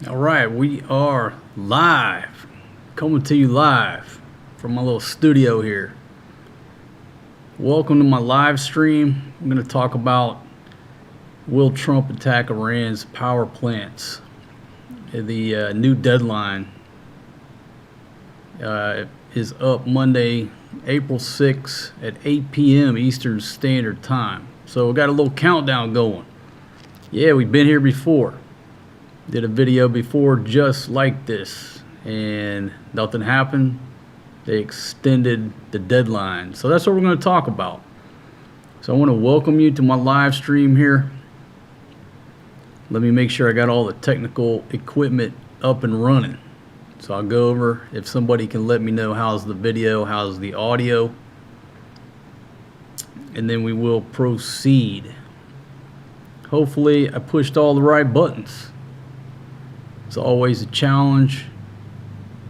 All right, we are live, coming to you live from my little studio here. Welcome to my live stream. I'm going to talk about will Trump attack Iran's power plants? The new deadline is up Monday, April 6th at 8 p.m. Eastern Standard Time. So we got a little countdown going. Yeah, we've been here before. Did a video before just like this and nothing happened. They extended the deadline. So that's what we're going to talk about. So I want to welcome you to my live stream here. Let me make sure I got all the technical equipment up and running. So I'll go over, if somebody can let me know how's the video, how's the audio, and then we will proceed. Hopefully I pushed all the right buttons. It's always a challenge.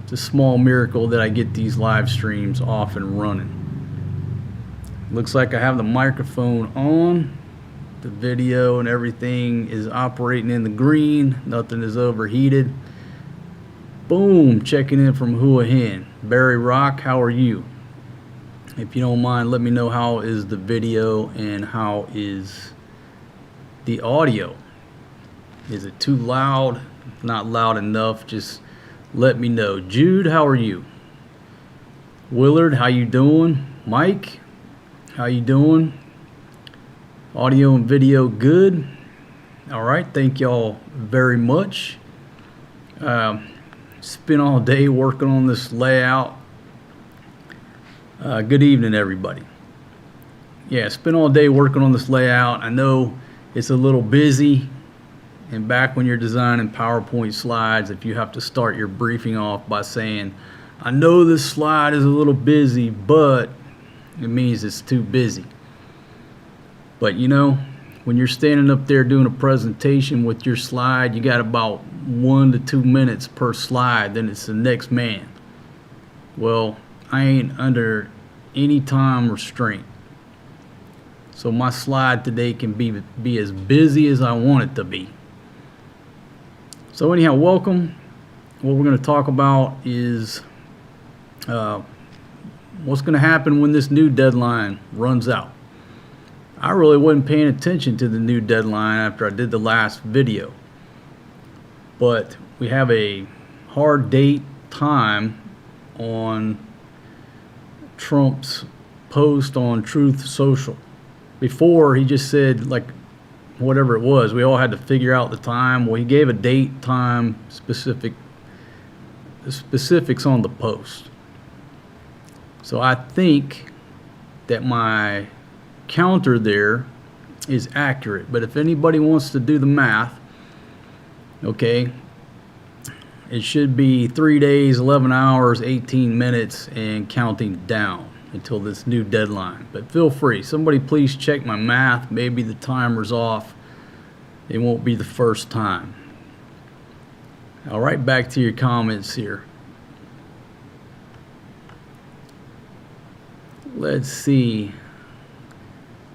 It's a small miracle that I get these live streams off and running. Looks like I have the microphone on. The video and everything is operating in the green. Nothing is overheated. Boom, checking in from Hua Hin. Barry Rock, how are you? If you don't mind, let me know how is the video and how is the audio. Is it too loud? Not loud enough? Just let me know. Jude, how are you? Willard, how you doing? Mike, how you doing? Audio and video good? All right, thank y'all very much. Spent all day working on this layout. Good evening, everybody. Yeah, spent all day working on this layout. I know it's a little busy. And back when you're designing PowerPoint slides, if you have to start your briefing off by saying, I know this slide is a little busy, but it means it's too busy. But you know, when you're standing up there doing a presentation with your slide, you got about 1 to 2 minutes per slide, then it's the next man. Well, I ain't under any time restraint. So my slide today can be as busy as I want it to be. So anyhow, welcome. What we're going to talk about is what's going to happen when this new deadline runs out. I really wasn't paying attention to the new deadline after I did the last video. But we have a hard date time on Trump's post on Truth Social. Before, he just said, like, whatever it was, we all had to figure out the time. Well, he gave a date, time, specifics on the post. So I think that my counter there is accurate. But if anybody wants to do the math, okay, it should be 3 days, 11 hours, 18 minutes, and counting down until this new deadline. But feel free, somebody please check my math. Maybe the timer's off. It won't be the first time. All right, back to your comments here. Let's see.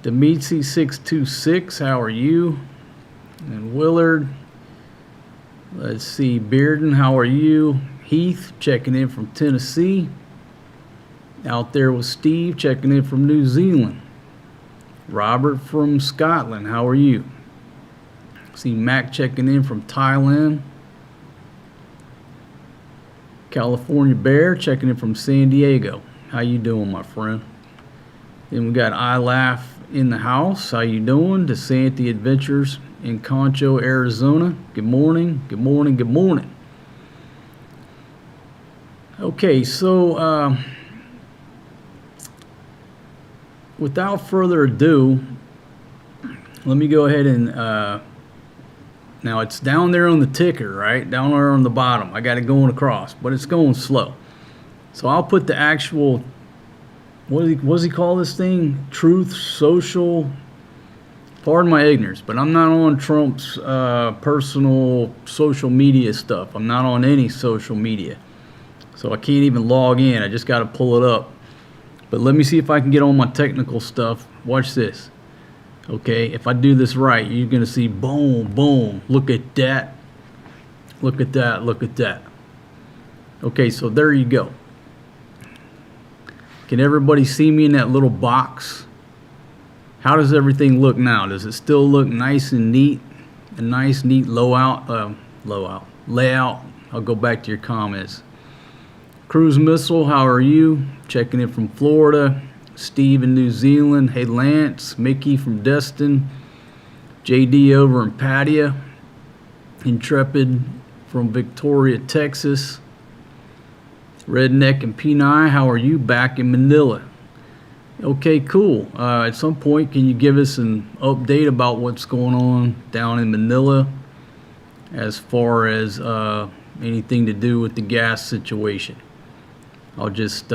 Demetsi 626, how are you? And Willard. Let's see. Bearden, how are you? Heath, checking in from Tennessee. Out there with Steve, checking in from New Zealand. Robert from Scotland, how are you? See Mac checking in from Thailand. California Bear checking in from San Diego. How you doing, my friend? Then we got I Laugh in the house. How you doing? DeSanti Adventures in Concho, Arizona. Good morning. Good morning. Good morning. Okay, so without further ado, let me go ahead and now it's down there on the ticker, right? Down there on the bottom. I got it going across, but it's going slow. So I'll put the actual, what does he call this thing? Truth Social. Pardon my ignorance, but I'm not on Trump's personal social media stuff. I'm not on any social media. So I can't even log in. I just got to pull it up. But let me see if I can get on my technical stuff. Watch this. Okay, if I do this right, you're going to see boom, boom. Look at that. Look at that, look at that. Okay, so there you go. Can everybody see me in that little box? How does everything look now? Does it still look nice and neat? A nice, neat layout. I'll go back to your comments. Cruise Missile, how are you? Checking in from Florida. Steve in New Zealand. Hey Lance. Mickey from Destin. JD over in Patia. Intrepid from Victoria, Texas. Redneck and P9, how are you? Back in Manila. Okay, cool. At some point, can you give us an update about what's going on down in Manila as far as anything to do with the gas situation? I'll just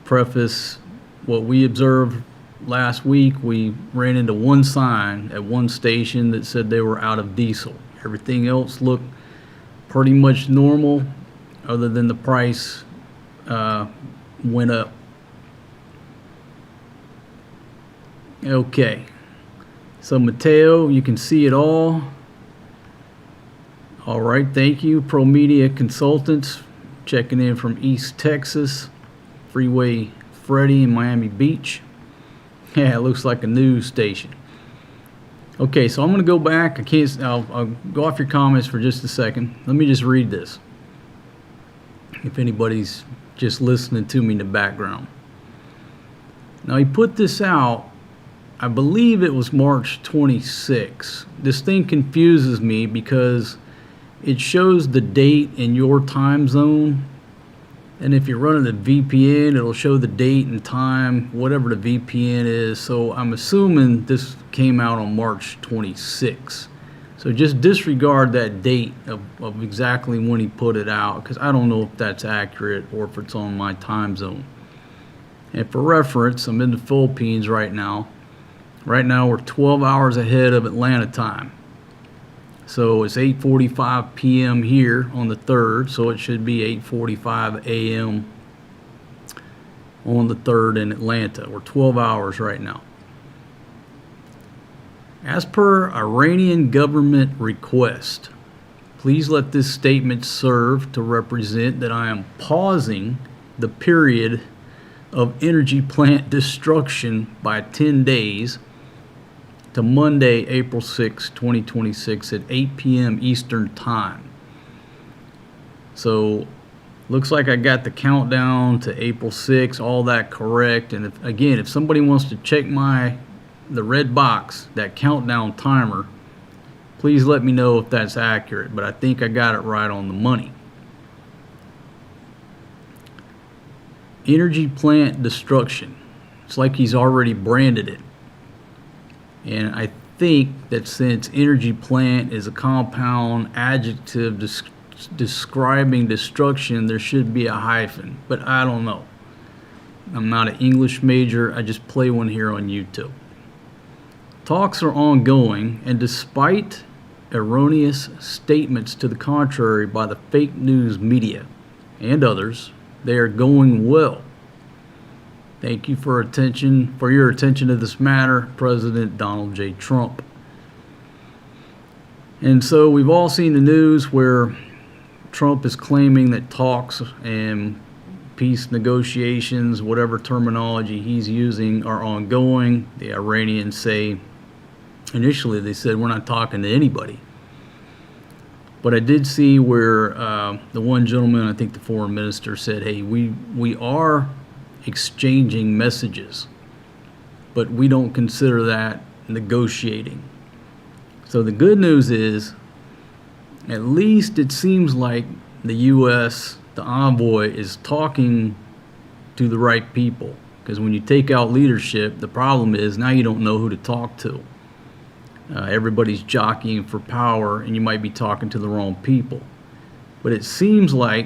preface what we observed last week. We ran into one sign at one station that said they were out of diesel. Everything else looked pretty much normal, other than the price went up. Okay, so Mateo, you can see it all. All right, thank you. Pro Media Consultants, checking in from East Texas. Freeway Freddy in Miami Beach. Yeah, it looks like a news station. Okay, so I'm going to go back. I'll go off your comments for just a second. Let me just read this, if anybody's just listening to me in the background. Now, he put this out, I believe it was March 26. This thing confuses me because it shows the date in your time zone, and if you're running a VPN, it'll show the date and time, whatever the VPN is. So I'm assuming this came out on March 26. So just disregard that date of exactly when he put it out, because I don't know if that's accurate or if it's on my time zone. And for reference, I'm in the Philippines right now. Right now we're 12 hours ahead of Atlanta time. So it's 8:45 p.m. here on the 3rd, so it should be 8:45 a.m. on the 3rd in Atlanta. We're 12 hours right now. As per Iranian government request, please let this statement serve to represent that I am pausing the period of energy plant destruction by 10 days to Monday, April 6, 2026 at 8 p.m. Eastern Time. So, looks like I got the countdown to April 6, all that correct. And if somebody wants to check the red box, that countdown timer, please let me know if that's accurate. But I think I got it right on the money. Energy plant destruction. It's like he's already branded it. And I think that since energy plant is a compound adjective describing destruction, there should be a hyphen. But I don't know. I'm not an English major. I just play one here on YouTube. Talks are ongoing, and despite erroneous statements to the contrary by the fake news media and others, they are going well. Thank you for your attention to this matter, President Donald J. Trump. And so we've all seen the news where Trump is claiming that talks and peace negotiations, whatever terminology he's using, are ongoing. The Iranians say, initially they said, we're not talking to anybody. But I did see where the one gentleman, I think the foreign minister, said, hey, we are exchanging messages, but we don't consider that negotiating. So the good news is, at least it seems like the U.S., the envoy, is talking to the right people. Because when you take out leadership, the problem is now you don't know who to talk to. Everybody's jockeying for power, and you might be talking to the wrong people. But it seems like,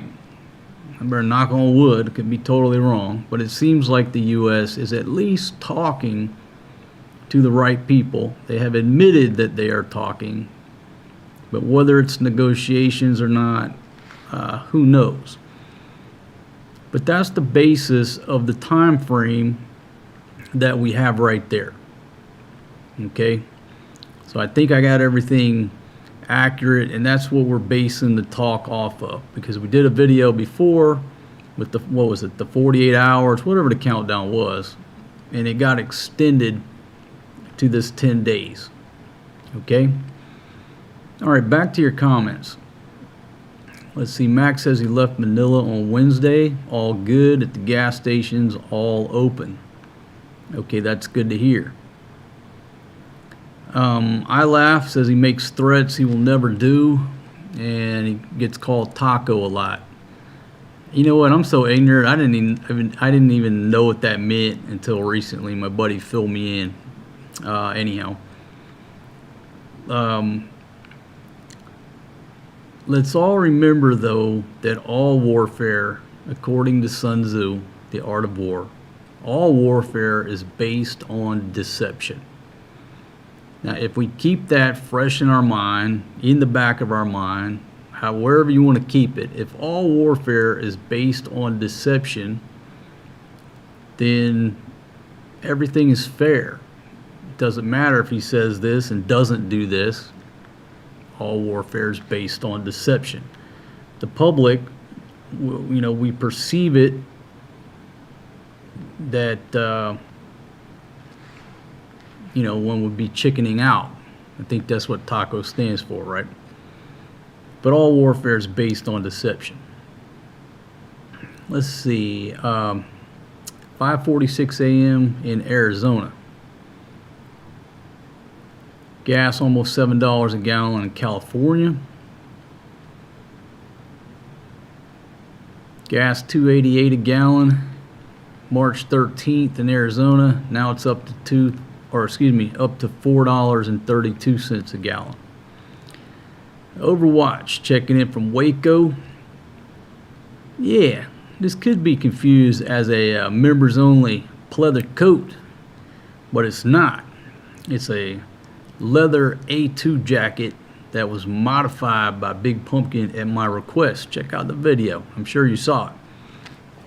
I better knock on wood, it could be totally wrong, but it seems like the U.S. is at least talking to the right people. They have admitted that they are talking, but whether it's negotiations or not, who knows? But that's the basis of the time frame that we have right there. Okay? So I think I got everything accurate, and that's what we're basing the talk off of, because we did a video before with the, what was it, the 48 hours, whatever the countdown was, and it got extended to this 10 days. Okay? All right, back to your comments. Let's see, Max says he left Manila on Wednesday. All good at the gas stations, all open. Okay, that's good to hear. I Laugh says he makes threats he will never do, and he gets called Taco a lot. You know what? I'm so ignorant. I didn't even know what that meant until recently. My buddy filled me in. Anyhow, let's all remember, though, that all warfare, according to Sun Tzu, The Art of War, all warfare is based on deception. Now, if we keep that fresh in our mind, in the back of our mind, wherever you want to keep it, if all warfare is based on deception, then everything is fair. It doesn't matter if he says this and doesn't do this. All warfare is based on deception. The public, you know, we perceive it that, you know, one would be chickening out. I think that's what TACO stands for, right? But all warfare is based on deception. Let's see, 5:46 a.m. in Arizona. Gas almost $7 a gallon in California. Gas $2.88 a gallon March 13th in Arizona. Now it's up to $4.32 a gallon. Overwatch checking in from Waco. Yeah, this could be confused as a members only pleather coat, but it's not. It's a leather A2 jacket that was modified by Big Pumpkin at my request. Check out the video. I'm sure you saw it.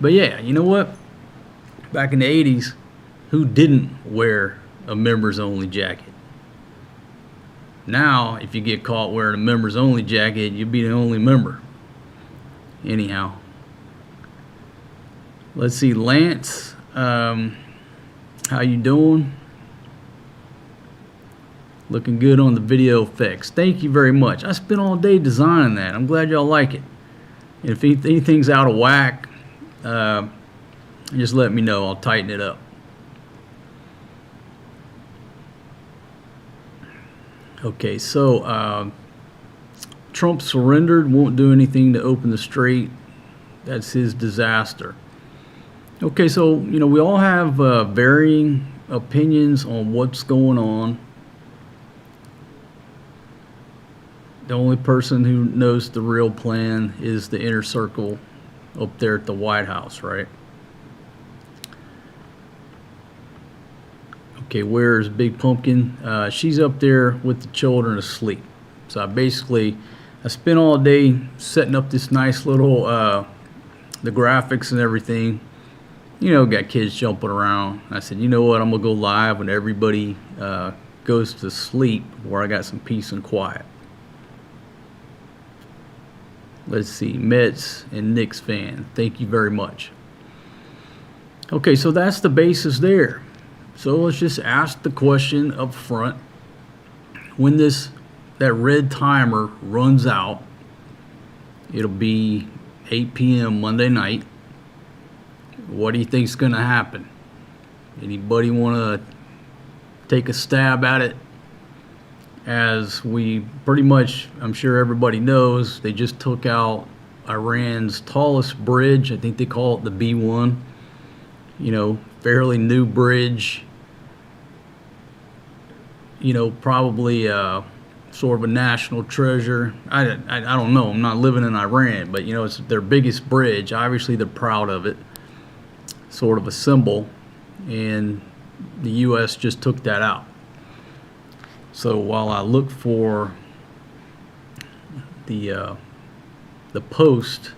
But yeah, you know what? Back in the 80s, who didn't wear a members only jacket? Now, if you get caught wearing a members only jacket, you'll be the only member. Anyhow, let's see, Lance, how you doing? Looking good on the video effects. Thank you very much. I spent all day designing that. I'm glad y'all like it. And if anything's out of whack, just let me know. I'll tighten it up. Okay, so Trump surrendered, won't do anything to open the strait. That's his disaster. Okay, so, you know, we all have varying opinions on what's going on. The only person who knows the real plan is the inner circle up there at the White House, right? Okay, where's Big Pumpkin? She's up there with the children asleep. So I spent all day setting up this nice little, the graphics and everything. You know, got kids jumping around. I said, you know what, I'm gonna go live when everybody goes to sleep, where I got some peace and quiet. Let's see, Mets and Knicks fan, thank you very much. Okay, so that's the basis there. So let's just ask the question up front. When that red timer runs out, it'll be 8 p.m. Monday night. What do you think's going to happen? Anybody want to take a stab at it? As we pretty much, I'm sure everybody knows, they just took out Iran's tallest bridge. I think they call it the B1. You know, fairly new bridge. You know, probably sort of a national treasure. I don't know. I'm not living in Iran, but you know, it's their biggest bridge. Obviously, they're proud of it. Sort of a symbol, and the U.S. just took that out. So while I look for the post,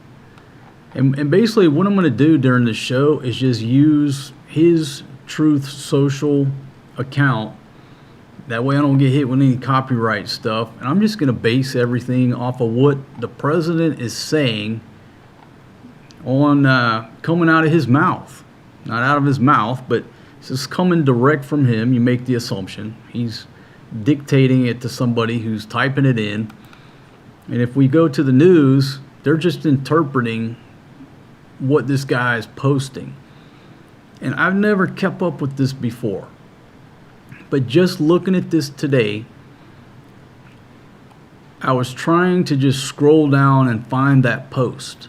and basically what I'm going to do during the show is just use his Truth Social account That way I don't get hit with any copyright stuff. And I'm just going to base everything off of what the president is saying on coming out of his mouth. Not out of his mouth, but it's just coming direct from him. You make the assumption. He's dictating it to somebody who's typing it in. And if we go to the news, they're just interpreting what this guy is posting. And I've never kept up with this before. But just looking at this today, I was trying to just scroll down and find that post.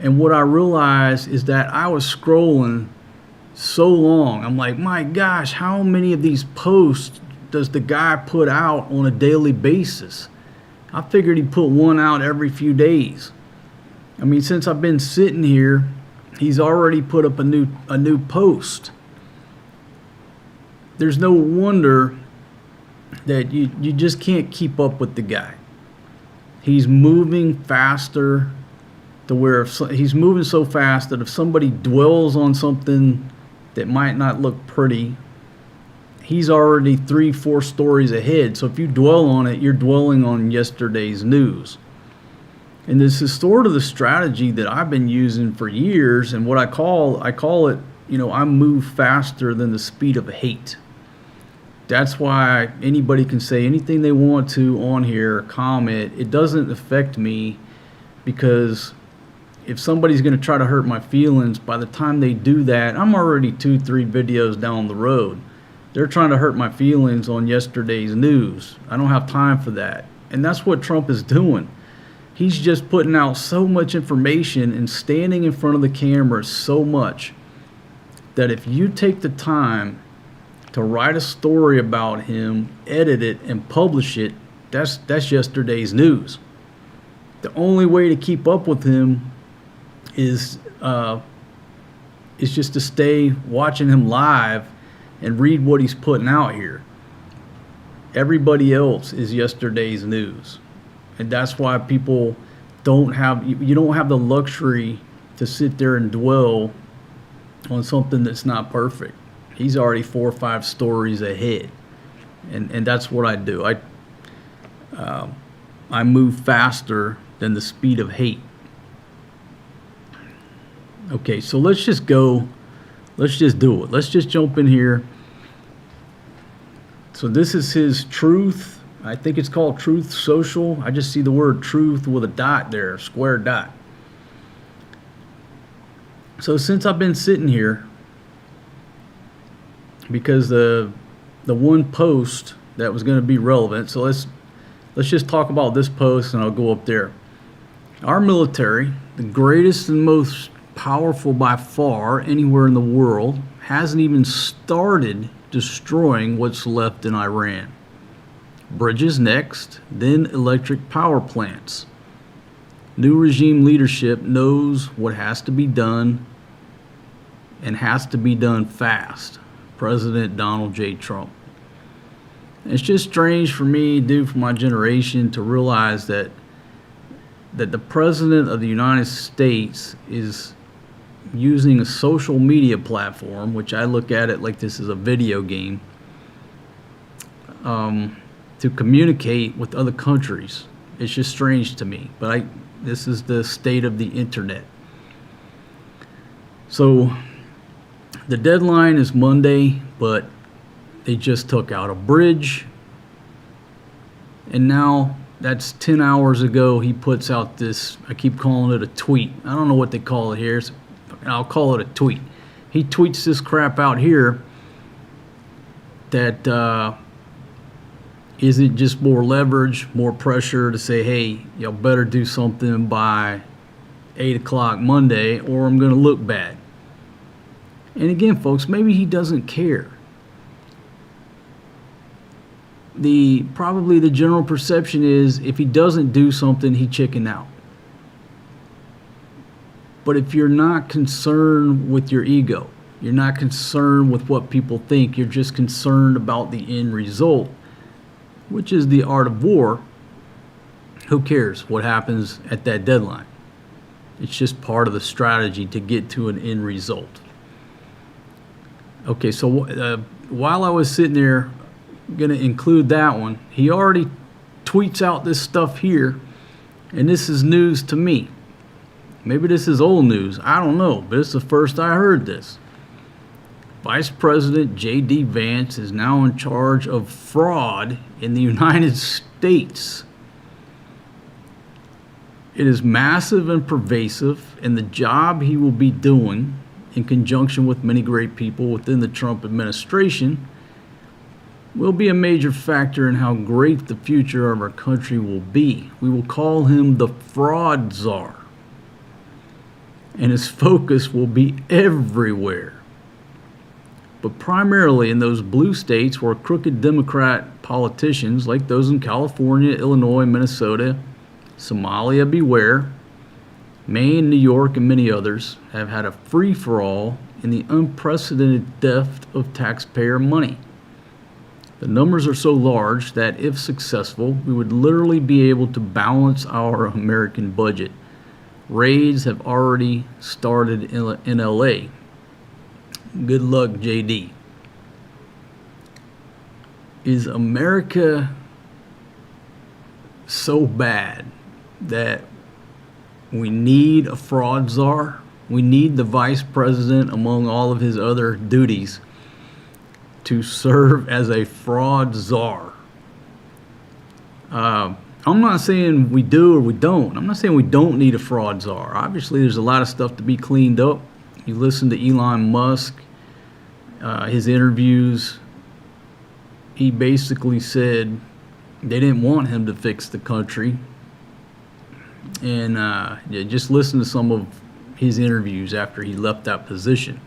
And what I realized is that I was scrolling so long. I'm like, my gosh, how many of these posts does the guy put out on a daily basis? I figured he'd put one out every few days. I mean, since I've been sitting here, he's already put up a new post. There's no wonder that you just can't keep up with the guy. He's moving faster to where he's moving so fast that if somebody dwells on something that might not look pretty, he's already 3-4 stories ahead. So if you dwell on it, you're dwelling on yesterday's news. And this is sort of the strategy that I've been using for years, and what I call it, I move faster than the speed of hate. That's why anybody can say anything they want to on here, comment. It doesn't affect me, because if somebody's going to try to hurt my feelings, by the time they do that, I'm already 2-3 videos down the road. They're trying to hurt my feelings on yesterday's news. I don't have time for that. And that's what Trump is doing. He's just putting out so much information and standing in front of the camera so much that if you take the time to write a story about him, edit it, and publish it, that's yesterday's news. The only way to keep up with him is just to stay watching him live and read what he's putting out here. Everybody else is yesterday's news. And that's why people you don't have the luxury to sit there and dwell on something that's not perfect. He's already 4 or 5 stories ahead. And that's what I do. I move faster than the speed of hate. Okay, so let's just do it. Let's just jump in here. So this is his Truth. I think it's called Truth Social. I just see the word truth with a dot there, square dot. So since I've been sitting here, because the one post that was going to be relevant, so let's just talk about this post and I'll go up there. Our military, the greatest and most powerful by far anywhere in the world, hasn't even started destroying what's left in Iran. Bridges next, then electric power plants. New regime leadership knows what has to be done and has to be done fast. President Donald J. Trump. It's just strange for me, for my generation, to realize that the President of the United States is using a social media platform, which I look at it like this is a video game, to communicate with other countries. It's just strange to me, but this is the state of the internet. So the deadline is Monday, but they just took out a bridge, and now that's 10 hours ago he puts out this, I keep calling it a tweet. I don't know what they call it here. I'll call it a tweet. He tweets this crap out here that is it just more leverage, more pressure to say, hey, y'all better do something by 8 o'clock Monday or I'm going to look bad. And again, folks, maybe he doesn't care. Probably the general perception is if he doesn't do something, he chicken out. But if you're not concerned with your ego, you're not concerned with what people think, you're just concerned about the end result, which is the art of war, who cares what happens at that deadline? It's just part of the strategy to get to an end result. Okay, so while I was sitting there going to include that one. He already tweets out this stuff here, and this is news to me. Maybe this is old news. I don't know, but it's the first I heard this. Vice President J.D. Vance is now in charge of fraud in the United States. It is massive and pervasive, and the job he will be doing, in conjunction with many great people within the Trump administration, will be a major factor in how great the future of our country will be. We will call him the fraud czar, and his focus will be everywhere, but primarily in those blue states where crooked Democrat politicians like those in California, Illinois, Minnesota, Somalia beware, Maine, New York, and many others have had a free-for-all in the unprecedented theft of taxpayer money. The numbers are so large that if successful, we would literally be able to balance our American budget. Raids have already started in LA. Good luck, JD. Is America so bad that we need a fraud czar? We need the vice president, among all of his other duties, to serve as a fraud czar. I'm not saying we do or we don't. I'm not saying we don't need a fraud czar. Obviously, there's a lot of stuff to be cleaned up. You listen to Elon Musk, his interviews, he basically said they didn't want him to fix the country. And just listen to some of his interviews after he left that position.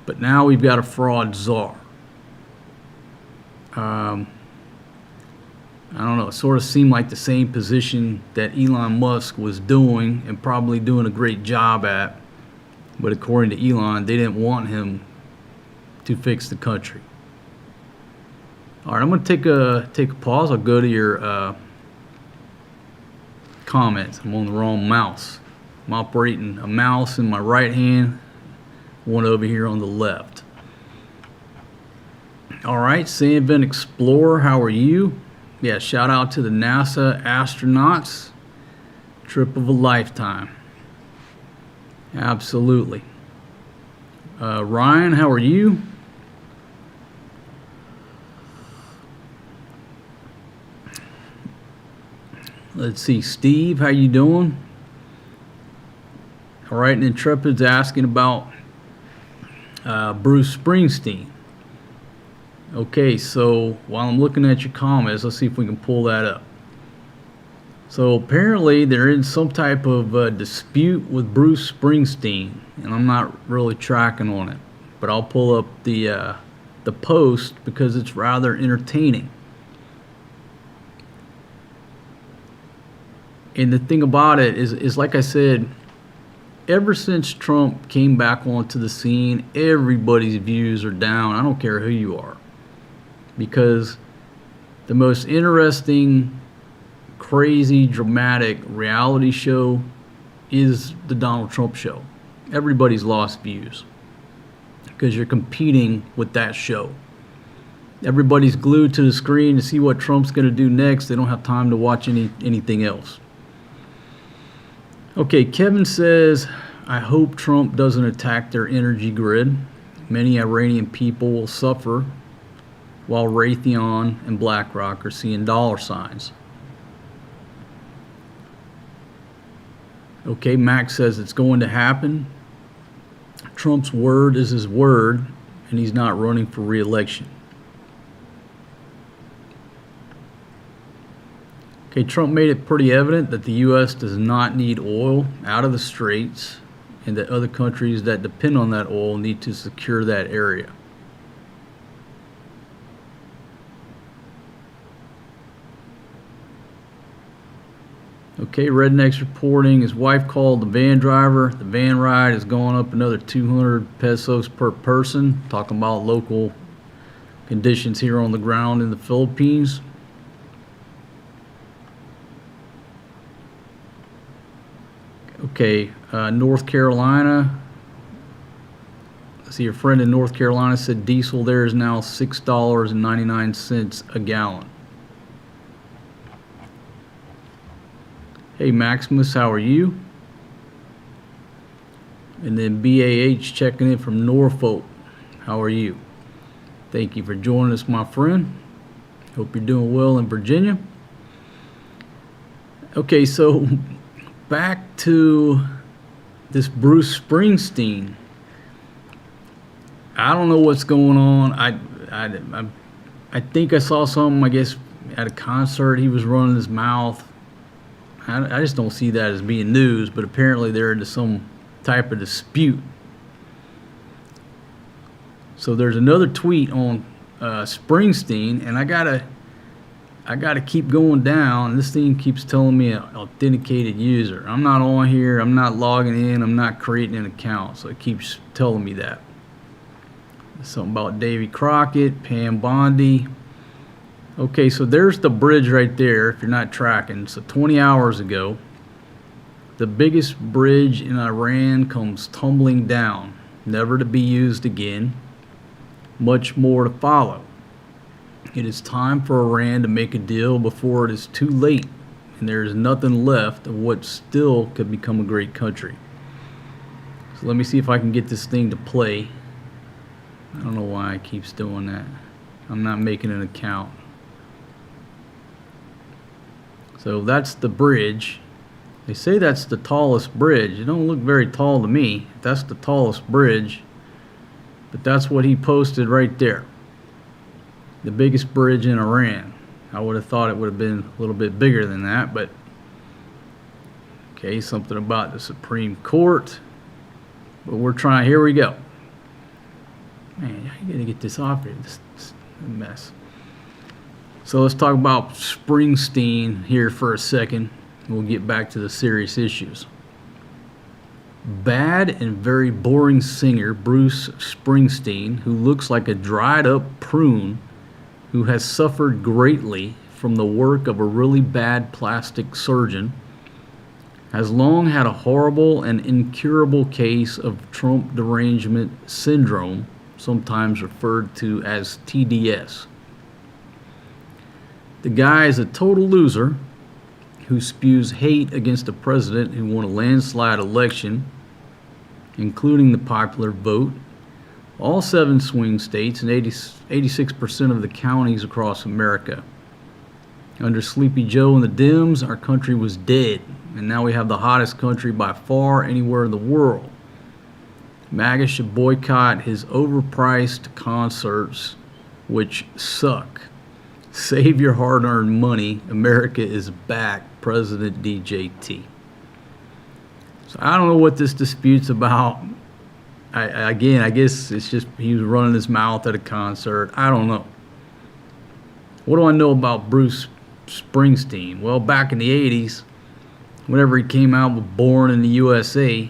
But now we've got a fraud czar. I don't know, it sort of seemed like the same position that Elon Musk was doing and probably doing a great job at. But according to Elon, they didn't want him to fix the country. All right, I'm going to take a pause. I'll go to your comments. I'm on the wrong mouse. I'm operating a mouse in my right hand, one over here on the left. All right, Sandvin Explorer, how are you? Yeah, shout out to the NASA astronauts. Trip of a lifetime. Absolutely. Ryan, how are you? Let's see, Steve, how you doing? All right, and Intrepid's asking about Bruce Springsteen. Okay, so while I'm looking at your comments, let's see if we can pull that up. So apparently they're in some type of dispute with Bruce Springsteen, and I'm not really tracking on it, but I'll pull up the post because it's rather entertaining. And the thing about it is like I said, ever since Trump came back onto the scene, everybody's views are down. I don't care who you are. Because the most interesting, crazy, dramatic reality show is the Donald Trump show. Everybody's lost views because you're competing with that show. Everybody's glued to the screen to see what Trump's going to do next. They don't have time to watch anything else. Okay, Kevin says, I hope Trump doesn't attack their energy grid. Many Iranian people will suffer while Raytheon and BlackRock are seeing dollar signs. Okay, Max says it's going to happen. Trump's word is his word, and he's not running for re-election. Okay, Trump made it pretty evident that the U.S. does not need oil out of the straits, and that other countries that depend on that oil need to secure that area. Okay, Redneck's reporting his wife called the van driver. The van ride has gone up another 200 pesos per person. Talking about local conditions here on the ground in the Philippines. Okay, North Carolina. see your friend in North Carolina said diesel there is now $6.99 a gallon. Hey Maximus, how are you? And then BAH checking in from Norfolk. How are you? Thank you for joining us, my friend. Hope you're doing well in Virginia. Okay, so back to this Bruce Springsteen. I don't know what's going on. I think I saw something, I guess, at a concert. He was running his mouth. I just don't see that as being news, but apparently they're into some type of dispute. So there's another tweet on Springsteen, and I gotta keep going down. This thing keeps telling me an authenticated user. I'm not on here. I'm not logging in. I'm not creating an account. So it keeps telling me that. Something about Davy Crockett, Pam Bondi. Okay, so there's the bridge right there, if you're not tracking. So 20 hours ago, the biggest bridge in Iran comes tumbling down, never to be used again. Much more to follow. It is time for Iran to make a deal before it is too late, and there is nothing left of what still could become a great country. So let me see if I can get this thing to play. I don't know why it keeps doing that. I'm not making an account. So that's the bridge. They say that's the tallest bridge. It don't look very tall to me. That's the tallest bridge. But that's what he posted right there. The biggest bridge in Iran. I would have thought it would have been a little bit bigger than that, but okay, something about the Supreme Court. But we're trying, here we go. Man, I gotta get this off here. This is a mess. So let's talk about Springsteen here for a second. We'll get back to the serious issues. Bad and very boring singer Bruce Springsteen, who looks like a dried up prune, who has suffered greatly from the work of a really bad plastic surgeon, has long had a horrible and incurable case of Trump derangement syndrome, sometimes referred to as TDS. The guy is a total loser who spews hate against a president who won a landslide election, including the popular vote, all 7 swing states and 86% of the counties across America. Under Sleepy Joe and the Dems, our country was dead, and now we have the hottest country by far anywhere in the world. MAGA should boycott his overpriced concerts, which suck. Save your hard-earned money. America is back. President DJT. So I don't know what this dispute's about. I guess it's just he was running his mouth at a concert. I don't know. What do I know about Bruce Springsteen? Well, back in the 80s, whenever he came out with Born in the USA,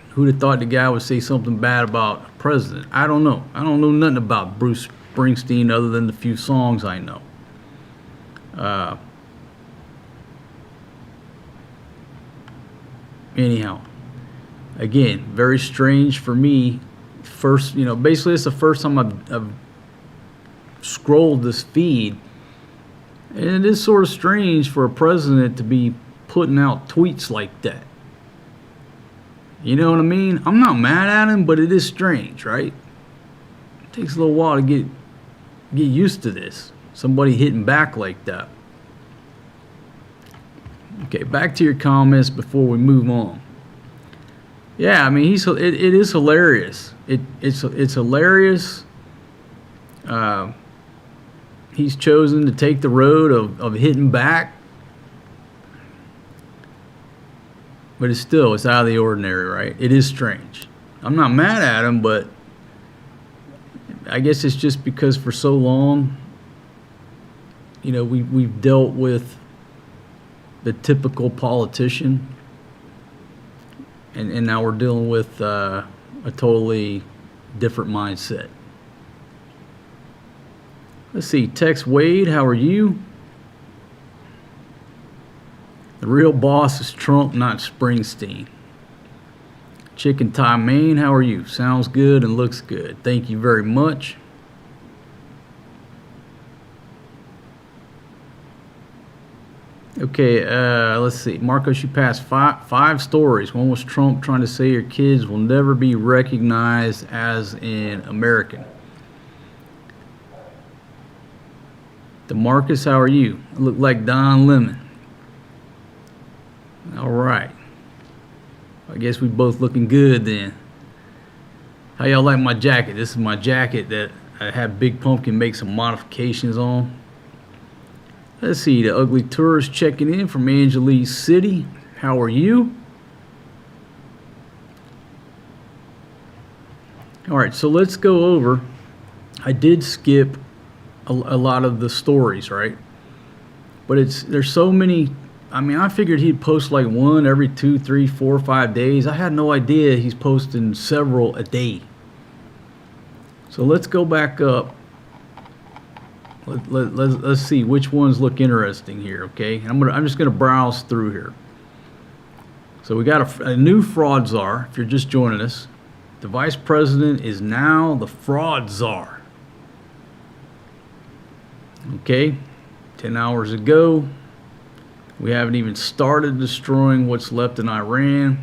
who'd have thought the guy would say something bad about a president? I don't know. I don't know nothing about Bruce Springsteen other than the few songs I know. Anyhow, again, very strange for me. First, basically it's the first time I've scrolled this feed, and it is sort of strange for a president to be putting out tweets like that. You know what I mean? I'm not mad at him, but it is strange, right? It takes a little while to get used to this. Somebody hitting back like that. Okay, back to your comments before we move on. Yeah, I mean, it is hilarious. It's hilarious. He's chosen to take the road of hitting back, but it's out of the ordinary, right? It is strange. I'm not mad at him, but I guess it's just because for so long, we've dealt with the typical politician, and now we're dealing with a totally different mindset. Let's see, Tex Wade, how are you? The real boss is Trump, not Springsteen. Chicken Thai Main, how are you? Sounds good and looks good. Thank you very much. Okay, let's see. Marcos, you passed five stories. One was Trump trying to say your kids will never be recognized as an American. DeMarcus, how are you? I look like Don Lemon. All right. I guess we both looking good then. How y'all like my jacket? This is my jacket that I had Big Pumpkin make some modifications on. Let's see, the ugly tourist checking in from Angeles City. How are you? All right, so let's go over. I did skip a lot of the stories, right? But there's so many. I mean, I figured he'd post like one every 2, 3, 4, 5 days. I had no idea he's posting several a day. So let's go back up. Let's see which ones look interesting here, okay? I'm just gonna browse through here. So we got a new fraud czar. If you're just joining us, the vice president is now the fraud czar. Okay, 10 hours ago, we haven't even started destroying what's left in Iran.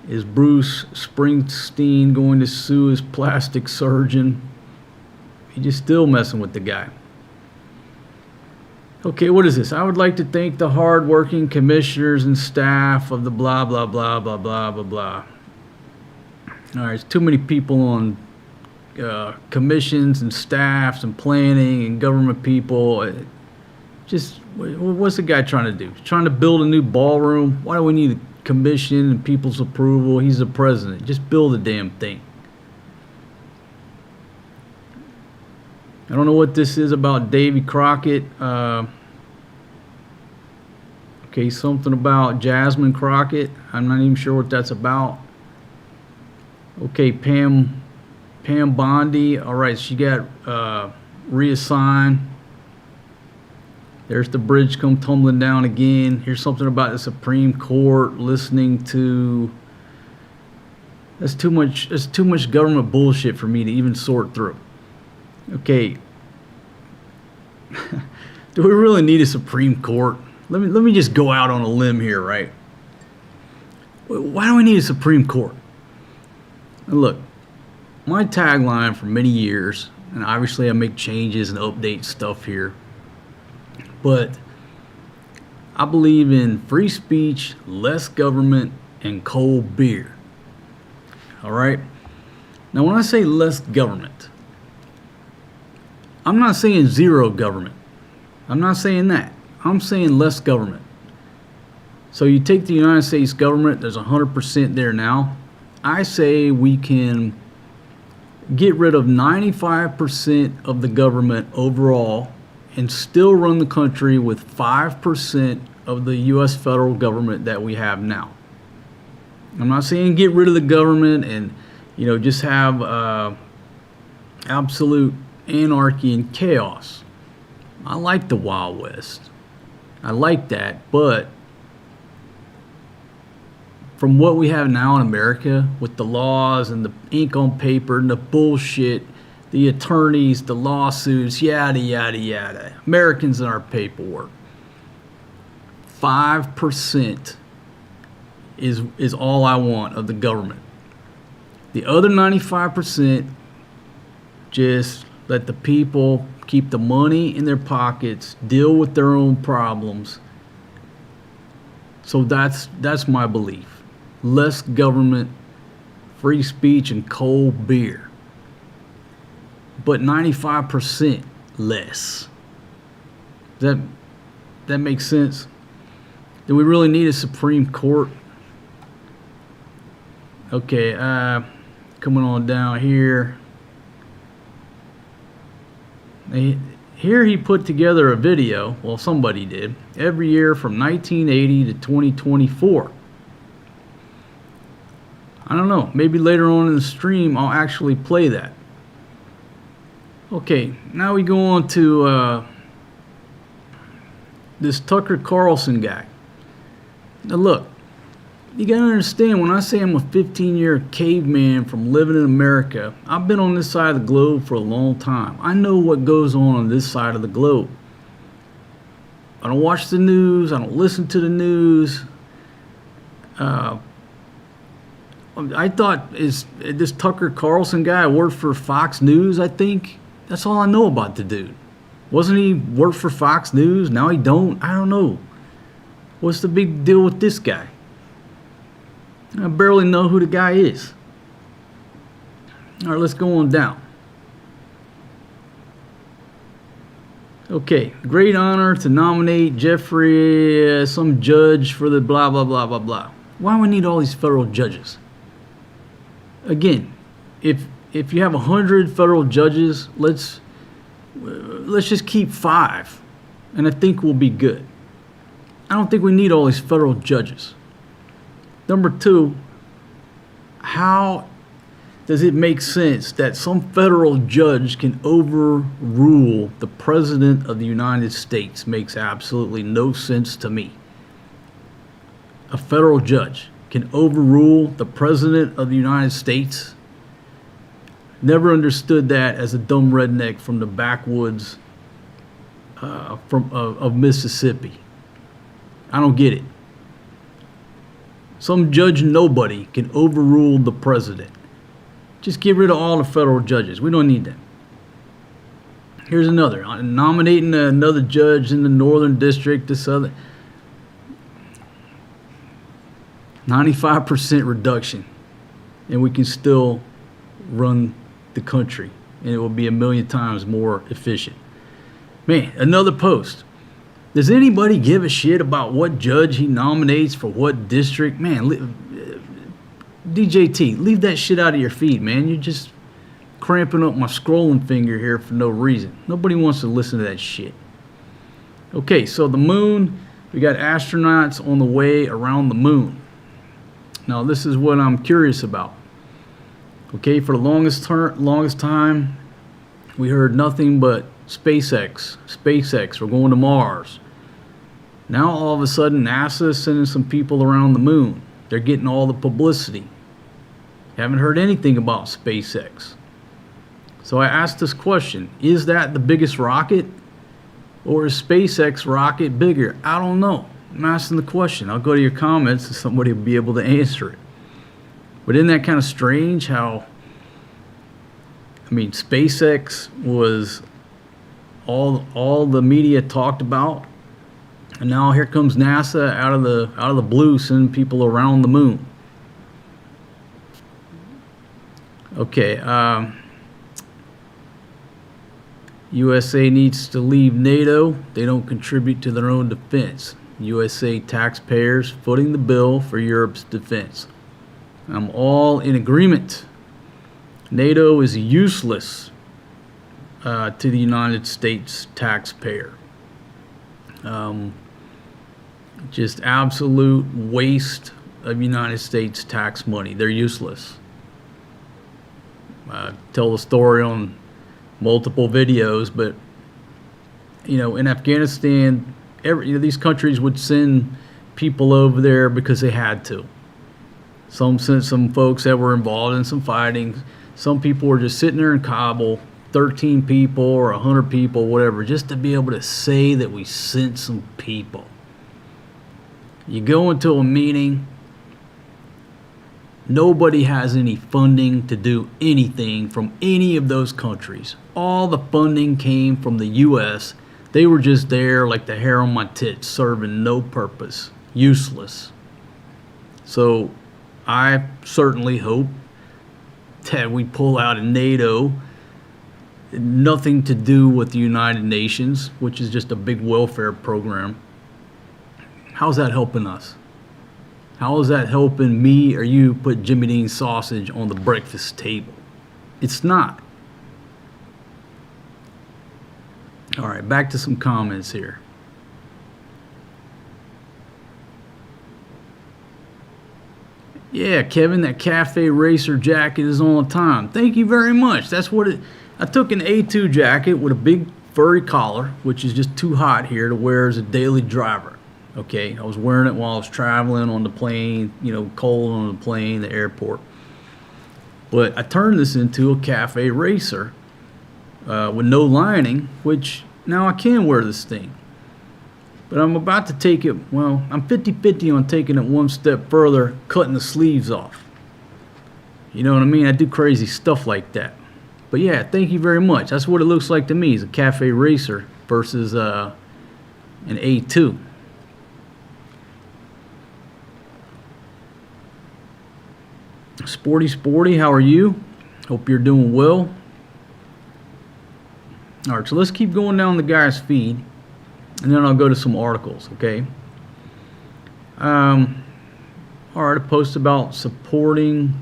Is Bruce Springsteen going to sue his plastic surgeon? He's just still messing with the guy. Okay, what is this? I would like to thank the hard-working commissioners and staff of the blah, blah, blah, blah, blah, blah, blah. All right, there's too many people on commissions and staffs and planning and government people. Just, what's the guy trying to do? He's trying to build a new ballroom? Why do we need a commission and people's approval? He's the president. Just build the damn thing. I don't know what this is about Davy Crockett. Okay, something about Jasmine Crockett. I'm not even sure what that's about. Okay, Pam Bondi. All right, she got reassigned. There's the bridge come tumbling down again. Here's something about the Supreme Court listening to. That's too much government bullshit for me to even sort through. Okay. Do we really need a Supreme Court? Let me just go out on a limb here, right? Why do we need a Supreme Court? And look, my tagline for many years, and obviously I make changes and update stuff here, but I believe in free speech, less government, and cold beer. All right? Now, when I say less government, I'm not saying zero government. I'm not saying that. I'm saying less government. So you take the United States government, there's 100% there now. I say we can get rid of 95% of the government overall and still run the country with 5% of the U.S. federal government that we have now. I'm not saying get rid of the government and, just have absolute anarchy and chaos. I like the Wild West. I like that, but from what we have now in America with the laws and the ink on paper and the bullshit, the attorneys, the lawsuits, yada, yada, yada, Americans and our paperwork, 5% is all I want of the government. The other 95%, just let the people keep the money in their pockets, deal with their own problems. So that's my belief. Less government, free speech, and cold beer. But 95% less. That makes sense? Do we really need a Supreme Court? Okay, coming on down here. Here he put together a video, well, somebody did, every year from 1980 to 2024. I don't know, maybe later on in the stream I'll actually play that. Okay, now we go on to this Tucker Carlson guy. Now look, You gotta understand, when I say I'm a 15-year caveman from living in America, I've been on this side of the globe for a long time. I know what goes on this side of the globe. I don't watch the news. I don't listen to the news. I thought this Tucker Carlson guy worked for Fox News, I think. That's all I know about the dude. Wasn't he work for Fox News? Now he don't? I don't know. What's the big deal with this guy? I barely know who the guy is. All right, let's go on down. Okay, great honor to nominate Jeffrey, some judge for the blah, blah, blah, blah, blah. Why do we need all these federal judges? Again, if you have 100 federal judges, let's just keep 5, and I think we'll be good. I don't think we need all these federal judges. Number 2, how does it make sense that some federal judge can overrule the President of the United States? Makes absolutely no sense to me. A federal judge can overrule the President of the United States? Never understood that as a dumb redneck from the backwoods of Mississippi. I don't get it. Some judge nobody can overrule the president. Just get rid of all the federal judges. We don't need that. Here's another. Nominating another judge in the Northern District, this other. 95% reduction. And we can still run the country. And it will be 1,000,000 times more efficient. Man, another post. Does anybody give a shit about what judge he nominates for what district? Man, DJT, leave that shit out of your feed, man. You're just cramping up my scrolling finger here for no reason. Nobody wants to listen to that shit. Okay, so the moon, we got astronauts on the way around the moon. Now, this is what I'm curious about. Okay, for the longest time, we heard nothing but SpaceX, we're going to Mars. Now all of a sudden NASA is sending some people around the moon. They're getting all the publicity. Haven't heard anything about SpaceX. So I asked this question, is that the biggest rocket? Or is SpaceX rocket bigger? I don't know. I'm asking the question. I'll go to your comments and somebody will be able to answer it. But isn't that kind of strange how, SpaceX was all the media talked about, and now here comes NASA out of the blue sending people around the moon. Okay, USA needs to leave NATO. They don't contribute to their own defense. USA taxpayers footing the bill for Europe's defense. I'm all in agreement. NATO is useless to the United States taxpayer. Just absolute waste of United States tax money. They're useless. I tell the story on multiple videos, but in Afghanistan, these countries would send people over there because they had to. Some sent some folks that were involved in some fighting. Some people were just sitting there in Kabul, 13 people or 100 people, whatever, just to be able to say that we sent some people. You go into a meeting, nobody has any funding to do anything from any of those countries. All the funding came from the U.S. They were just there like the hair on my tits, serving no purpose, useless. So I certainly hope that we pull out of NATO. Nothing to do with the United Nations, which is just a big welfare program. How's that helping us? How is that helping me or you put Jimmy Dean sausage on the breakfast table? It's not. All right, back to some comments here. Yeah, Kevin, that Cafe Racer jacket is on time. Thank you very much. That's what it... I took an A2 jacket with a big furry collar, which is just too hot here to wear as a daily driver. Okay, I was wearing it while I was traveling on the plane, you know, cold on the plane, the airport. But I turned this into a cafe racer with no lining, which now I can wear this thing. But I'm about to take it, well, I'm 50-50 on taking it one step further, cutting the sleeves off. You know what I mean? I do crazy stuff like that. But yeah, thank you very much. That's what it looks like to me, is a cafe racer versus an A2. Sporty, how are you? Hope you're doing well. All right, so let's keep going down the guy's feed, and then I'll go to some articles, okay? All right, a post about supporting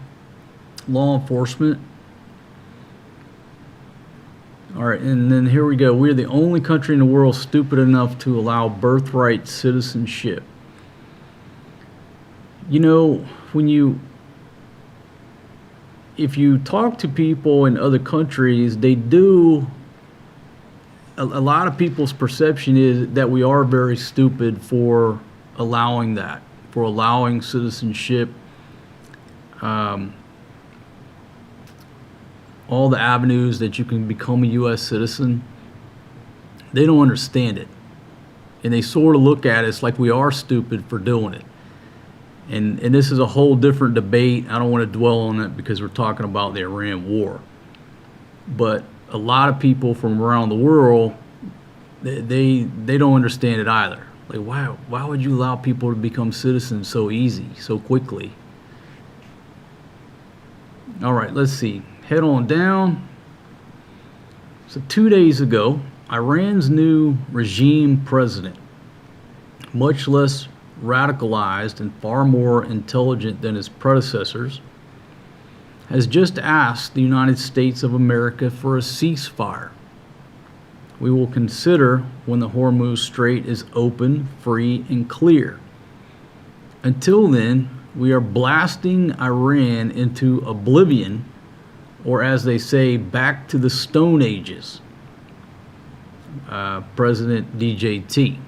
law enforcement. All right, and then here we go. We're the only country in the world stupid enough to allow birthright citizenship. You know, if you talk to people in other countries, they do. A lot of people's perception is that we are very stupid for allowing that, for allowing citizenship, all the avenues that you can become a U.S. citizen. They don't understand it, and they sort of look at us like we are stupid for doing it. And this is a whole different debate. I don't want to dwell on it because we're talking about the Iran war. But a lot of people from around the world, they don't understand it either. Like, why would you allow people to become citizens so easy, so quickly? All right, let's see. Head on down. So 2 days ago, Iran's new regime president, much less radicalized and far more intelligent than his predecessors, has just asked the United States of America for a ceasefire. We will consider when the Hormuz Strait is open, free, and clear. Until then, we are blasting Iran into oblivion, or as they say, back to the Stone Ages. President DJT.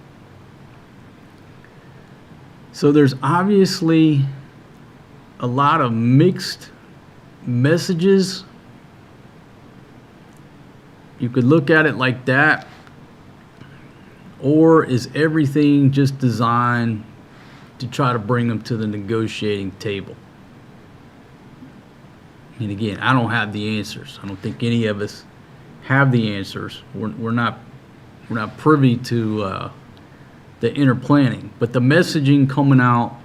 So there's obviously a lot of mixed messages. You could look at it like that, or is everything just designed to try to bring them to the negotiating table? And again, I don't have the answers. I don't think any of us have the answers. We're not privy to the inner planning, but the messaging coming out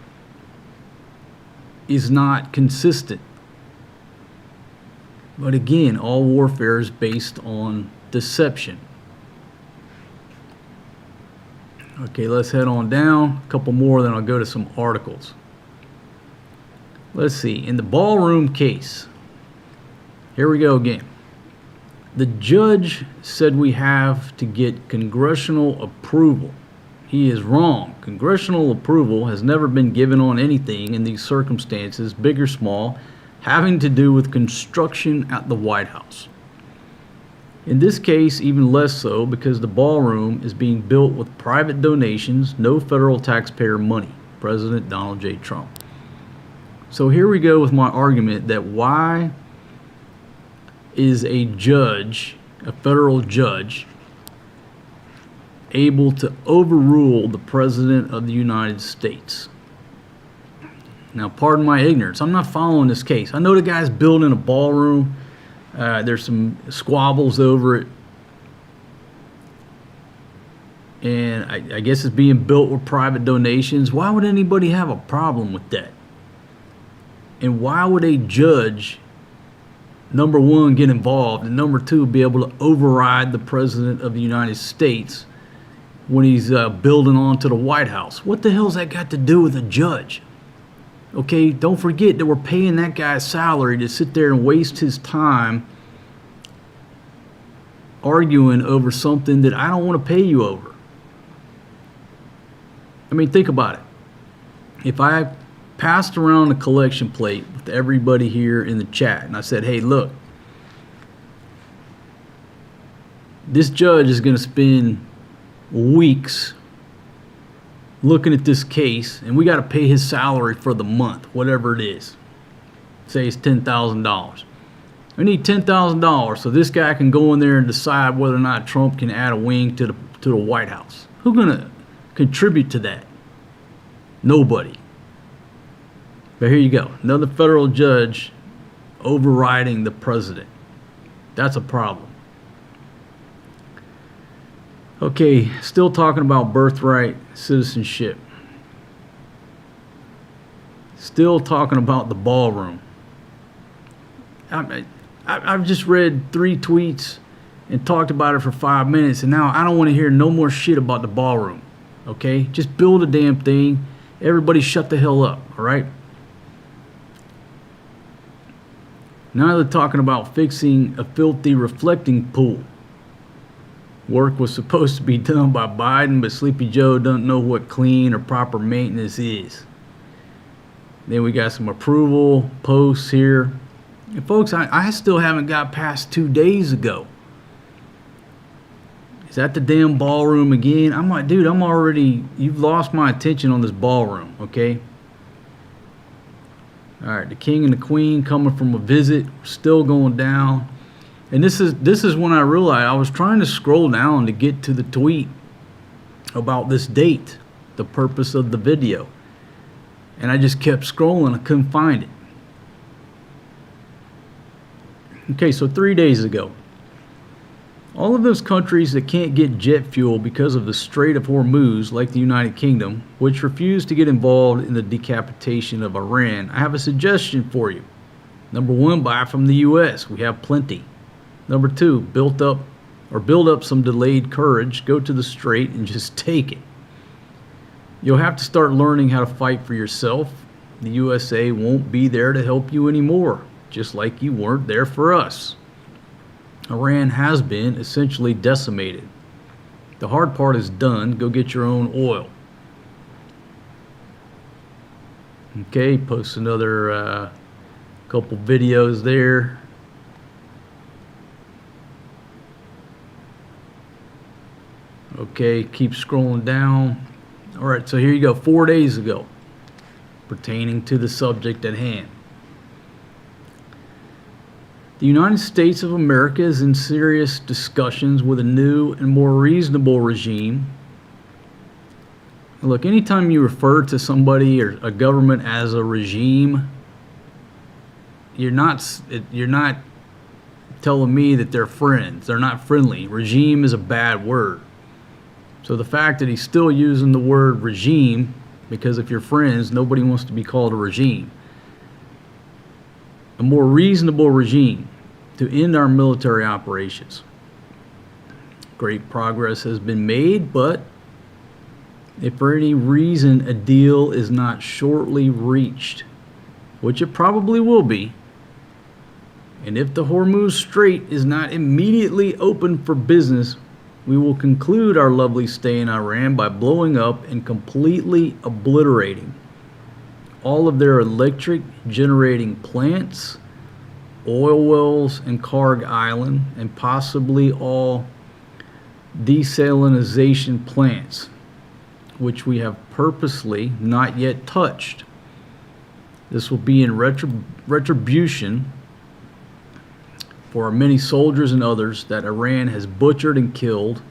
is not consistent. But again, all warfare is based on deception. Okay, let's head on down. A couple more, then I'll go to some articles. Let's see. In the ballroom case, here we go again. The judge said we have to get congressional approval. He is wrong. Congressional approval has never been given on anything in these circumstances, big or small, having to do with construction at the White House. In this case, even less so, because the ballroom is being built with private donations, no federal taxpayer money. President Donald J. Trump. So here we go with my argument that why is a judge, a federal judge, able to overrule the President of the United States? Now, pardon my ignorance. I'm not following this case. I know the guy's building a ballroom. There's some squabbles over it. And I guess it's being built with private donations. Why would anybody have a problem with that? And why would a judge, number one, get involved, and number two, be able to override the President of the United States when he's building onto the White House? What the hell's that got to do with a judge? Okay, don't forget that we're paying that guy's salary to sit there and waste his time arguing over something that I don't want to pay you over. I mean, think about it. If I passed around a collection plate with everybody here in the chat and I said, hey, look, this judge is going to spend weeks looking at this case, and we got to pay his salary for the month, whatever it is. Say it's $10,000. We need $10,000 so this guy can go in there and decide whether or not Trump can add a wing to the White House. Who's gonna contribute to that? Nobody. But here you go, another federal judge overriding the president. That's a problem. Okay, still talking about birthright citizenship. Still talking about the ballroom. I've just read 3 tweets and talked about it for 5 minutes, and now I don't want to hear no more shit about the ballroom. Okay? Just build a damn thing. Everybody shut the hell up, all right? Now they're talking about fixing a filthy reflecting pool. Work was supposed to be done by Biden, but Sleepy Joe doesn't know what clean or proper maintenance is. Then we got some approval posts here. And folks, I still haven't got past 2 days ago. Is that the damn ballroom again? I'm like, dude, you've lost my attention on this ballroom, okay? All right, the king and the queen coming from a visit, still going down. And this is when I realized I was trying to scroll down to get to the tweet about this date, the purpose of the video. And I just kept scrolling, I couldn't find it. Okay, so 3 days ago, all of those countries that can't get jet fuel because of the Strait of Hormuz, like the United Kingdom, which refused to get involved in the decapitation of Iran, I have a suggestion for you. Number 1, buy from the U.S. We have plenty. Number 2, build up some delayed courage, go to the Strait and just take it. You'll have to start learning how to fight for yourself. The USA won't be there to help you anymore, just like you weren't there for us. Iran has been essentially decimated. The hard part is done. Go get your own oil. Okay, post another couple videos there. Okay, keep scrolling down. All right, so here you go, 4 days ago, pertaining to the subject at hand. The United States of America is in serious discussions with a new and more reasonable regime. Look, anytime you refer to somebody or a government as a regime, you're not telling me that they're friends. They're not friendly. Regime is a bad word. So the fact that he's still using the word regime, because if you're friends, nobody wants to be called a regime. A more reasonable regime to end our military operations. Great progress has been made, but if for any reason a deal is not shortly reached, which it probably will be, and if the Hormuz Strait is not immediately open for business, we will conclude our lovely stay in Iran by blowing up and completely obliterating all of their electric generating plants, oil wells in Karg Island, and possibly all desalinization plants, which we have purposely not yet touched. This will be in retribution for our many soldiers and others that Iran has butchered and killed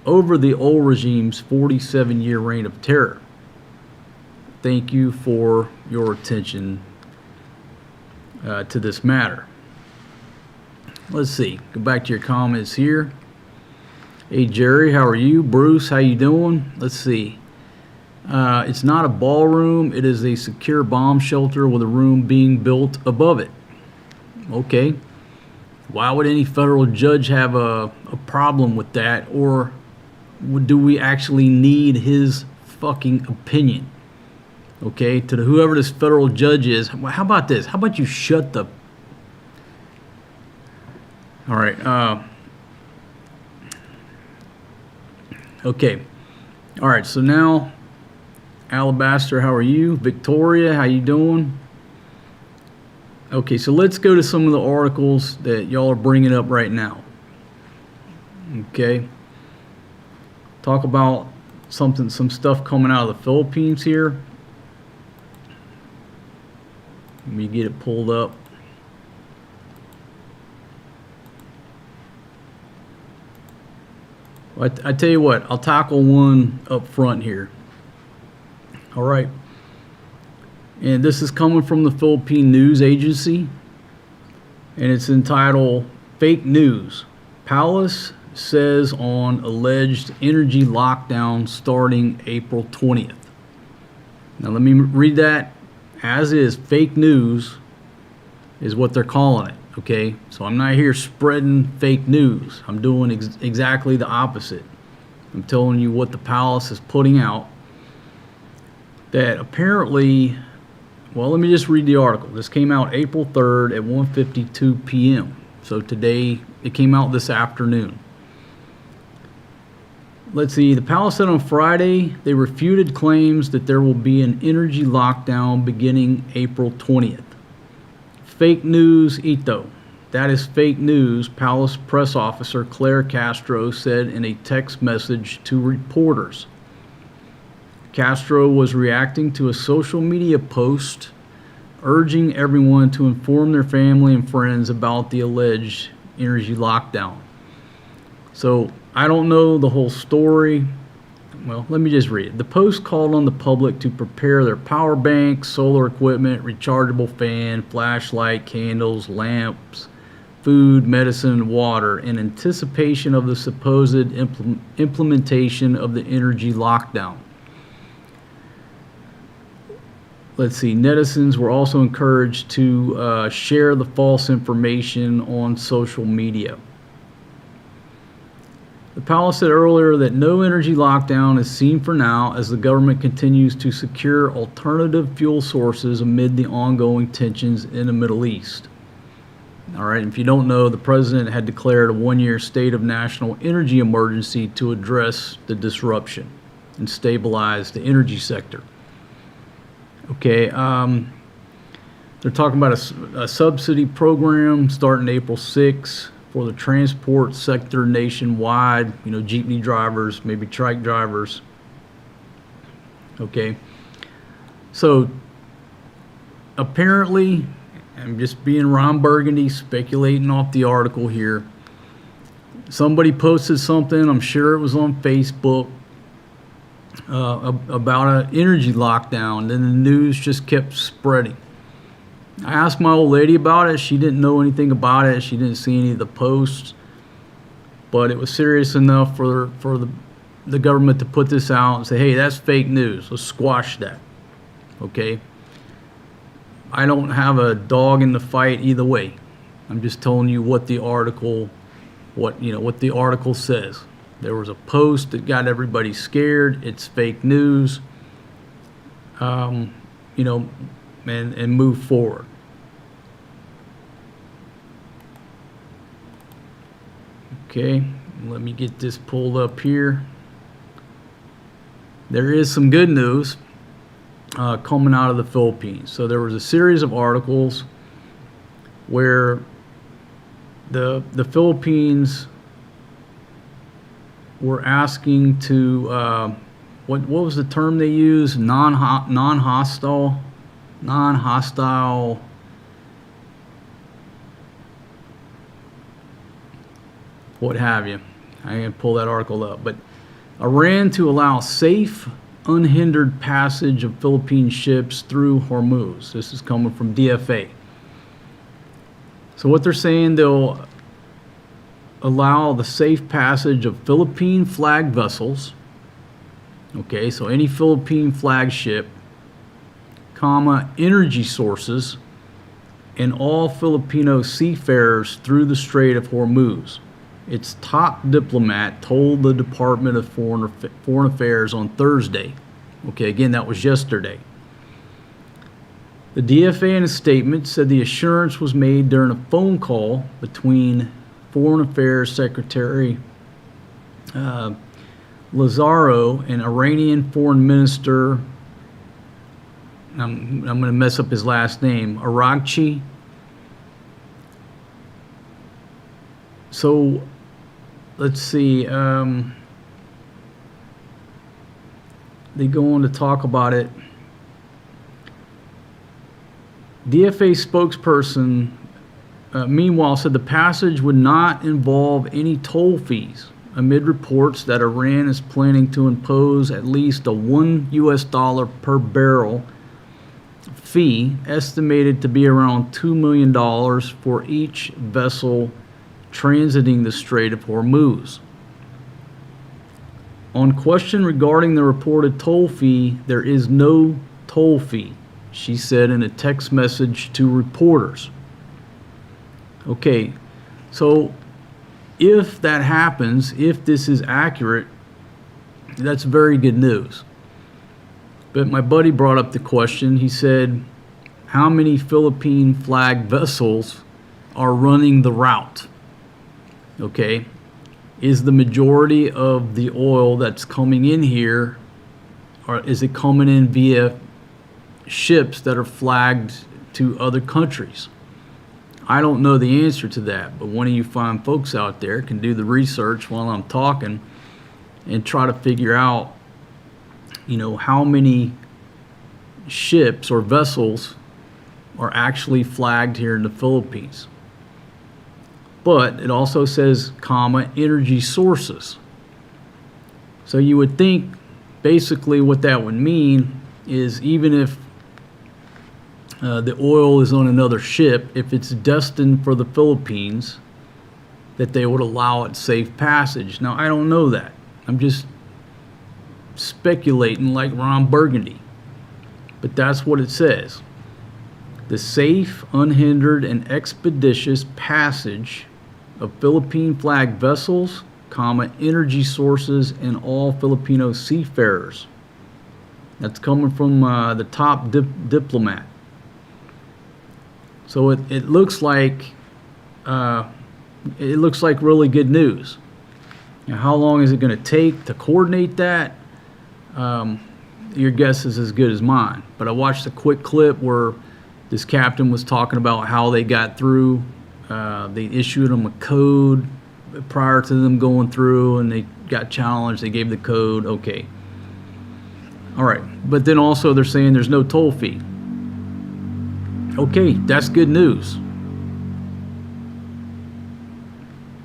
over the old regime's 47-year reign of terror. Thank you for your attention to this matter. Let's see, go back to your comments here. Hey Jerry, how are you? Bruce, how you doing? Let's see. It's not a ballroom, it is a secure bomb shelter with a room being built above it. Okay. Why would any federal judge have a problem with that? Or do we actually need his fucking opinion? Okay, to whoever this federal judge is, how about this? How about you shut the... All right. Okay. All right, so now, Alabaster, how are you? Victoria, how you doing? Okay, so let's go to some of the articles that y'all are bringing up right now. Okay. Talk about some stuff coming out of the Philippines here. Let me get it pulled up. I tell you what, I'll tackle one up front here. All right. And this is coming from the Philippine News Agency. And it's entitled Fake News. Palace says on alleged energy lockdown starting April 20th. Now let me read that as is. Fake news is what they're calling it. Okay, so I'm not here spreading fake news. I'm doing exactly the opposite. I'm telling you what the palace is putting out. That apparently, well, let me just read the article. This came out April 3rd at 1:52 p.m. So today, it came out this afternoon. Let's see, the palace said on Friday they refuted claims that there will be an energy lockdown beginning April 20th. Fake news, Ito. That is fake news, Palace press officer Claire Castro said in a text message to reporters. Castro was reacting to a social media post urging everyone to inform their family and friends about the alleged energy lockdown. So I don't know the whole story. Well, let me just read it. The post called on the public to prepare their power banks, solar equipment, rechargeable fan, flashlight, candles, lamps, food, medicine, and water in anticipation of the supposed implementation of the energy lockdown. Let's see, netizens were also encouraged to share the false information on social media. The palace said earlier that no energy lockdown is seen for now as the government continues to secure alternative fuel sources amid the ongoing tensions in the Middle East. All right, if you don't know, the president had declared a one-year state of national energy emergency to address the disruption and stabilize the energy sector. Okay, they're talking about a subsidy program starting April 6th. For the transport sector nationwide, you know, jeepney drivers, maybe trike drivers. Okay, so apparently, I'm just being Ron Burgundy, speculating off the article here. Somebody posted something, I'm sure it was on Facebook, about an energy lockdown, and the news just kept spreading. I asked my old lady about it. She didn't know anything about it. She didn't see any of the posts. But it was serious enough for the government to put this out and say, hey, that's fake news. Let's squash that. Okay? I don't have a dog in the fight either way. I'm just telling you what the article, what the article says. There was a post that got everybody scared. It's fake news. And move forward. Okay, let me get this pulled up here. There is some good news coming out of the Philippines. So there was a series of articles where the Philippines were asking to what was the term they used? Non-hostile, what have you. I can pull that article up. But Iran to allow safe, unhindered passage of Philippine ships through Hormuz. This is coming from DFA. So what they're saying, they'll allow the safe passage of Philippine flag vessels. Okay, so any Philippine flagship, energy sources, and all Filipino seafarers through the Strait of Hormuz. Its top diplomat told the Department of Foreign Affairs on Thursday. Okay, again, that was yesterday. The DFA in a statement said the assurance was made during a phone call between Foreign Affairs Secretary Lazaro and Iranian Foreign Minister, I'm going to mess up his last name, Aragchi. So let's see. they go on to talk about it. DFA spokesperson, meanwhile, said the passage would not involve any toll fees, amid reports that Iran is planning to impose at least a $1 per barrel fee, estimated to be around $2 million for each vessel transiting the Strait of Hormuz. On question regarding the reported toll fee, there is no toll fee, she said in a text message to reporters. Okay, so if that happens, if this is accurate, that's very good news. But my buddy brought up the question. He said, how many Philippine flag vessels are running the route? Okay, is the majority of the oil that's coming in here, or is it coming in via ships that are flagged to other countries? I don't know the answer to that, but one of you fine folks out there can do the research while I'm talking and try to figure out, how many ships or vessels are actually flagged here in the Philippines. But it also says, energy sources. So you would think basically what that would mean is, even if the oil is on another ship, if it's destined for the Philippines, that they would allow it safe passage. Now, I don't know that. I'm just speculating like Ron Burgundy. But that's what it says. The safe, unhindered, and expeditious passage of Philippine flag vessels, energy sources, and all Filipino seafarers. That's coming from the top diplomat. So it looks like really good news. Now, how long is it going to take to coordinate that? Your guess is as good as mine. But I watched a quick clip where this captain was talking about how they got through. They issued them a code prior to them going through, and they got challenged. They gave the code. Okay. All right. But then also they're saying there's no toll fee. Okay, that's good news.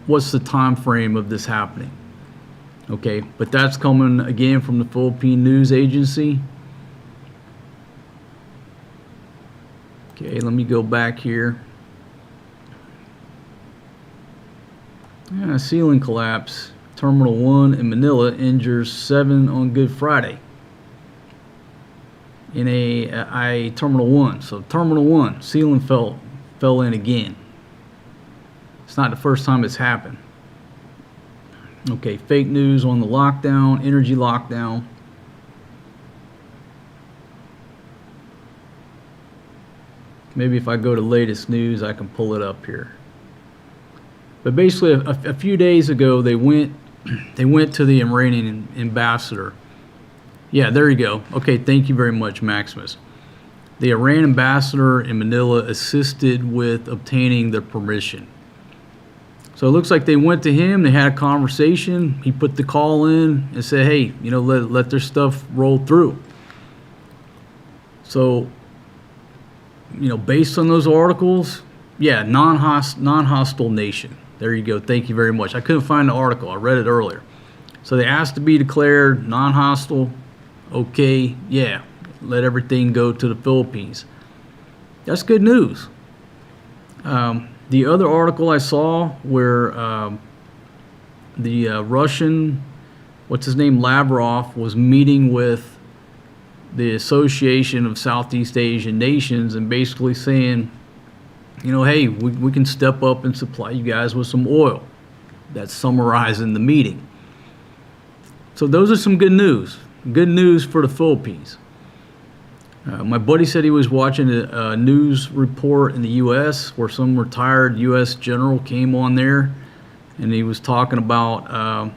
What's the time frame of this happening? Okay, but that's coming again from the Philippine News Agency. Okay, let me go back here. Ceiling collapse. Terminal 1 in Manila injures 7 on Good Friday. In a Terminal 1. So Terminal 1, ceiling fell in again. It's not the first time it's happened. Okay, fake news on the lockdown, energy lockdown. Maybe if I go to latest news, I can pull it up here. But basically, a few days ago, they went to the Iranian ambassador. Yeah, there you go. Okay, thank you very much, Maximus. The Iran ambassador in Manila assisted with obtaining the permission. So it looks like they went to him, they had a conversation, he put the call in and said, hey, let their stuff roll through. So, based on those articles, yeah, non-hostile nation. There you go. Thank you very much. I couldn't find the article. I read it earlier. So they asked to be declared non-hostile. Okay, yeah, let everything go to the Philippines. That's good news. The other article I saw where the Russian, Lavrov, was meeting with the Association of Southeast Asian Nations and basically saying, hey, we can step up and supply you guys with some oil. That's summarizing the meeting. So those are some good news. Good news for the Philippines. My buddy said he was watching a news report in the U.S. where some retired U.S. general came on there, and he was talking about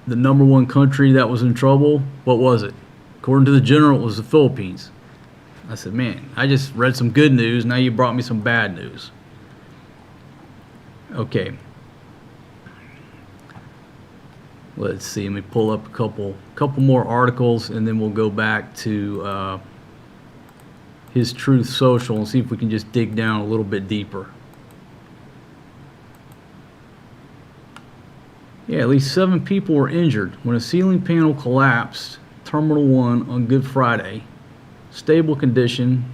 the number one country that was in trouble. What was it? According to the general, it was the Philippines. I said, man, I just read some good news. Now you brought me some bad news. Okay. Let's see, let me pull up a couple more articles, and then we'll go back to his Truth Social and see if we can just dig down a little bit deeper. Yeah, at least 7 people were injured when a ceiling panel collapsed, Terminal 1 on Good Friday. Stable condition,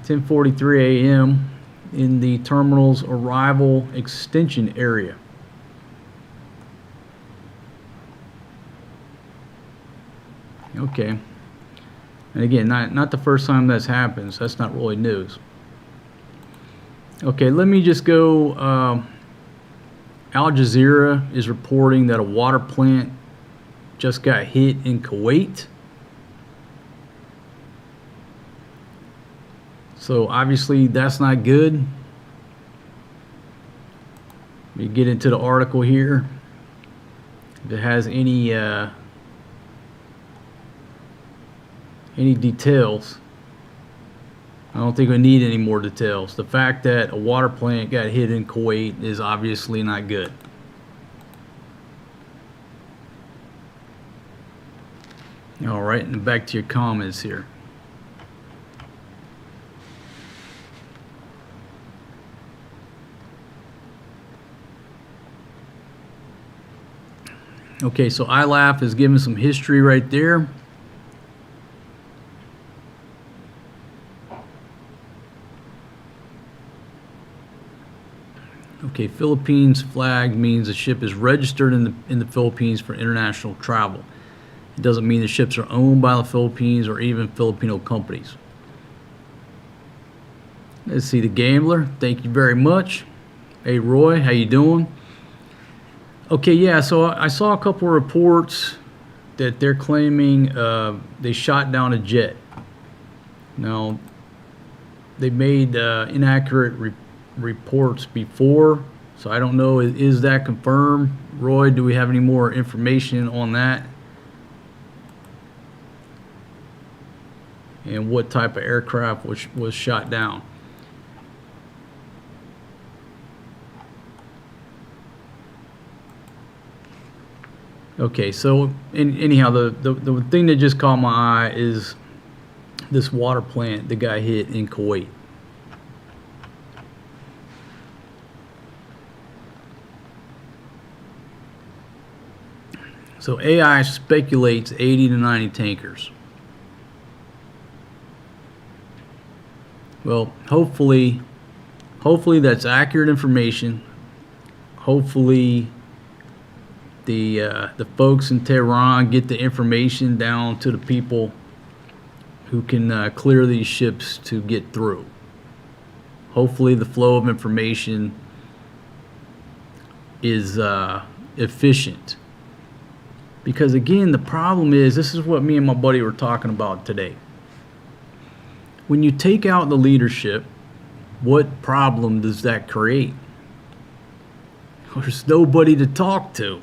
10:43 a.m. in the terminal's arrival extension area. Okay. And again, not the first time that's happened, so that's not really news. Okay, let me just go. Al Jazeera is reporting that a water plant just got hit in Kuwait. So obviously that's not good. Let me get into the article here. If it has any details. I don't think we need any more details. The fact that a water plant got hit in Kuwait is obviously not good. All right, and back to your comments here. Okay, so iLaugh is giving some history right there. Okay, Philippines flag means the ship is registered in the Philippines for international travel. It doesn't mean the ships are owned by the Philippines or even Filipino companies. Let's see, the Gambler, thank you very much. Hey Roy, how you doing? Okay, yeah, so I saw a couple of reports that they're claiming they shot down a jet. Now, they made inaccurate reports before, so I don't know, is that confirmed? Roy, do we have any more information on that? And what type of aircraft was shot down? Okay, so anyhow, the thing that just caught my eye is this water plant that got hit in Kuwait. So AI speculates 80 to 90 tankers. Well, hopefully that's accurate information. Hopefully the folks in Tehran get the information down to the people who can clear these ships to get through. Hopefully the flow of information is efficient. Because again, the problem is, this is what me and my buddy were talking about today. When you take out the leadership, what problem does that create? There's nobody to talk to.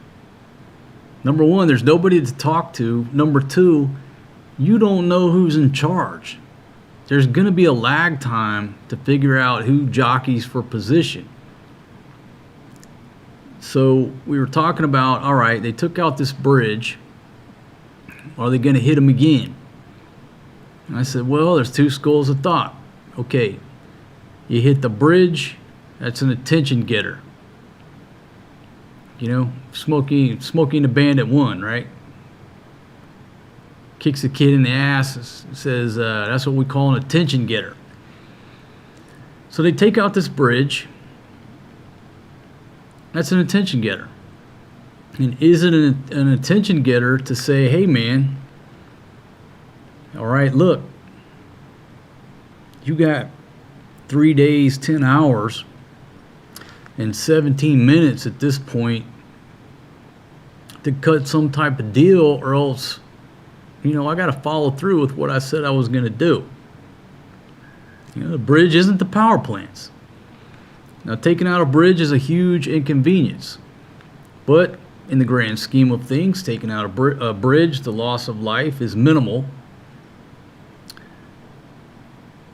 Number one, there's nobody to talk to. Number two, you don't know who's in charge. There's going to be a lag time to figure out who jockeys for position. So we were talking about, all right, they took out this bridge. Are they going to hit them again? And I said, well, there's two schools of thought. Okay, you hit the bridge, that's an attention getter. You know, Smokey the Bandit won, right? Kicks the kid in the ass, says that's what we call an attention getter. So they take out this bridge. That's an attention getter. And is it an attention getter to say, hey man, all right, look, you got 3 days, 10 hours, and 17 minutes at this point to cut some type of deal, or else, you know, I got to follow through with what I said I was going to do. You know, the bridge isn't the power plants. Now, taking out a bridge is a huge inconvenience, but in the grand scheme of things, taking out a bridge, the loss of life is minimal,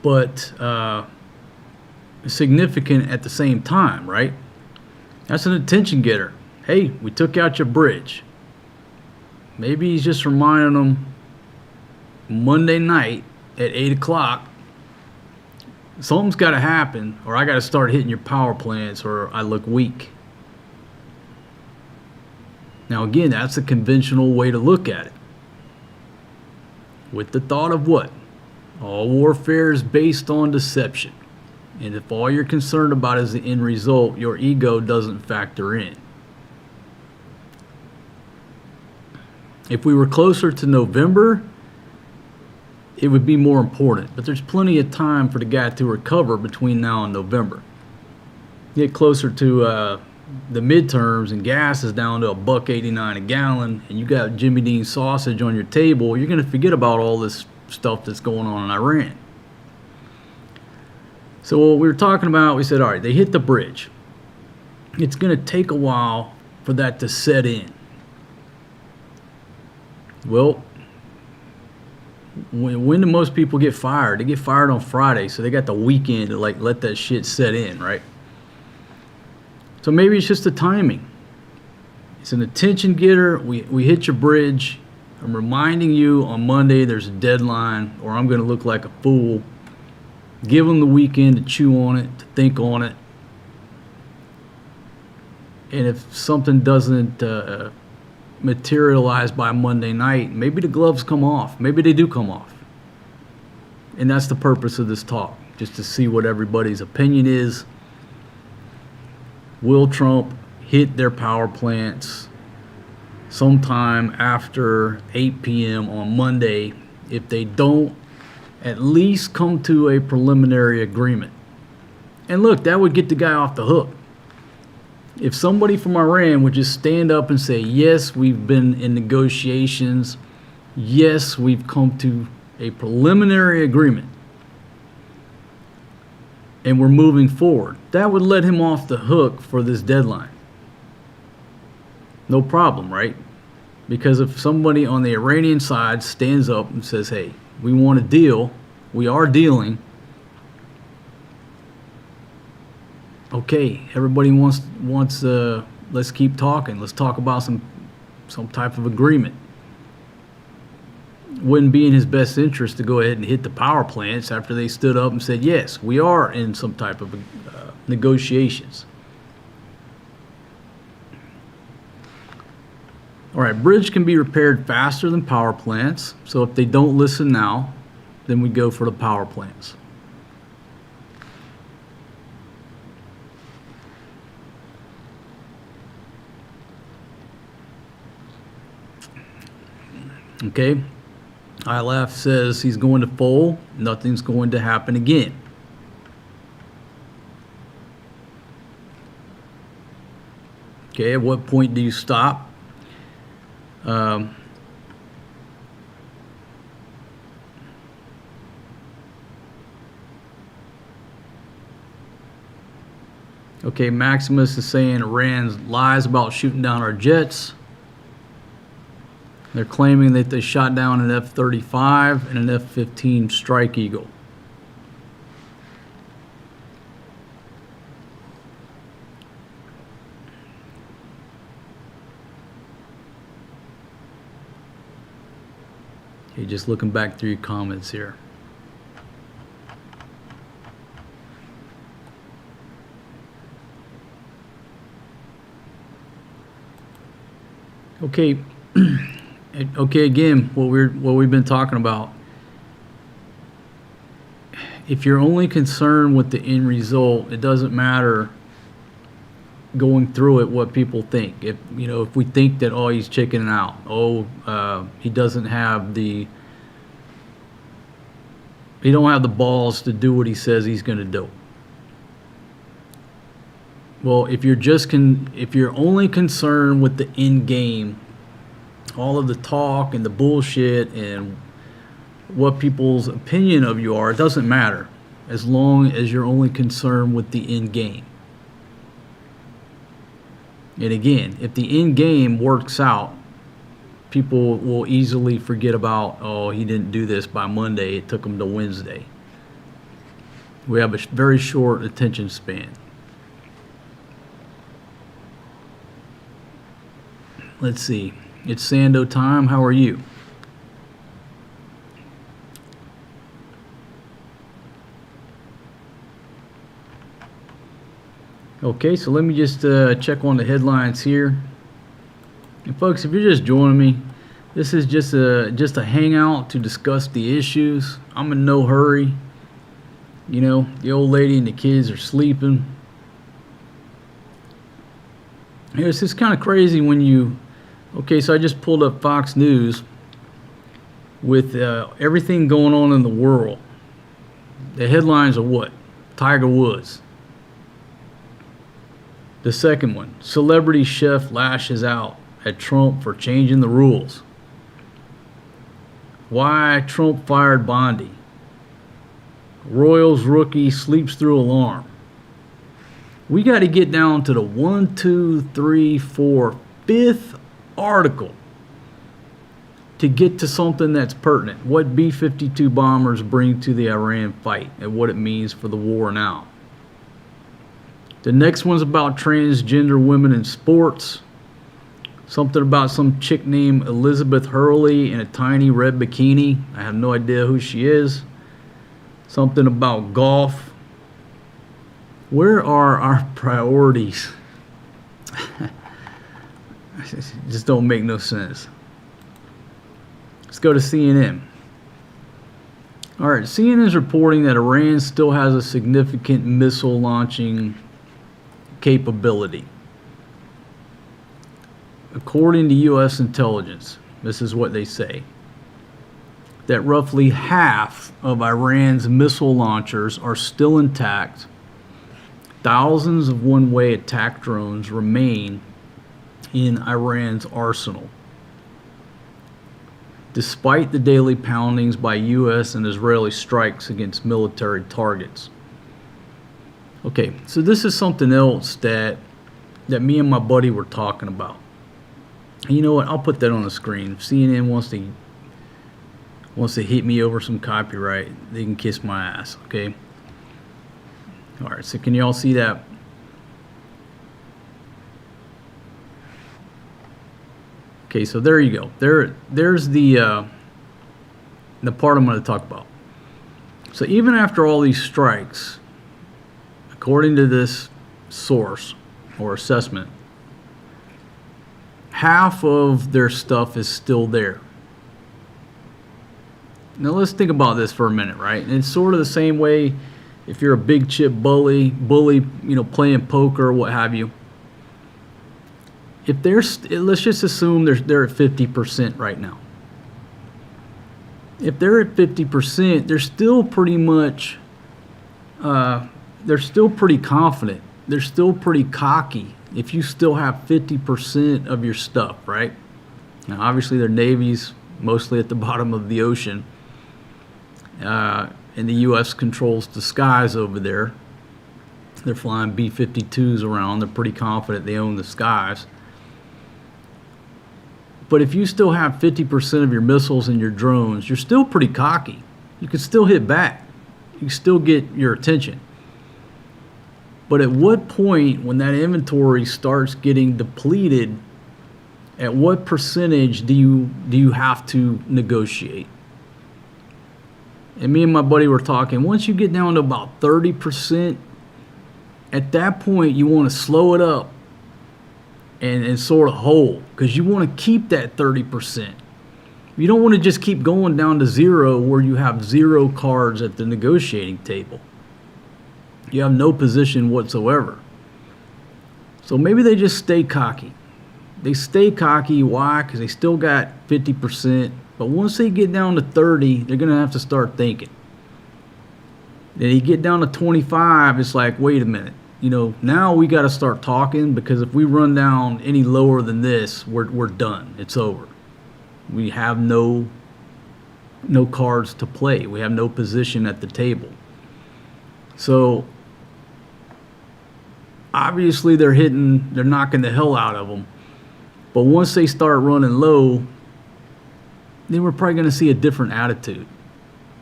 but significant at the same time, right? That's an attention getter. Hey, we took out your bridge. Maybe he's just reminding them Monday night at 8 o'clock, something's got to happen, or I got to start hitting your power plants, or I look weak. Now again, that's a conventional way to look at it. With the thought of what? All warfare is based on deception. And if all you're concerned about is the end result, your ego doesn't factor in. If we were closer to November, it would be more important. But there's plenty of time for the guy to recover between now and November. Get closer to the midterms and gas is down to $1.89 a gallon, and you got Jimmy Dean sausage on your table, you're going to forget about all this stuff that's going on in Iran. So what we were talking about, we said, all right, they hit the bridge. It's going to take a while for that to set in. Well, when do most people get fired? They get fired on Friday, so they got the weekend to like let that shit set in, right? So maybe it's just the timing. It's an attention getter. We hit your bridge. I'm reminding you on Monday there's a deadline, or I'm going to look like a fool. Give them the weekend to chew on it, to think on it. And if something doesn't materialize by Monday night, maybe the gloves come off. Maybe they do come off. And that's the purpose of this talk, just to see what everybody's opinion is. Will Trump hit their power plants sometime after 8 p.m. on Monday? If they don't, at least come to a preliminary agreement. And look, that would get the guy off the hook. If somebody from Iran would just stand up and say, yes, we've been in negotiations, yes, we've come to a preliminary agreement, and we're moving forward, that would let him off the hook for this deadline. No problem, right? Because if somebody on the Iranian side stands up and says, hey, we want a deal, we are dealing, okay, everybody wants let's keep talking, let's talk about some type of agreement. Wouldn't be in his best interest to go ahead and hit the power plants after they stood up and said, yes, we are in some type of negotiations. All right, bridge can be repaired faster than power plants. So if they don't listen now, then we go for the power plants. Okay, ILAF says he's going to fold. Nothing's going to happen again. Okay, at what point do you stop? Okay, Maximus is saying Iran lies about shooting down our jets. They're claiming that they shot down an F-35 and an F-15 Strike Eagle. Okay, just looking back through your comments here. Okay. Okay, again, what we've been talking about. If you're only concerned with the end result, it doesn't matter going through it what people think. If we think that he's chickening out, he doesn't have he don't have the balls to do what he says he's going to do. Well, if you're only concerned with the end game, all of the talk and the bullshit and what people's opinion of you are, it doesn't matter as long as you're only concerned with the end game. And again, if the end game works out, people will easily forget about, he didn't do this by Monday, it took him to Wednesday. We have a very short attention span. Let's see. It's Sando time. How are you? Okay, so let me just check on the headlines here. And folks, if you're just joining me, this is just a hangout to discuss the issues. I'm in no hurry. You know, the old lady and the kids are sleeping. Yeah, it's just kind of crazy when you... Okay, so I just pulled up Fox News with everything going on in the world. The headlines are what? Tiger Woods. The second one, celebrity chef lashes out at Trump for changing the rules. Why Trump fired Bondi. Royals rookie sleeps through alarm. We got to get down to the 1, 2, 3, 4, 5th article to get to something that's pertinent. What B-52 bombers bring to the Iran fight and what it means for the war now. The next one's about transgender women in sports. Something about some chick named Elizabeth Hurley in a tiny red bikini. I have no idea who she is. Something about golf. Where are our priorities? Just don't make no sense. Let's go to CNN. All right, CNN is reporting that Iran still has a significant missile launching capability. According to U.S. intelligence, this is what they say, that roughly half of Iran's missile launchers are still intact. Thousands of one-way attack drones remain in Iran's arsenal, despite the daily poundings by U.S. and Israeli strikes against military targets. Okay, so this is something else that me and my buddy were talking about. And you know what? I'll put that on the screen. If CNN wants to hit me over some copyright, they can kiss my ass, okay? All right, so can you all see that? Okay, so there you go. There's the part I'm going to talk about. So even after all these strikes, according to this source or assessment, half of their stuff is still there. Now let's think about this for a minute, right? And it's sort of the same way if you're a big chip bully, you know, playing poker or what have you. If let's just assume they're at 50% right now. If they're at 50%, they're still pretty much, they're still pretty confident. They're still pretty cocky if you still have 50% of your stuff, right? Now, obviously, their navy's mostly at the bottom of the ocean, and the U.S. controls the skies over there. They're flying B-52s around. They're pretty confident they own the skies. But if you still have 50% of your missiles and your drones, you're still pretty cocky. You can still hit back. You can still get your attention. But at what point, when that inventory starts getting depleted, at what percentage do you have to negotiate? And me and my buddy were talking, once you get down to about 30%, at that point you want to slow it up and sort of hold, because you want to keep that 30%. You don't want to just keep going down to zero where you have zero cards at the negotiating table. You have no position whatsoever. So maybe they just stay cocky. They stay cocky. Why? Because they still got 50%. But once they get down to 30, they're going to have to start thinking. Then you get down to 25, it's like, wait a minute. You know, now we got to start talking, because if we run down any lower than this, we're done. It's over. We have no cards to play. We have no position at the table. So obviously they're knocking the hell out of them. But once they start running low, then we're probably going to see a different attitude.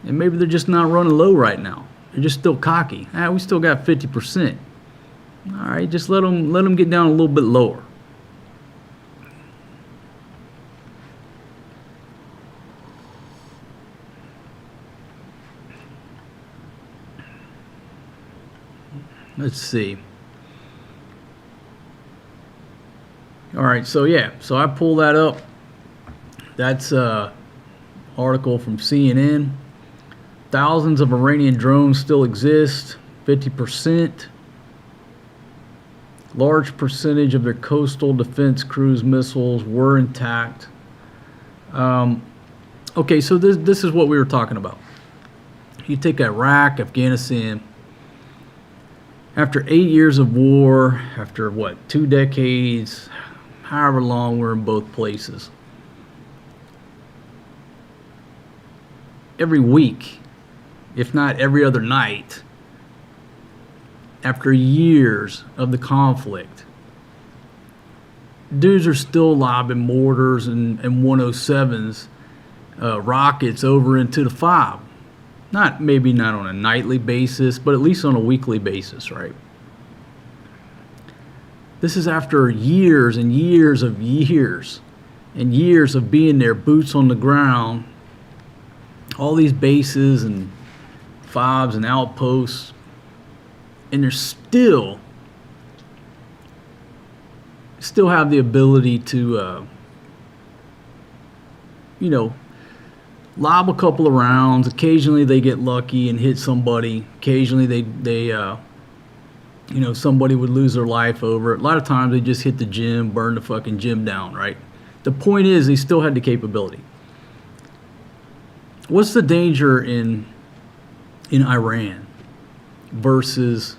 And maybe they're just not running low right now. They're just still cocky. We still got 50%. All right, just let them get down a little bit lower. Let's see. All right, so yeah, so I pull that up. That's a article from CNN. Thousands of Iranian drones still exist, 50%. Large percentage of their coastal defense cruise missiles were intact. Okay, so this is what we were talking about. You take Iraq, Afghanistan. After 8 years of war, after what, 2 decades, however long we're in both places, every week, if not every other night, after years of the conflict, dudes are still lobbing mortars and 107s, rockets over into the fob. Maybe not on a nightly basis, but at least on a weekly basis, right? This is after years and years of being there, boots on the ground, all these bases and fobs and outposts, and they're still have the ability to, lob a couple of rounds. Occasionally they get lucky and hit somebody. Occasionally they somebody would lose their life over it. A lot of times they just hit the gym, burn the fucking gym down, right? The point is they still had the capability. What's the danger in Iran versus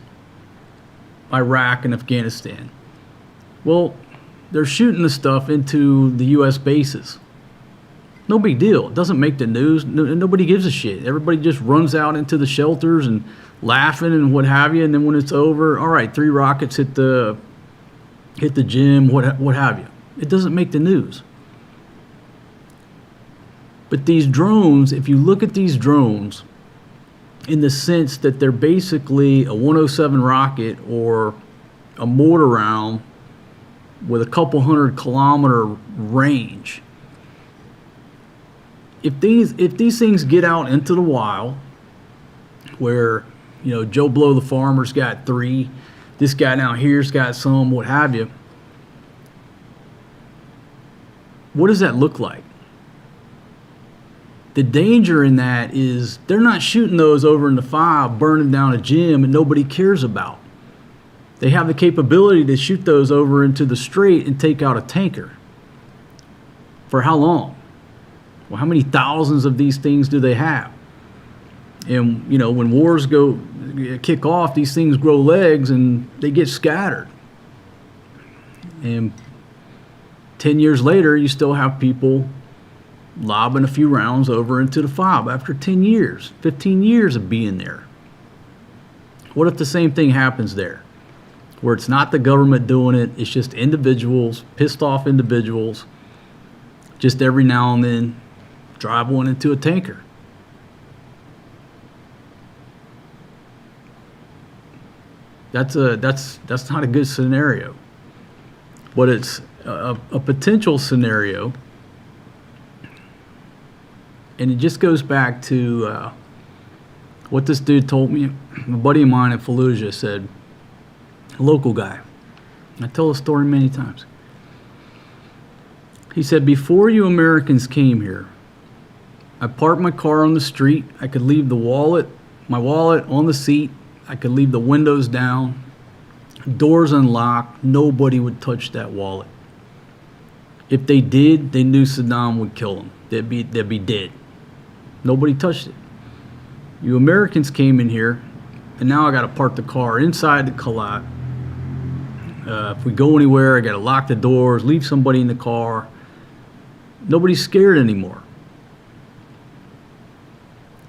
Iraq and Afghanistan? Well, they're shooting the stuff into the U.S. bases. No big deal. It doesn't make the news. Nobody gives a shit. Everybody just runs out into the shelters and laughing and what have you. And then when it's over, all right, 3 rockets hit the gym, what have you. It doesn't make the news. But these drones, if you look at these drones in the sense that they're basically a 107 rocket or a mortar round with a couple 100-kilometer range, if these things get out into the wild, where Joe Blow the farmer's got 3, this guy down here's got some, what have you, what does that look like? The danger in that is they're not shooting those over in the fob, burning down a gym and nobody cares about. They have the capability to shoot those over into the strait and take out a tanker. For how long? Well, how many thousands of these things do they have? And, when wars kick off, these things grow legs and they get scattered. And 10 years later, you still have people lobbing a few rounds over into the fob after 10 years, 15 years of being there. What if the same thing happens there? Where it's not the government doing it, it's just individuals, pissed off individuals, just every now and then drive one into a tanker. That's not a good scenario, but it's a potential scenario, and it just goes back to what this dude told me. A buddy of mine in Fallujah said, a local guy. I tell the story many times. He said, before you Americans came here, I parked my car on the street. I could leave my wallet on the seat. I could leave the windows down, doors unlocked. Nobody would touch that wallet. If they did, they knew Saddam would kill them. They'd be dead. Nobody touched it. You Americans came in here, and now I got to park the car inside the kalat. If we go anywhere, I got to lock the doors, leave somebody in the car. Nobody's scared anymore.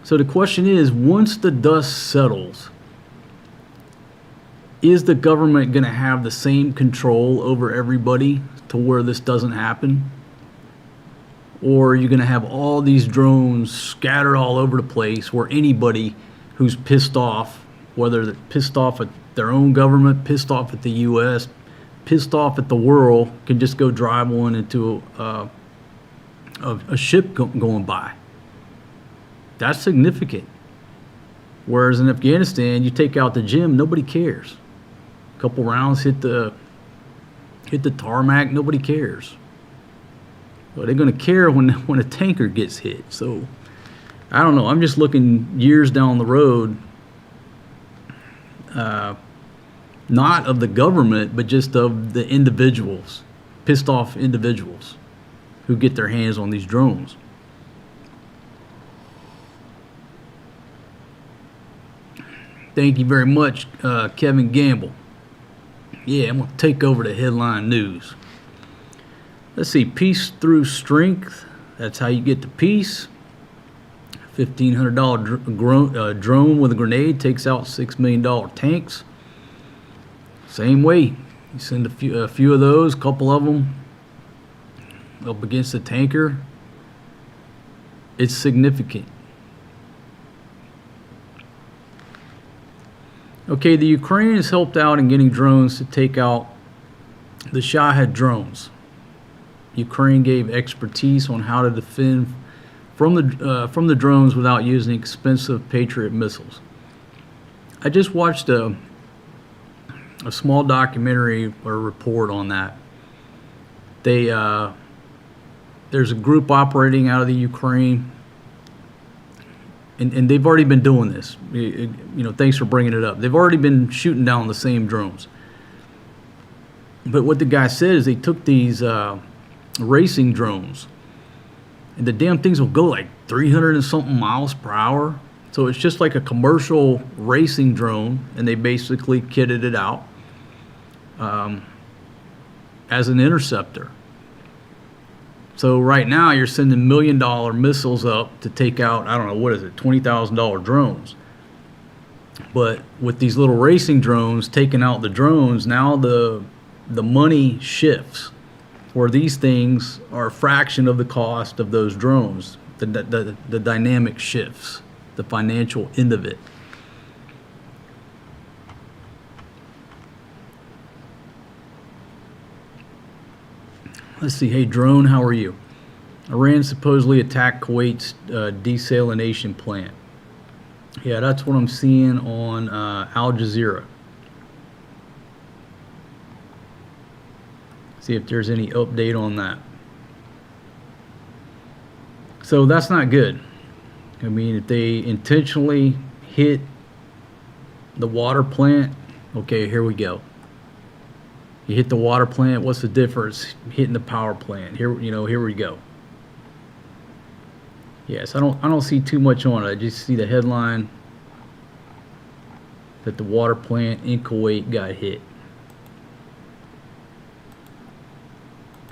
So the question is, once the dust settles, is the government going to have the same control over everybody to where this doesn't happen? Or are you going to have all these drones scattered all over the place where anybody who's pissed off, whether they're pissed off at their own government, pissed off at the U.S., pissed off at the world, can just go drive one into a ship going by? That's significant. Whereas in Afghanistan, you take out the gym, nobody cares. couple rounds hit the tarmac. Nobody cares. But they're going to care when a tanker gets hit. So I don't know. I'm just looking years down the road, not of the government, but just of the individuals, pissed off individuals who get their hands on these drones. Thank you very much, Kevin Gamble. Yeah, I'm going to take over the headline news. Let's see, peace through strength. That's how you get to peace. $1,500 drone with a grenade takes out $6 million tanks. Same way. You send a few of those, a couple of them, up against a tanker. It's significant. Okay, the Ukrainians helped out in getting drones to take out the Shahed drones. Ukraine gave expertise on how to defend from the drones without using expensive Patriot missiles. I just watched a small documentary or report on that. There's a group operating out of the Ukraine, and they've already been doing this. You know, thanks for bringing it up. They've already been shooting down the same drones. But what the guy said is they took these racing drones, and the damn things will go like 300 and something miles per hour. So it's just like a commercial racing drone, and they basically kitted it out as an interceptor. So right now you're sending $1 million missiles up to take out, I don't know, what is it, $20,000 drones. But with these little racing drones taking out the drones, now the money shifts, where these things are a fraction of the cost of those drones. The dynamic shifts, the financial end of it. Let's see. Hey, drone, how are you? Iran supposedly attacked Kuwait's desalination plant. Yeah, that's what I'm seeing on Al Jazeera. See if there's any update on that. So that's not good. I mean, if they intentionally hit the water plant, okay, here we go. You hit the water plant, what's the difference hitting the power plant? Here, you know, here we go. Yes, I don't see too much on it. I just see the headline that the water plant in Kuwait got hit.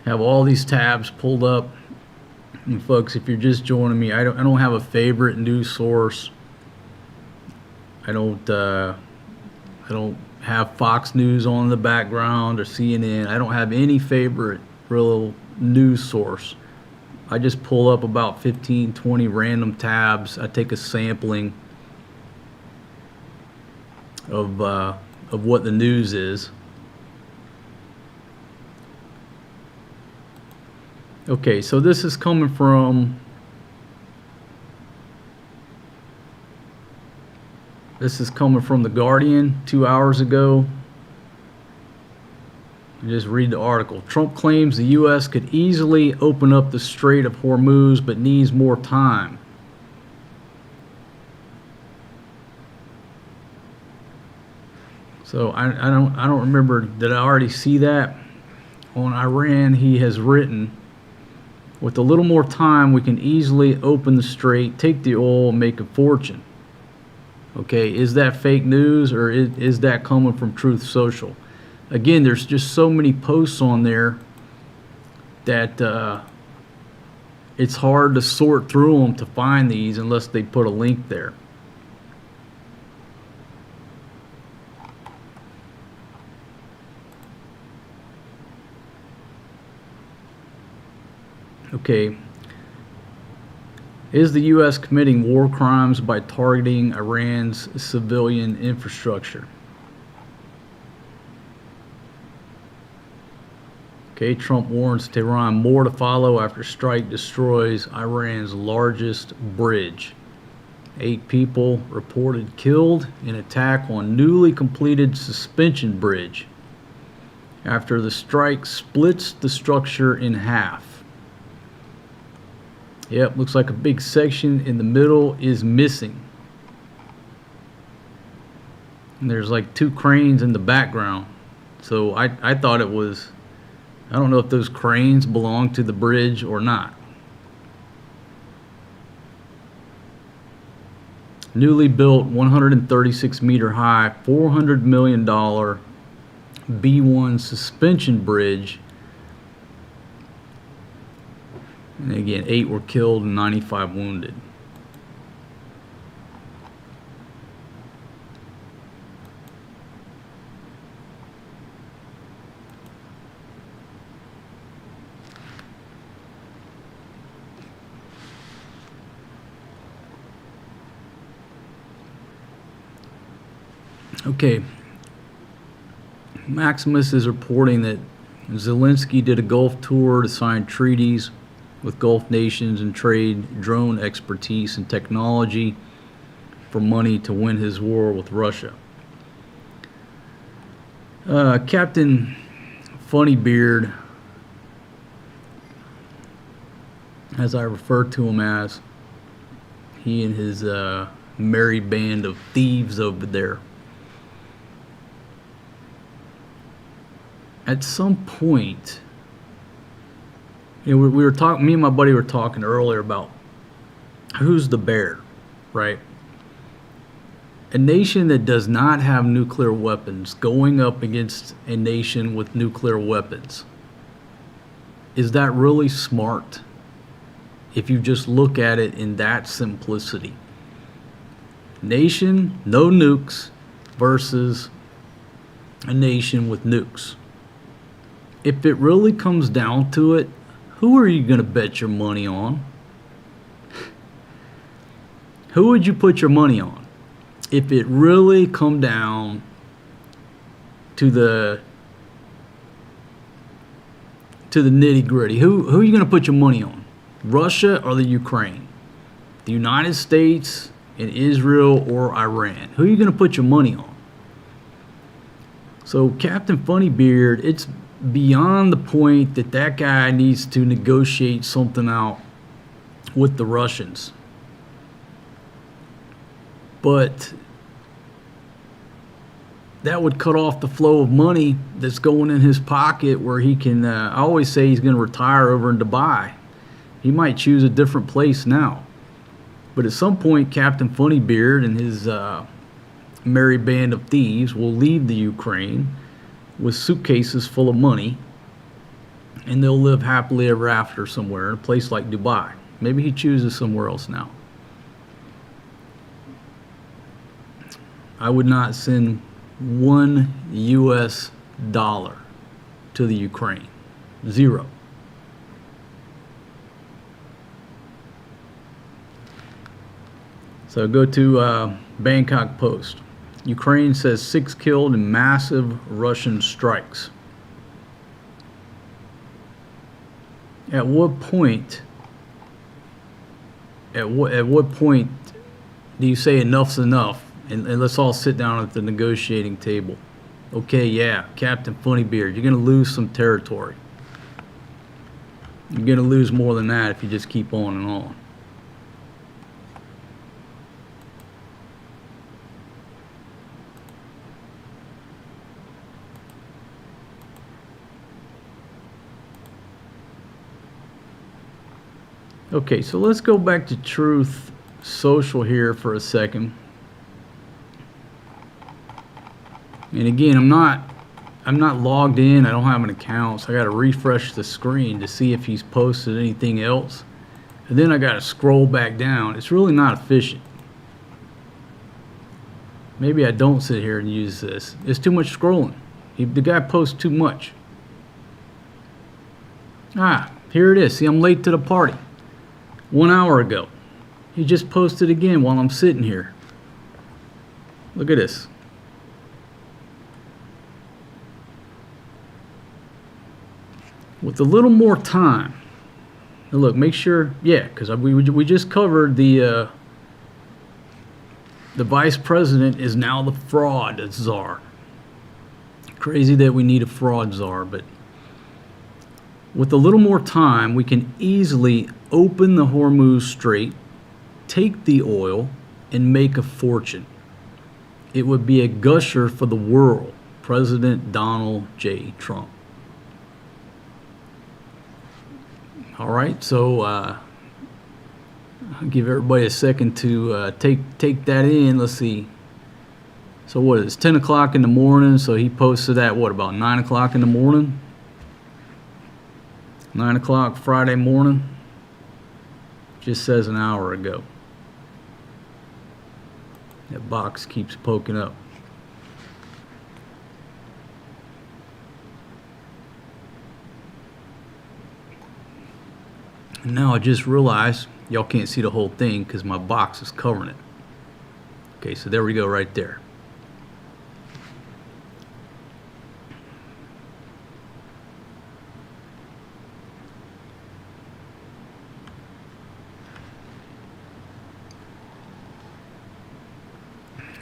Have all these tabs pulled up. And folks, if you're just joining me, I don't have a favorite news source. I don't have Fox News on in the background or CNN. I don't have any favorite real news source. I just pull up about 15, 20 random tabs. I take a sampling of what the news is. Okay, so this is coming from The Guardian 2 hours ago. Just read the article. Trump claims the U.S. could easily open up the Strait of Hormuz, but needs more time. So I don't remember, did I already see that? On Iran, he has written, with a little more time, we can easily open the strait, take the oil, and make a fortune. Okay, is that fake news, or is that coming from Truth Social? Again, there's just so many posts on there that it's hard to sort through them to find these unless they put a link there. Okay. Is the U.S. committing war crimes by targeting Iran's civilian infrastructure? Okay, Trump warns Tehran more to follow after strike destroys Iran's largest bridge. 8 people reported killed in attack on newly completed suspension bridge after the strike splits the structure in half. Yep, looks like a big section in the middle is missing. And there's like 2 cranes in the background. So I thought it was, I don't know if those cranes belong to the bridge or not. Newly built 136 meter high, $400 million B1 suspension bridge. And again, 8 were killed and 95 wounded. Okay, Maximus is reporting that Zelensky did a Gulf tour to sign treaties with Gulf nations and trade drone expertise and technology for money to win his war with Russia. Captain Funnybeard, as I refer to him as, he and his merry band of thieves over there, at some point, you know, we were talking, me and my buddy were talking earlier about who's the bear, right? A nation that does not have nuclear weapons going up against a nation with nuclear weapons. Is that really smart? If you just look at it in that simplicity. Nation, no nukes versus a nation with nukes. If it really comes down to it, who are you going to bet your money on? Who would you put your money on? If it really come down to the nitty gritty, who are you going to put your money on? Russia or the Ukraine? The United States and Israel or Iran? Who are you going to put your money on? So Captain Funnybeard, it's beyond the point that that guy needs to negotiate something out with the Russians. But that would cut off the flow of money that's going in his pocket, where he can, I always say he's going to retire over in Dubai. He might choose a different place now. But at some point, Captain Funnybeard and his merry band of thieves will leave the Ukraine with suitcases full of money, and they'll live happily ever after somewhere in a place like Dubai. Maybe he chooses somewhere else now. I would not send $1 US to the Ukraine. 0. So go to Bangkok Post. Ukraine says 6 killed in massive Russian strikes. At what point do you say enough's enough and let's all sit down at the negotiating table? Okay, yeah, Captain Funnybeard, you're going to lose some territory. You're going to lose more than that if you just keep on and on. Okay, so let's go back to Truth Social here for a second. And again, I'm not logged in. I don't have an account, so I got to refresh the screen to see if he's posted anything else. And then I got to scroll back down. It's really not efficient. Maybe I don't sit here and use this. It's too much scrolling. The guy posts too much. Ah, here it is. See, I'm late to the party. 1 hour ago. He just posted again while I'm sitting here. Look at this. With a little more time. Now look, make sure, yeah, because we just covered the The vice president is now the fraud czar. Crazy that we need a fraud czar, but with a little more time, we can easily open the Hormuz Strait, take the oil, and make a fortune. It would be a gusher for the world. President Donald J. Trump. All right, so I'll give everybody a second to take that in. Let's see. So what is it? 10 o'clock in the morning, so he posted that, what, about 9 o'clock in the morning? 9 o'clock Friday morning. Just says an hour ago. That box keeps poking up. And now I just realized y'all can't see the whole thing because my box is covering it. Okay, so there we go right there.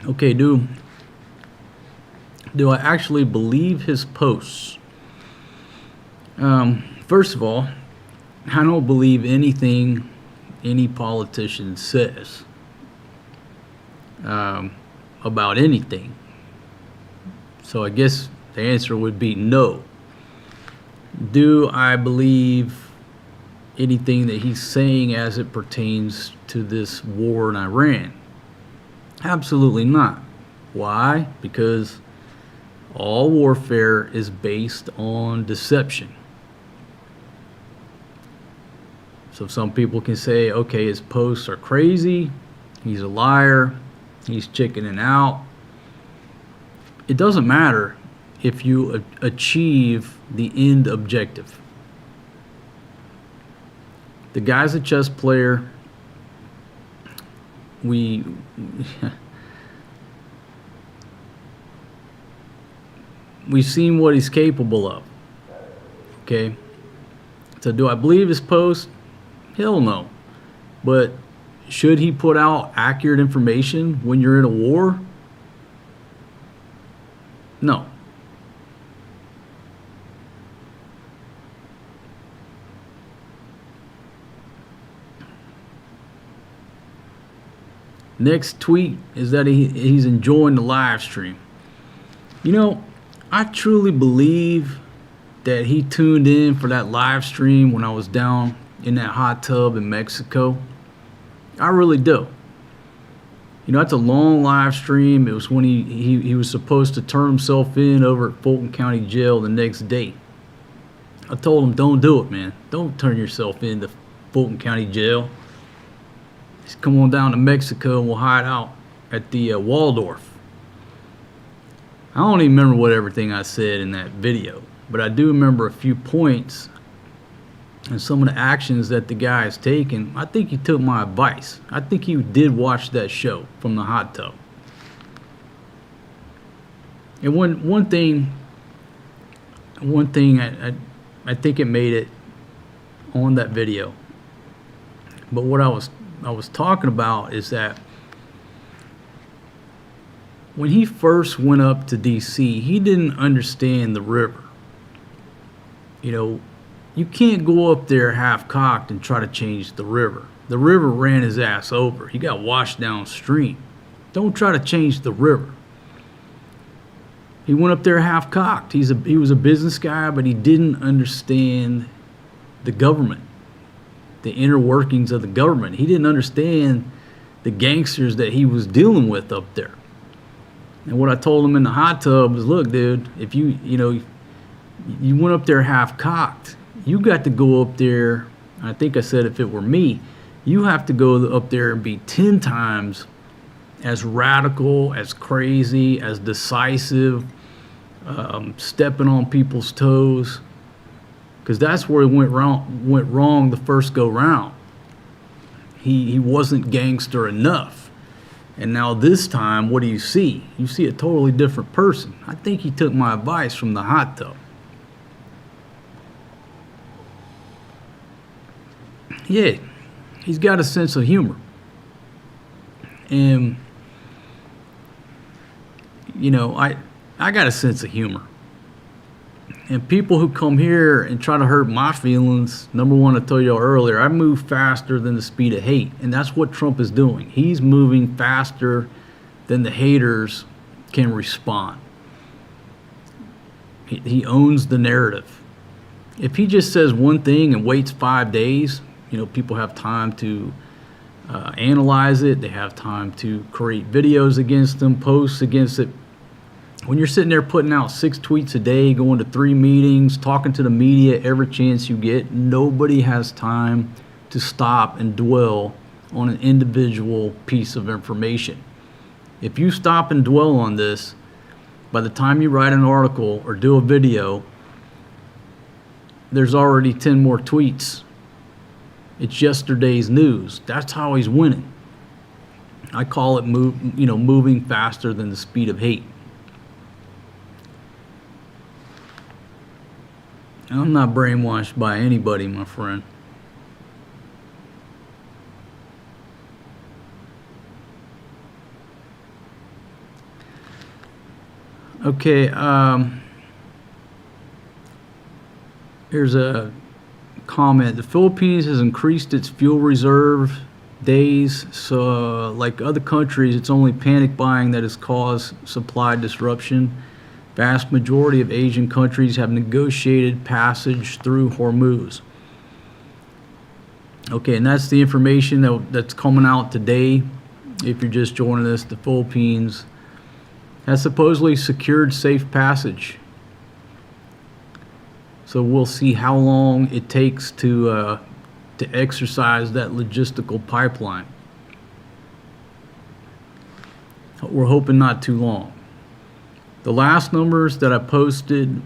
Okay, do I actually believe his posts? First of all, I don't believe anything any politician says about anything. So I guess the answer would be no. Do I believe anything that he's saying as it pertains to this war in Iran? Absolutely not. Why? Because all warfare is based on deception. So some people can say, okay, his posts are crazy, he's a liar, he's chickening out. It doesn't matter if you achieve the end objective. The guy's a chess player. We've seen what he's capable of. Okay? So do I believe his post? Hell no. But should he put out accurate information when you're in a war? No. Next tweet is that he's enjoying the live stream. You know, I truly believe that he tuned in for that live stream when I was down in that hot tub in Mexico. I really do. You know, that's a long live stream. It was when he was supposed to turn himself in over at Fulton County Jail the next day. I told him, don't do it, man. Don't turn yourself in to Fulton County Jail. Just come on down to Mexico and we'll hide out at the Waldorf. I don't even remember what everything I said in that video, but I do remember a few points and some of the actions that the guy has taken. I think he took my advice. I think he did watch that show from the hot tub. And one thing I think it made it on that video. But what I was talking about is that when he first went up to DC, he didn't understand the river. You know, you can't go up there half-cocked and try to change the river. The river ran his ass over. He got washed downstream. Don't try to change the river. He went up there half-cocked. He was a business guy, but he didn't understand the government, the inner workings of the government. He didn't understand the gangsters that he was dealing with up there. And what I told him in the hot tub was, look, dude, if you went up there half-cocked, you got to go up there. I think I said if it were me, you have to go up there and be 10 times as radical, as crazy, as decisive, stepping on people's toes, because that's where it went wrong the first go round. He wasn't gangster enough. And now this time, what do you see? You see a totally different person. I think he took my advice from the hot tub. Yeah, he's got a sense of humor. And you know, I got a sense of humor. And people who come here and try to hurt my feelings, number one, I told y'all earlier, I move faster than the speed of hate. And that's what Trump is doing. He's moving faster than the haters can respond. He owns the narrative. If he just says one thing and waits 5 days, you know, people have time to analyze it. They have time to create videos against them, posts against it. When you're sitting there putting out 6 tweets a day, going to 3 meetings, talking to the media every chance you get, nobody has time to stop and dwell on an individual piece of information. If you stop and dwell on this, by the time you write an article or do a video, there's already 10 more tweets. It's yesterday's news. That's how he's winning. I call it moving faster than the speed of hate. I'm not brainwashed by anybody, my friend. Okay, here's a comment. The Philippines has increased its fuel reserve days, so like other countries, it's only panic buying that has caused supply disruption. Vast majority of Asian countries have negotiated passage through Hormuz. Okay, and that's the information that's coming out today. If you're just joining us, the Philippines has supposedly secured safe passage. So we'll see how long it takes to exercise that logistical pipeline. We're hoping not too long. The last numbers that I posted,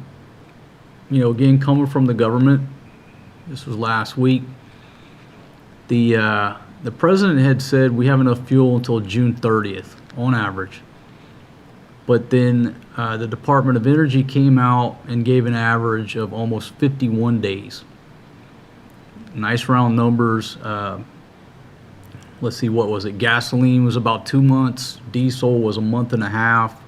you know, again, coming from the government, this was last week, the president had said we have enough fuel until June 30th on average. But then the Department of Energy came out and gave an average of almost 51 days. Nice round numbers. Let's see, what was it? Gasoline was about 2 months. Diesel was a month and a half.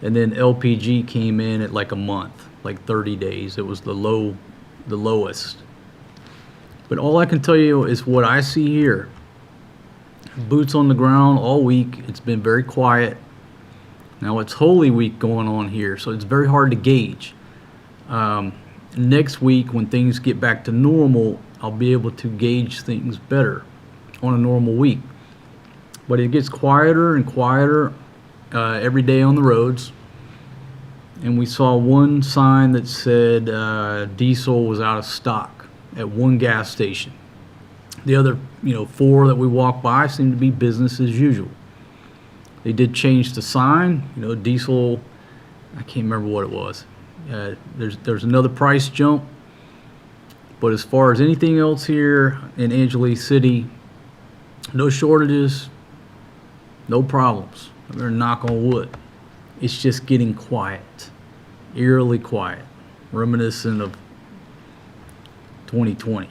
And then LPG came in at like a month, like 30 days. It was the lowest. But all I can tell you is what I see here. Boots on the ground all week. It's been very quiet. Now it's Holy Week going on here, so it's very hard to gauge. Next week, when things get back to normal, I'll be able to gauge things better on a normal week. But it gets quieter and quieter every day on the roads. And we saw one sign that said diesel was out of stock at one gas station. The other, 4 that we walked by seemed to be business as usual. They did change the sign, diesel, I can't remember what it was. There's another price jump. But as far as anything else here in Angeles City, no shortages, no problems. I'm going to knock on wood. It's just getting quiet, eerily quiet, reminiscent of 2020.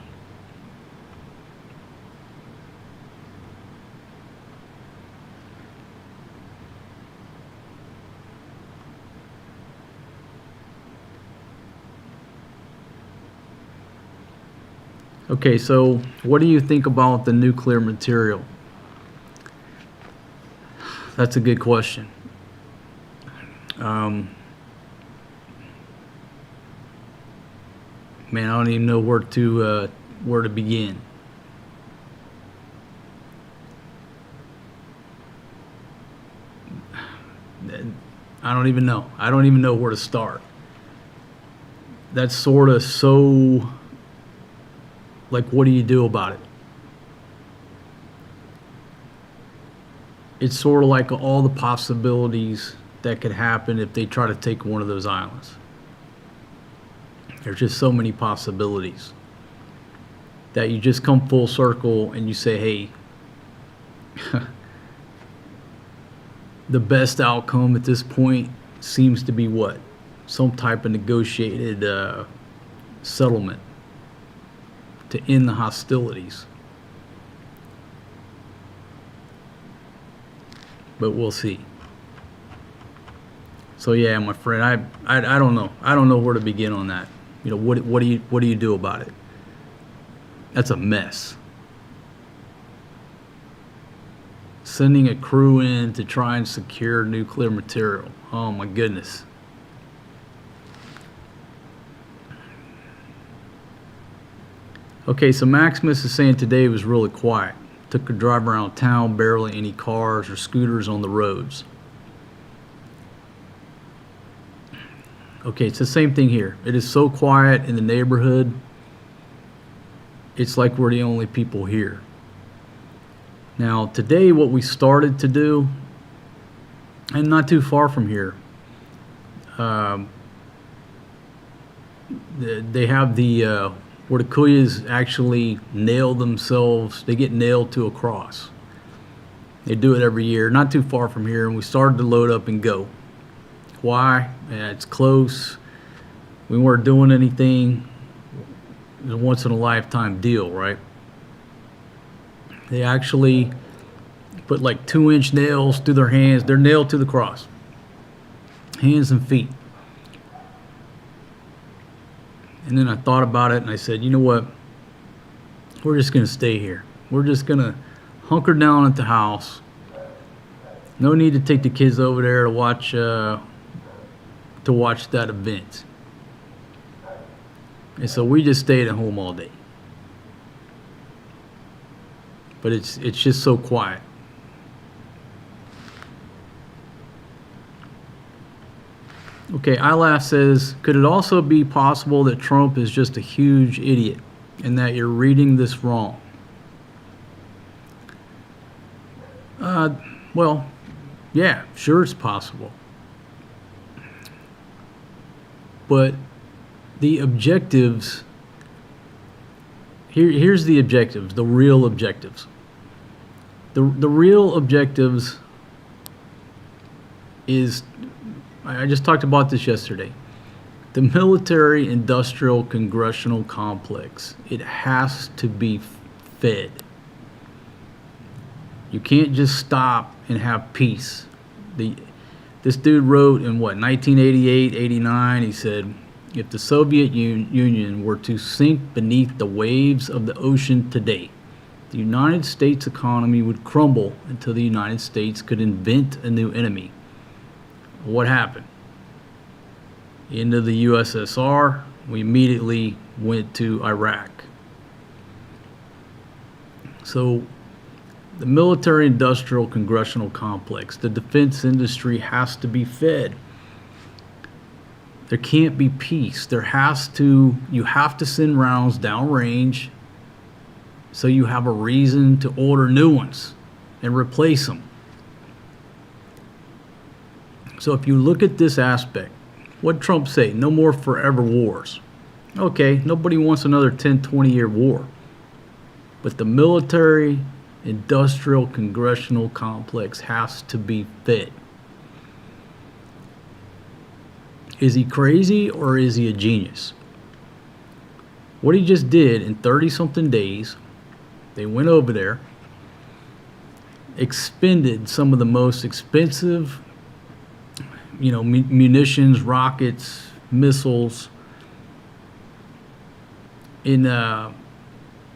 Okay, so what do you think about the nuclear material? That's a good question. Man, I don't even know where to begin. I don't even know. I don't even know where to start. That's sort of so, like, what do you do about it? It's sort of like all the possibilities that could happen if they try to take one of those islands. There's just so many possibilities that you just come full circle and you say, hey, the best outcome at this point seems to be what? Some type of negotiated settlement to end the hostilities. But we'll see. So yeah, my friend, I don't know. I don't know where to begin on that. You know, what do you do about it? That's a mess. Sending a crew in to try and secure nuclear material. Oh my goodness. Okay, so Maximus is saying today was really quiet. Took a drive around town, barely any cars or scooters on the roads. Okay, it's the same thing here. It is so quiet in the neighborhood. It's like we're the only people here. Now, today what we started to do, and not too far from here, they have the where the Kuyas actually nail themselves. They get nailed to a cross. They do it every year, not too far from here, and we started to load up and go. Why? Yeah, it's close. We weren't doing anything. It was a once in a lifetime deal, right? They actually put like 2-inch nails through their hands. They're nailed to the cross, hands and feet. And then I thought about it and I said, you know what? We're just going to stay here. We're just going to hunker down at the house. No need to take the kids over there to watch that event. And so we just stayed at home all day. But it's just so quiet. Okay, iLaugh says, could it also be possible that Trump is just a huge idiot and that you're reading this wrong? Well, yeah, sure it's possible. But the objectives, here's the objectives, the real objectives. The real objectives is, I just talked about this yesterday, the military-industrial congressional complex. It has to be fed. You can't just stop and have peace. This dude wrote in what, 1988, 89, he said, if the Soviet Union were to sink beneath the waves of the ocean today, the United States economy would crumble until the United States could invent a new enemy. What happened? Into the USSR, we immediately went to Iraq. So the military-industrial congressional complex, the defense industry has to be fed. There can't be peace. You have to send rounds downrange so you have a reason to order new ones and replace them. So if you look at this aspect, what did Trump say? No more forever wars. Okay, nobody wants another 10, 20-year war. But the military industrial congressional complex has to be fed. Is he crazy or is he a genius? What he just did in 30-something days, they went over there, expended some of the most expensive, munitions, rockets, missiles in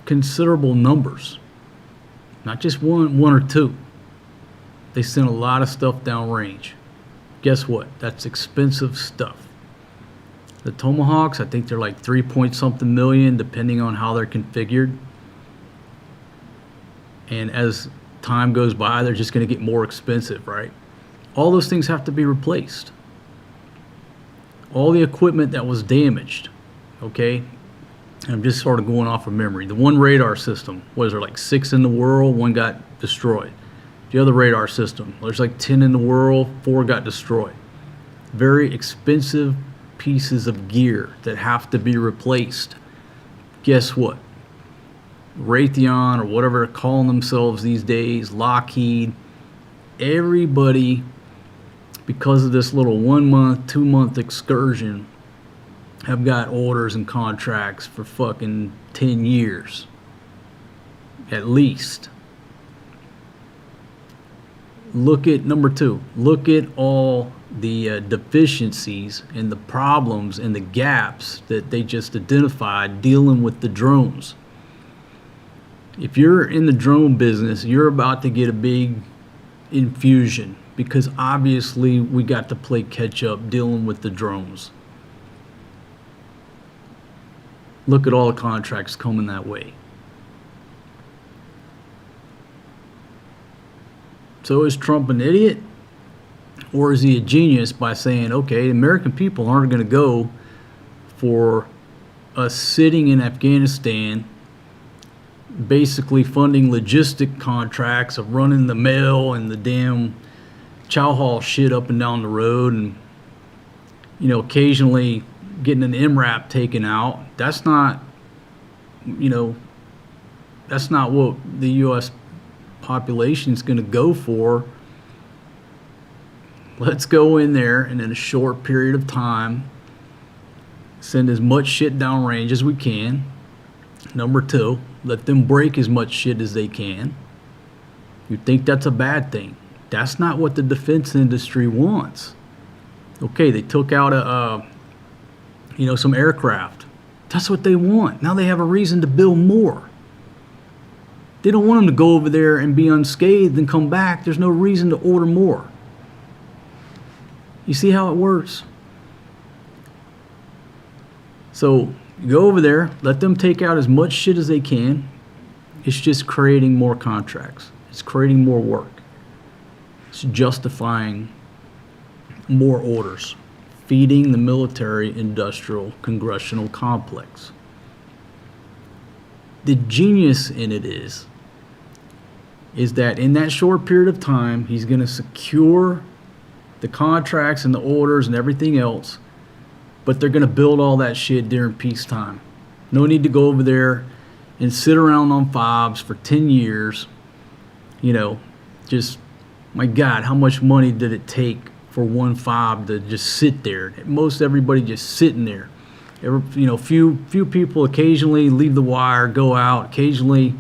considerable numbers. Not just one or two. They sent a lot of stuff downrange. Guess what? That's expensive stuff. The Tomahawks, I think they're like 3-point-something million, depending on how they're configured. And as time goes by, they're just going to get more expensive, right? All those things have to be replaced. All the equipment that was damaged, okay? I'm just sort of going off of memory. The one radar system, was there like 6 in the world? 1 got destroyed. The other radar system, there's like 10 in the world, 4 got destroyed. Very expensive pieces of gear that have to be replaced. Guess what? Raytheon, or whatever they're calling themselves these days, Lockheed, everybody, because of this little 1-month, 2-month excursion, have got orders and contracts for fucking 10 years. At least. look at number two. Look at all the deficiencies and the problems and the gaps that they just identified dealing with the drones. If you're in the drone business, you're about to get a big infusion because obviously we got to play catch up dealing with the drones. Look at all the contracts coming that way. So is Trump an idiot? Or is he a genius by saying, okay, American people aren't going to go for us sitting in Afghanistan, basically funding logistic contracts of running the mail and the damn chow hall shit up and down the road, and occasionally getting an MRAP taken out. That's not what the U.S. population is going to go for. Let's go in there and in a short period of time send as much shit downrange as we can. Number two, let them break as much shit as they can. You think that's a bad thing? That's not what the defense industry wants. Okay, they took out some aircraft. That's what they want. Now they have a reason to build more. They don't want them to go over there and be unscathed and come back. There's no reason to order more. You see how it works? So you go over there, let them take out as much shit as they can. It's just creating more contracts. It's creating more work. It's justifying more orders, feeding the military-industrial congressional complex. The genius in it is that in that short period of time, he's going to secure the contracts and the orders and everything else, but they're going to build all that shit during peacetime. No need to go over there and sit around on fobs for 10 years. Just, my God, how much money did it take for one fob to just sit there? Most everybody just sitting there. Few people occasionally leave the wire, go out, occasionally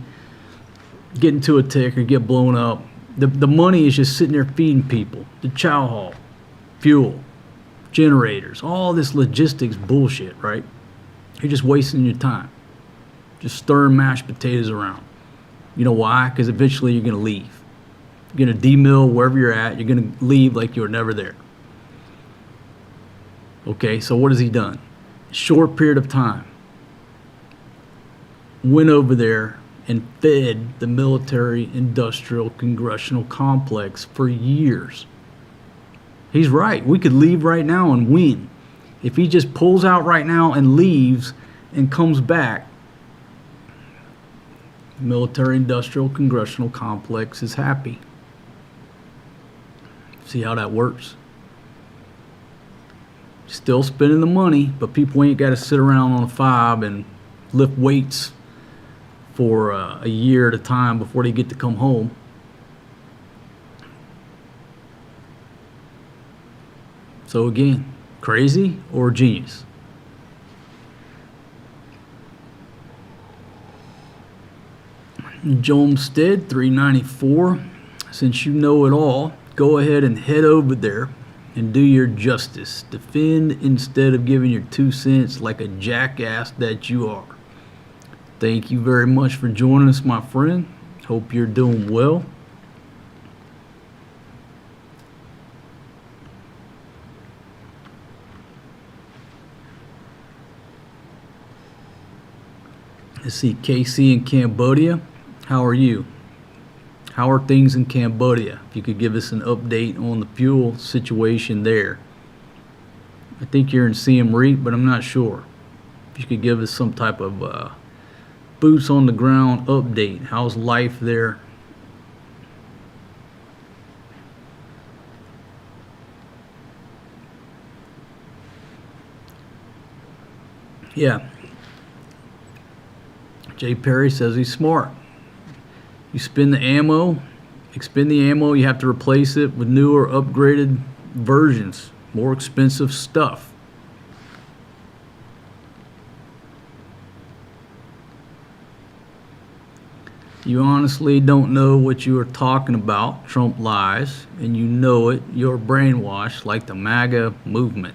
get into a tick or get blown up. The money is just sitting there feeding people. The chow hall, fuel, generators, all this logistics bullshit, right? You're just wasting your time. Just stirring mashed potatoes around. You know why? Because eventually you're going to leave. You're going to demill wherever you're at. You're going to leave like you were never there. Okay, so what has he done? Short period of time. Went over there and fed the military-industrial congressional complex for years. He's right. We could leave right now and win. If he just pulls out right now and leaves and comes back, the military-industrial congressional complex is happy. See how that works? Still spending the money, but people ain't got to sit around on a fob and lift weights for a year at a time before they get to come home. So again, crazy or genius? Jomstead 394, since you know it all, go ahead and head over there and do your justice. Defend instead of giving your 2 cents like a jackass that you are. Thank you very much for joining us, my friend. Hope you're doing well. Let's see, KC in Cambodia. How are you? How are things in Cambodia? If you could give us an update on the fuel situation there. I think you're in Siem Reap, but I'm not sure. If you could give us some type of boots on the ground update. How's life there? Yeah. Jay Perry says he's smart. You spend the ammo, expend the ammo, you have to replace it with newer, upgraded versions, more expensive stuff. You honestly don't know what you are talking about. Trump lies, and you know it. You're brainwashed like the MAGA movement.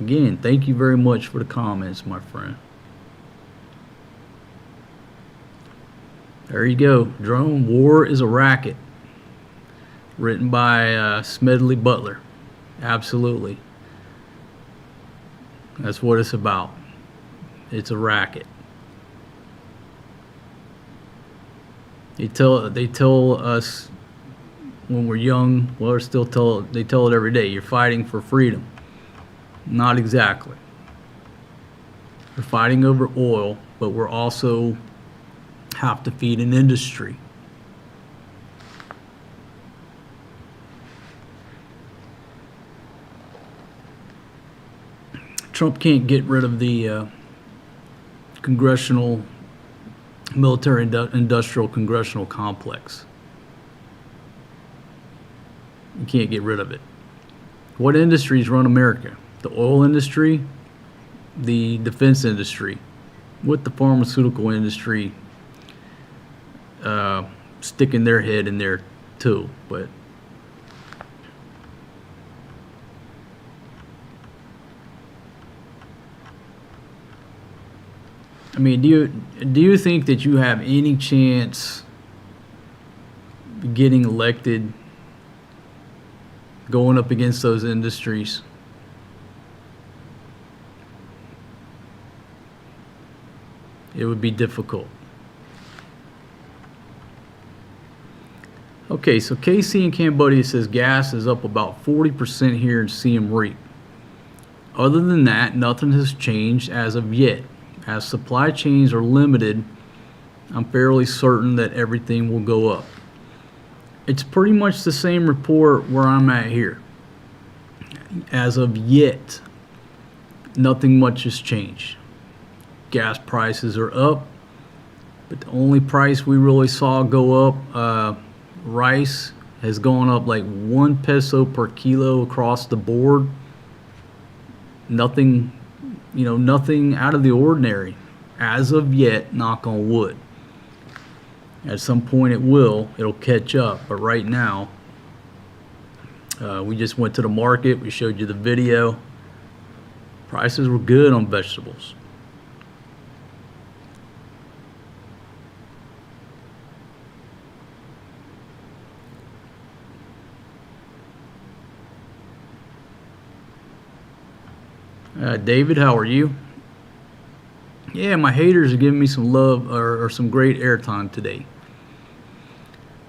Again, thank you very much for the comments, my friend. There you go. Drone War is a Racket. Written by Smedley Butler. Absolutely. That's what it's about. It's a racket. They tell us when we're young, well, they tell it every day. You're fighting for freedom. Not exactly. We're fighting over oil, but we're also have to feed an industry. Trump can't get rid of the congressional, military industrial congressional complex. You can't get rid of it. What industries run America? The oil industry, the defense industry, with the pharmaceutical industry sticking their head in there too. But I mean, do you think that you have any chance getting elected going up against those industries? It would be difficult. Okay, so KC in Cambodia says gas is up about 40% here in Siem Reap. Other than that, nothing has changed as of yet. As supply chains are limited, I'm fairly certain that everything will go up. It's pretty much the same report where I'm at here. As of yet, nothing much has changed. Gas prices are up, but the only price we really saw go up, rice has gone up like 1 peso per kilo across the board. Nothing, nothing out of the ordinary as of yet, knock on wood. At some point it'll catch up, but right now, we just went to the market, we showed you the video. Prices were good on vegetables. David, how are you? Yeah, my haters are giving me some love or some great airtime today.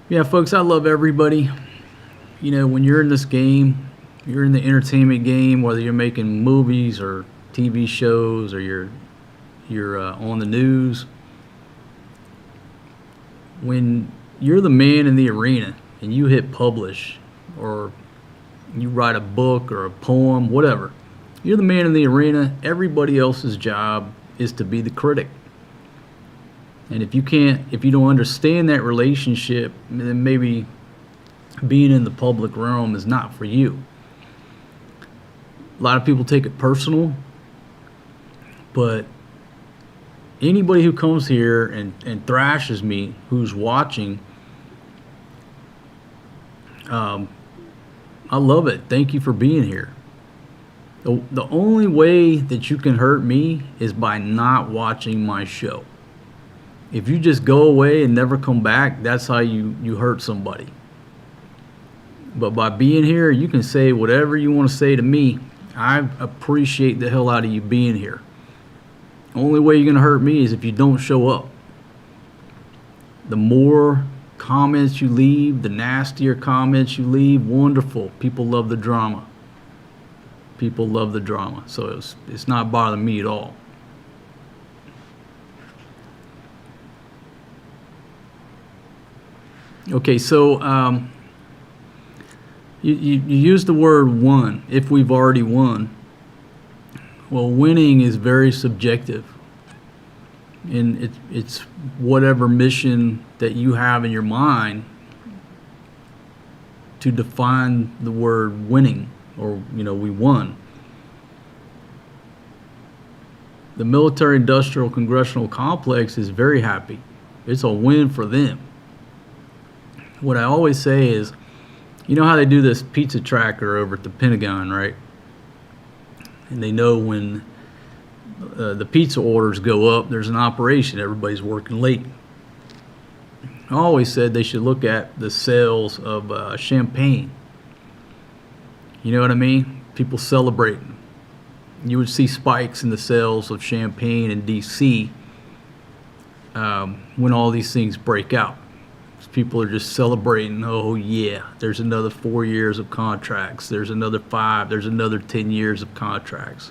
Yeah, folks, I love everybody. When you're in this game, you're in the entertainment game, whether you're making movies or TV shows or you're on the news. When you're the man in the arena and you hit publish or you write a book or a poem, whatever, you're the man in the arena. Everybody else's job is to be the critic. And if you don't understand that relationship, then maybe being in the public realm is not for you. A lot of people take it personal, but anybody who comes here and thrashes me, who's watching, I love it. Thank you for being here. The only way that you can hurt me is by not watching my show. If you just go away and never come back, that's how you hurt somebody. But by being here, you can say whatever you want to say to me. I appreciate the hell out of you being here. Only way you're going to hurt me is if you don't show up. The more comments you leave, the nastier comments you leave, wonderful. People love the drama. People love the drama, so it's not bothering me at all. Okay, so you use the word won, if we've already won. Well, winning is very subjective, and it's whatever mission that you have in your mind to define the word winning. Or, we won. The military industrial congressional complex is very happy. It's a win for them. What I always say is, you know how they do this pizza tracker over at the Pentagon, right? And they know when the pizza orders go up, there's an operation, everybody's working late. I always said they should look at the sales of champagne. You know what I mean? People celebrating. You would see spikes in the sales of champagne in DC when all these things break out. People are just celebrating. Oh yeah, there's another 4 years of contracts. There's another 5. There's another 10 years of contracts.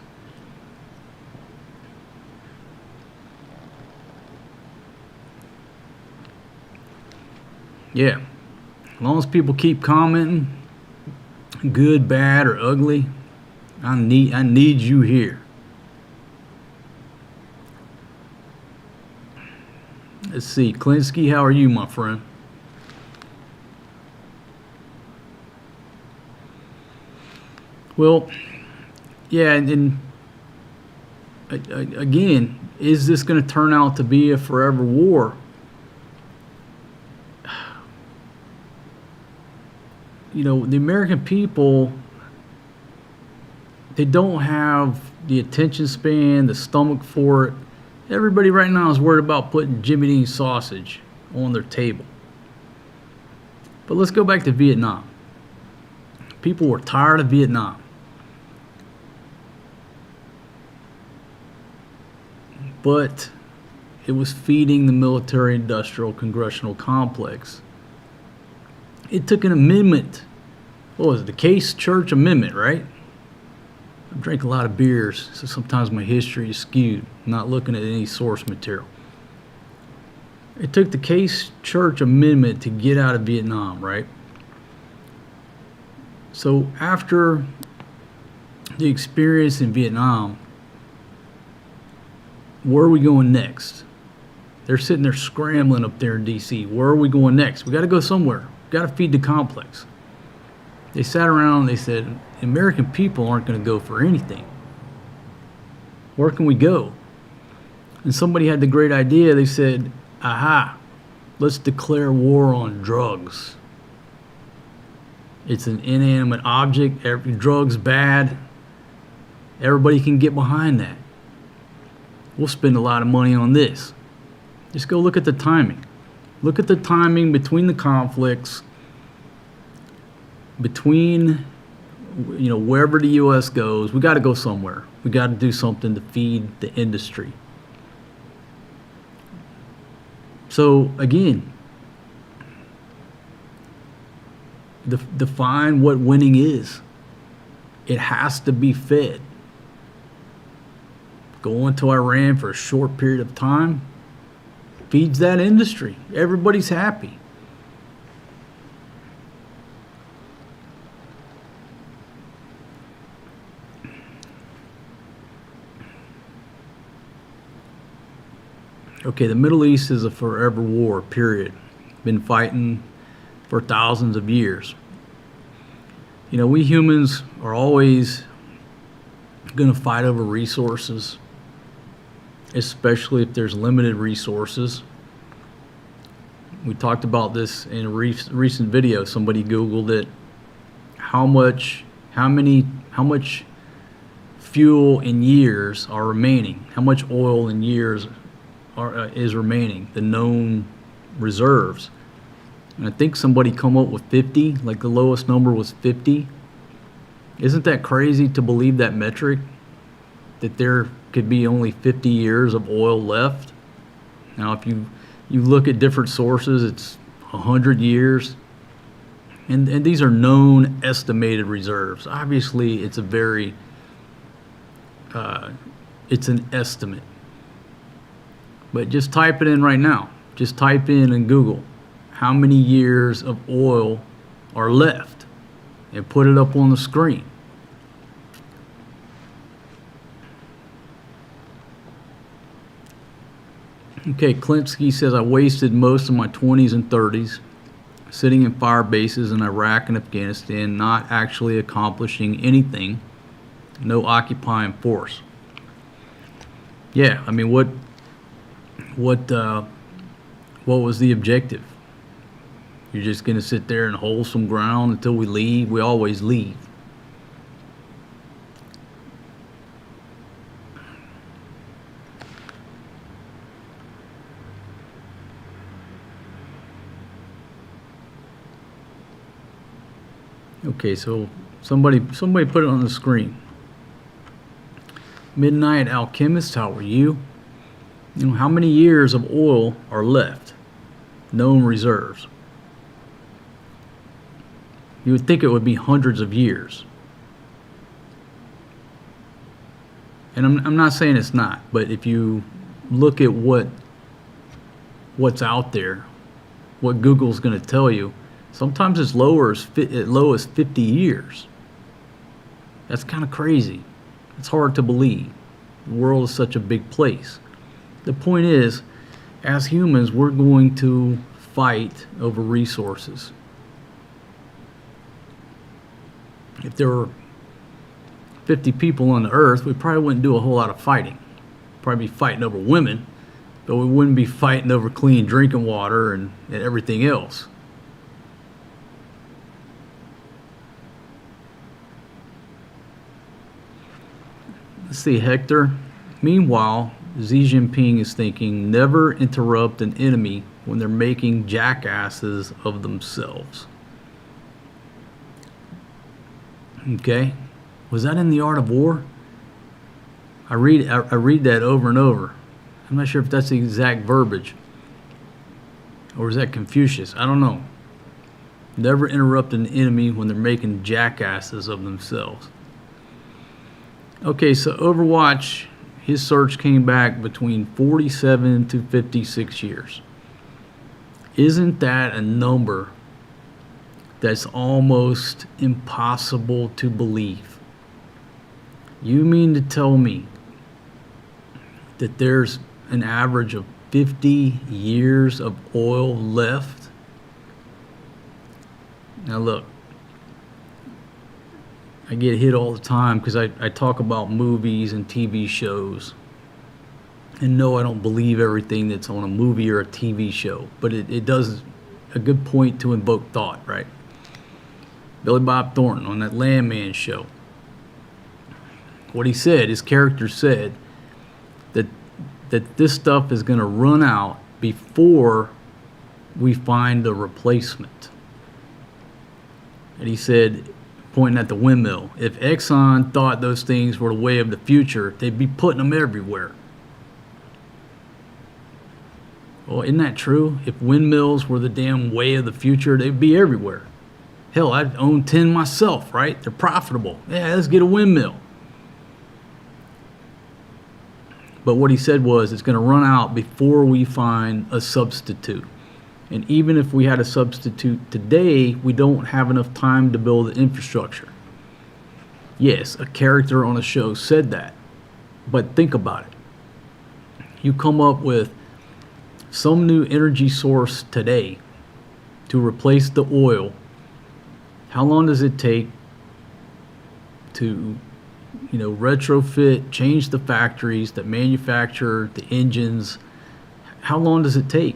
Yeah, as long as people keep commenting, good, bad, or ugly, I need you here. Let's see, Klinsky, how are you, my friend? Well, yeah, and again, is this going to turn out to be a forever war? You know, the American people, they don't have the attention span, the stomach for it. Everybody right now is worried about putting Jimmy Dean sausage on their table. But let's go back to Vietnam. People were tired of Vietnam. But it was feeding the military-industrial congressional complex. It took an amendment. What was it? The Case Church Amendment, right? I drink a lot of beers, so sometimes my history is skewed. I'm not looking at any source material. It took the Case Church Amendment to get out of Vietnam, right? So after the experience in Vietnam, where are we going next? They're sitting there scrambling up there in DC. Where are we going next? We got to go somewhere. We got to feed the complex. They sat around and they said, the American people aren't going to go for anything. Where can we go? And somebody had the great idea. They said, aha, let's declare war on drugs. It's an inanimate object. Every drug's bad. Everybody can get behind that. We'll spend a lot of money on this. Just go look at the timing. Look at the timing between the conflicts, between, you know, wherever the U.S. goes. We got to go somewhere. We got to do something to feed the industry. So again, define what winning is. It has to be fed. Going to Iran for a short period of time feeds that industry. Everybody's happy. Okay, the Middle East is a forever war, period. Been fighting for thousands of years. You know, we humans are always going to fight over resources, especially if there's limited resources. We talked about this in a recent video. Somebody Googled it. How much fuel in years are remaining? How much oil in years is remaining? The known reserves. And I think somebody come up with 50, like the lowest number was 50. Isn't that crazy to believe that metric? That there could be only 50 years of oil left? Now, if you look at different sources, it's 100 years. And these are known estimated reserves. Obviously, it's a very, it's an estimate. But just type it in right now. Just type in Google, how many years of oil are left? And put it up on the screen. Okay, Klinsky says, I wasted most of my 20s and 30s sitting in fire bases in Iraq and Afghanistan, not actually accomplishing anything, no occupying force. Yeah, I mean, what What was the objective? You're just going to sit there and hold some ground until we leave? We always leave. Okay, so somebody put it on the screen. Midnight Alchemist, how are you? You know, how many years of oil are left? Known reserves. You would think it would be hundreds of years. And I'm not saying it's not, but if you look at what's out there, what Google's going to tell you, sometimes as low as 50 years. That's kind of crazy. It's hard to believe. The world is such a big place. The point is, as humans, we're going to fight over resources. If there were 50 people on the earth, we probably wouldn't do a whole lot of fighting. Probably be fighting over women, but we wouldn't be fighting over clean drinking water and everything else. Let's see, Hector. Meanwhile, Xi Jinping is thinking, never interrupt an enemy when they're making jackasses of themselves. Okay, was that in The Art of War? I read that over and over. I'm not sure if that's the exact verbiage, or is that Confucius? I don't know. Never interrupt an enemy when they're making jackasses of themselves. Okay, so Overwatch, his search came back between 47 to 56 years. Isn't that a number that's almost impossible to believe? You mean to tell me that there's an average of 50 years of oil left? Now look, I get hit all the time because I talk about movies and TV shows. And no, I don't believe everything that's on a movie or a TV show, but it does a good point to invoke thought, right? Billy Bob Thornton on that Landman show. What he said, his character said, that this stuff is going to run out before we find a replacement. And he said, pointing at the windmill, if Exxon thought those things were the way of the future, they'd be putting them everywhere. Well, isn't that true? If windmills were the damn way of the future, they'd be everywhere. Hell, I'd own 10 myself, right? They're profitable. Yeah, let's get a windmill. But what he said was it's going to run out before we find a substitute. And even if we had a substitute today, we don't have enough time to build the infrastructure. Yes, a character on a show said that. But think about it. You come up with some new energy source today to replace the oil. How long does it take to, retrofit, change the factories that manufacture the engines? How long does it take?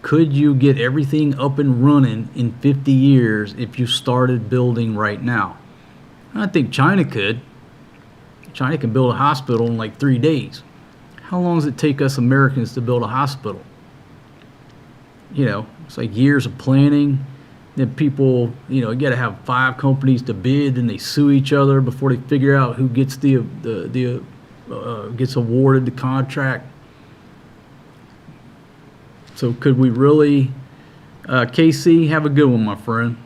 Could you get everything up and running in 50 years if you started building right now? I think China could. China can build a hospital in like 3 days. How long does it take us Americans to build a hospital? It's like years of planning. Then people, you got to have 5 companies to bid, and they sue each other before they figure out who gets gets awarded the contract. So could we really, KC, have a good one, my friend.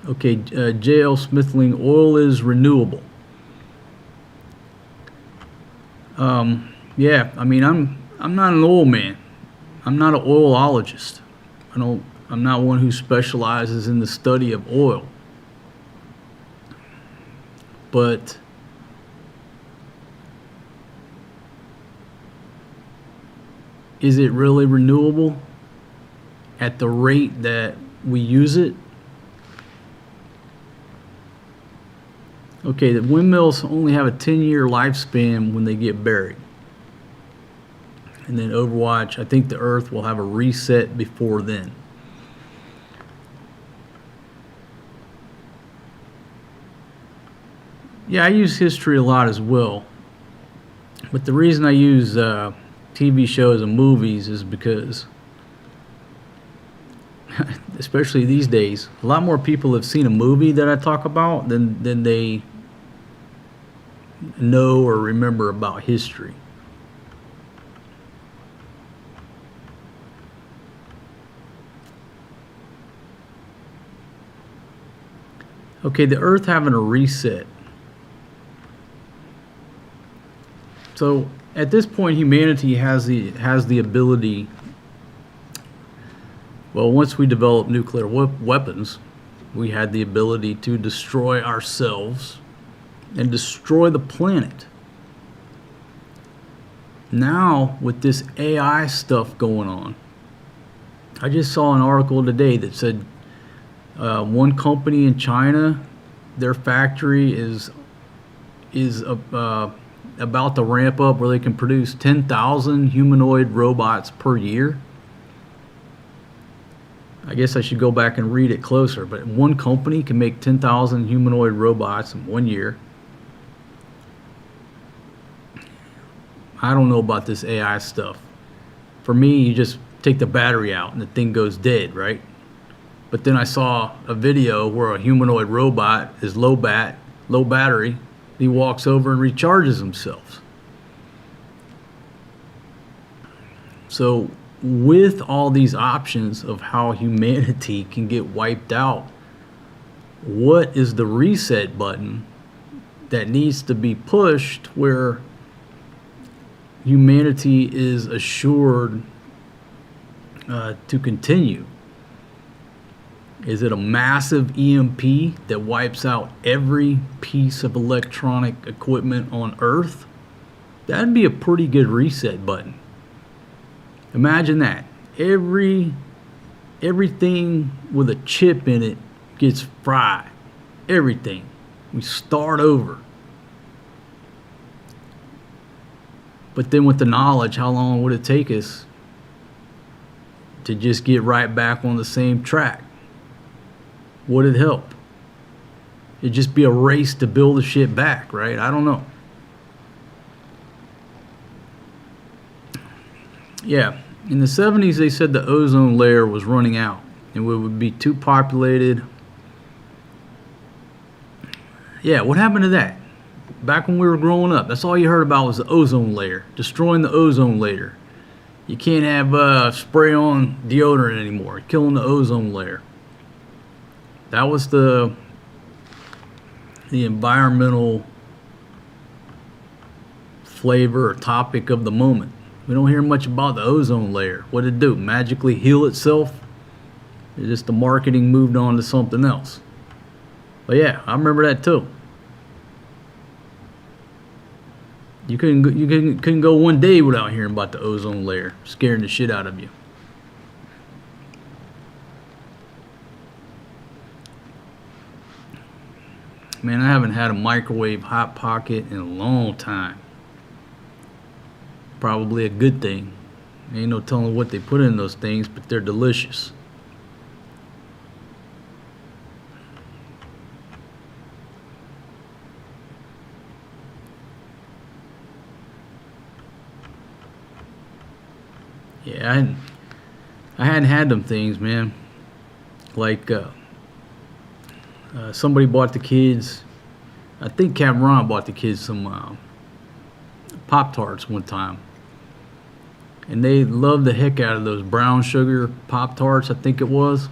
Okay, JL Smithling, oil is renewable. Yeah, I mean, I'm not an oil man. I'm not an oilologist. I'm not one who specializes in the study of oil. But is it really renewable at the rate that we use it? Okay, the windmills only have a 10-year lifespan when they get buried. And then Overwatch, I think the Earth will have a reset before then. Yeah, I use history a lot as well. But the reason I use TV shows and movies is because, especially these days, a lot more people have seen a movie that I talk about than they know or remember about history. Okay, the Earth having a reset. So at this point, humanity has the ability. Well, once we developed nuclear weapons, we had the ability to destroy ourselves and destroy the planet. Now, with this AI stuff going on, I just saw an article today that said one company in China, their factory is about to ramp up where they can produce 10,000 humanoid robots per year. I guess I should go back and read it closer, but one company can make 10,000 humanoid robots in 1 year. I don't know about this AI stuff. For me, you just take the battery out and the thing goes dead, right? But then I saw a video where a humanoid robot is low battery. He walks over and recharges himself. So with all these options of how humanity can get wiped out, what is the reset button that needs to be pushed where humanity is assured to continue? Is it a massive EMP that wipes out every piece of electronic equipment on Earth? That'd be a pretty good reset button. Imagine that. Everything with a chip in it gets fried. Everything. We start over. But then with the knowledge, how long would it take us to just get right back on the same track? Would it help? It'd just be a race to build the shit back, right? I don't know. Yeah, in the 70s they said the ozone layer was running out and we would be too populated. Yeah, what happened to that? Back when we were growing up, that's all you heard about was the ozone layer, destroying the ozone layer. You can't have spray on deodorant anymore, killing the ozone layer. That was the environmental flavor or topic of the moment. We don't hear much about the ozone layer. What did it do? Magically heal itself? It's just the marketing moved on to something else. But yeah, I remember that too. You couldn't go 1 day without hearing about the ozone layer, scaring the shit out of you. Man, I haven't had a microwave Hot Pocket in a long time. Probably a good thing. Ain't no telling what they put in those things, but they're delicious. Yeah, I hadn't had them things, man. Like somebody bought the kids, I think Cameron bought the kids some Pop-Tarts one time. And they loved the heck out of those brown sugar Pop-Tarts, I think it was.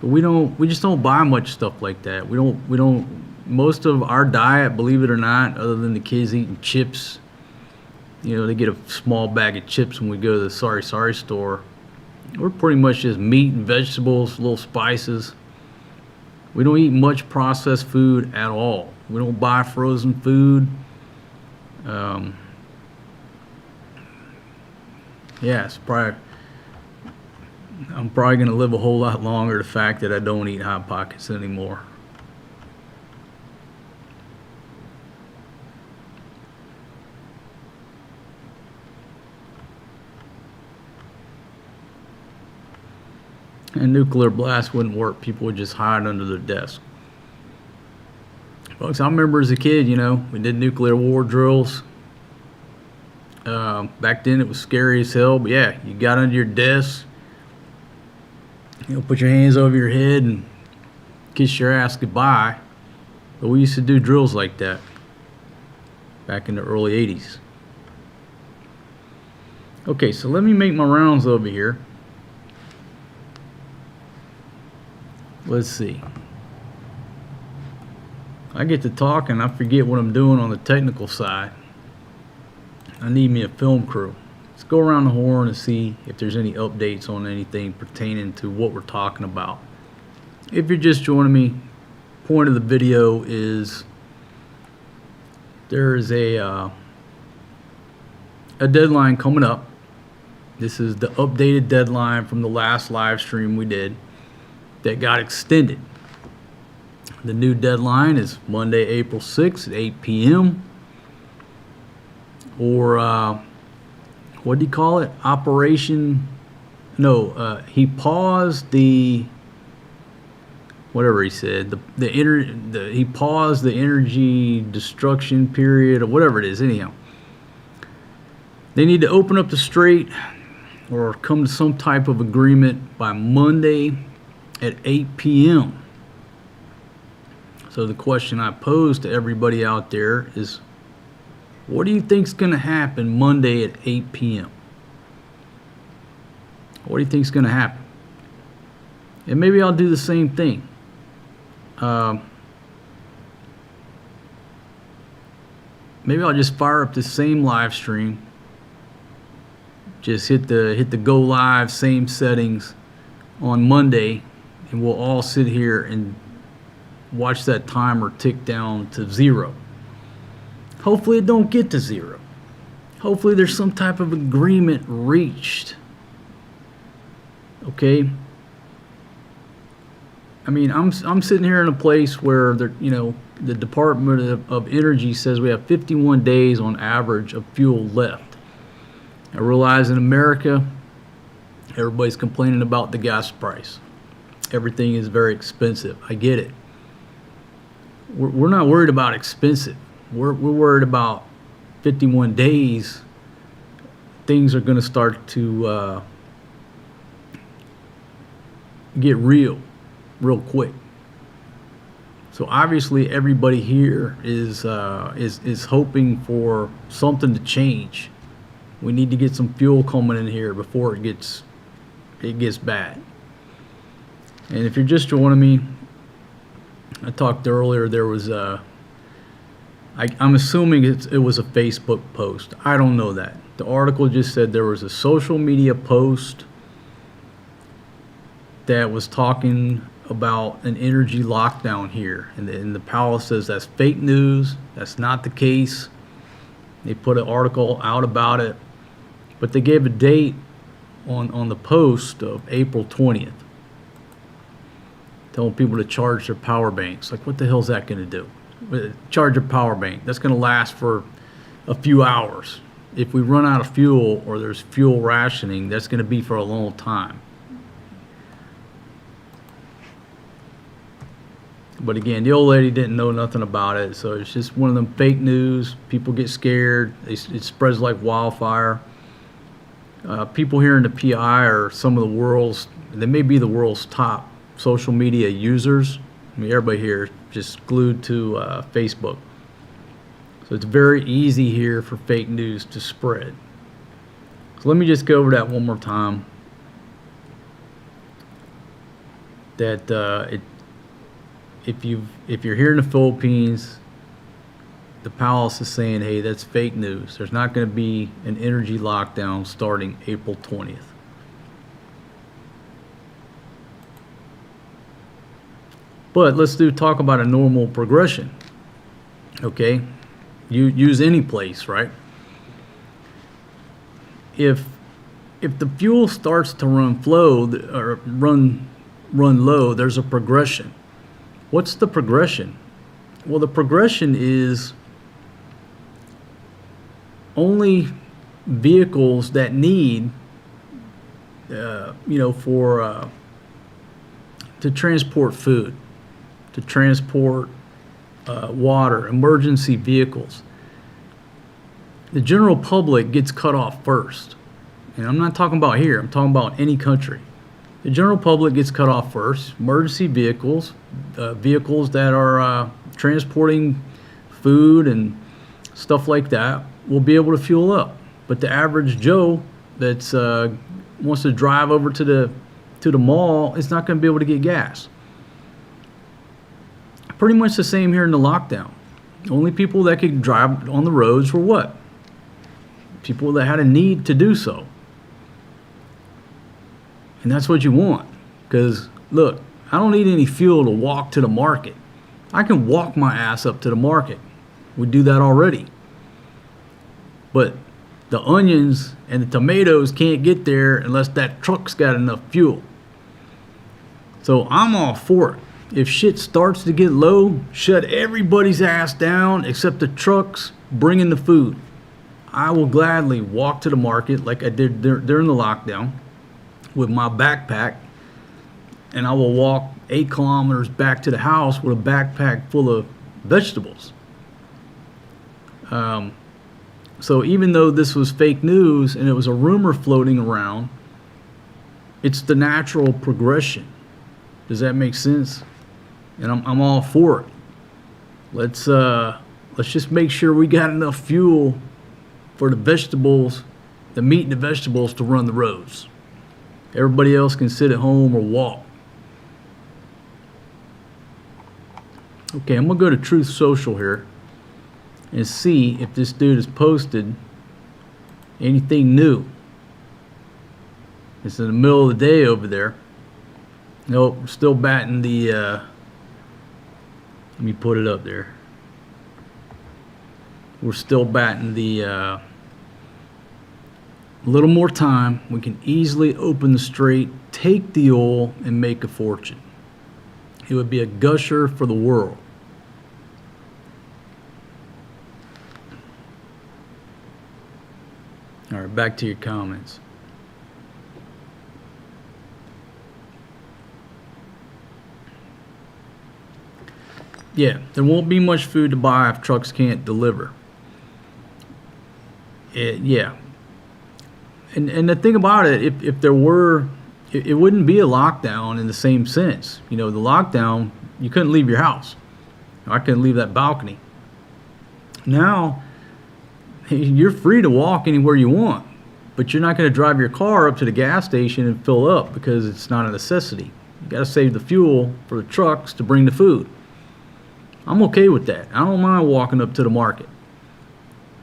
But we just don't buy much stuff like that. We don't, most of our diet, believe it or not, other than the kids eating chips, you know, they get a small bag of chips when we go to the Sorry Sorry store. We're pretty much just meat and vegetables, little spices. We don't eat much processed food at all. We don't buy frozen food. Yeah, I'm probably going to live a whole lot longer, the fact that I don't eat Hot Pockets anymore. And nuclear blast wouldn't work. People would just hide under their desk. Folks, I remember as a kid, you know, we did nuclear war drills. Back then it was scary as hell, but yeah, you got under your desk, you know, put your hands over your head and kiss your ass goodbye. But we used to do drills like that back in the early 80s. Okay, so let me make my rounds over here. Let's see. I get to talk and I forget what I'm doing on the technical side. I need me a film crew. Let's go around the horn and see if there's any updates on anything pertaining to what we're talking about. If you're just joining me, point of the video is there is a deadline coming up. This is the updated deadline from the last live stream we did that got extended. The new deadline is Monday, April 6th at 8 p.m. Or what do you call it? Operation? No, he paused the whatever he said. He paused the energy destruction period or whatever it is. Anyhow, they need to open up the strait or come to some type of agreement by Monday at 8 p.m. So the question I pose to everybody out there is, what do you think's going to happen Monday at 8 p.m.? What do you think's going to happen? And maybe I'll do the same thing. Maybe I'll just fire up the same live stream. Just hit the go live, same settings on Monday, and we'll all sit here and watch that timer tick down to 0. Hopefully it don't get to 0. Hopefully there's some type of agreement reached. Okay? I mean, I'm sitting here in a place where the Department of Energy says we have 51 days on average of fuel left. I realize in America, everybody's complaining about the gas price. Everything is very expensive. I get it. We're not worried about expensive. We're worried about 51 days. Things are going to start to get real quick. So obviously everybody here is hoping for something to change. We need to get some fuel coming in here before it gets bad. And if you're just joining me, I talked earlier, there was I'm assuming it was a Facebook post. I don't know that. The article just said there was a social media post that was talking about an energy lockdown here. And the palace says that's fake news. That's not the case. They put an article out about it. But they gave a date on the post of April 20th. Telling people to charge their power banks. Like, what the hell is that going to do? Charge a power bank. That's going to last for a few hours. If we run out of fuel or there's fuel rationing, that's going to be for a long time. But again, the old lady didn't know nothing about it, so it's just one of them fake news. People get scared. It spreads like wildfire. People here in the PI are some of the world's, they may be the world's top social media users. I mean, everybody here is just glued to Facebook. So it's very easy here for fake news to spread. So let me just go over that one more time. That if you're here in the Philippines, the palace is saying, hey, that's fake news. There's not going to be an energy lockdown starting April 20th. But let's talk about a normal progression. Okay, you use any place, right? If the fuel starts to run low, there's a progression. What's the progression? Well, the progression is only vehicles that need, for to transport food, to transport water, emergency vehicles. The general public gets cut off first. And I'm not talking about here, I'm talking about any country. The general public gets cut off first. Emergency vehicles, vehicles that are transporting food and stuff like that, will be able to fuel up. But the average Joe that's wants to drive over to the mall is not going to be able to get gas. Pretty much the same here in the lockdown. The only people that could drive on the roads were what? People that had a need to do so. And that's what you want. Because, look, I don't need any fuel to walk to the market. I can walk my ass up to the market. We do that already. But the onions and the tomatoes can't get there unless that truck's got enough fuel. So I'm all for it. If shit starts to get low, shut everybody's ass down except the trucks bringing the food. I will gladly walk to the market like I did during the lockdown with my backpack, and I will walk 8 kilometers back to the house with a backpack full of vegetables. So even though this was fake news and it was a rumor floating around, it's the natural progression. Does that make sense? And I'm all for it. Let's just make sure we got enough fuel for the vegetables, the meat and the vegetables to run the roads. Everybody else can sit at home or walk. Okay, I'm gonna go to Truth Social here and see if this dude has posted anything new. It's in the middle of the day over there. Nope, we're still batting the let me put it up there. We're still batting the a little more time. We can easily open the strait, take the oil, and make a fortune. It would be a gusher for the world. All right, back to your comments. Yeah, there won't be much food to buy if trucks can't deliver. Yeah. And the thing about it, if there were, it wouldn't be a lockdown in the same sense. You know, the lockdown, you couldn't leave your house. I couldn't leave that balcony. Now, you're free to walk anywhere you want, but you're not going to drive your car up to the gas station and fill up because it's not a necessity. You got to save the fuel for the trucks to bring the food. I'm okay with that. I don't mind walking up to the market.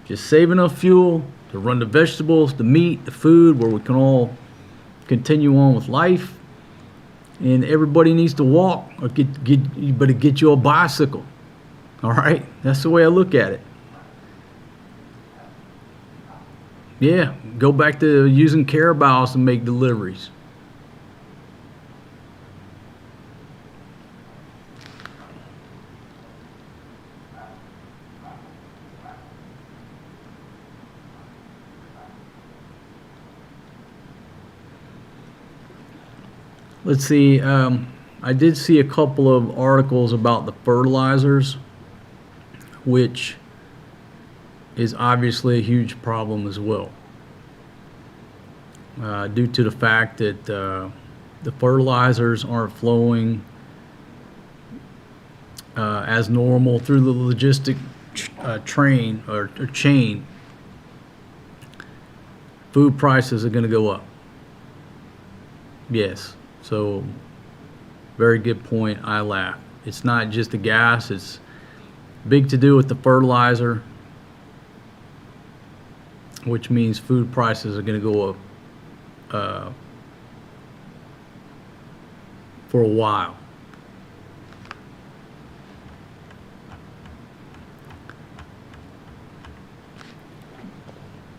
Just save enough fuel to run the vegetables, the meat, the food, where we can all continue on with life. And everybody needs to walk, or you better get you a bicycle. All right? That's the way I look at it. Yeah, go back to using Carabaos to make deliveries. Let's see, I did see a couple of articles about the fertilizers, which is obviously a huge problem as well, due to the fact that the fertilizers aren't flowing as normal through the logistic train or chain. Food prices are going to go up. Yes. So, very good point. I laugh. It's not just the gas. It's big to do with the fertilizer, which means food prices are going to go up for a while.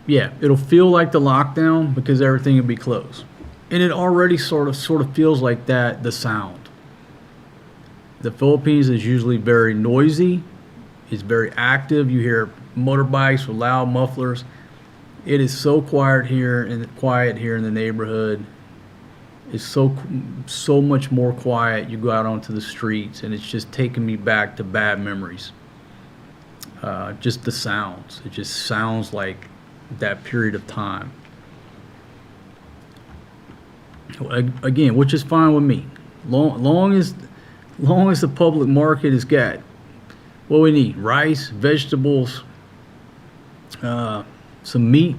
Yeah, it'll feel like the lockdown because everything will be closed. And it already sort of feels like that, the sound. The Philippines is usually very noisy. It's very active. You hear motorbikes with loud mufflers. It is so quiet here in the neighborhood. is so much more quiet. You go out onto the streets, and it's just taking me back to bad memories. Just the sounds. It just sounds like that period of time. Again, which is fine with me. Long as the public market has got what we need: rice, vegetables, some meat.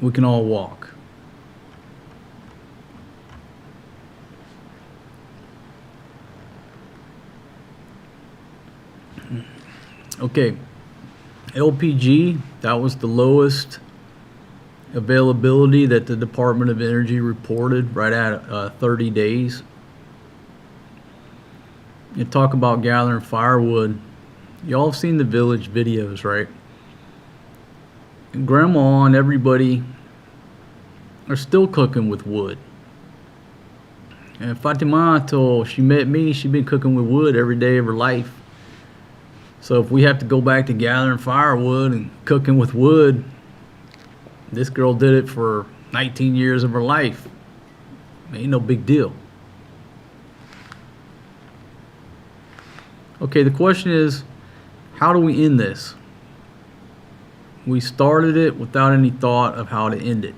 We can all walk. Okay, LPG, that was the lowest availability that the Department of Energy reported, right at 30 days. You talk about gathering firewood. Y'all have seen the village videos, right? And Grandma and everybody are still cooking with wood. And Fatima, till she met me, she'd been cooking with wood every day of her life. So if we have to go back to gathering firewood and cooking with wood, this girl did it for 19 years of her life. Ain't no big deal. Okay, the question is, how do we end this? We started it without any thought of how to end it.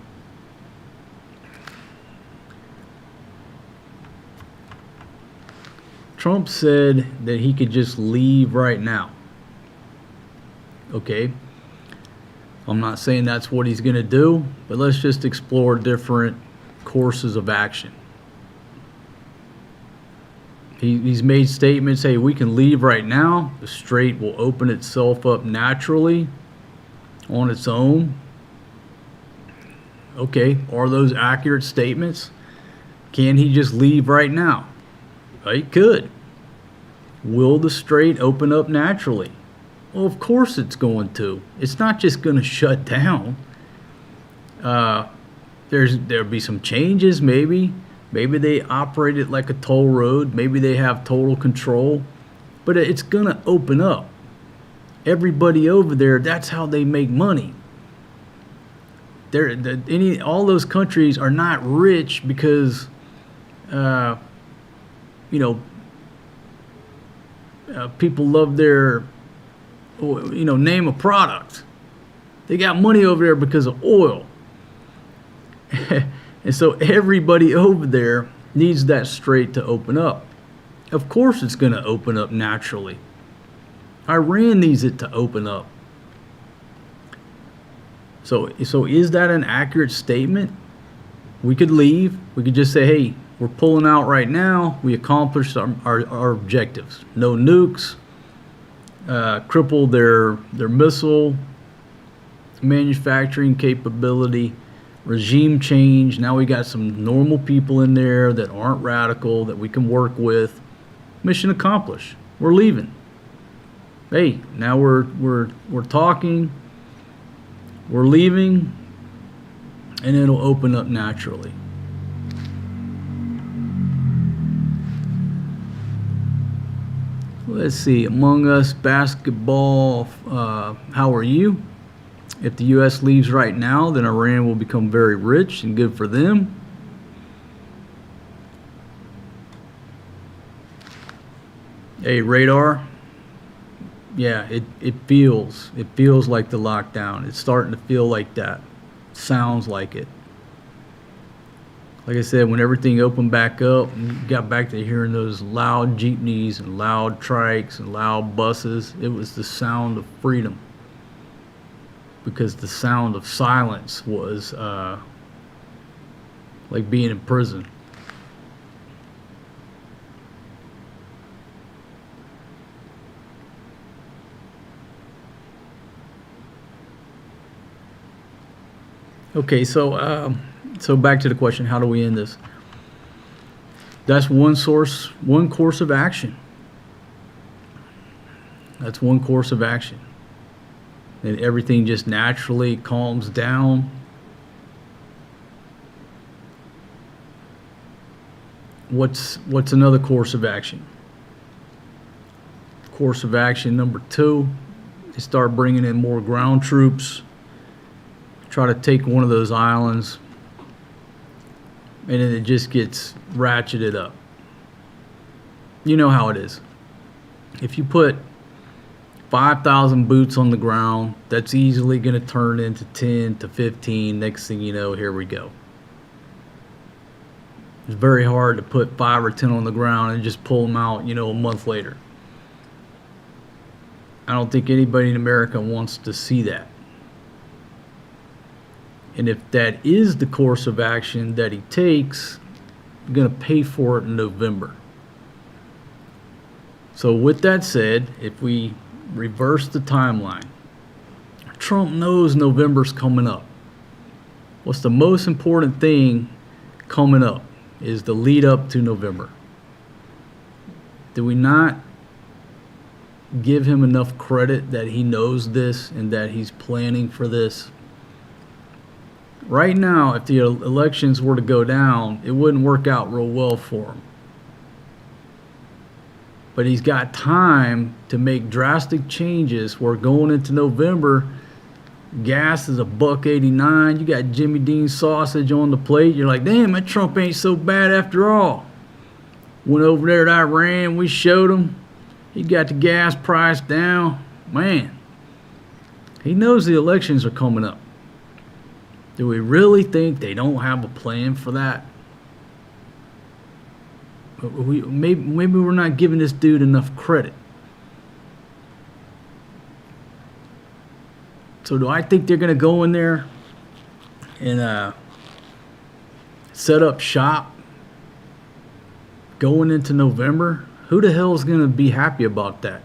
Trump said that he could just leave right now. Okay, I'm not saying that's what he's going to do, but let's just explore different courses of action. He's made statements, hey, we can leave right now. The strait will open itself up naturally on its own. Okay, are those accurate statements? Can he just leave right now? He could. Will the strait open up naturally? Well, of course it's going to. It's not just going to shut down. There'll be some changes, maybe. Maybe they operate it like a toll road. Maybe they have total control. But it's going to open up. Everybody over there, that's how they make money. All those countries are not rich because, people love their, name a product. They got money over there because of oil. And so everybody over there needs that strait to open up. Of course it's going to open up naturally. Iran needs it to open up. So is that an accurate statement? We could leave. We could just say, hey, we're pulling out right now. We accomplished our objectives. No nukes. Cripple their missile manufacturing capability. Regime change. Now we got some normal people in there that aren't radical, that we can work with. Mission accomplished. We're leaving. Hey, now we're talking. We're leaving, and it'll open up naturally. Let's see. Among Us basketball. How are you? If the U.S. leaves right now, then Iran will become very rich, and good for them. Hey, Radar. Yeah, it feels like the lockdown. It's starting to feel like that. Sounds like it. Like I said, when everything opened back up and you got back to hearing those loud jeepneys and loud trikes and loud buses, it was the sound of freedom. Because the sound of silence was like being in prison. Okay, so back to the question, how do we end this? That's one course of action. That's one course of action. And everything just naturally calms down. What's another course of action? Course of action number 2 is start bringing in more ground troops. Try to take one of those islands and then it just gets ratcheted up. You know how it is. If you put 5,000 boots on the ground, that's easily going to turn into 10 to 15. Next thing you know, here we go. It's very hard to put 5 or 10 on the ground and just pull them out, you know, a month later. I don't think anybody in America wants to see that. And if that is the course of action that he takes, you're going to pay for it in November. So with that said, if we reverse the timeline, Trump knows November's coming up. What's the most important thing coming up is the lead up to November. Do we not give him enough credit that he knows this and that he's planning for this? Right now, if the elections were to go down, it wouldn't work out real well for him. But he's got time to make drastic changes. We're going into November. Gas is $1.89. You got Jimmy Dean sausage on the plate. You're like, damn, that Trump ain't so bad after all. Went over there to Iran. We showed him. He got the gas price down. Man, he knows the elections are coming up. Do we really think they don't have a plan for that? Maybe we're not giving this dude enough credit. So do I think they're going to go in there and set up shop going into November? Who the hell is going to be happy about that?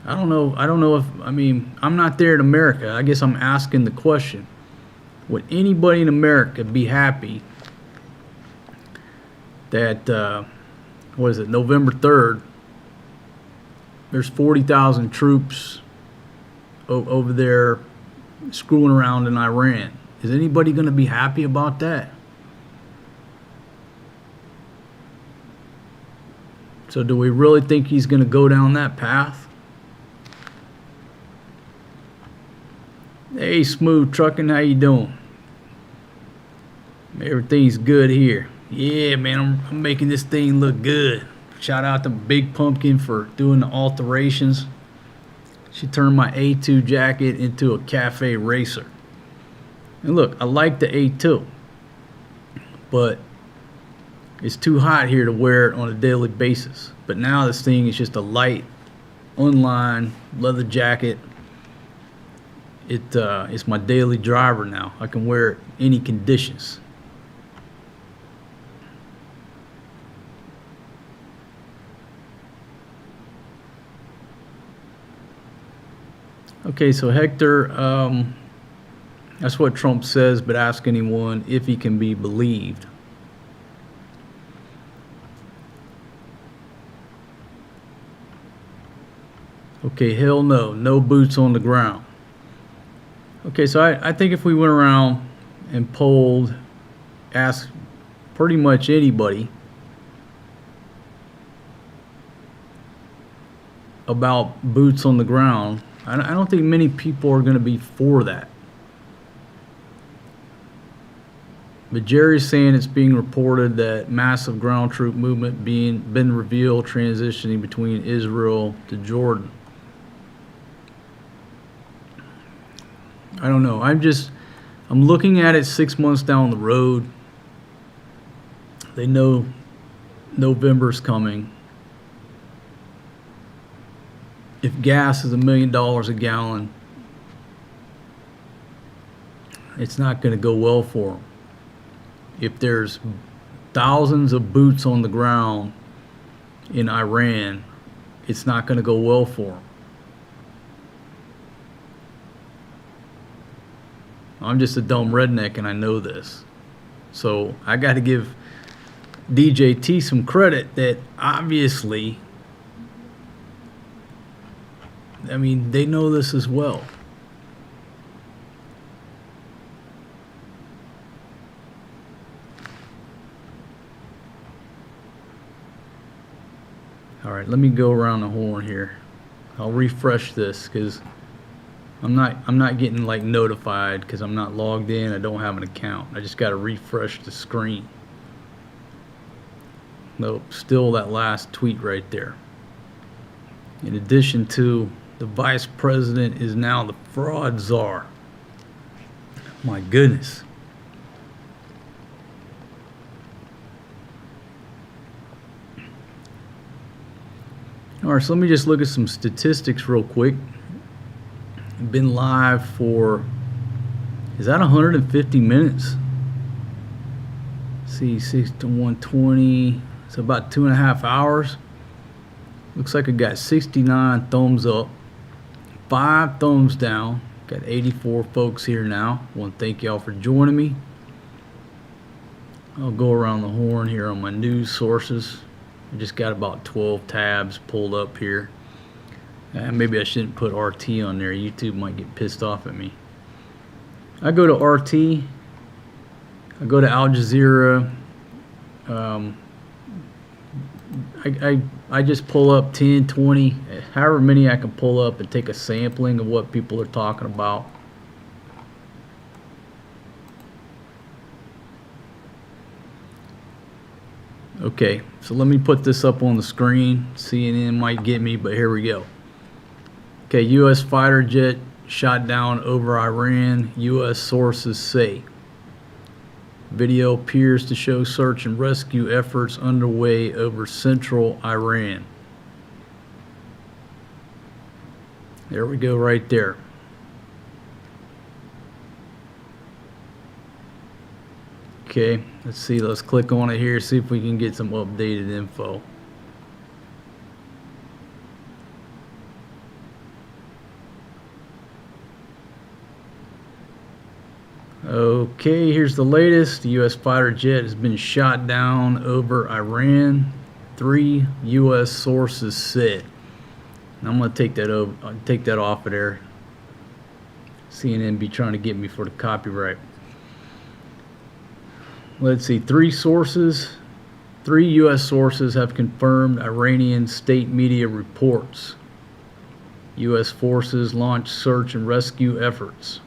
I don't know if, I mean, I'm not there in America. I guess I'm asking the question. Would anybody in America be happy that, November 3rd, there's 40,000 troops over there screwing around in Iran? Is anybody going to be happy about that? So do we really think he's going to go down that path? Hey, Smooth Trucking, how you doing? Everything's good here. Yeah, man, I'm making this thing look good. Shout out to Big Pumpkin for doing the alterations. She turned my A2 jacket into a cafe racer. And look, I like the A2, but it's too hot here to wear it on a daily basis. But now this thing is just a light, unlined leather jacket. It's my daily driver now. I can wear it any conditions. Okay, so Hector, that's what Trump says, but ask anyone if he can be believed. Okay, hell no. No boots on the ground. Okay, so I think if we went around and polled, asked pretty much anybody about boots on the ground, I don't think many people are going to be for that. But Jerry's saying it's being reported that massive ground troop movement been revealed transitioning between Israel to Jordan. I don't know. I'm looking at it 6 months down the road. They know November's coming. If gas is $1 million a gallon, it's not going to go well for them. If there's thousands of boots on the ground in Iran, it's not going to go well for them. I'm just a dumb redneck and I know this. So I got to give DJT some credit that obviously, I mean, they know this as well. All right, let me go around the horn here. I'll refresh this because I'm not getting like notified because I'm not logged in. I don't have an account. I just got to refresh the screen. Nope, still that last tweet right there. In addition to, the vice president is now the fraud czar. My goodness. All right, so let me just look at some statistics real quick. Been live for, is that 150 minutes? See, 6 to 120. It's about 2.5 hours. Looks like I got 69 thumbs up, 5 thumbs down. Got 84 folks here now. I want to thank y'all for joining me. I'll go around the horn here on my news sources. I just got about 12 tabs pulled up here. Maybe I shouldn't put RT on there. YouTube might get pissed off at me. I go to RT. I go to Al Jazeera. I just pull up 10, 20, however many I can pull up and take a sampling of what people are talking about. Okay, so let me put this up on the screen. CNN might get me, but here we go. Okay, U.S. fighter jet shot down over Iran, U.S. sources say. Video appears to show search and rescue efforts underway over central Iran. There we go right there. Okay, let's see, let's click on it here, see if we can get some updated info. Okay, here's the latest. The U.S. fighter jet has been shot down over Iran. 3 U.S. sources said. And I'm gonna take that off of there. CNN be trying to get me for the copyright. Let's see. 3 U.S. sources have confirmed Iranian state media reports. U.S. forces launched search and rescue efforts.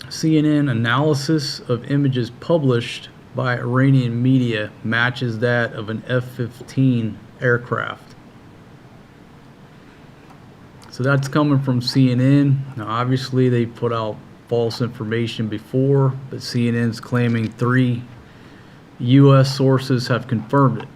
CNN analysis of images published by Iranian media matches that of an F-15 aircraft. So that's coming from CNN. Now obviously they put out false information before, but CNN's claiming 3 U.S. sources have confirmed it.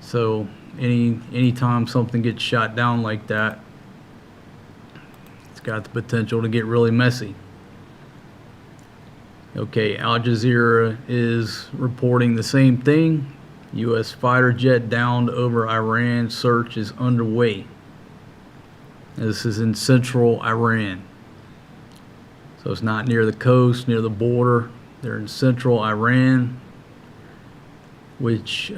So anytime something gets shot down like that, it's got the potential to get really messy. Okay, Al Jazeera is reporting the same thing. U.S. fighter jet downed over Iran. Search is underway. This is in central Iran. So it's not near the coast, near the border. They're in central Iran, which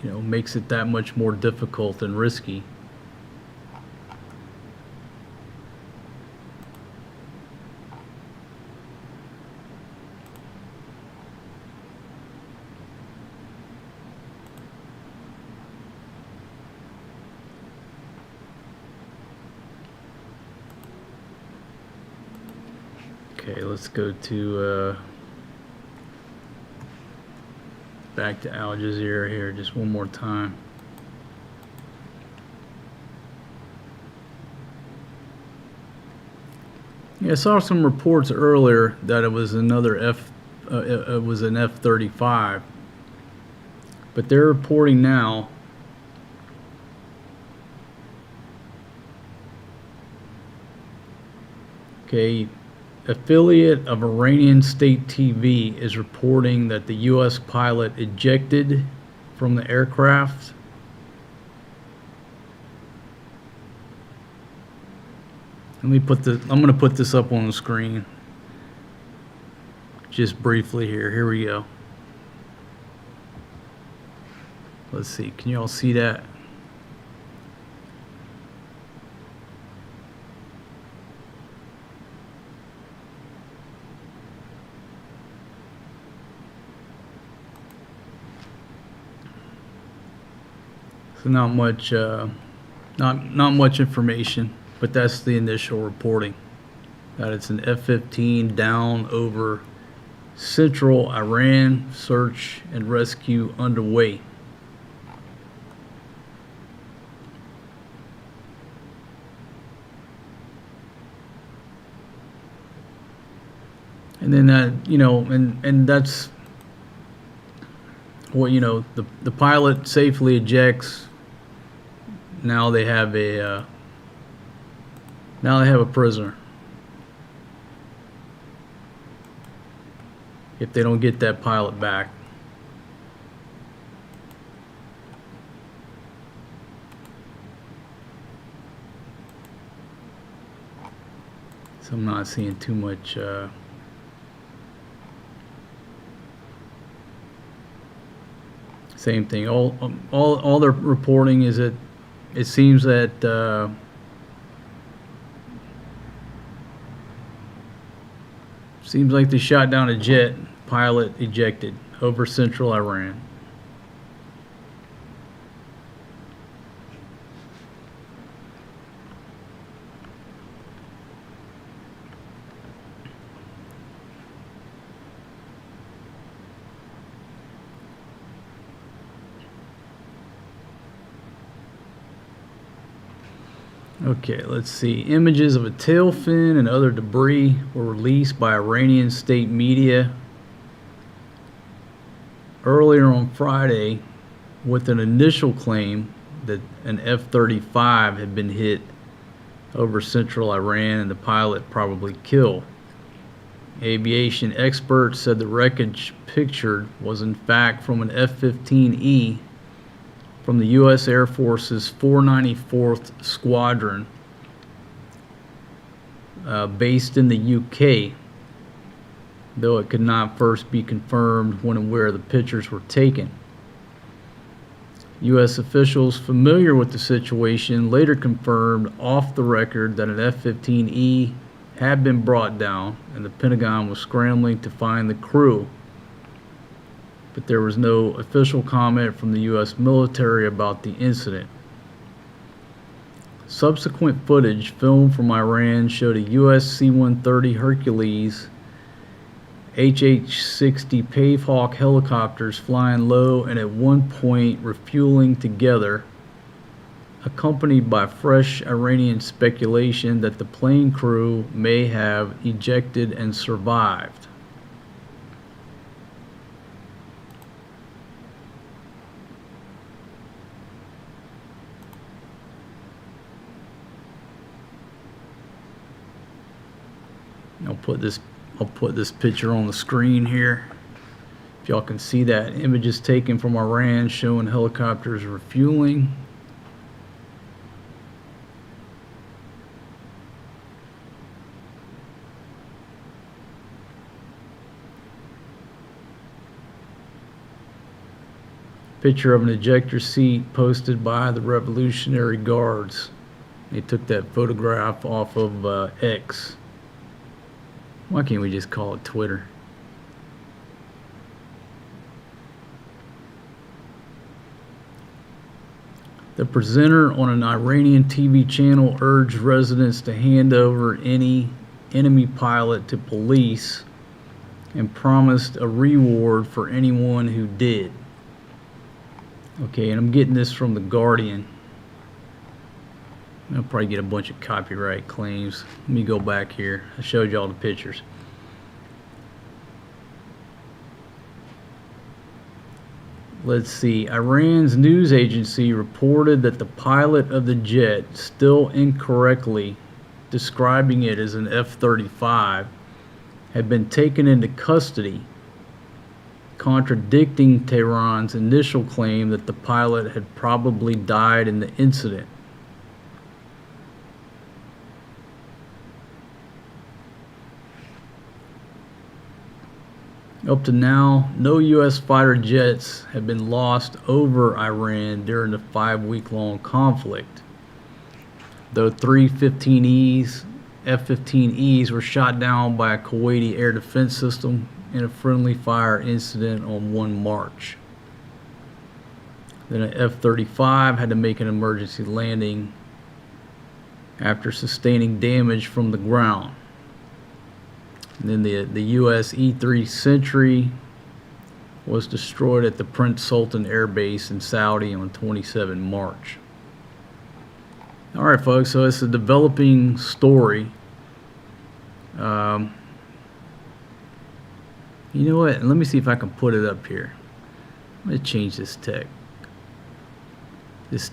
makes it that much more difficult and risky. Okay, let's go to back to Al Jazeera here just one more time. Yeah, I saw some reports earlier that it was another it was an F-35, but they're reporting now okay. Affiliate of Iranian State TV is reporting that the U.S. pilot ejected from the aircraft. I'm going to put this up on the screen just briefly here. Here we go. Let's see. Can you all see that? So not much information, but that's the initial reporting, that it's an F-15 down over central Iran. Search and rescue underway. And then and that's what, the pilot safely ejects. Now they have a prisoner. If they don't get that pilot back. So I'm not seeing too much same thing. All they're reporting is that it seems that seems like they shot down a jet, pilot ejected over central Iran. Okay, let's see. Images of a tail fin and other debris were released by Iranian state media earlier on Friday, with an initial claim that an F-35 had been hit over central Iran and the pilot probably killed. Aviation experts said the wreckage pictured was in fact from an F-15E from the U.S. Air Force's 494th Squadron, based in the UK, though it could not first be confirmed when and where the pictures were taken. U.S. officials familiar with the situation later confirmed off the record that an F-15E had been brought down and the Pentagon was scrambling to find the crew. But there was no official comment from the U.S. military about the incident. Subsequent footage filmed from Iran showed a U.S. C-130 Hercules, HH-60 Pavehawk helicopters flying low and at one point refueling together, accompanied by fresh Iranian speculation that the plane crew may have ejected and survived. I'll put this picture on the screen here. If y'all can see that, images taken from Iran showing helicopters refueling. Picture of an ejector seat posted by the Revolutionary Guards. They took that photograph off of X. Why can't we just call it Twitter? The presenter on an Iranian TV channel urged residents to hand over any enemy pilot to police and promised a reward for anyone who did. Okay, and I'm getting this from The Guardian. I'll probably get a bunch of copyright claims. Let me go back here. I showed y'all the pictures. Let's see. Iran's news agency reported that the pilot of the jet, still incorrectly describing it as an F-35, had been taken into custody, contradicting Tehran's initial claim that the pilot had probably died in the incident. Up to now, no U.S. fighter jets have been lost over Iran during the 5-week-long conflict, though 3 F-15Es were shot down by a Kuwaiti air defense system in a friendly fire incident on 1 March. Then an F-35 had to make an emergency landing after sustaining damage from the ground. And then the U.S. E-3 Sentry was destroyed at the Prince Sultan Air Base in Saudi on 27 March. Alright folks, so it's a developing story. You know what? Let me see if I can put it up here. I'm going to change this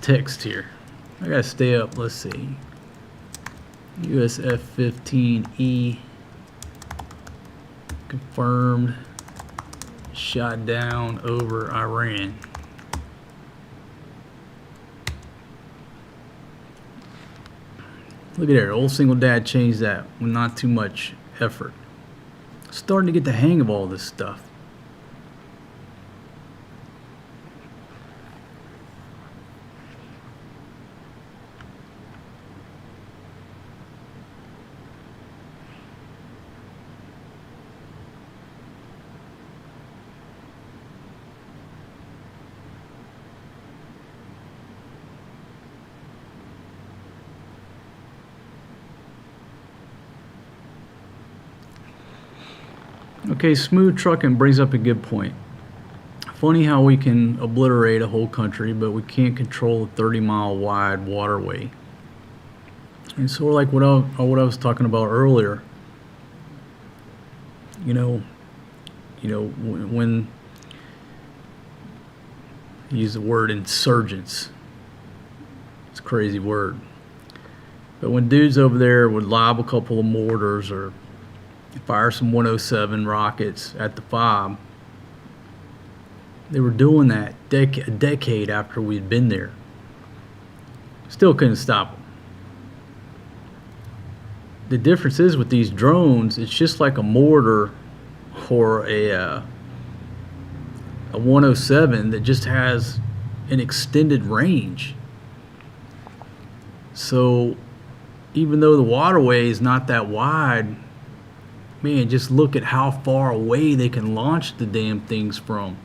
text here. I got to stay up. Let's see. US F-15E confirmed shot down over Iran. Look at there. Old single dad changed that with not too much effort. Starting to get the hang of all this stuff. Okay, Smooth Trucking brings up a good point. Funny how we can obliterate a whole country, but we can't control a 30-mile wide waterway. And so, like what I was talking about earlier, when you use the word insurgents, it's a crazy word. But when dudes over there would lob a couple of mortars or fire some 107 rockets at the FOB, they were doing that a decade after we'd been there. Still couldn't stop them. The difference is with these drones, it's just like a mortar or a 107 that just has an extended range. So even though the waterway is not that wide, man, just look at how far away they can launch the damn things from.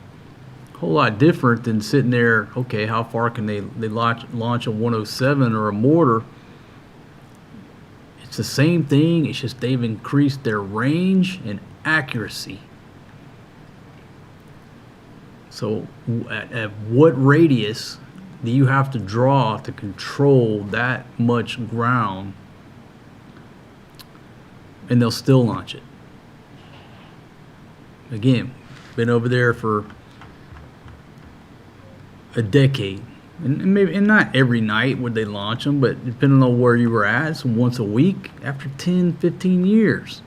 A whole lot different than sitting there, okay, how far can they launch a 107 or a mortar? It's the same thing, it's just they've increased their range and accuracy. So at what radius do you have to draw to control that much ground? And they'll still launch it. Again, been over there for a decade, and not every night would they launch them, but depending on where you were at, it's once a week after 10, 15 years.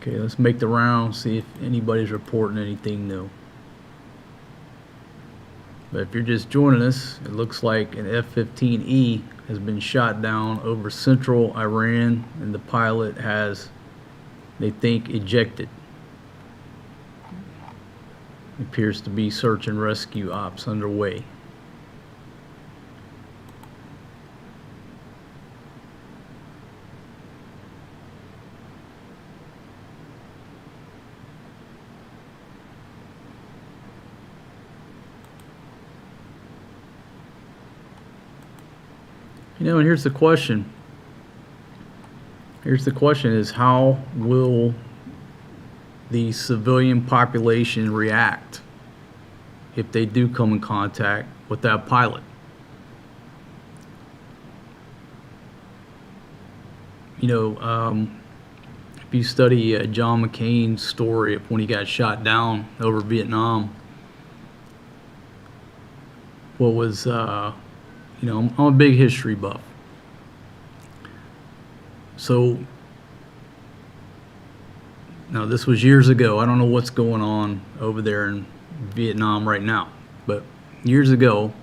Okay, let's make the round, see if anybody's reporting anything new. But if you're just joining us, it looks like an F-15E has been shot down over central Iran, and the pilot has, they think, ejected. It appears to be search and rescue ops underway. And here's the question. Here's the question is, how will the civilian population react if they do come in contact with that pilot? If you study John McCain's story of when he got shot down over Vietnam, what was I'm a big history buff. So, now this was years ago. I don't know what's going on over there in Vietnam right now. But years ago,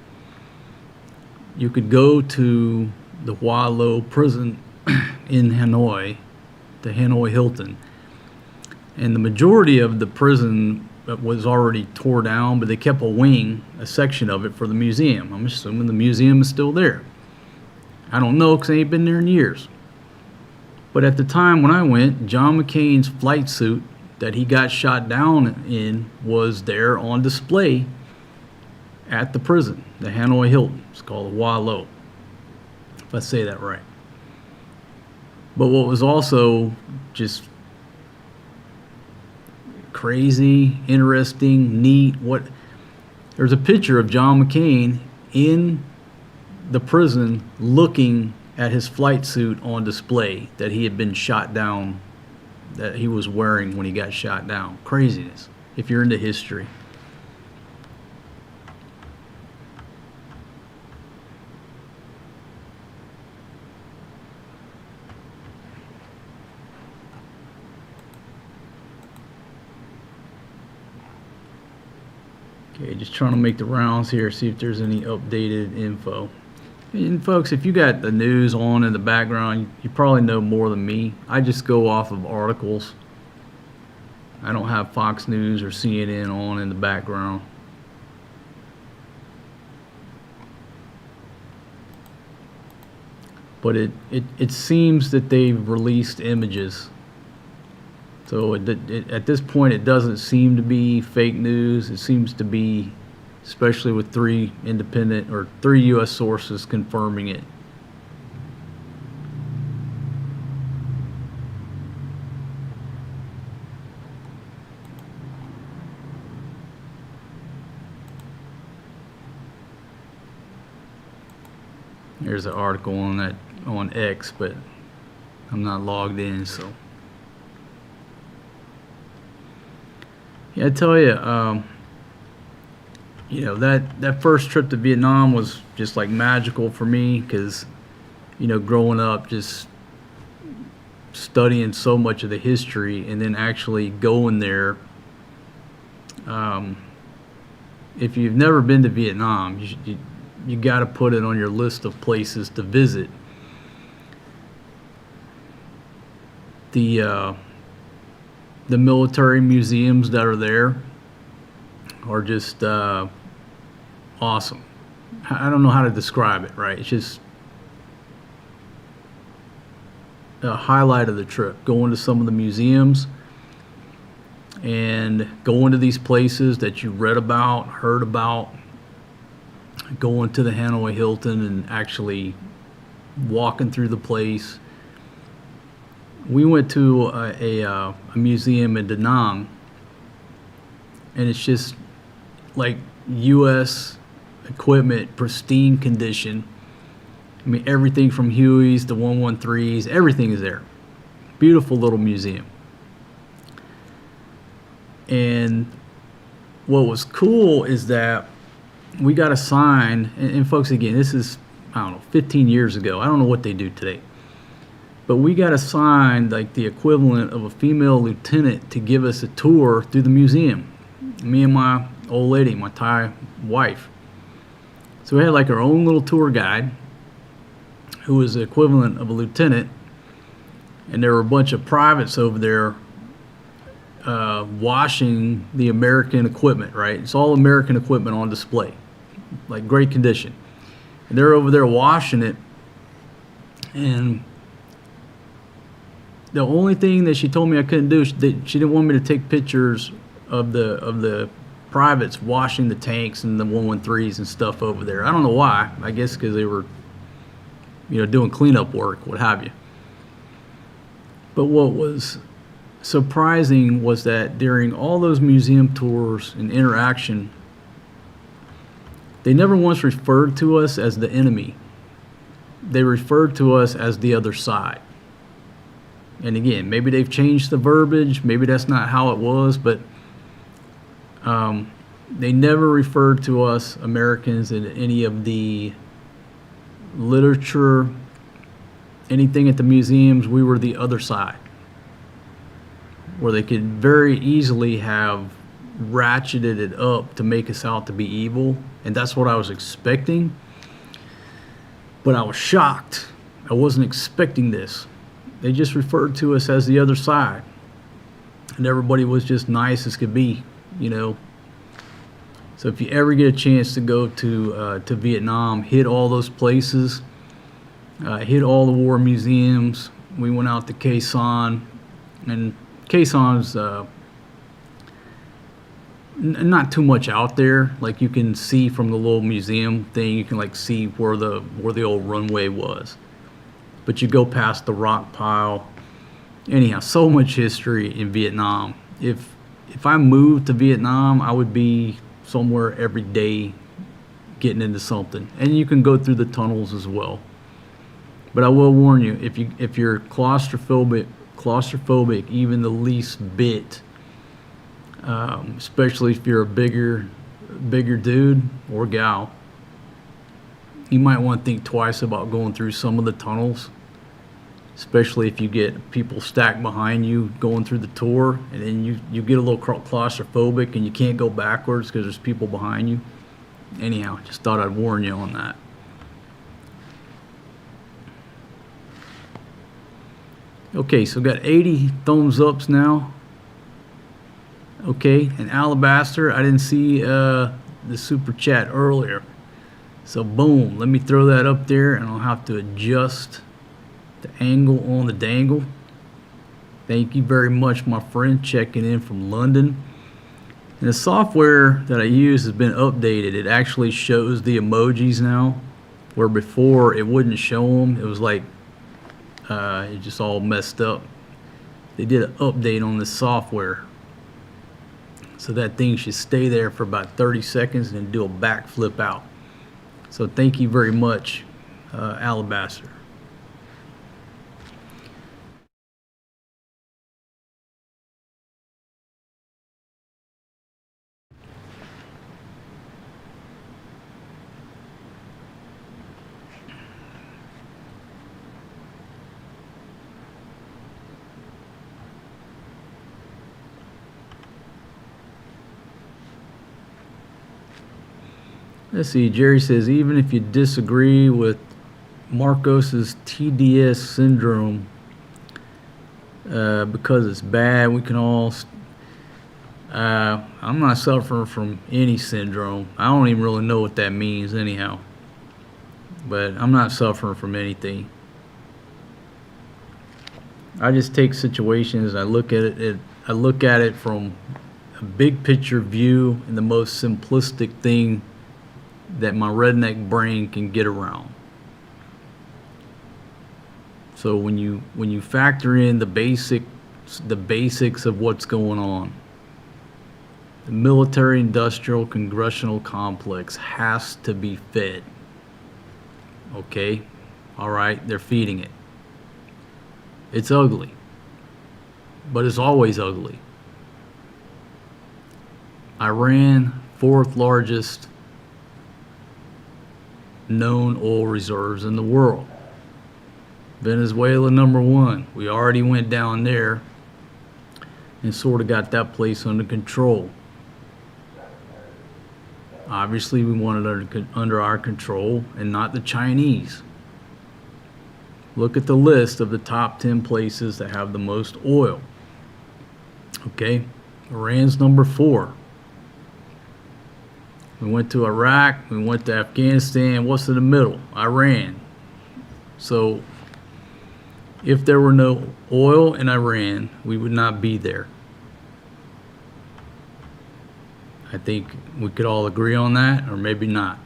you could go to the Hoa Lo prison in Hanoi, the Hanoi Hilton. And the majority of the prison was already tore down, but they kept a section of it for the museum. I'm assuming the museum is still there. I don't know because I ain't been there in years. But at the time when I went, John McCain's flight suit that he got shot down in was there on display at the prison, the Hanoi Hilton. It's called the Hoa Lo, if I say that right. But what was also just crazy, interesting, neat, there's a picture of John McCain in the prison looking at his flight suit on display that he had been shot down, that he was wearing when he got shot down. Craziness, if you're into history. Okay, just trying to make the rounds here, see if there's any updated info. And folks, if you got the news on in the background, you probably know more than me. I just go off of articles. I don't have Fox News or CNN on in the background. But it seems that they've released images. So at this point, it doesn't seem to be fake news. It seems to be, especially with 3 U.S. sources confirming it. There's an article on X, but I'm not logged in, so. Yeah, I tell you, you know, that first trip to Vietnam was just like magical for me, because, you know, growing up just studying so much of the history and then actually going there. If you've never been to Vietnam, you got to put it on your list of places to visit. The military museums that are there are just awesome. I don't know how to describe it, right? It's just a highlight of the trip, going to some of the museums and going to these places that you read about, heard about, going to the Hanoi Hilton and actually walking through the place. We went to a museum in Da Nang, and it's just like U.S. equipment, pristine condition. I mean, everything from Hueys to 113s, everything is there. Beautiful little museum. And what was cool is that we got assigned, and folks, again, this is, I don't know, 15 years ago. I don't know what they do today. But we got assigned like the equivalent of a female lieutenant to give us a tour through the museum. Me and my old lady, my Thai wife. So we had like our own little tour guide who was the equivalent of a lieutenant. And there were a bunch of privates over there washing the American equipment, right? It's all American equipment on display, like great condition. And they're over there washing it. And the only thing that she told me I couldn't do, she didn't want me to take pictures of the privates washing the tanks and the 113s and stuff over there. I don't know why. I guess because they were, you know, doing cleanup work, what have you. But what was surprising was that during all those museum tours and interaction, they never once referred to us as the enemy. They referred to us as the other side. And again, maybe they've changed the verbiage, maybe that's not how it was, but they never referred to us Americans in any of the literature, anything at the museums. We were the other side, where they could very easily have ratcheted it up to make us out to be evil, and that's what I was expecting. But I was shocked. I wasn't expecting this. They just referred to us as the other side, and everybody was just nice as could be, you know. So if you ever get a chance to go to Vietnam, hit all those places, hit all the war museums, we went out to Quezon, and Quezon's not too much out there. Like, you can see from the little museum thing, you can like see where the old runway was. But you go past the rock pile. Anyhow, so much history in Vietnam. If I moved to Vietnam, I would be somewhere every day getting into something. And you can go through the tunnels as well. But I will warn you, if you're claustrophobic even the least bit, especially if you're a bigger dude or gal, you might want to think twice about going through some of the tunnels, especially if you get people stacked behind you going through the tour, and then you get a little claustrophobic and you can't go backwards because there's people behind you. Anyhow, just thought I'd warn you on that. Okay, so got 80 thumbs ups now. Okay, and Alabaster, I didn't see the super chat earlier. So boom, let me throw that up there, and I'll have to adjust the angle on the dangle. Thank you very much, my friend, checking in from London. And the software that I use has been updated. It actually shows the emojis now, where before it wouldn't show them. It was like it just all messed up. They did an update on this software, so that thing should stay there for about 30 seconds and then do a backflip out. So thank you very much, Alabaster. Let's see, Jerry says, even if you disagree with Marcos's TDS syndrome because it's bad, we can all... I'm not suffering from any syndrome. I don't even really know what that means anyhow. But I'm not suffering from anything. I just take situations, I look at it from a big picture view and the most simplistic thing that my redneck brain can get around. So when you factor in the basics of what's going on, the military industrial congressional complex has to be fed. Okay? All right, they're feeding it. It's ugly. But it's always ugly. Iran, fourth largest known oil reserves in the world. Venezuela, number one. We already went down there and sort of got that place under control. Obviously, we want it under our control and not the Chinese. Look at the list of the top 10 places that have the most oil. Okay, Iran's number 4. We went to Iraq, we went to Afghanistan. What's in the middle? Iran. So if there were no oil in Iran, we would not be there. I think we could all agree on that, or maybe not.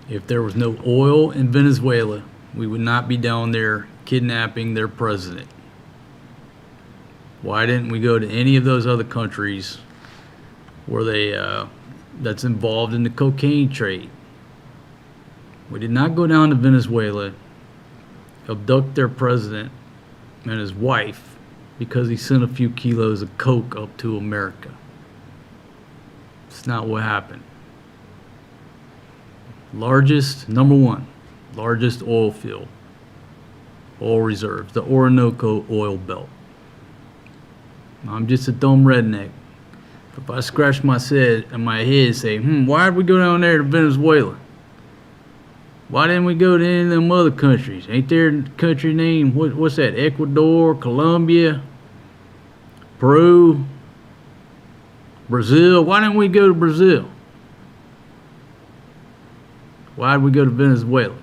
If there was no oil in Venezuela, we would not be down there kidnapping their president. Why didn't we go to any of those other countries where that's involved in the cocaine trade? We did not go down to Venezuela, abduct their president and his wife because he sent a few kilos of coke up to America. It's not what happened. Number 1, largest oil field, oil reserves, the Orinoco oil belt. I'm just a dumb redneck. If I scratch my head and say, why did we go down there to Venezuela? Why didn't we go to any of them other countries? Ain't there a country name? What's that? Ecuador, Colombia, Peru, Brazil? Why didn't we go to Brazil? Why did we go to Venezuela?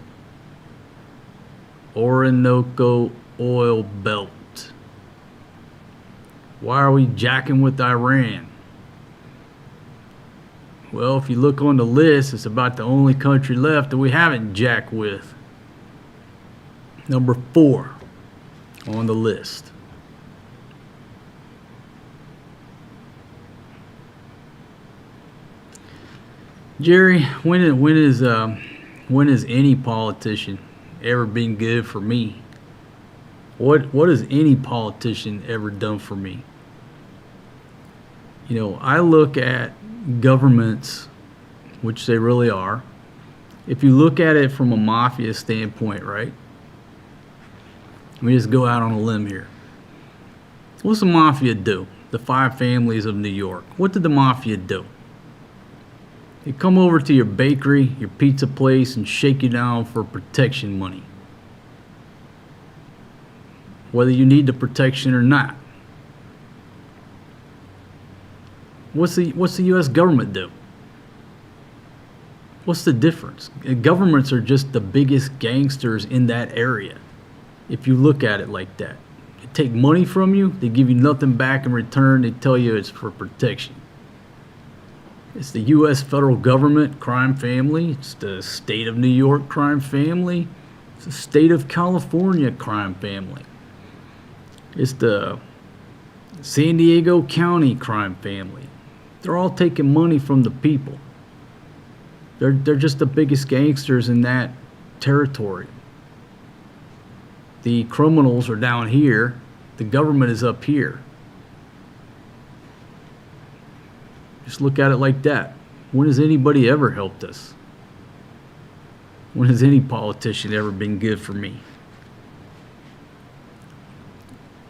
Orinoco oil belt. Why are we jacking with Iran? Well, if you look on the list, it's about the only country left that we haven't jacked with. Number 4 on the list. Jerry, when has any politician ever been good for me? What has any politician ever done for me? You know, I look at governments, which they really are. If you look at it from a mafia standpoint, right? Let me just go out on a limb here. What's the mafia do? The 5 families of New York. What did the mafia do? They come over to your bakery, your pizza place, and shake you down for protection money. Whether you need the protection or not. What's the U.S. government do? What's the difference? Governments are just the biggest gangsters in that area. If you look at it like that. They take money from you, they give you nothing back in return, they tell you it's for protection. It's the U.S. federal government crime family. It's the state of New York crime family. It's the state of California crime family. It's the San Diego County crime family. They're all taking money from the people. They're just the biggest gangsters in that territory. The criminals are down here. The government is up here. Just look at it like that. When has anybody ever helped us? When has any politician ever been good for me?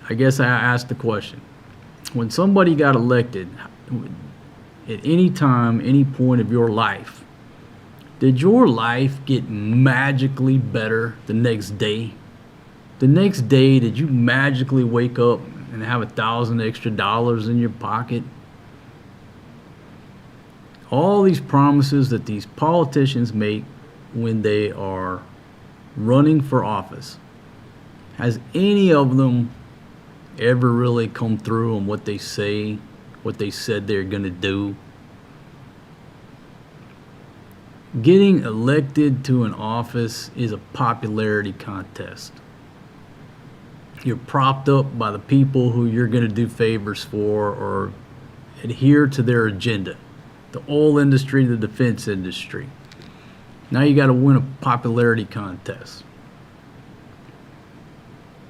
I guess I asked the question. When somebody got elected, at any time, any point of your life, did your life get magically better the next day? The next day, did you magically wake up and have $1,000 extra in your pocket? All these promises that these politicians make when they are running for office, has any of them ever really come through on what they say, what they said they're going to do? Getting elected to an office is a popularity contest. You're propped up by the people who you're going to do favors for or adhere to their agenda. The oil industry, the defense industry. Now you got to win a popularity contest.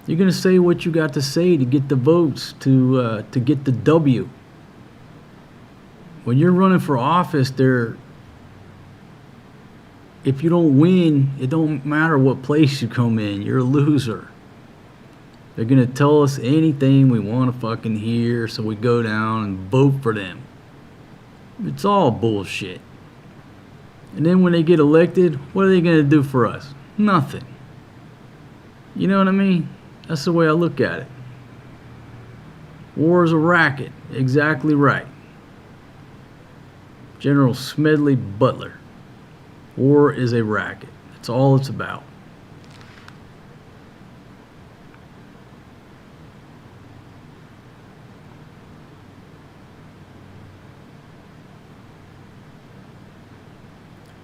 You're going to say what you got to say to get the votes, to get the W. When you're running for office, if you don't win, it don't matter what place you come in. You're a loser. They're going to tell us anything we want to fucking hear, so we go down and vote for them. It's all bullshit. And then when they get elected, what are they going to do for us? Nothing. You know what I mean? That's the way I look at it. War is a racket. Exactly right. General Smedley Butler. War is a racket. That's all it's about.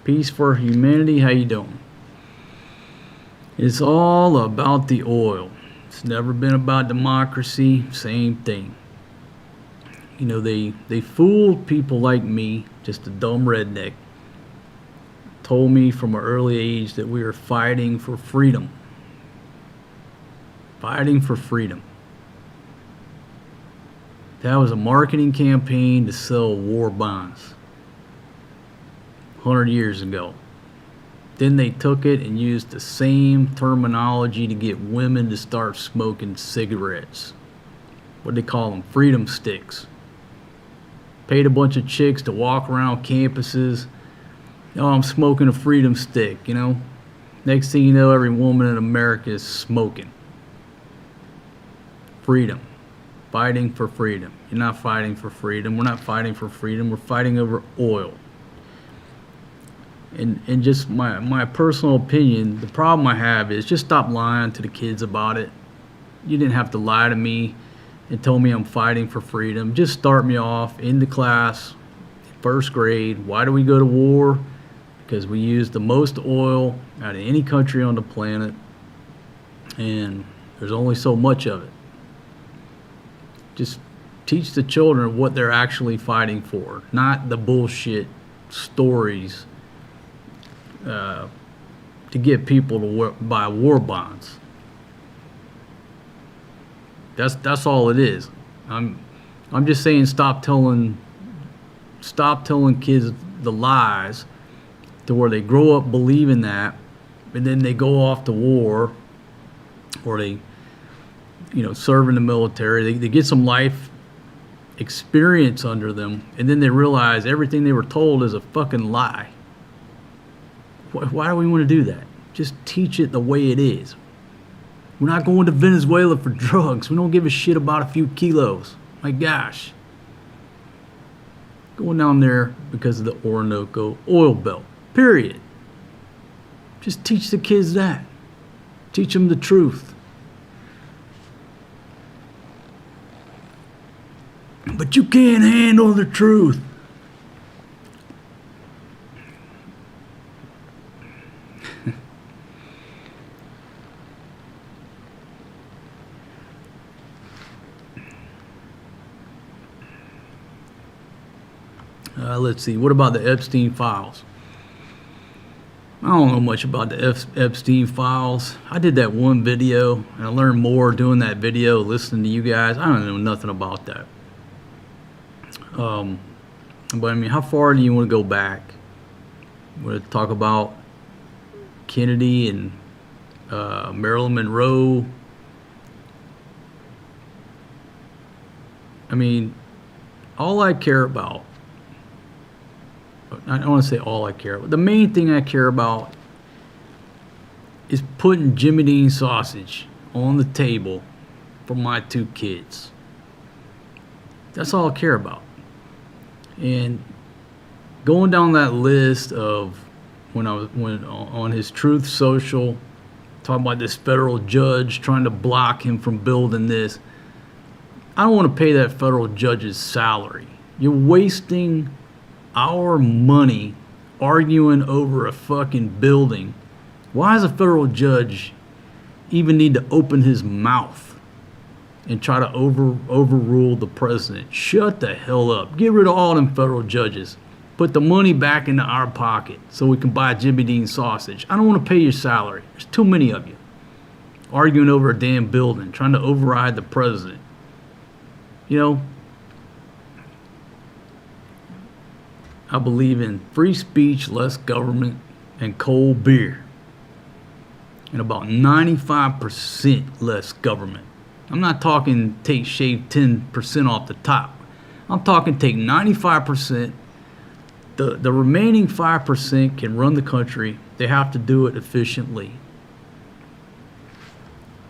Peace for humanity, how you doing? It's all about the oil. It's never been about democracy, same thing. You know, they fooled people like me, just a dumb redneck. Told me from an early age that we were fighting for freedom. Fighting for freedom. That was a marketing campaign to sell war bonds. 100 years ago. Then they took it and used the same terminology to get women to start smoking cigarettes. What do they call them? Freedom sticks. Paid a bunch of chicks to walk around campuses. Oh, I'm smoking a freedom stick, you know. Next thing you know, every woman in America is smoking. Freedom. Fighting for freedom. You're not fighting for freedom. We're not fighting for freedom. We're fighting over oil. And just my personal opinion, the problem I have is just stop lying to the kids about it. You didn't have to lie to me and tell me I'm fighting for freedom. Just start me off in the class, first grade. Why do we go to war? Because we use the most oil out of any country on the planet, and there's only so much of it. Just teach the children what they're actually fighting for, not the bullshit stories to get people to buy war bonds. That's all it is. I'm just saying stop telling kids the lies to where they grow up believing that, and then they go off to war, or they serve in the military. They get some life experience under them, and then they realize everything they were told is a fucking lie. Why do we want to do that? Just teach it the way it is. We're not going to Venezuela for drugs. We don't give a shit about a few kilos. My gosh. Going down there because of the Orinoco oil belt. Period. Just teach the kids that. Teach them the truth. But you can't handle the truth. Let's see. What about the Epstein files? I don't know much about the Epstein files. I did that one video, and I learned more doing that video, listening to you guys. I don't know nothing about that. But I mean, how far do you want to go back? Want to talk about Kennedy and Marilyn Monroe? I mean, all I care about, I don't want to say all I care about, the main thing I care about is putting Jimmy Dean sausage on the table for my two kids. That's all I care about. And going down that list of when on his Truth Social, talking about this federal judge trying to block him from building this, I don't want to pay that federal judge's salary. You're wasting our money arguing over a fucking building. Why does a federal judge even need to open his mouth and try to overrule the president? Shut the hell up. Get rid of all them federal judges. Put the money back into our pocket so we can buy Jimmy Dean sausage. I don't want to pay your salary. There's too many of you arguing over a damn building, trying to override the president. You know, I believe in free speech, less government, and cold beer. And about 95% less government. I'm not talking shave 10% off the top. I'm talking take 95%. The remaining 5% can run the country. They have to do it efficiently.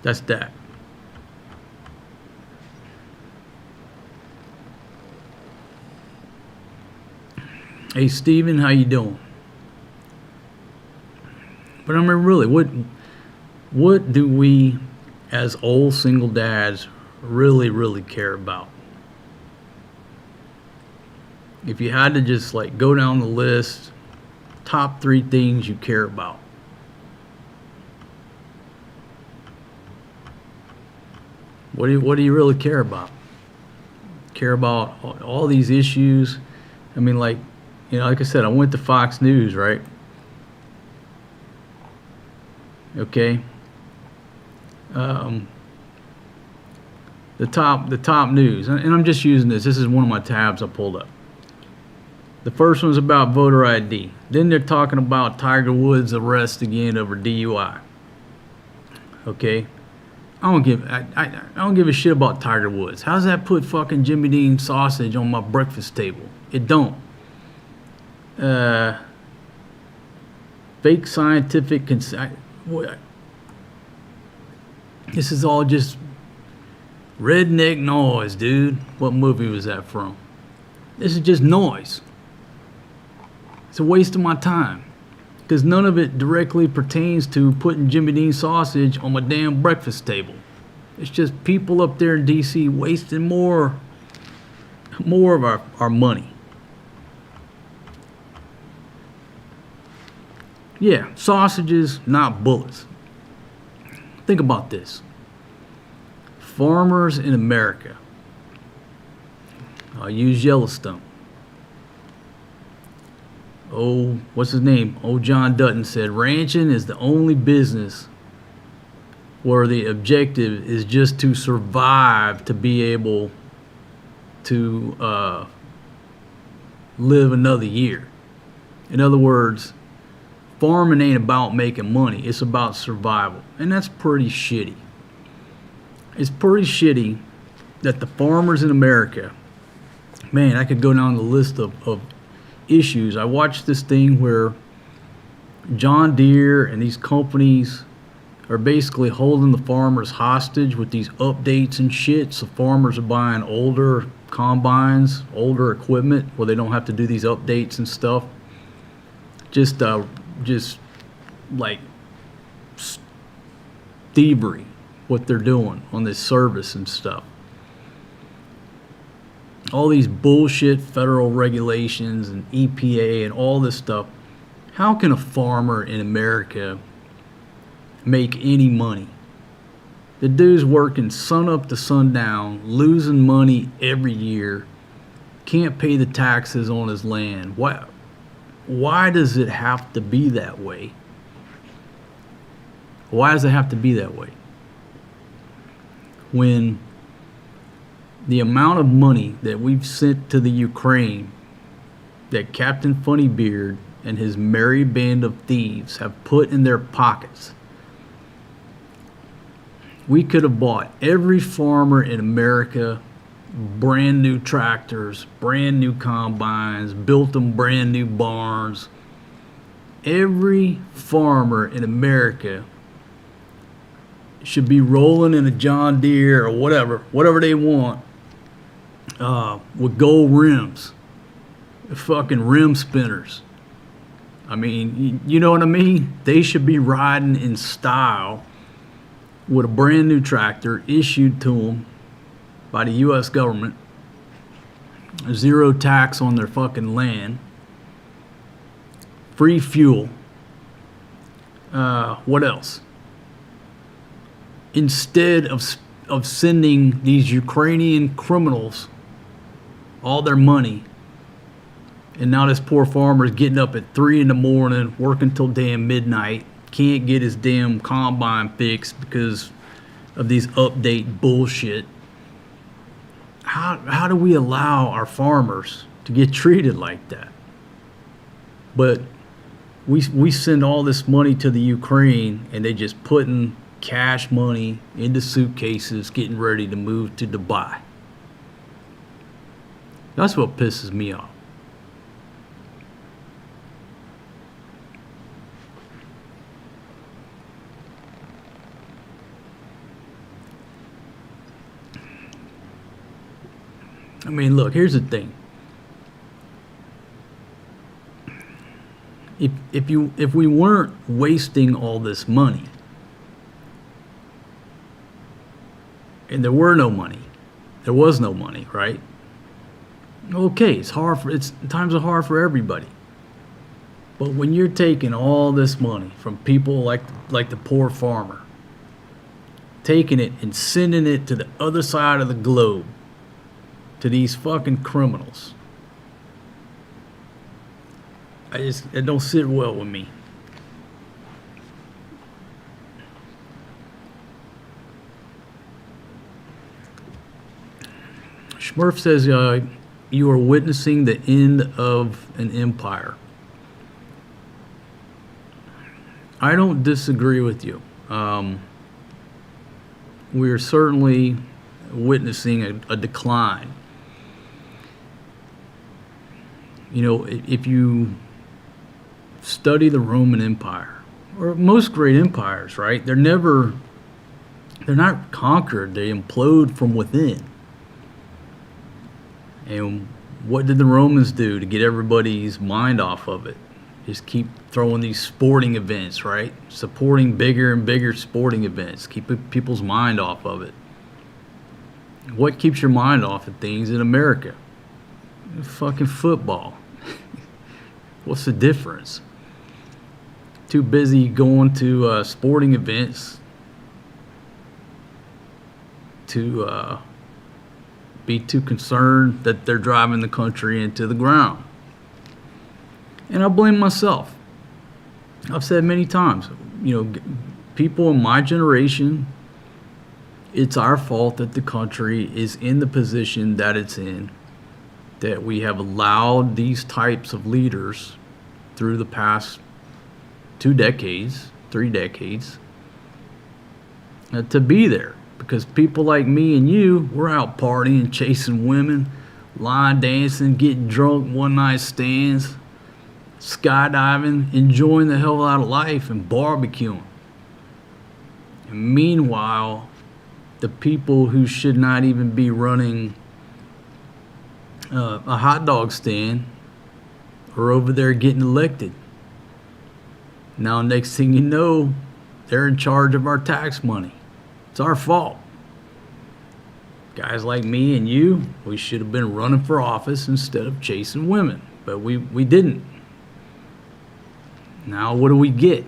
That's that. Hey Steven, how you doing? But I mean, really, what do we as old single dads really care about? If you had to just like go down the list, top 3 things you care about. What do you really care about? Care about all these issues? I mean, like, you know, like I said, I went to Fox News, right? Okay. The top news, and I'm just using this. This is one of my tabs I pulled up. The first one's about voter ID. Then they're talking about Tiger Woods' arrest again over DUI. Okay. I don't give a shit about Tiger Woods. How does that put fucking Jimmy Dean sausage on my breakfast table? It don't. Fake scientific this is all just redneck noise, dude. What movie was that from? This is just noise. It's a waste of my time. because none of it directly pertains to putting Jimmy Dean sausage on my damn breakfast table. It's just people up there in DC wasting more of our money. Yeah, sausages, not bullets. Think about this. Farmers in America. I'll use Yellowstone. Oh, what's his name? Old John Dutton said, ranching is the only business where the objective is just to survive, to be able to live another year. In other words, farming ain't about making money. It's about survival. And that's pretty shitty. It's pretty shitty that the farmers in America, man, I could go down the list of issues. I watched this thing where John Deere and these companies are basically holding the farmers hostage with these updates and shit. So farmers are buying older combines, older equipment where they don't have to do these updates and stuff. Just like thievery, what they're doing on this service and stuff. All these bullshit federal regulations and EPA and all this stuff. How can a farmer in America make any money? The dude's working sun up to sundown, losing money every year, can't pay the taxes on his land. Why does it have to be that way? Why does it have to be that way? When the amount of money that we've sent to the Ukraine, that Captain Funnybeard and his merry band of thieves have put in their pockets, we could have bought every farmer in America brand new tractors, brand new combines, built them brand new barns. Every farmer in America should be rolling in a John Deere or whatever they want, with gold rims, fucking rim spinners. I mean, you know what I mean? They should be riding in style with a brand new tractor issued to them by the U.S. government, zero tax on their fucking land, free fuel. What else? Instead of sending these Ukrainian criminals all their money, and now this poor farmer is getting up at 3 in the morning, working till damn midnight, can't get his damn combine fixed because of these update bullshit. How do we allow our farmers to get treated like that? But we send all this money to the Ukraine, and they just putting cash money into suitcases, getting ready to move to Dubai. That's what pisses me off. I mean, look, here's the thing. If we weren't wasting all this money, and there was no money, right? Okay, times are hard for everybody. But when you're taking all this money from people like the poor farmer, taking it and sending it to the other side of the globe, to these fucking criminals, it don't sit well with me. Smurf says you are witnessing the end of an empire. I don't disagree with you. We are certainly witnessing a decline. You know, if you study the Roman Empire, or most great empires, right? They're not conquered, they implode from within. And what did the Romans do to get everybody's mind off of it? Just keep throwing these sporting events, right? Supporting bigger and bigger sporting events. Keep people's mind off of it. What keeps your mind off of things in America? Fucking football. What's the difference? Too busy going to sporting events to be too concerned that they're driving the country into the ground. And I blame myself. I've said many times, people in my generation, it's our fault that the country is in the position that it's in, that we have allowed these types of leaders through the past 2 decades, 3 decades, to be there. Because people like me and you, we're out partying, chasing women, line dancing, getting drunk, one-night stands, skydiving, enjoying the hell out of life, and barbecuing. And meanwhile, the people who should not even be running a hot dog stand are over there getting elected. Now, next thing you know, they're in charge of our tax money. It's our fault. Guys like me and you, we should have been running for office instead of chasing women, but we didn't. Now what do we get?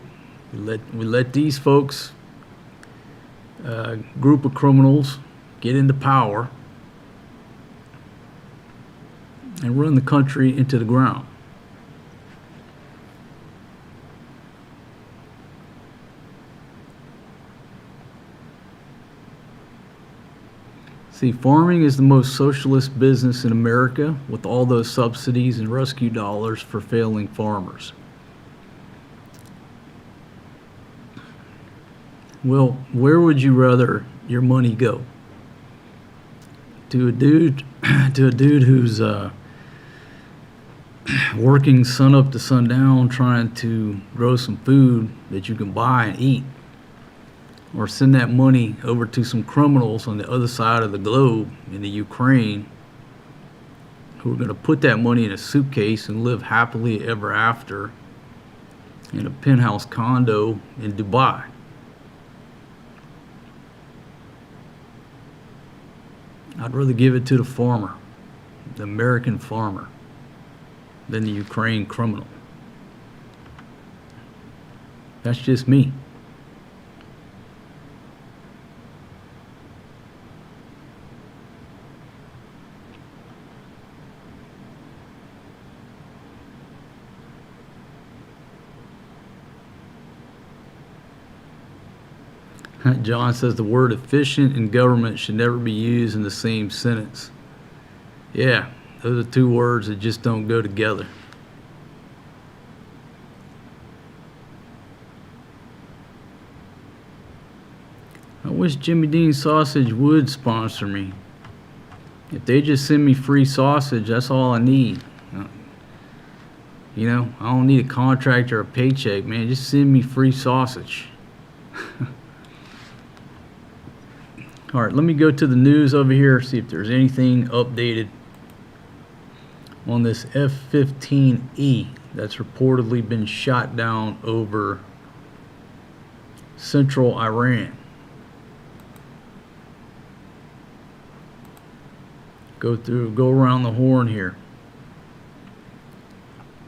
We let these folks, group of criminals, get into power and run the country into the ground. See, farming is the most socialist business in America, with all those subsidies and rescue dollars for failing farmers. Well, where would you rather your money go? To a dude who's working sun up to sundown trying to grow some food that you can buy and eat, or send that money over to some criminals on the other side of the globe in the Ukraine who are going to put that money in a suitcase and live happily ever after in a penthouse condo in Dubai? I'd rather give it to the farmer, the American farmer, than the Ukraine criminal. That's just me. John says the word efficient and government should never be used in the same sentence. Yeah, those are 2 words that just don't go together. I wish Jimmy Dean Sausage would sponsor me. If they just send me free sausage, that's all I need. I don't need a contract or a paycheck, man. Just send me free sausage. All right, let me go to the news over here, see if there's anything updated on this F-15E that's reportedly been shot down over central Iran. Go around the horn here.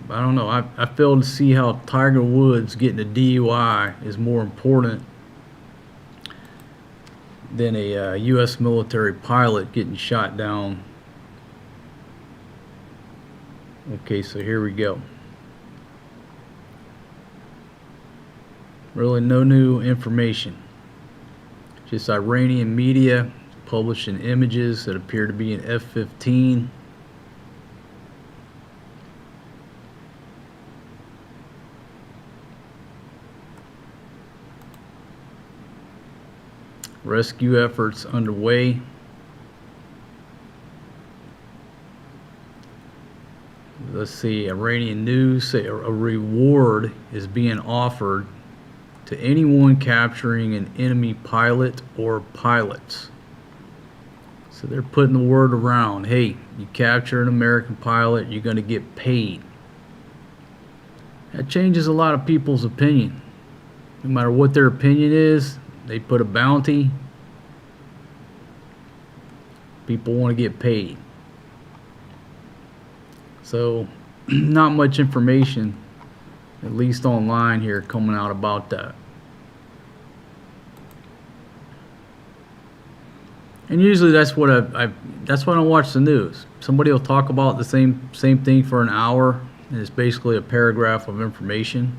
I don't know. I fail to see how Tiger Woods getting a DUI is more important than a U.S. military pilot getting shot down. Okay, so here we go. Really no new information. Just Iranian media publishing images that appear to be an F-15. Rescue efforts underway. Let's see, Iranian news say a reward is being offered to anyone capturing an enemy pilot or pilots. So they're putting the word around, hey, you capture an American pilot, you're going to get paid. That changes a lot of people's opinion. No matter what their opinion is, they put a bounty. People want to get paid. So, not much information, at least online here, coming out about that. And usually that's what that's why I don't watch the news. Somebody will talk about the same thing for an hour, and it's basically a paragraph of information.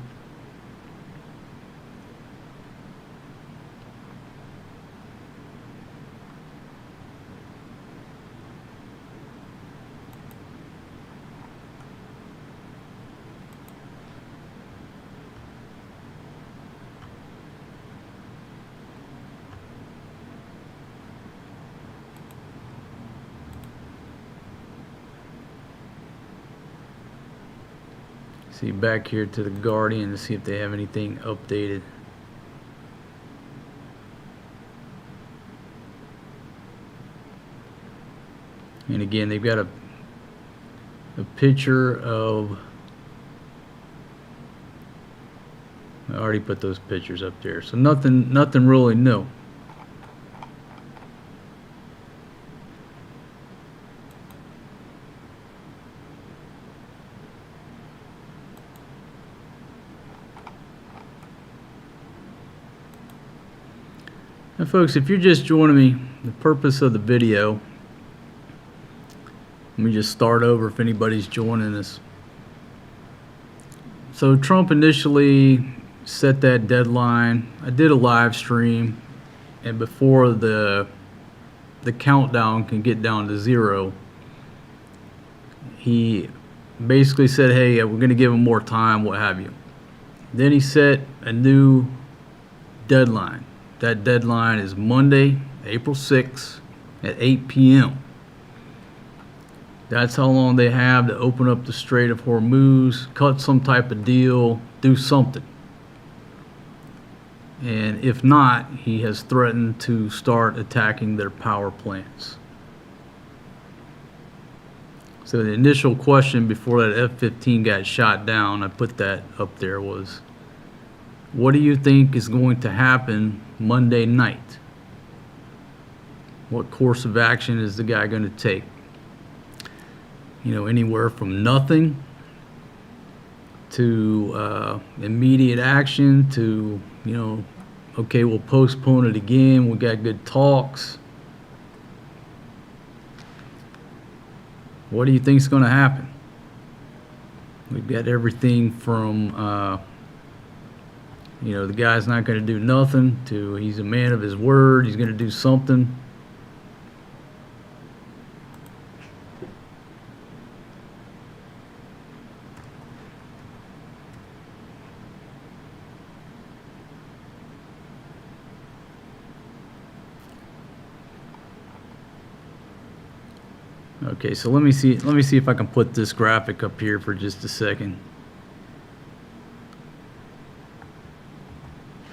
See, back here to the Guardian to see if they have anything updated. And again, they've got a picture of, I already put those pictures up there, so nothing really new. Now folks, if you're just joining me, the purpose of the video, let me just start over if anybody's joining us. So Trump initially set that deadline. I did a live stream, and before the countdown can get down to 0, he basically said, hey, we're going to give him more time, what have you. Then he set a new deadline. That deadline is Monday, April 6th at 8 p.m. That's how long they have to open up the Strait of Hormuz, cut some type of deal, do something. And if not, he has threatened to start attacking their power plants. So the initial question before that F-15 got shot down, I put that up there, was, what do you think is going to happen Monday night? What course of action is the guy going to take? You know, anywhere from nothing to immediate action to, you know, okay, we'll postpone it again, we got good talks. What do you think is going to happen? We've got everything from you know, the guy's not going to do nothing to he's a man of his word, he's going to do something. Okay, so let me see if I can put this graphic up here for just a second.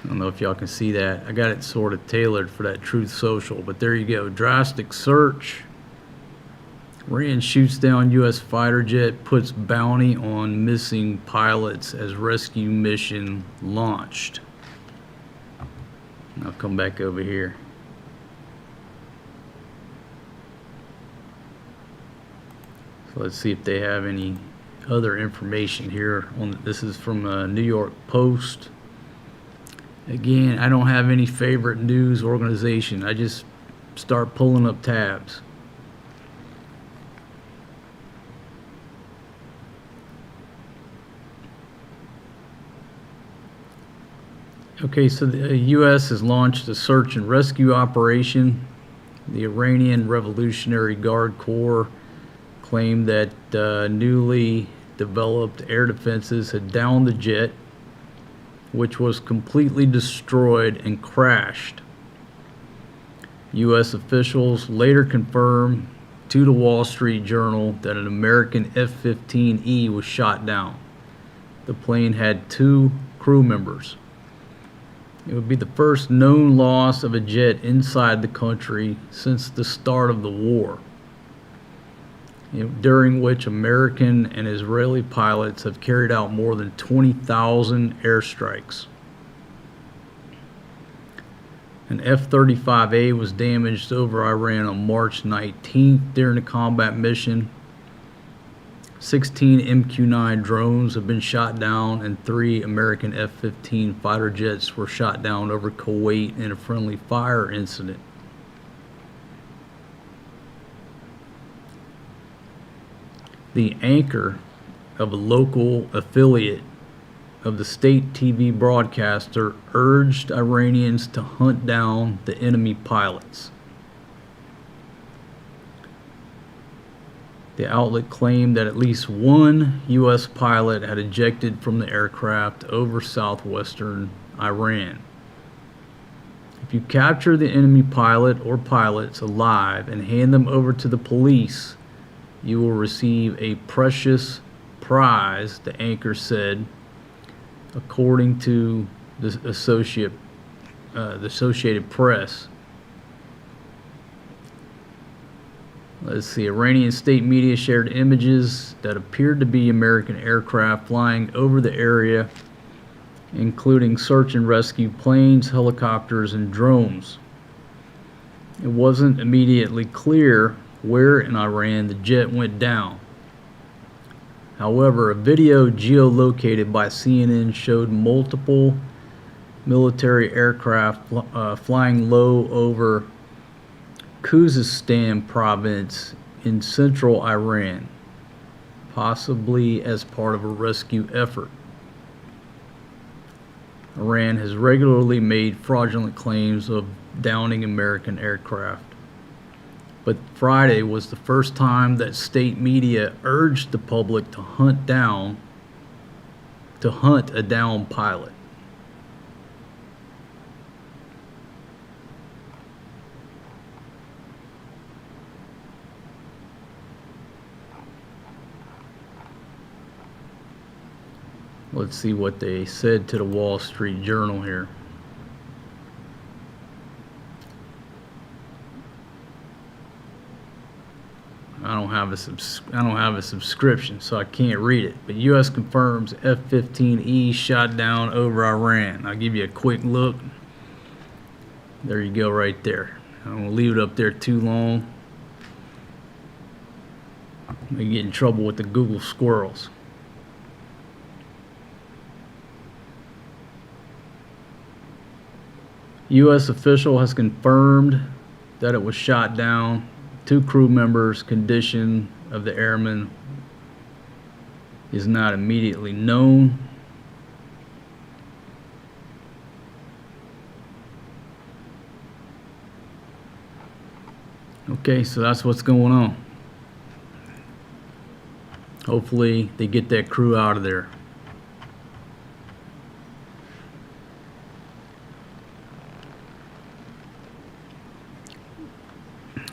I don't know if y'all can see that. I got it sort of tailored for that Truth Social, but there you go. Drastic search. Iran shoots down U.S. fighter jet, puts bounty on missing pilots as rescue mission launched. I'll come back over here. So let's see if they have any other information here. This is from New York Post. Again, I don't have any favorite news organization. I just start pulling up tabs. Okay, so the U.S. has launched a search and rescue operation. The Iranian Revolutionary Guard Corps claimed that newly developed air defenses had downed the jet, which was completely destroyed and crashed. U.S. officials later confirmed to the Wall Street Journal that an American F-15E was shot down. The plane had 2 crew members. It would be the first known loss of a jet inside the country since the start of the war. during which American and Israeli pilots have carried out more than 20,000 airstrikes. An F-35A was damaged over Iran on March 19th during a combat mission. 16 MQ-9 drones have been shot down, and 3 American F-15 fighter jets were shot down over Kuwait in a friendly fire incident. The anchor of a local affiliate of the state TV broadcaster urged Iranians to hunt down the enemy pilots. The outlet claimed that at least one U.S. pilot had ejected from the aircraft over southwestern Iran. If you capture the enemy pilot or pilots alive and hand them over to the police, you will receive a precious prize, the anchor said, according to the Associated Press. Let's see. Iranian state media shared images that appeared to be American aircraft flying over the area, including search and rescue planes, helicopters, and drones. It wasn't immediately clear where in Iran the jet went down. However, a video geolocated by CNN showed multiple military aircraft flying low over Khuzestan province in central Iran, possibly as part of a rescue effort. Iran has regularly made fraudulent claims of downing American aircraft, but Friday was the first time that state media urged the public to hunt a downed pilot. Let's see what they said to the Wall Street Journal here. I don't have a subscription, so I can't read it. But U.S. confirms F-15E shot down over Iran. I'll give you a quick look. There you go, right there. I don't want to leave it up there too long. I get in trouble with the Google squirrels. U.S. official has confirmed that it was shot down. 2 crew members' condition of the airman is not immediately known. Okay, so that's what's going on. Hopefully they get that crew out of there.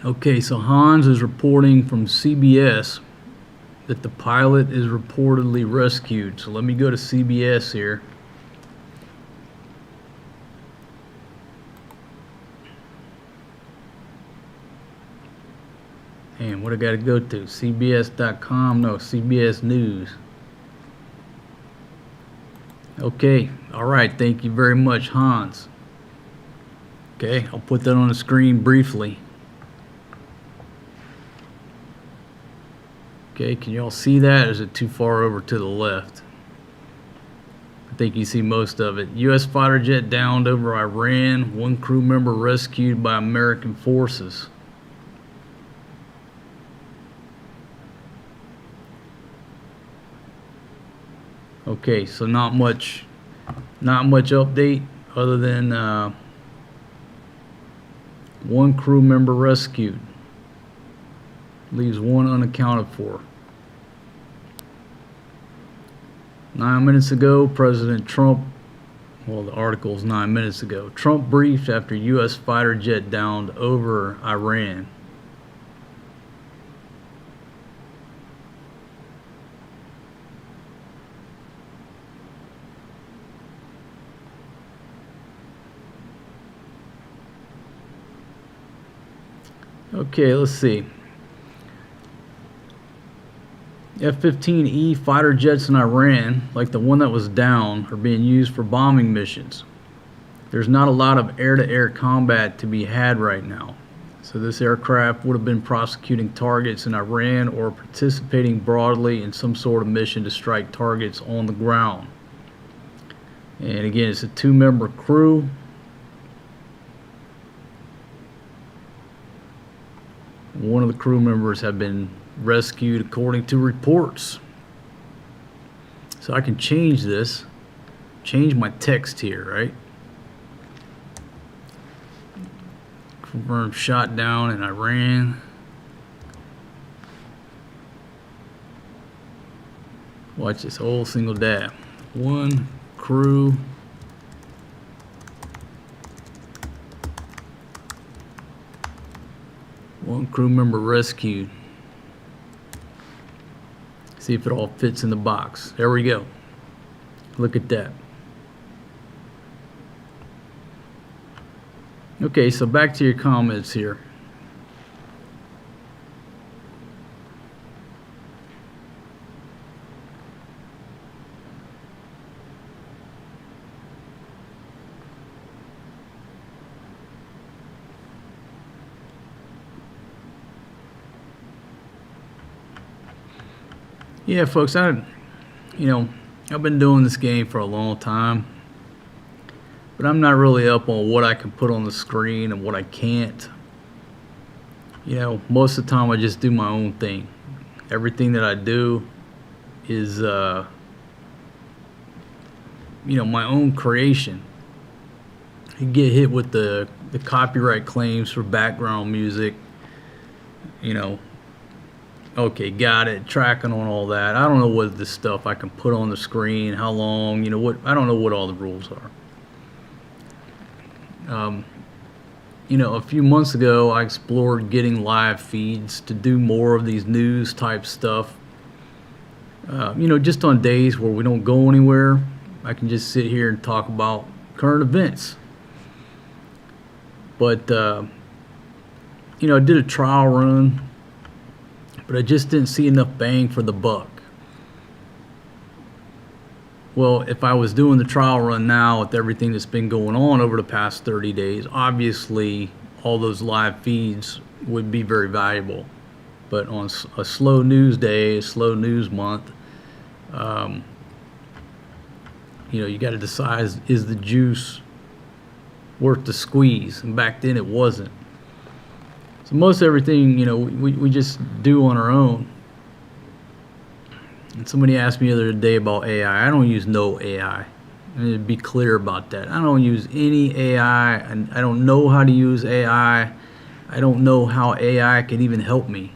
Okay, so Hans is reporting from CBS that the pilot is reportedly rescued. So let me go to CBS here. And what I got to go to? CBS.com? No, CBS News. Okay, all right, thank you very much, Hans. Okay, I'll put that on the screen briefly. Okay, can you all see that, or is it too far over to the left? I think you see most of it. U.S. fighter jet downed over Iran. 1 crew member rescued by American forces. Okay, so not much update other than 1 crew member rescued. Leaves 1 unaccounted for. 9 minutes ago, President Trump, well, the article's 9 minutes ago. Trump briefed after U.S. fighter jet downed over Iran. Okay, let's see. F-15E fighter jets in Iran, like the one that was down, are being used for bombing missions. There's not a lot of air-to-air combat to be had right now. So this aircraft would have been prosecuting targets in Iran or participating broadly in some sort of mission to strike targets on the ground. And again, it's a 2-member crew. One of the crew members have been rescued according to reports. So I can change this, change my text here, right? Confirmed shot down in Iran. Watch this whole single dab. One crew. One crew member rescued. See if it all fits in the box. There we go. Look at that. Okay, so back to your comments here. Yeah, folks, I've been doing this game for a long time, but I'm not really up on what I can put on the screen and what I can't. Most of the time I just do my own thing. Everything that I do is, my own creation. You get hit with the copyright claims for background music, Okay, got it. Tracking on all that. I don't know what this stuff I can put on the screen, how long, I don't know what all the rules are. A few months ago, I explored getting live feeds to do more of these news type stuff. Just on days where we don't go anywhere, I can just sit here and talk about current events. But, I did a trial run, but I just didn't see enough bang for the buck. Well, if I was doing the trial run now with everything that's been going on over the past 30 days, obviously all those live feeds would be very valuable. But on a slow news day, a slow news month, you got to decide, is the juice worth the squeeze? And back then it wasn't. So most everything, we just do on our own. And somebody asked me the other day about AI. I don't use no AI. I need to be clear about that. I don't use any AI, and I don't know how to use AI. I don't know how AI can even help me.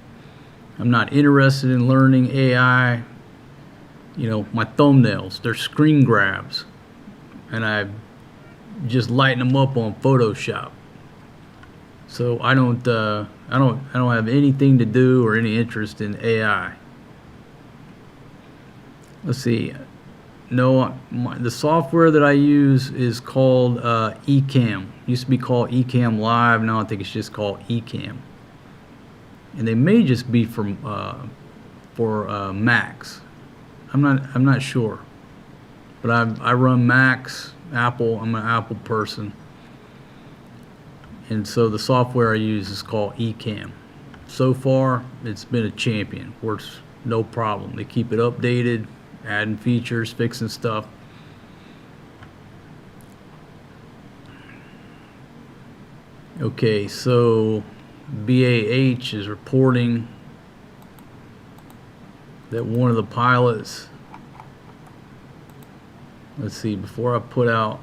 I'm not interested in learning AI. My thumbnails, they're screen grabs, and I just lighten them up on Photoshop. So I don't have anything to do or any interest in AI. Let's see. No, the software that I use is called Ecamm. Used to be called Ecamm Live. Now I think it's just called Ecamm. And they may just be for Macs. I'm not sure. But I run Macs, Apple. I'm an Apple person. And so the software I use is called Ecamm. So far, it's been a champion. Works no problem. They keep it updated, adding features, fixing stuff. Okay, so BAH is reporting that one of the pilots, let's see, before I put out,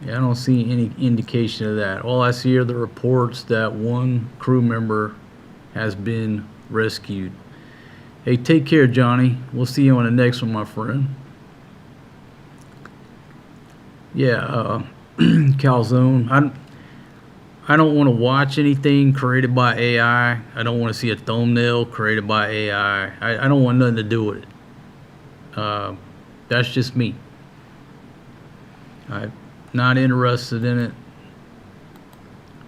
I don't see any indication of that. All I see are the reports that one crew member has been rescued. Hey, take care, Johnny. We'll see you on the next one, my friend. Yeah, Calzone. I don't want to watch anything created by AI. I don't want to see a thumbnail created by AI. I don't want nothing to do with it. That's just me. I'm not interested in it.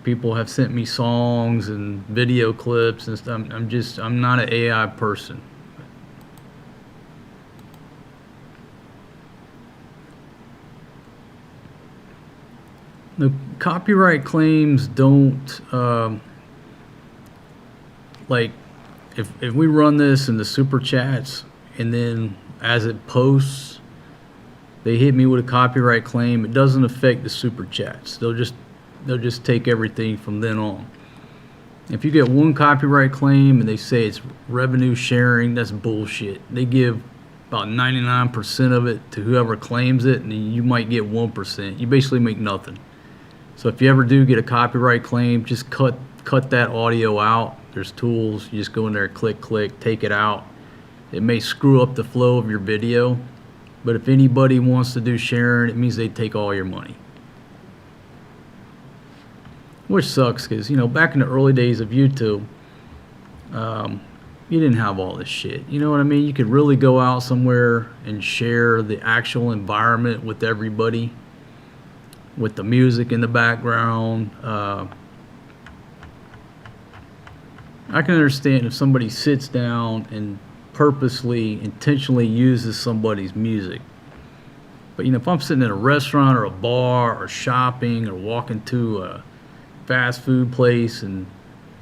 People have sent me songs and video clips and stuff. I'm not an AI person. The copyright claims don't, like, if we run this in the super chats and then as it posts, they hit me with a copyright claim, it doesn't affect the super chats. They'll just take everything from then on. If you get one copyright claim and they say it's revenue sharing, that's bullshit. They give about 99% of it to whoever claims it, and you might get 1%. You basically make nothing. So if you ever do get a copyright claim, just cut that audio out. There's tools. You just go in there, click, take it out. It may screw up the flow of your video, but if anybody wants to do sharing, it means they take all your money. Which sucks because, you know, back in the early days of YouTube, you didn't have all this shit. You know what I mean? You could really go out somewhere and share the actual environment with everybody, with the music in the background. I can understand if somebody sits down and purposely, intentionally uses somebody's music. But, you know, if I'm sitting in a restaurant or a bar or shopping or walking to a fast food place and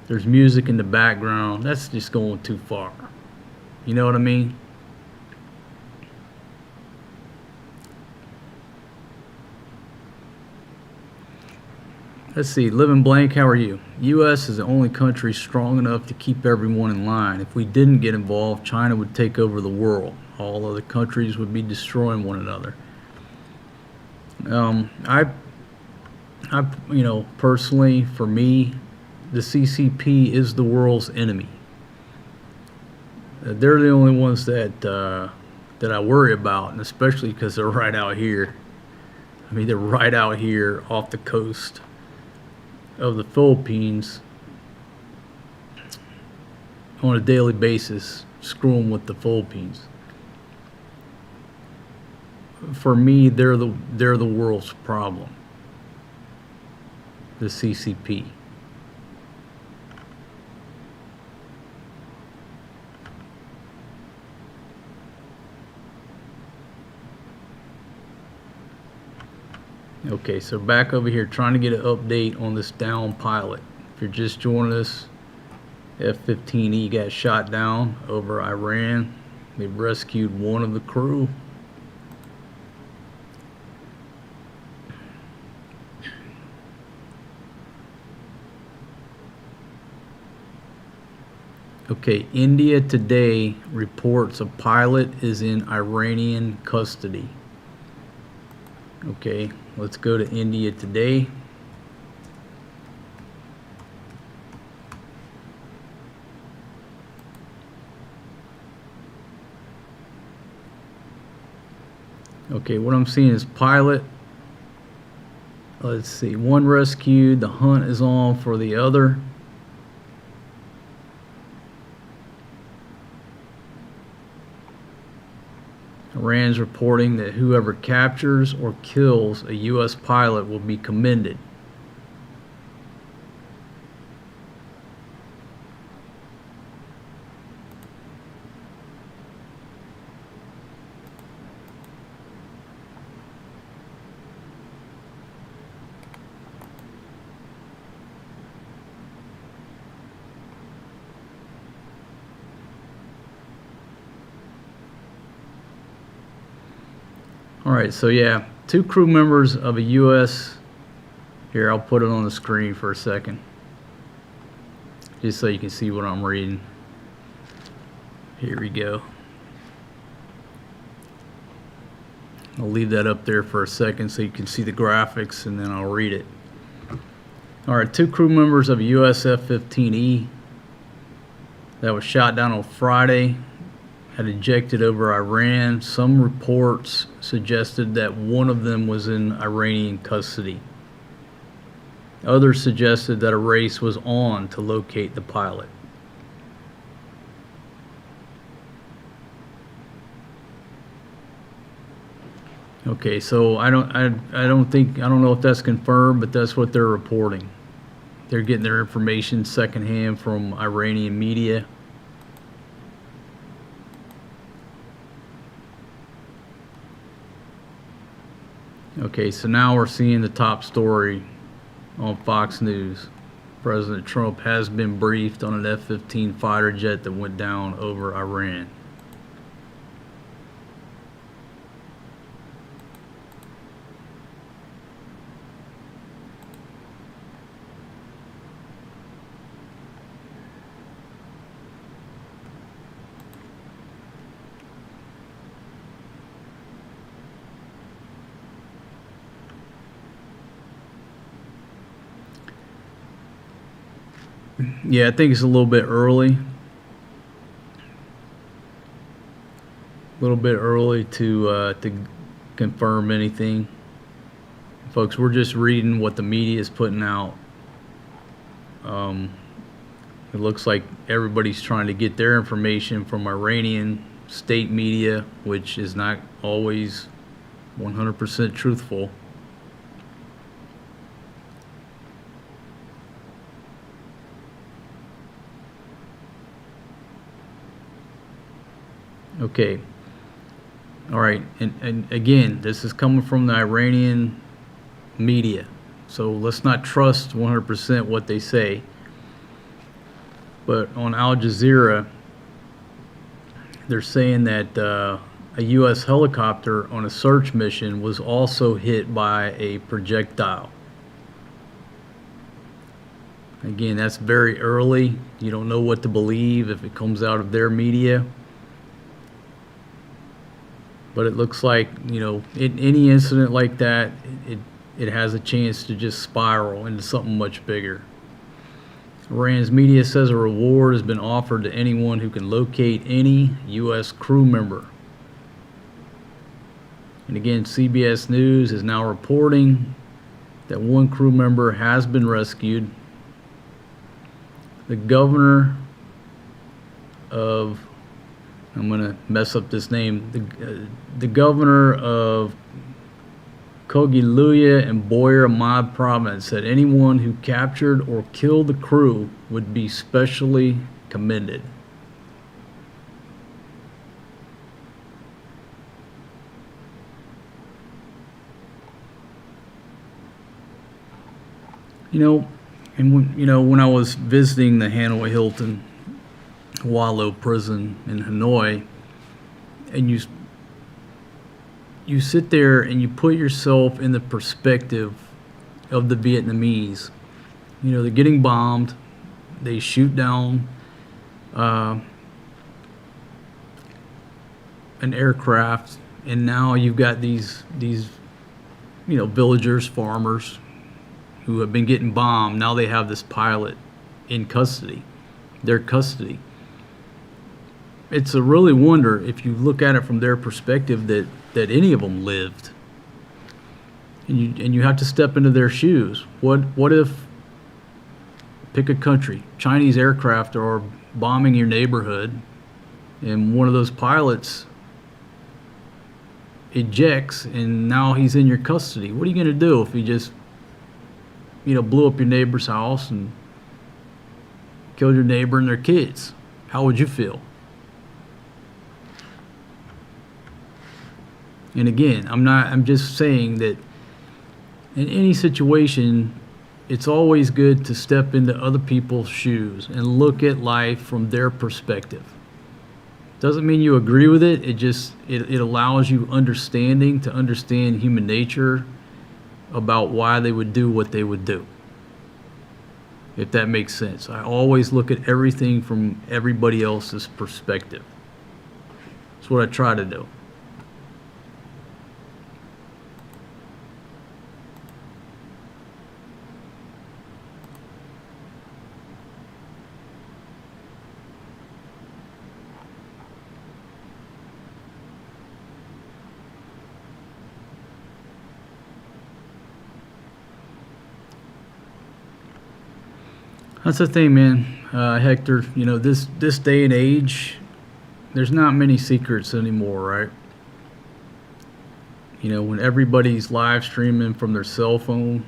there's music in the background, that's just going too far. You know what I mean? Let's see, Living Blank, how are you? U.S. is the only country strong enough to keep everyone in line. If we didn't get involved, China would take over the world. All other countries would be destroying one another. You know, personally, for me, the CCP is the world's enemy. They're the only ones that I worry about, and especially because they're right out here. I mean, they're right out here off the coast of the Philippines on a daily basis, screwing with the Philippines. For me, they're the world's problem. The CCP. Okay, so back over here trying to get an update on this downed pilot. If you're just joining us, F-15E got shot down over Iran. They've rescued one of the crew. Okay, India Today reports a pilot is in Iranian custody. Okay, let's go to India Today. Okay, what I'm seeing is pilot. Let's see, one rescued. The hunt is on for the other. Iran's reporting that whoever captures or kills a U.S. pilot will be commended. Alright, so yeah, 2 crew members of a U.S. Here, I'll put it on the screen for a second, just so you can see what I'm reading. Here we go. I'll leave that up there for a second so you can see the graphics, and then I'll read it. Alright, 2 crew members of a U.S. F-15E that was shot down on Friday had ejected over Iran. Some reports suggested that one of them was in Iranian custody. Others suggested that a race was on to locate the pilot. Okay, so I don't know if that's confirmed, but that's what they're reporting. they're getting their information secondhand from Iranian media. Okay, so now we're seeing the top story on Fox News. President Trump has been briefed on an F-15 fighter jet that went down over Iran. Yeah, I think it's a little bit early. A little bit early to confirm anything. Folks, we're just reading what the media is putting out. It looks like everybody's trying to get their information from Iranian state media, which is not always 100% truthful. Okay. All right. And again, this is coming from the Iranian media. So let's not trust 100% what they say. But on Al Jazeera, they're saying that a U.S. helicopter on a search mission was also hit by a projectile. Again, that's very early. You don't know what to believe if it comes out of their media. But it looks like, you know, in any incident like that, it has a chance to just spiral into something much bigger. Iran's media says a reward has been offered to anyone who can locate any U.S. crew member. And again, CBS News is now reporting that one crew member has been rescued. The governor of, I'm going to mess up this name, the governor of Kogiluya and Boyer Ahmad province said anyone who captured or killed the crew would be specially commended. You know, and when I was visiting the Hanoi Hilton Wallow prison in Hanoi, and you sit there and you put yourself in the perspective of the Vietnamese. You know, they're getting bombed, they shoot down an aircraft, and now you've got these villagers, farmers who have been getting bombed. Now they have this pilot in custody, their custody. It's a really wonder, if you look at it from their perspective, that any of them lived. And you have to step into their shoes. What if, pick a country, Chinese aircraft are bombing your neighborhood, and one of those pilots ejects, and now he's in your custody? What are you going to do if he just, blew up your neighbor's house and killed your neighbor and their kids? How would you feel? And again, I'm just saying that in any situation, it's always good to step into other people's shoes and look at life from their perspective. Doesn't mean you agree with it. It allows you understanding to understand human nature about why they would do what they would do. If that makes sense. I always look at everything from everybody else's perspective. That's what I try to do. That's the thing, man. Hector, this day and age, there's not many secrets anymore, right? When everybody's live streaming from their cell phone,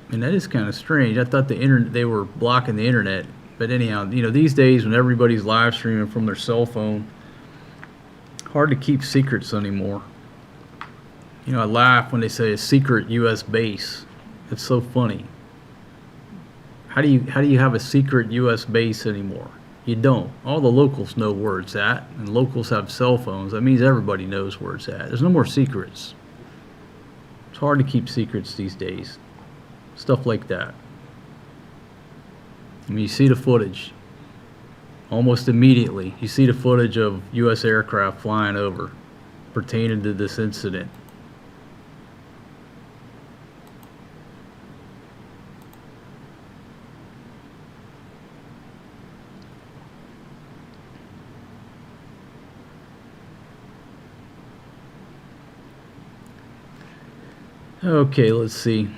And that is kind of strange. I thought the internet, they were blocking the internet. But anyhow, you know, these days when everybody's live streaming from their cell phone, hard to keep secrets anymore. You know, I laugh when they say a secret U.S. base. It's so funny. How do you have a secret U.S. base anymore? You don't. All the locals know where it's at, and locals have cell phones. That means everybody knows where it's at. There's no more secrets. It's hard to keep secrets these days. Stuff like that. I mean, you see the footage. Almost immediately, you see the footage of U.S. aircraft flying over pertaining to this incident. Okay, let's see.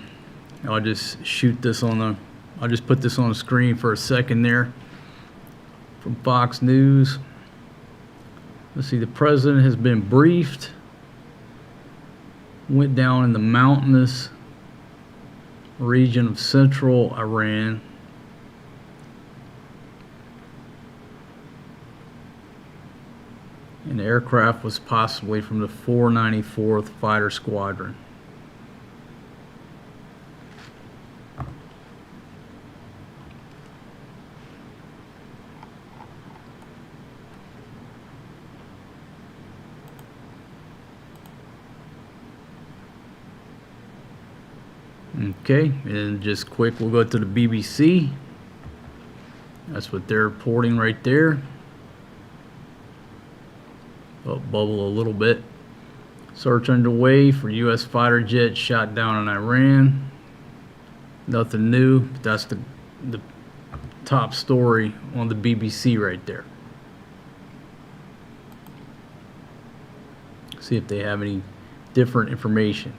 I'll just shoot this on the, I'll just put this on the screen for a second there. From Fox News. Let's see, the president has been briefed. Went down in the mountainous region of central Iran. And the aircraft was possibly from the 494th Fighter Squadron. Okay, and just quick, we'll go to the BBC. That's what they're reporting right there. Oh, bubble a little bit. Search underway for U.S. fighter jet shot down in Iran. Nothing new. That's the top story on the BBC right there. See if they have any different information.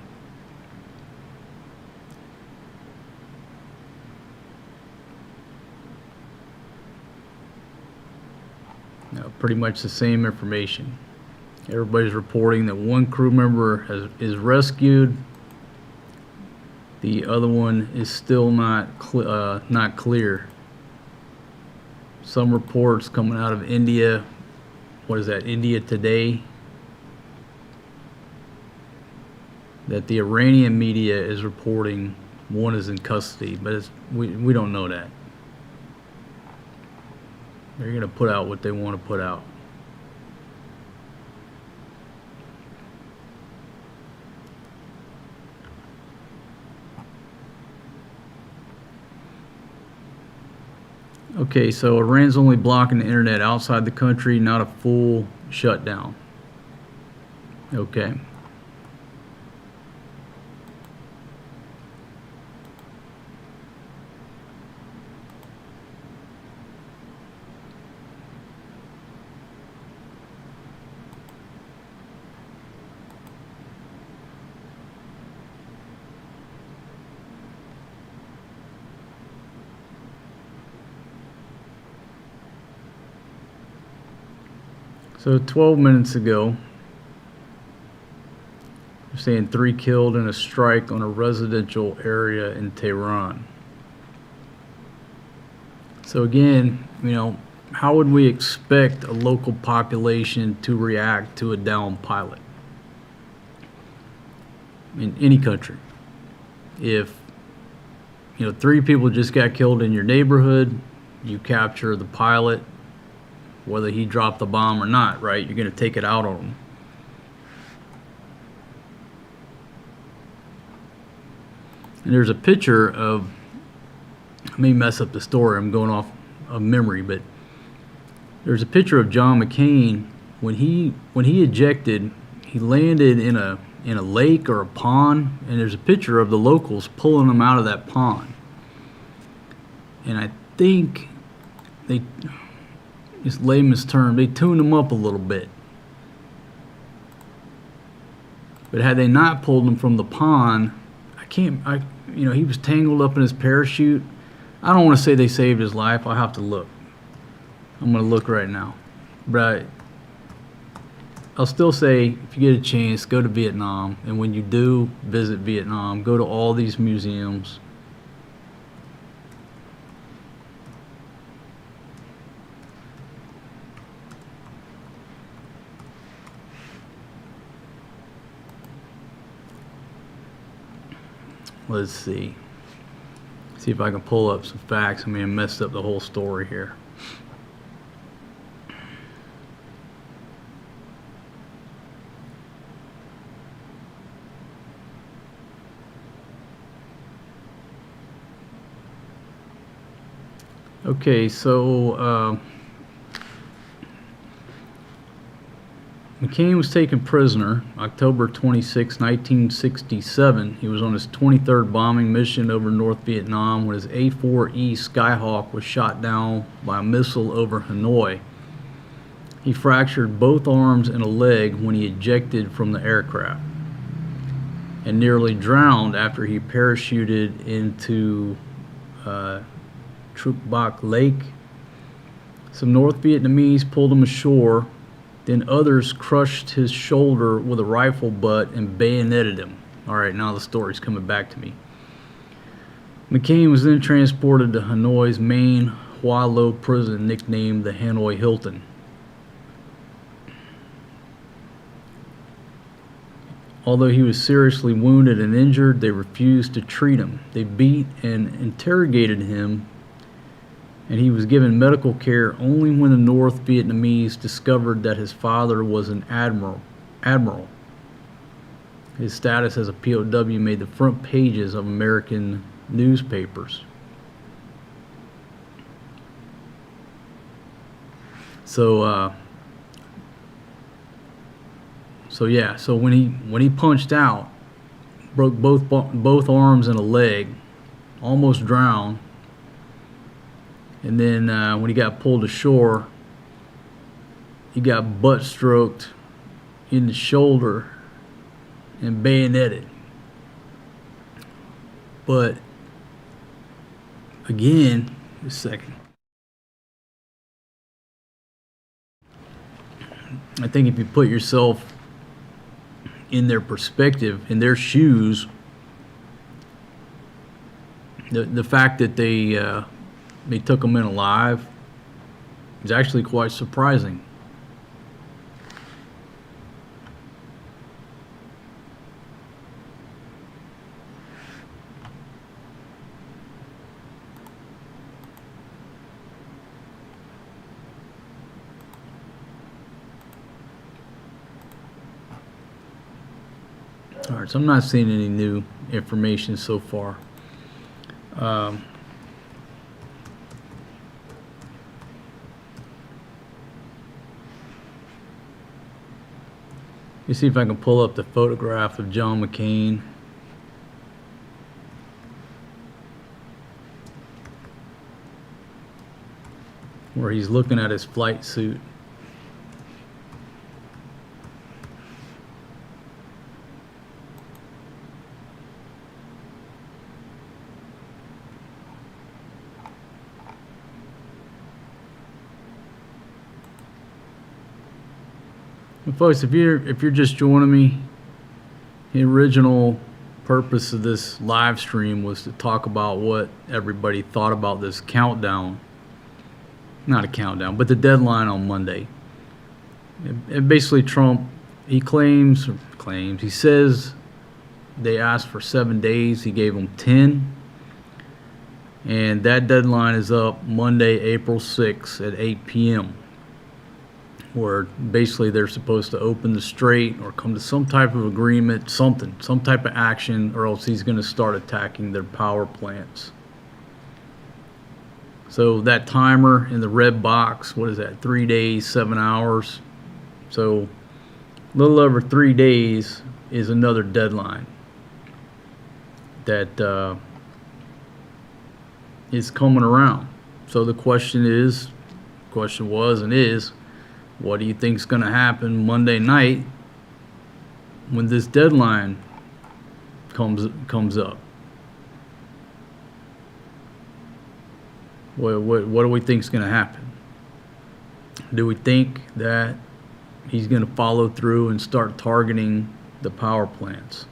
No, pretty much the same information. Everybody's reporting that one crew member is rescued. The other one is still not clear. Some reports coming out of India. What is that? India Today. That the Iranian media is reporting one is in custody, but we don't know that. They're going to put out what they want to put out. Okay, so Iran's only blocking the internet outside the country, not a full shutdown. Okay. So 12 minutes ago, they're saying 3 killed in a strike on a residential area in Tehran. So again, you know, how would we expect a local population to react to a downed pilot in any country? If, you know, 3 people just got killed in your neighborhood, you capture the pilot, whether he dropped the bomb or not, right? You're going to take it out on him. And there's a picture of, I may mess up the story, I'm going off of memory, but there's a picture of John McCain when he ejected. He landed in a lake or a pond, and there's a picture of the locals pulling him out of that pond. And I think they, just layman's term, they tuned him up a little bit. But had they not pulled him from the pond, you know, he was tangled up in his parachute. I don't want to say they saved his life. I'll have to look. I'm going to look right now. But I'll still say, if you get a chance, go to Vietnam. And when you do visit Vietnam, go to all these museums. Let's see. See if I can pull up some facts. I mean, I messed up the whole story here. Okay, so McCain was taken prisoner October 26, 1967. He was on his 23rd bombing mission over North Vietnam when his A-4E Skyhawk was shot down by a missile over Hanoi. He fractured both arms and a leg when he ejected from the aircraft and nearly drowned after he parachuted into Truc Bac Lake. Some North Vietnamese pulled him ashore, then others crushed his shoulder with a rifle butt and bayoneted him. Alright, now the story's coming back to me. McCain was then transported to Hanoi's main Hoa Lo prison, nicknamed the Hanoi Hilton. Although he was seriously wounded and injured, they refused to treat him. They beat and interrogated him, and he was given medical care only when the North Vietnamese discovered that his father was an admiral. His status as a POW made the front pages of American newspapers. So when he punched out, broke both arms and a leg, almost drowned. And then when he got pulled ashore, he got butt stroked in the shoulder and bayoneted. But again, just a second. I think if you put yourself in their perspective, in their shoes, the fact that they took him in alive is actually quite surprising. All right, so I'm not seeing any new information so far. Let me see if I can pull up the photograph of John McCain. Where he's looking at his flight suit. And folks, if you're just joining me, the original purpose of this live stream was to talk about what everybody thought about this countdown. Not a countdown, but the deadline on Monday. And basically Trump, he he says they asked for 7 days, he gave them 10. And that deadline is up Monday, April 6th at 8 p.m. where basically they're supposed to open the strait or come to some type of agreement, some type of action, or else he's going to start attacking their power plants. So that timer in the red box, what is that, 3 days, 7 hours? So a little over 3 days is another deadline that is coming around. So the question was and is, what do you think is going to happen Monday night when this deadline comes up? What do we think is going to happen? Do we think that he's going to follow through and start targeting the power plants?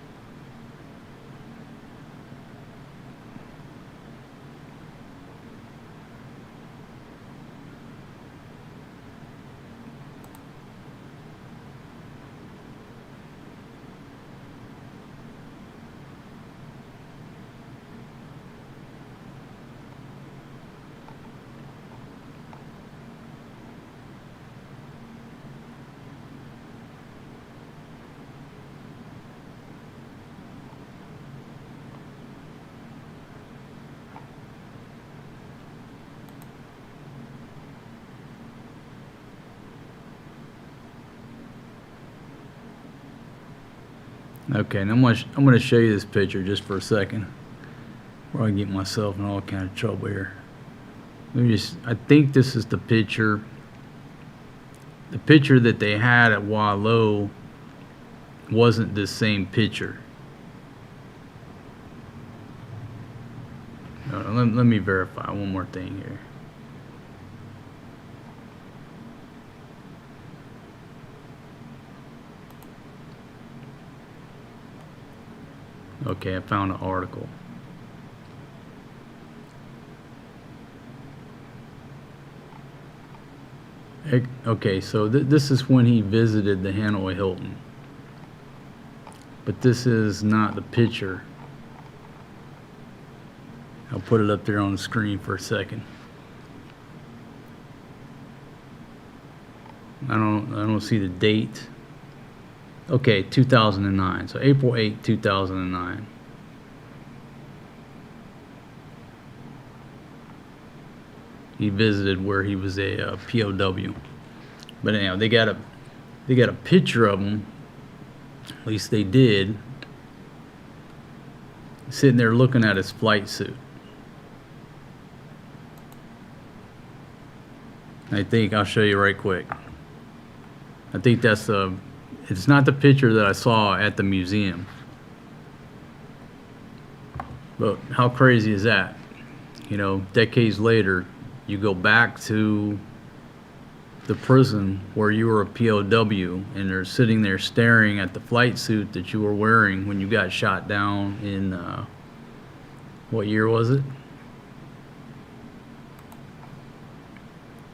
Okay, and I'm gonna show you this picture just for a second, before I get myself in all kind of trouble here. Let me just. I think this is the picture. The picture that they had at Wallow wasn't the same picture. Let me verify one more thing here. Okay, I found an article. Okay, so this is when he visited the Hanoi Hilton. But this is not the picture. I'll put it up there on the screen for a second. I don't see the date. Okay, 2009. So April 8, 2009. He visited where he was a POW. But anyhow, they got a picture of him. At least they did. Sitting there looking at his flight suit. I think I'll show you right quick. I think that's it's not the picture that I saw at the museum. But how crazy is that? You know, decades later, you go back to the prison where you were a POW and they're sitting there staring at the flight suit that you were wearing when you got shot down in, what year was it?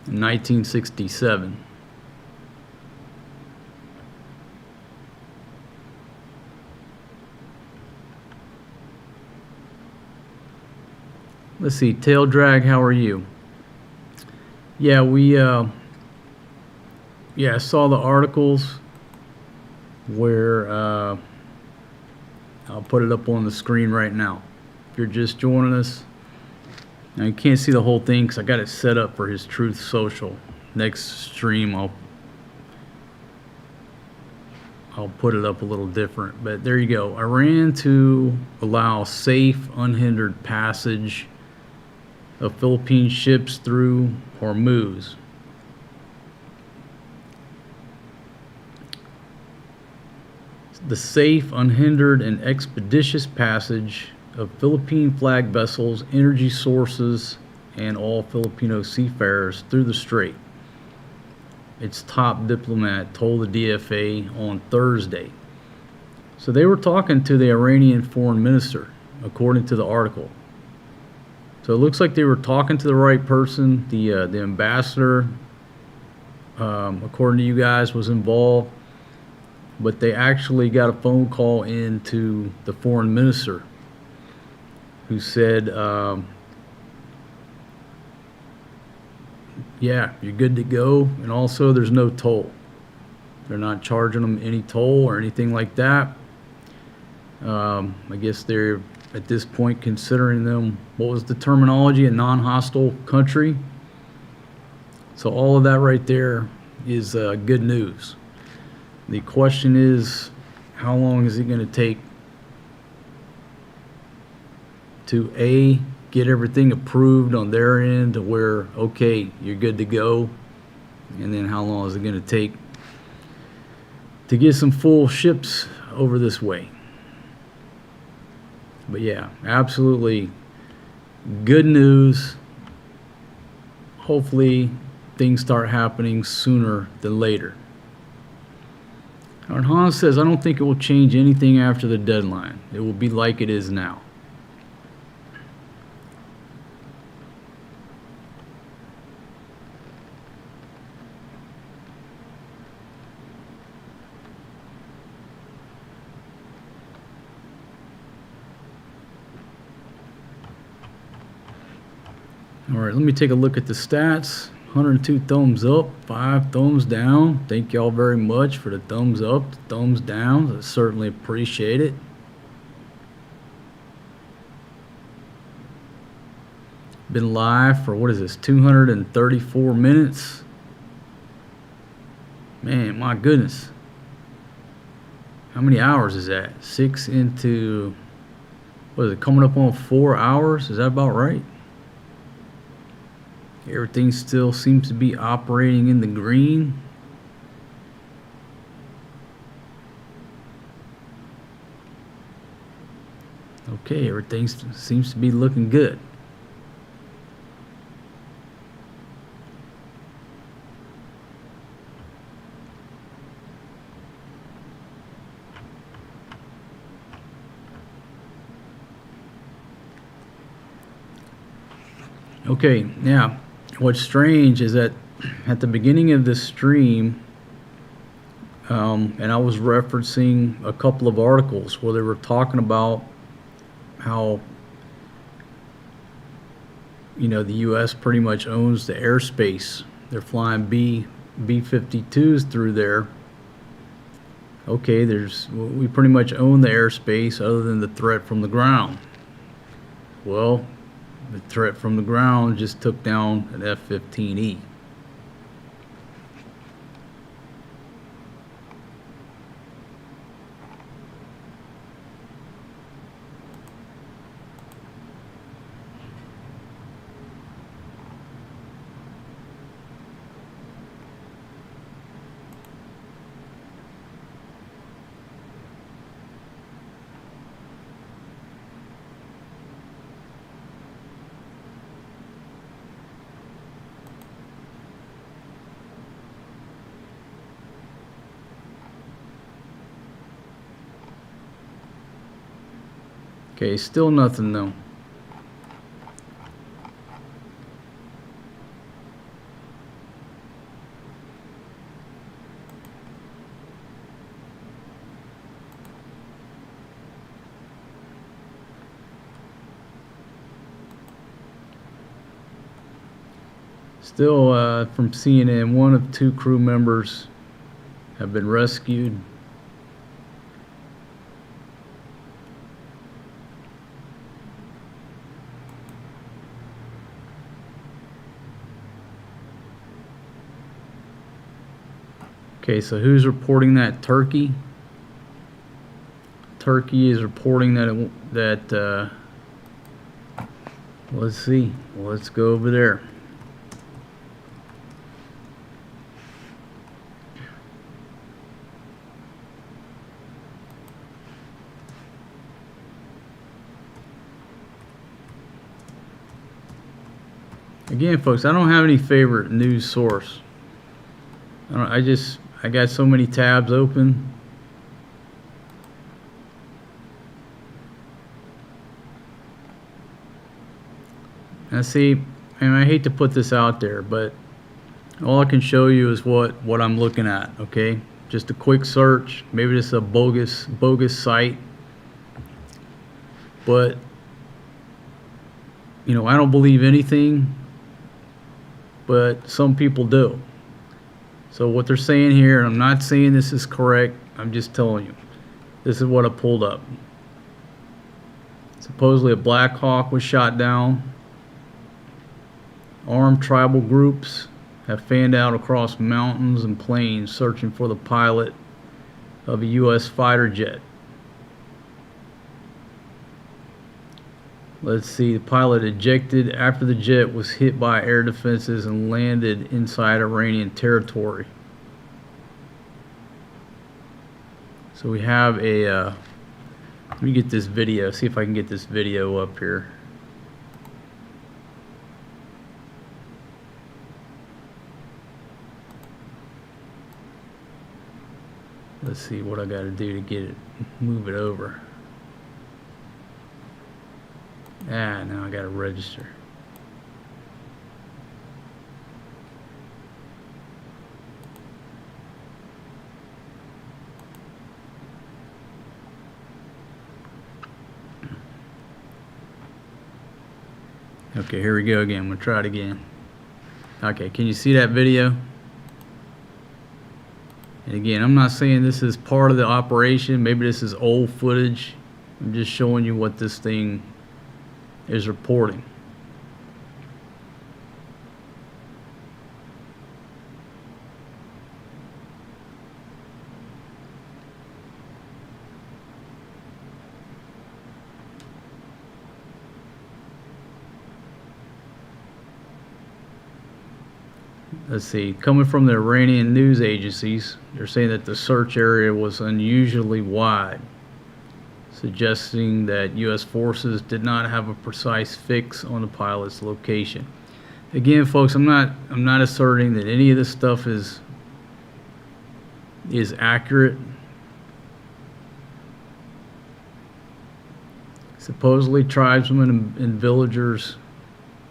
In 1967. Let's see, Tail Drag, how are you? Yeah, I saw the articles where, I'll put it up on the screen right now. If you're just joining us, now you can't see the whole thing because I got it set up for his Truth Social. Next stream, I'll put it up a little different, but there you go. Iran to allow safe, unhindered passage of Philippine ships through Hormuz. The safe, unhindered, and expeditious passage of Philippine flag vessels, energy sources, and all Filipino seafarers through the strait. Its top diplomat told the DFA on Thursday. So they were talking to the Iranian foreign minister, according to the article. So it looks like they were talking to the right person. The ambassador, according to you guys, was involved. But they actually got a phone call in to the foreign minister who said, yeah, you're good to go. And also there's no toll. They're not charging them any toll or anything like that. I guess they're at this point considering them, what was the terminology, a non-hostile country. So all of that right there is good news. The question is, how long is it going to take to A, get everything approved on their end to where, okay, you're good to go, and then how long is it going to take to get some full ships over this way? But yeah, absolutely good news. Hopefully things start happening sooner than later. And Hans says, I don't think it will change anything after the deadline. It will be like it is now. All right, let me take a look at the stats. 102 thumbs up, 5 thumbs down. Thank y'all very much for the thumbs up, the thumbs down. I certainly appreciate it. Been live for, what is this, 234 minutes? Man, my goodness. How many hours is that? 6 into, what is it, coming up on 4 hours? Is that about right? Everything still seems to be operating in the green. Okay, everything seems to be looking good. Okay, now what's strange is that at the beginning of this stream, and I was referencing a couple of articles where they were talking about how, you know, the U.S. pretty much owns the airspace. They're flying B-52s through there. Okay, we pretty much own the airspace other than the threat from the ground. Well, the threat from the ground just took down an F-15E. Okay, still nothing though. Still, from CNN, one of 2 crew members have been rescued. Okay, so who's reporting that? Turkey? Turkey is reporting that, let's see. Let's go over there. Again, folks, I don't have any favorite news source. I got so many tabs open. And see, and I hate to put this out there, but all I can show you is what I'm looking at, okay? Just a quick search. Maybe this is a bogus site. But, you know, I don't believe anything, but some people do. So what they're saying here, and I'm not saying this is correct, I'm just telling you. This is what I pulled up. Supposedly a Black Hawk was shot down. Armed tribal groups have fanned out across mountains and plains searching for the pilot of a U.S. fighter jet. Let's see, the pilot ejected after the jet was hit by air defenses and landed inside Iranian territory. So we have a, let me get this video, see if I can get this video up here. Let's see what I gotta do to get it, move it over. Now I gotta register. Okay, here we go again. We'll try it again. Okay, can you see that video? And again, I'm not saying this is part of the operation. Maybe this is old footage. I'm just showing you what this thing is reporting. let's see, coming from the Iranian news agencies, they're saying that the search area was unusually wide, suggesting that U.S. forces did not have a precise fix on the pilot's location. Again, folks, I'm not asserting that any of this stuff is accurate. Supposedly, tribesmen and villagers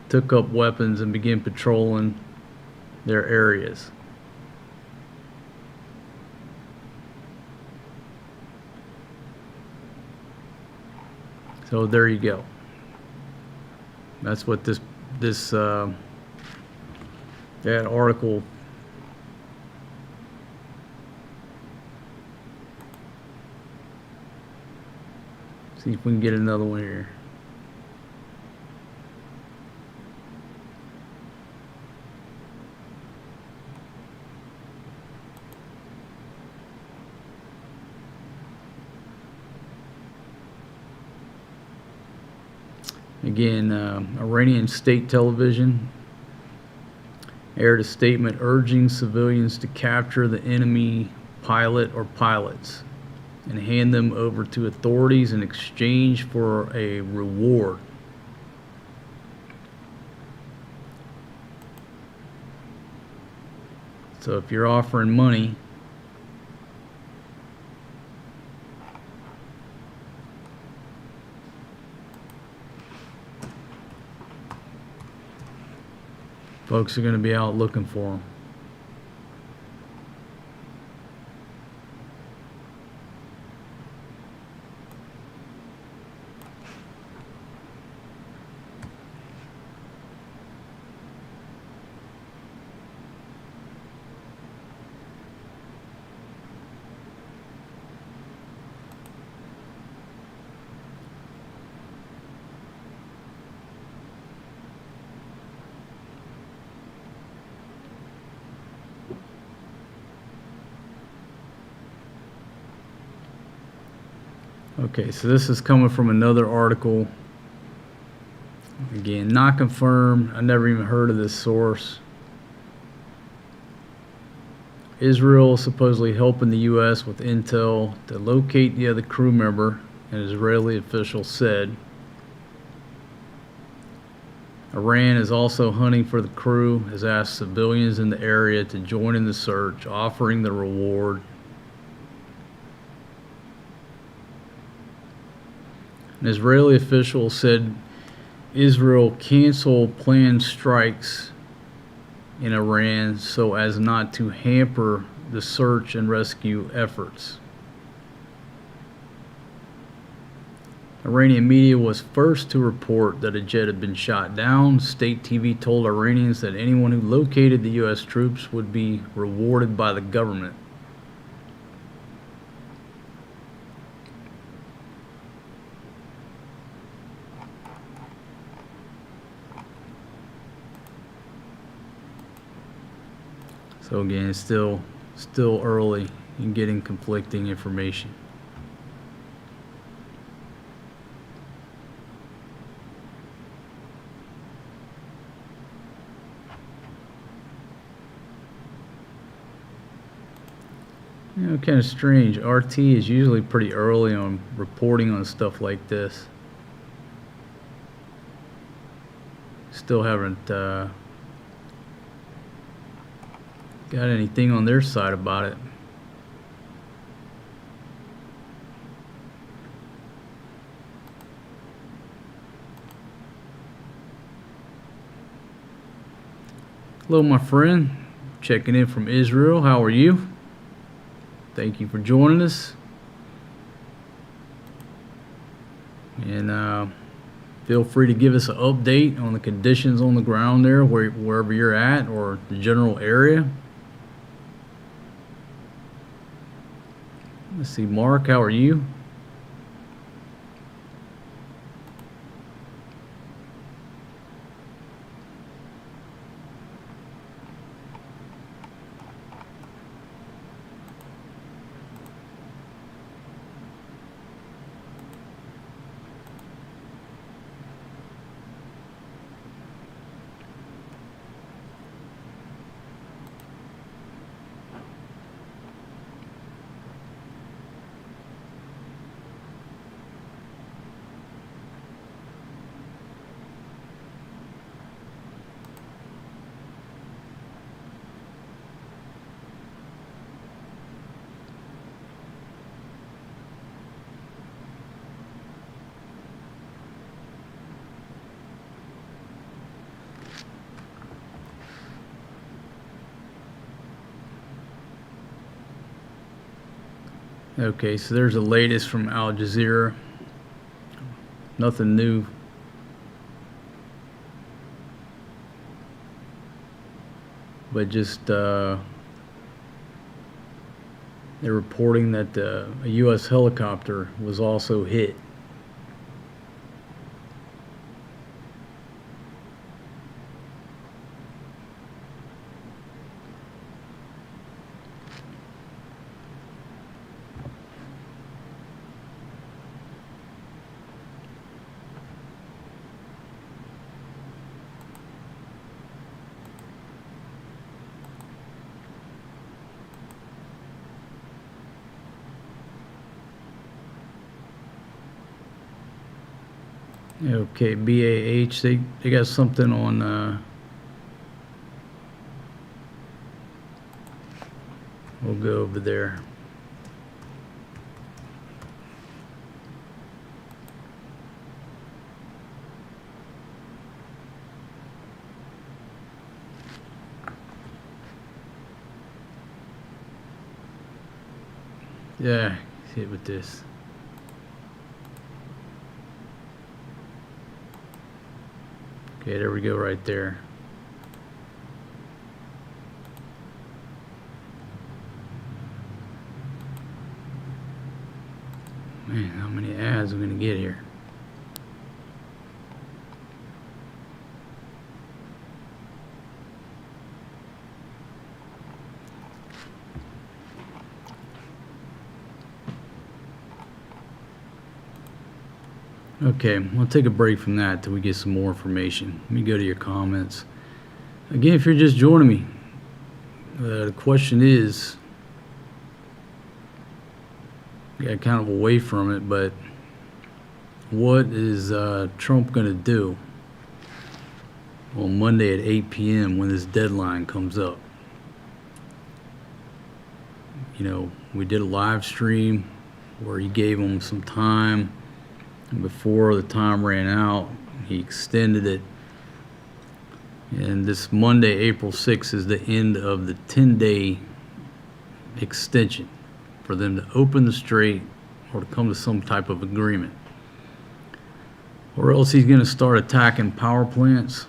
took up weapons and began patrolling their areas. So there you go. That's what that article. See if we can get another one here. Again, Iranian state television aired a statement urging civilians to capture the enemy pilot or pilots and hand them over to authorities in exchange for a reward. So if you're offering money, folks are going to be out looking for them. Okay, so this is coming from another article. Again, not confirmed. I never even heard of this source. Israel supposedly helping the U.S. with intel to locate the other crew member, an Israeli official said. Iran is also hunting for the crew, has asked civilians in the area to join in the search, offering the reward. An Israeli official said Israel canceled planned strikes in Iran so as not to hamper the search and rescue efforts. Iranian media was first to report that a jet had been shot down. State TV told Iranians that anyone who located the U.S. troops would be rewarded by the government. So again, it's still early in getting conflicting information. You know, kind of strange. RT is usually pretty early on reporting on stuff like this. Still haven't got anything on their side about it. Hello, my friend. Checking in from Israel. How are you? Thank you for joining us. And feel free to give us an update on the conditions on the ground there, wherever you're at, or the general area. Let's see, Mark, how are you? Okay, so there's the latest from Al Jazeera. Nothing new. But just they're reporting that a U.S. helicopter was also hit. Okay, BAH, they got something on, we'll go over there. Yeah, hit with this. Okay, there we go right there. Man, how many ads are we gonna get here? Okay, I'll take a break from that till we get some more information. Let me go to your comments. Again, if you're just joining me, the question is, got kind of away from it, but what is Trump going to do on Monday at 8 p.m. when this deadline comes up? You know, we did a live stream where he gave him some time. Before the time ran out, he extended it. And this Monday, April 6th, is the end of the 10-day extension for them to open the strait or to come to some type of agreement. Or else he's going to start attacking power plants.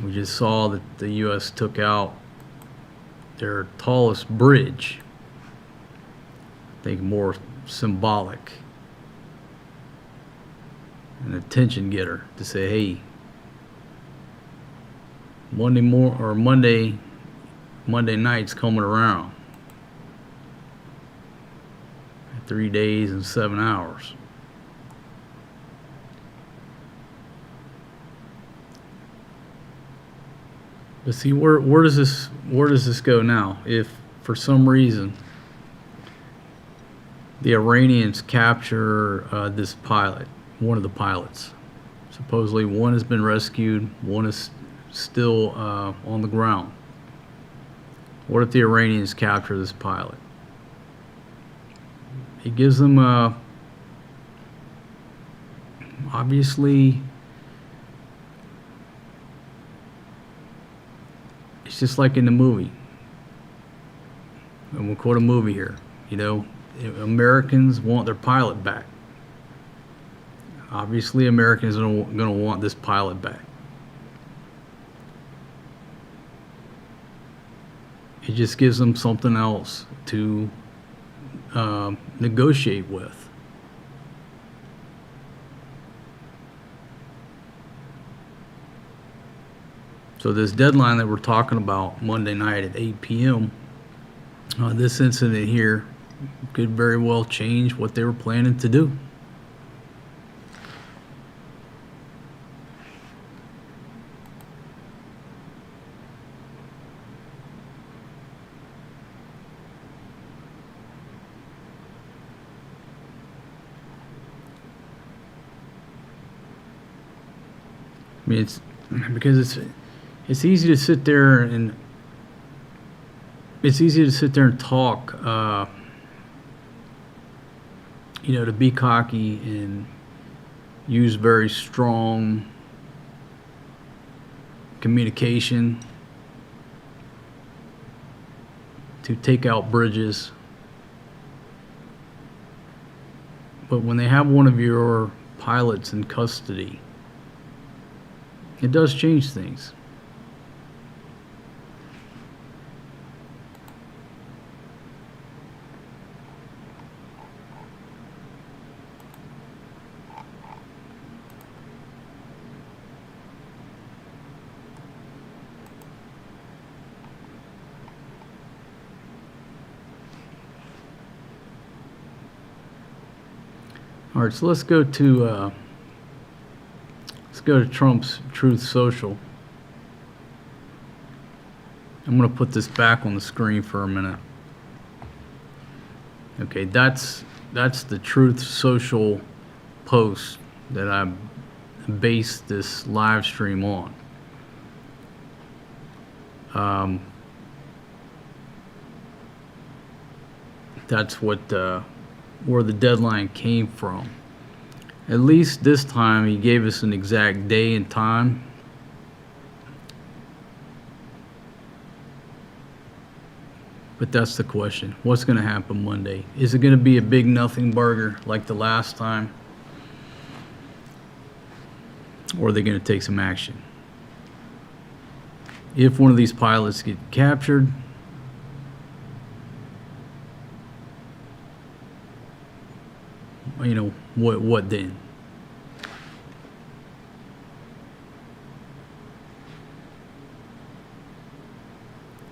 We just saw that the U.S. took out their tallest bridge. I think more symbolic. An attention getter to say, hey, Monday night's coming around. 3 days and 7 hours. But see, where does this go now? If for some reason the Iranians capture this pilot, one of the pilots. Supposedly one has been rescued, one is still on the ground. What if the Iranians capture this pilot? It gives them obviously, it's just like in the movie. And we'll quote a movie here. You know, Americans want their pilot back. Obviously, Americans are going to want this pilot back. It just gives them something else to negotiate with. So this deadline that we're talking about, Monday night at 8 p.m., this incident here could very well change what they were planning to do. I mean, it's easy to sit there and talk, you know, to be cocky and use very strong communication to take out bridges But when they have one of your pilots in custody, it does change things. All right, so let's go to Trump's Truth Social. I'm going to put this back on the screen for a minute. Okay, that's the Truth Social post that I based this live stream on. That's what where the deadline came from. At least this time he gave us an exact day and time. But that's the question. What's going to happen Monday? Is it going to be a big nothing burger like the last time? Or are they going to take some action? If one of these pilots get captured, you know, what then?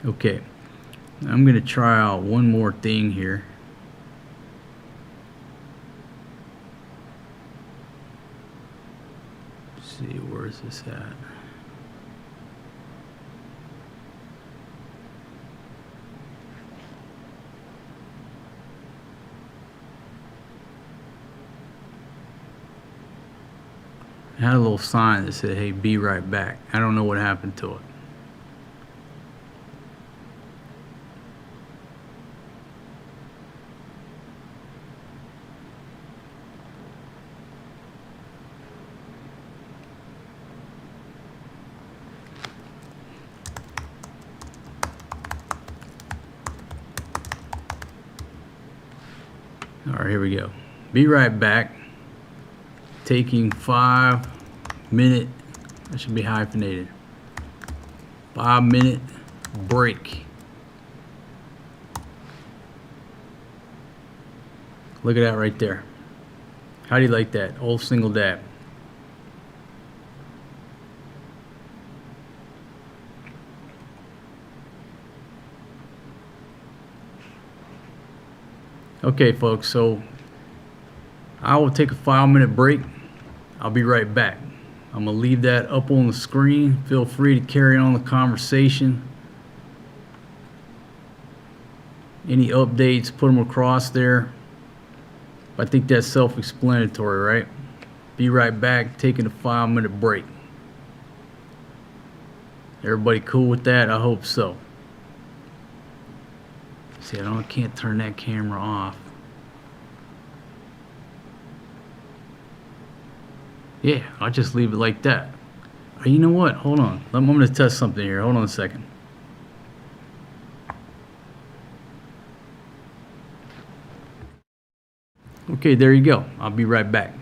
Okay, I'm going to try out one more thing here. Let's see, where is this at? It had a little sign that said, hey, be right back. I don't know what happened to it. All right, here we go. Be right back. Taking 5-minute, that should be hyphenated, 5-minute break. Look at that right there. How do you like that? Old single dab. Okay, folks, so I will take a 5-minute break. I'll be right back. I'm going to leave that up on the screen. Feel free to carry on the conversation. Any updates, put them across there. I think that's self-explanatory, right? Be right back, taking a 5-minute break. Everybody cool with that? I hope so. See, I can't turn that camera off. Yeah, I'll just leave it like that. You know what? Hold on. I'm going to test something here. Hold on a second. Okay, there you go. I'll be right back.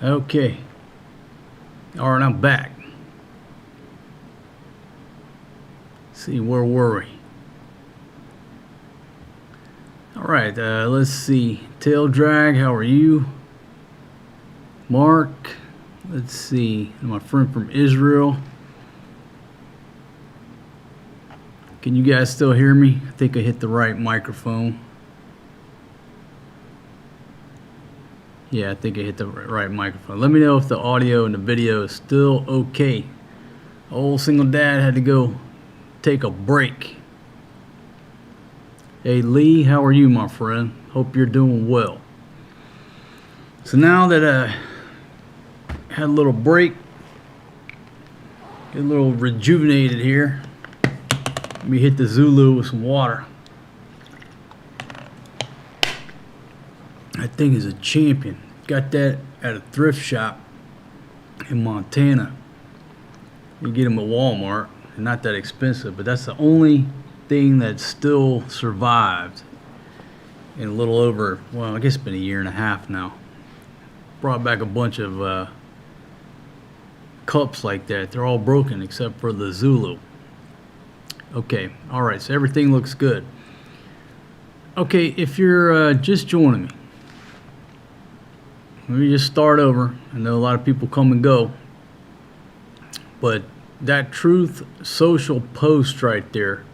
Okay. All right, I'm back. Let's see, where were we? All right, let's see. Tail Drag, how are you? Mark, let's see. My friend from Israel. Can you guys still hear me? I think I hit the right microphone. Yeah, I think I hit the right microphone. Let me know if the audio and the video is still okay. Old single dad had to go take a break. Hey Lee, how are you, my friend? Hope you're doing well. So now that I had a little break, get a little rejuvenated here, let me hit the Zulu with some water. That thing is a champion. Got that at a thrift shop in Montana. You get them at Walmart. They're not that expensive, but that's the only thing that still survived in a little over, well, I guess it's been a year and a half now. Brought back a bunch of cups like that. They're all broken except for the Zulu. Okay, all right, so everything looks good. Okay, if you're just joining me, let me just start over. I know a lot of people come and go, but that Truth Social post right there,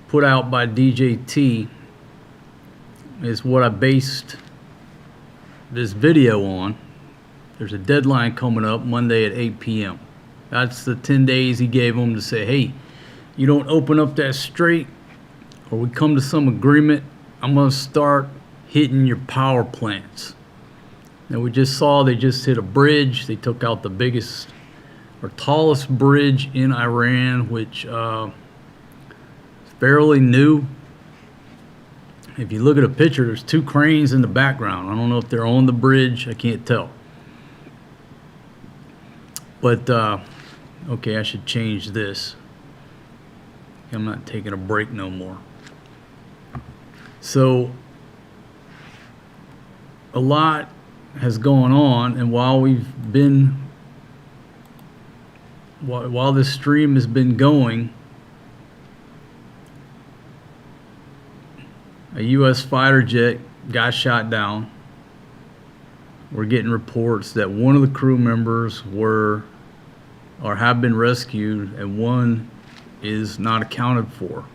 put out by DJT, is what I based this video on. There's a deadline coming up Monday at 8 p.m. That's the 10 days he gave them to say, hey, you don't open up that strait or we come to some agreement, I'm going to start hitting your power plants. Now we just saw they just hit a bridge. They took out the biggest or tallest bridge in Iran, which is fairly new. If you look at a picture, there's two cranes in the background. I don't know if they're on the bridge. I can't tell. But, okay, I should change this. I'm not taking a break no more. So, a lot has gone on, and while this stream has been going, a U.S. fighter jet got shot down. We're getting reports that one of the crew members have been rescued, and one is not accounted for.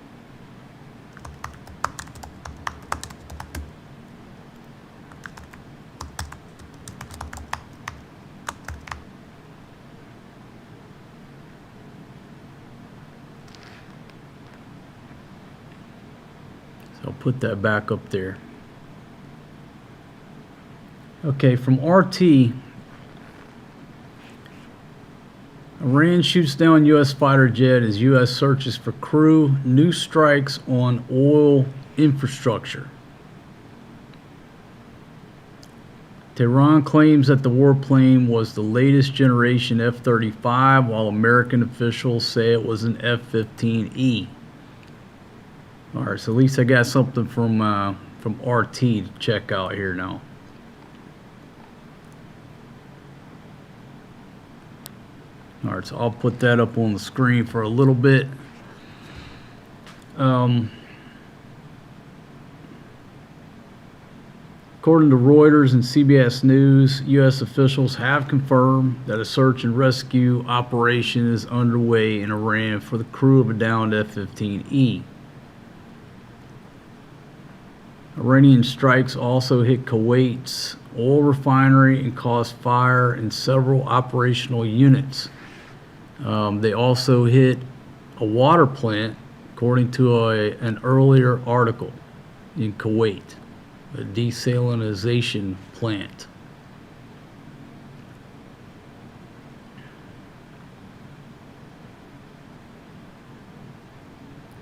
So I'll put that back up there. Okay, from RT, Iran shoots down U.S. fighter jet as U.S. searches for crew. New strikes on oil infrastructure. Tehran claims that the warplane was the latest generation F-35, while American officials say it was an F-15E. All right, so at least I got something from RT to check out here now. All right, so I'll put that up on the screen for a little bit. According to Reuters and CBS News, U.S. officials have confirmed that a search and rescue operation is underway in Iran for the crew of a downed F-15E. Iranian strikes also hit Kuwait's oil refinery and caused fire in several operational units. They also hit a water plant, according to an earlier article, in Kuwait, a desalinization plant.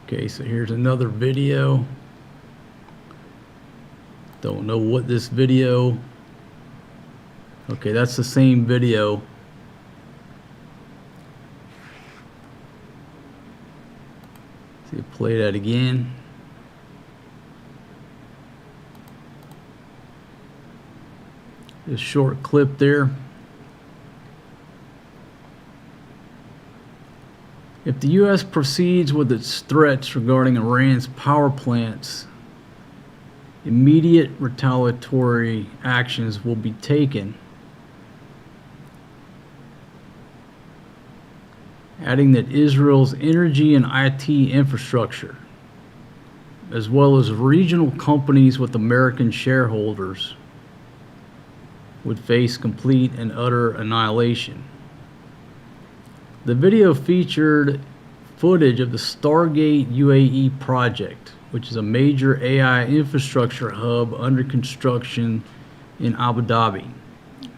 Okay, so here's another video. Don't know what this video. Okay, that's the same video. See, play that again. This short clip there. If the U.S. proceeds with its threats regarding Iran's power plants, immediate retaliatory actions will be taken, adding that Israel's energy and IT infrastructure, as well as regional companies with American shareholders, would face complete and utter annihilation. The video featured footage of the Stargate UAE project, which is a major AI infrastructure hub under construction in Abu Dhabi,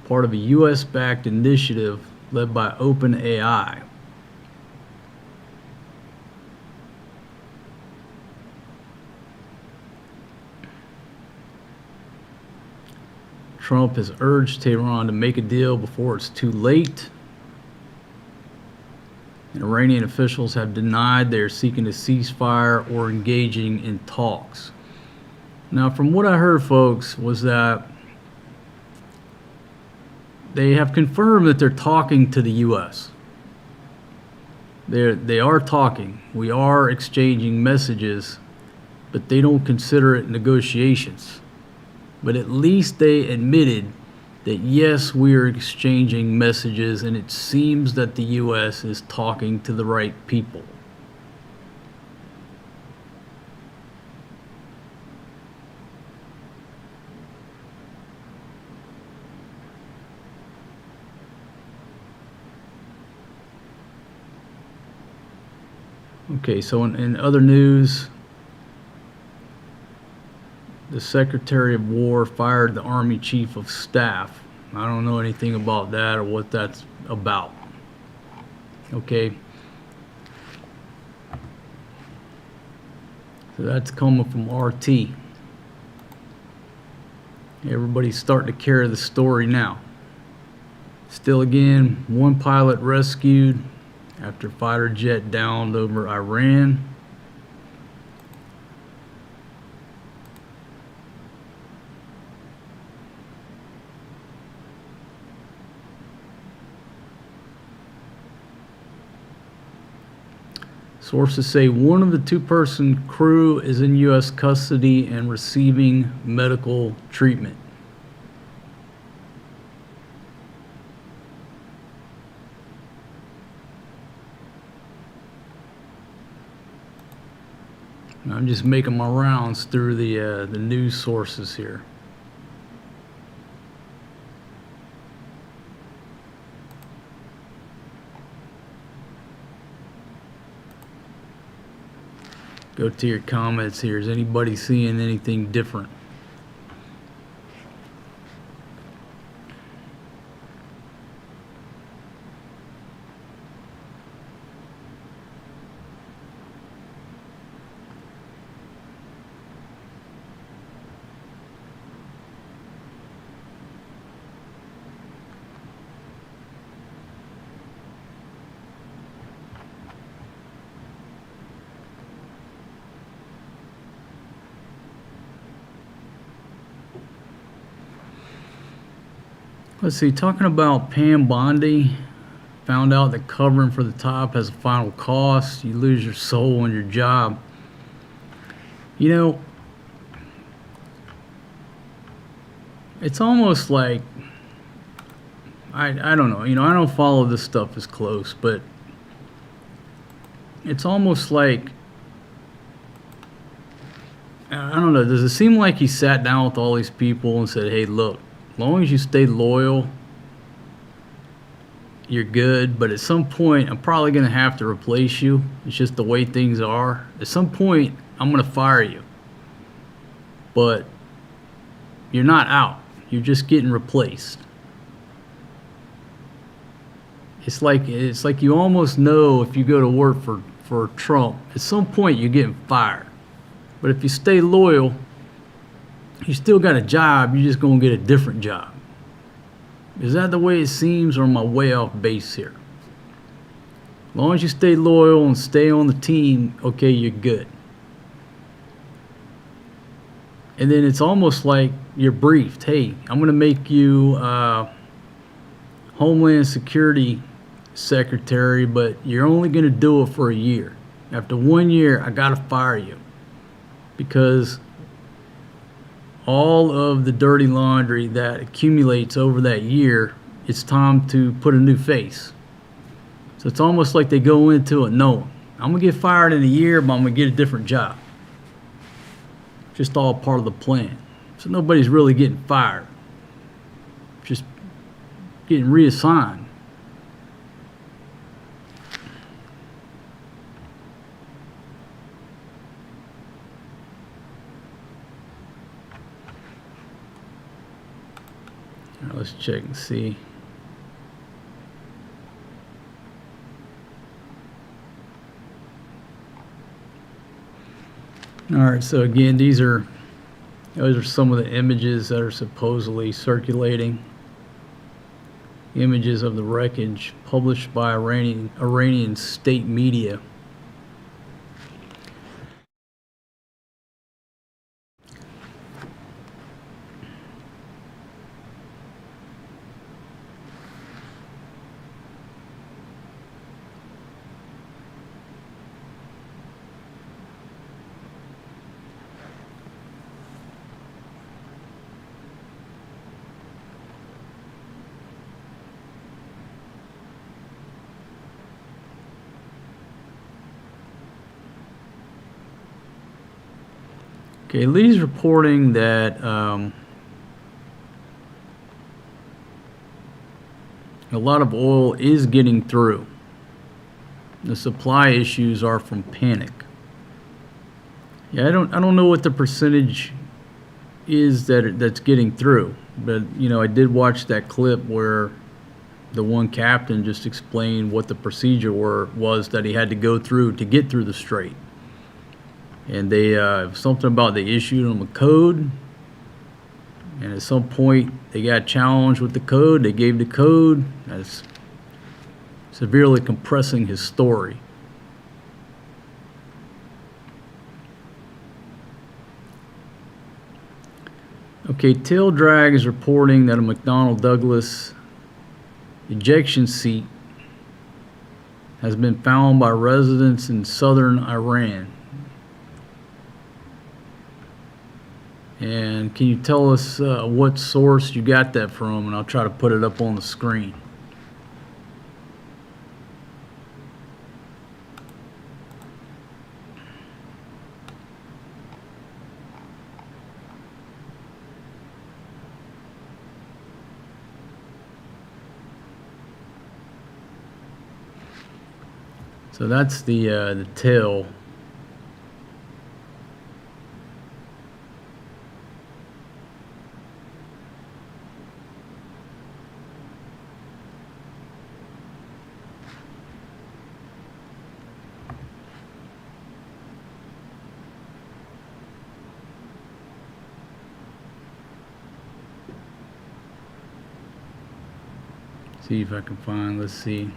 part of a US-backed initiative led by OpenAI. Trump has urged Tehran to make a deal before it's too late. And Iranian officials have denied they are seeking a ceasefire or engaging in talks. Now, from what I heard, folks, was that they have confirmed that they're talking to the U.S. They are talking. We are exchanging messages, but they don't consider it negotiations. But at least they admitted that yes, we are exchanging messages, and it seems that the U.S. is talking to the right people. Okay, so in other news, the Secretary of War fired the Army Chief of Staff. I don't know anything about that or what that's about. Okay. So that's coming from RT. Everybody's starting to carry the story now. Still again, one pilot rescued after fighter jet downed over Iran. Sources say one of the two-person crew is in U.S. custody and receiving medical treatment. I'm just making my rounds through the news sources here. Go to your comments here. Is anybody seeing anything different? Let's see, talking about Pam Bondi, found out that covering for the top has a final cost. You lose your soul on your job. You know, it's almost like, I don't know, you know, I don't follow this stuff as close, but it's almost like, I don't know, does it seem like he sat down with all these people and said, hey, look, as long as you stay loyal, you're good, but at some point, I'm probably going to have to replace you. It's just the way things are. At some point, I'm going to fire you. But you're not out. You're just getting replaced. It's like you almost know if you go to work for Trump, at some point you're getting fired. But if you stay loyal, you still got a job, you're just going to get a different job. Is that the way it seems, or am I way off base here? As long as you stay loyal and stay on the team, okay, you're good. And then it's almost like you're briefed, hey, I'm going to make you Homeland Security Secretary, but you're only going to do it for a year. After 1 year, I got to fire you because all of the dirty laundry that accumulates over that year, it's time to put a new face. So it's almost like they go into it knowing, I'm going to get fired in a year, but I'm going to get a different job. Just all part of the plan. So nobody's really getting fired. Just getting reassigned. All right, let's check and see. All right, so again, those are some of the images that are supposedly circulating. Images of the wreckage published by Iranian state media. Okay, Lee's reporting that a lot of oil is getting through. The supply issues are from panic. Yeah, I don't know what the percentage is that's getting through, but I did watch that clip where the one captain just explained what the procedure was that he had to go through to get through the strait. And they something about they issued them a code, and at some point they got challenged with the code. They gave the code. That's severely compressing his story. Okay, Tail Drag is reporting that a McDonnell Douglas ejection seat has been found by residents in southern Iran. And can you tell us what source you got that from? And I'll try to put it up on the screen. So that's the tail. See if I can find, let's see.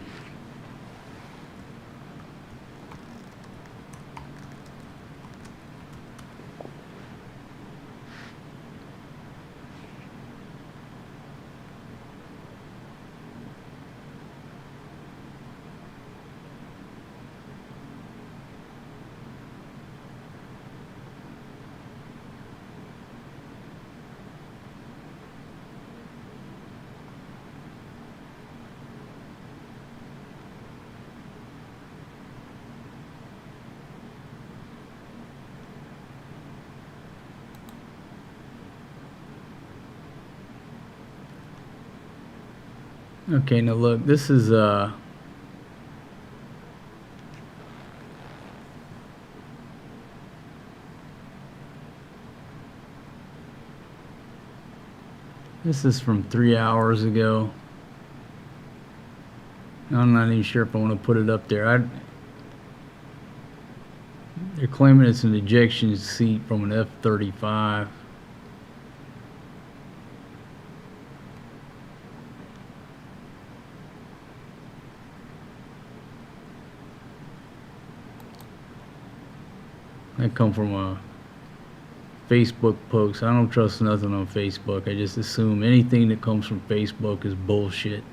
Okay, now look, this is from 3 hours ago. I'm not even sure if I want to put it up there. They're claiming it's an ejection seat from an F-35. That come from a Facebook posts. I don't trust nothing on Facebook. I just assume anything that comes from Facebook is bullshit.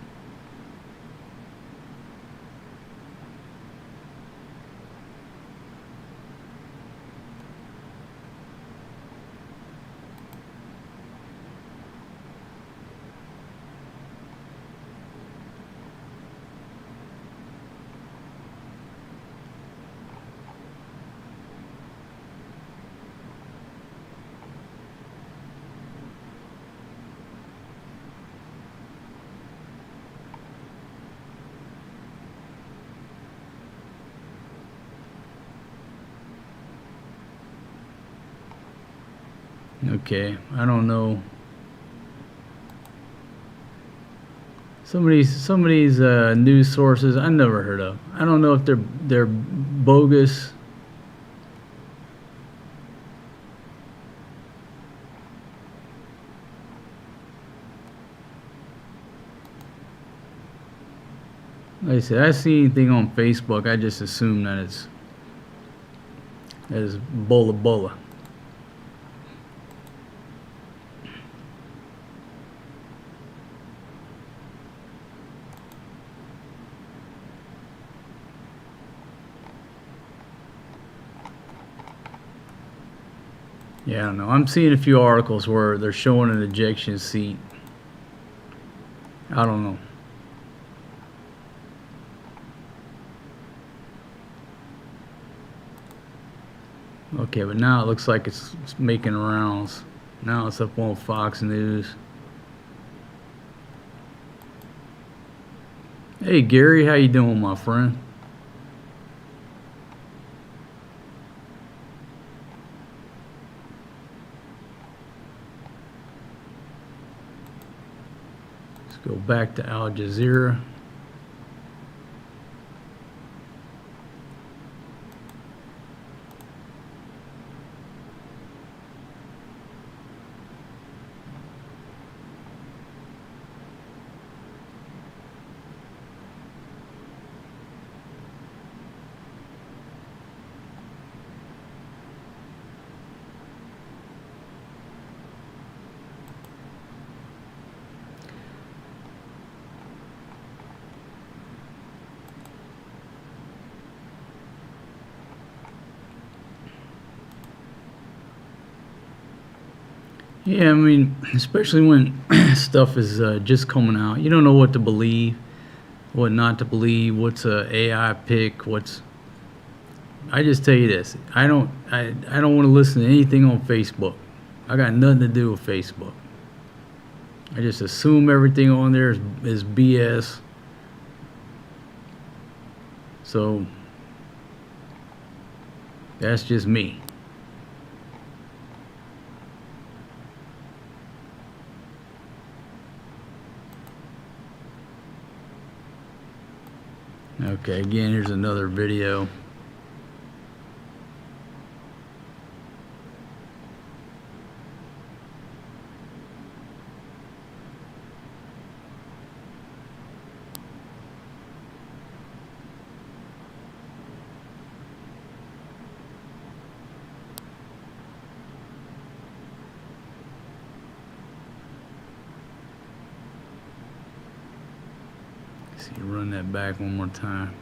Okay, I don't know. Some of these news sources I never heard of. I don't know if they're bogus. Like I said, I see anything on Facebook, I just assume that it's bola. Yeah, I don't know. I'm seeing a few articles where they're showing an ejection seat. I don't know. Okay, but now it looks like it's making rounds. Now it's up on Fox News. Hey Gary, how you doing, my friend? Let's go back to Al Jazeera. Yeah, I mean, especially when stuff is just coming out, you don't know what to believe, what not to believe, what's a AI pick, what's. I just tell you this: I don't want to listen to anything on Facebook. I got nothing to do with Facebook. I just assume everything on there is BS. So that's just me. Okay, again, here's another video. See, run that back one more time.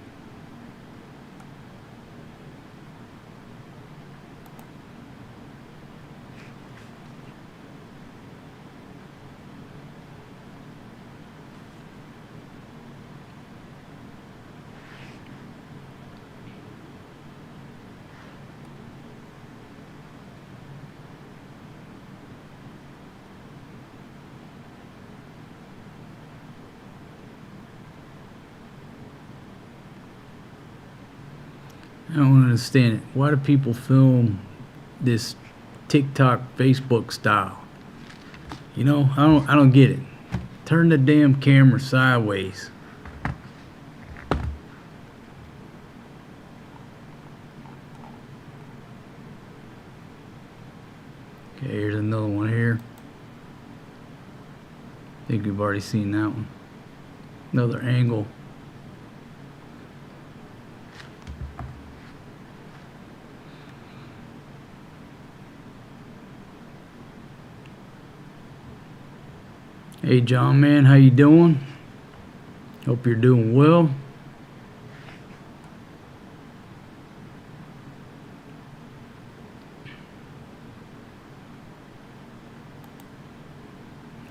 I don't understand it. Why do people film this TikTok, Facebook style? You know, I don't get it. Turn the damn camera sideways. Okay, here's another one here. I think we've already seen that one. Another angle. Hey John, man, how you doing? Hope you're doing well.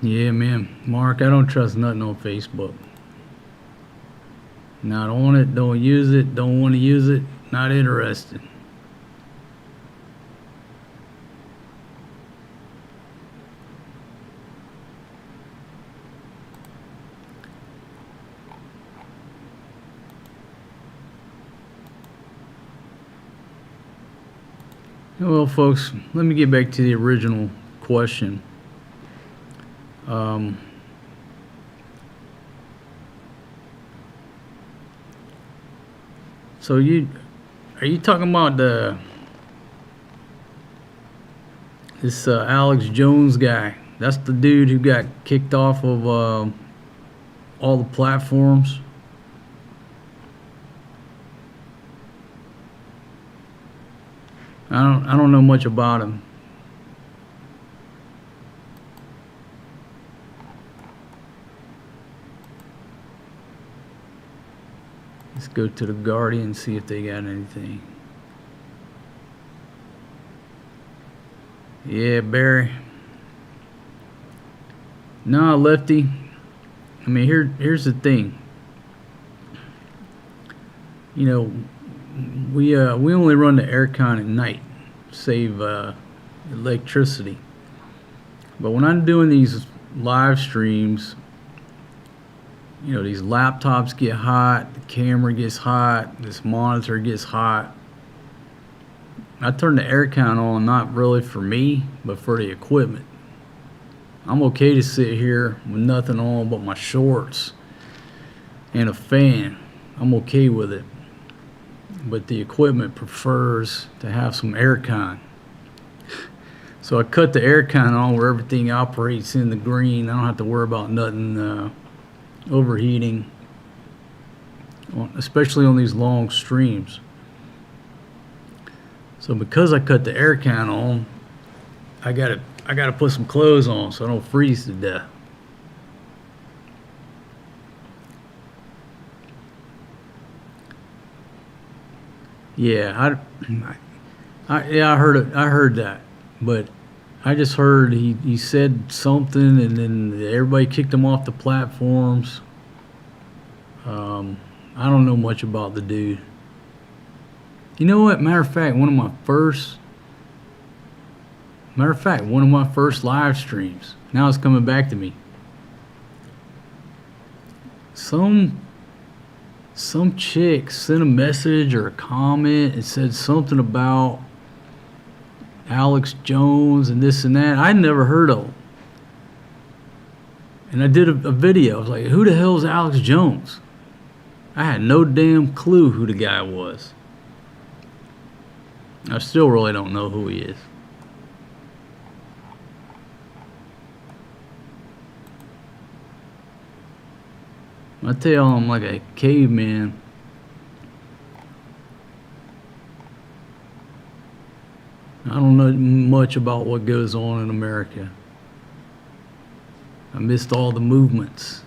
Yeah, man. Mark, I don't trust nothing on Facebook. Not on it, don't use it, don't want to use it, not interested. Well, folks, let me get back to the original question. So are you talking about this Alex Jones guy? That's the dude who got kicked off of all the platforms. I don't know much about him. Let's go to the Guardian and see if they got anything. Yeah, Barry. Nah, Lefty. I mean, here's the thing. You know, we only run the aircon at night, save electricity. But when I'm doing these live streams, you know, these laptops get hot, the camera gets hot, this monitor gets hot. I turn the aircon on, not really for me, but for the equipment. I'm okay to sit here with nothing on but my shorts and a fan. I'm okay with it. But the equipment prefers to have some aircon. So I cut the aircon on where everything operates in the green. I don't have to worry about nothing overheating, especially on these long streams. So because I cut the aircon on, I gotta put some clothes on so I don't freeze to death. Yeah, I heard it. I heard that, but I just heard he said something, and then everybody kicked him off the platforms. I don't know much about the dude. You know what? Matter of fact, one of my first live streams. Now it's coming back to me. Some chick sent a message or a comment and said something about Alex Jones and this and that. I'd never heard of him. And I did a video. I was like, who the hell is Alex Jones? I had no damn clue who the guy was. I still really don't know who he is. I tell you, I'm like a caveman. I don't know much about what goes on in America. I missed all the movements.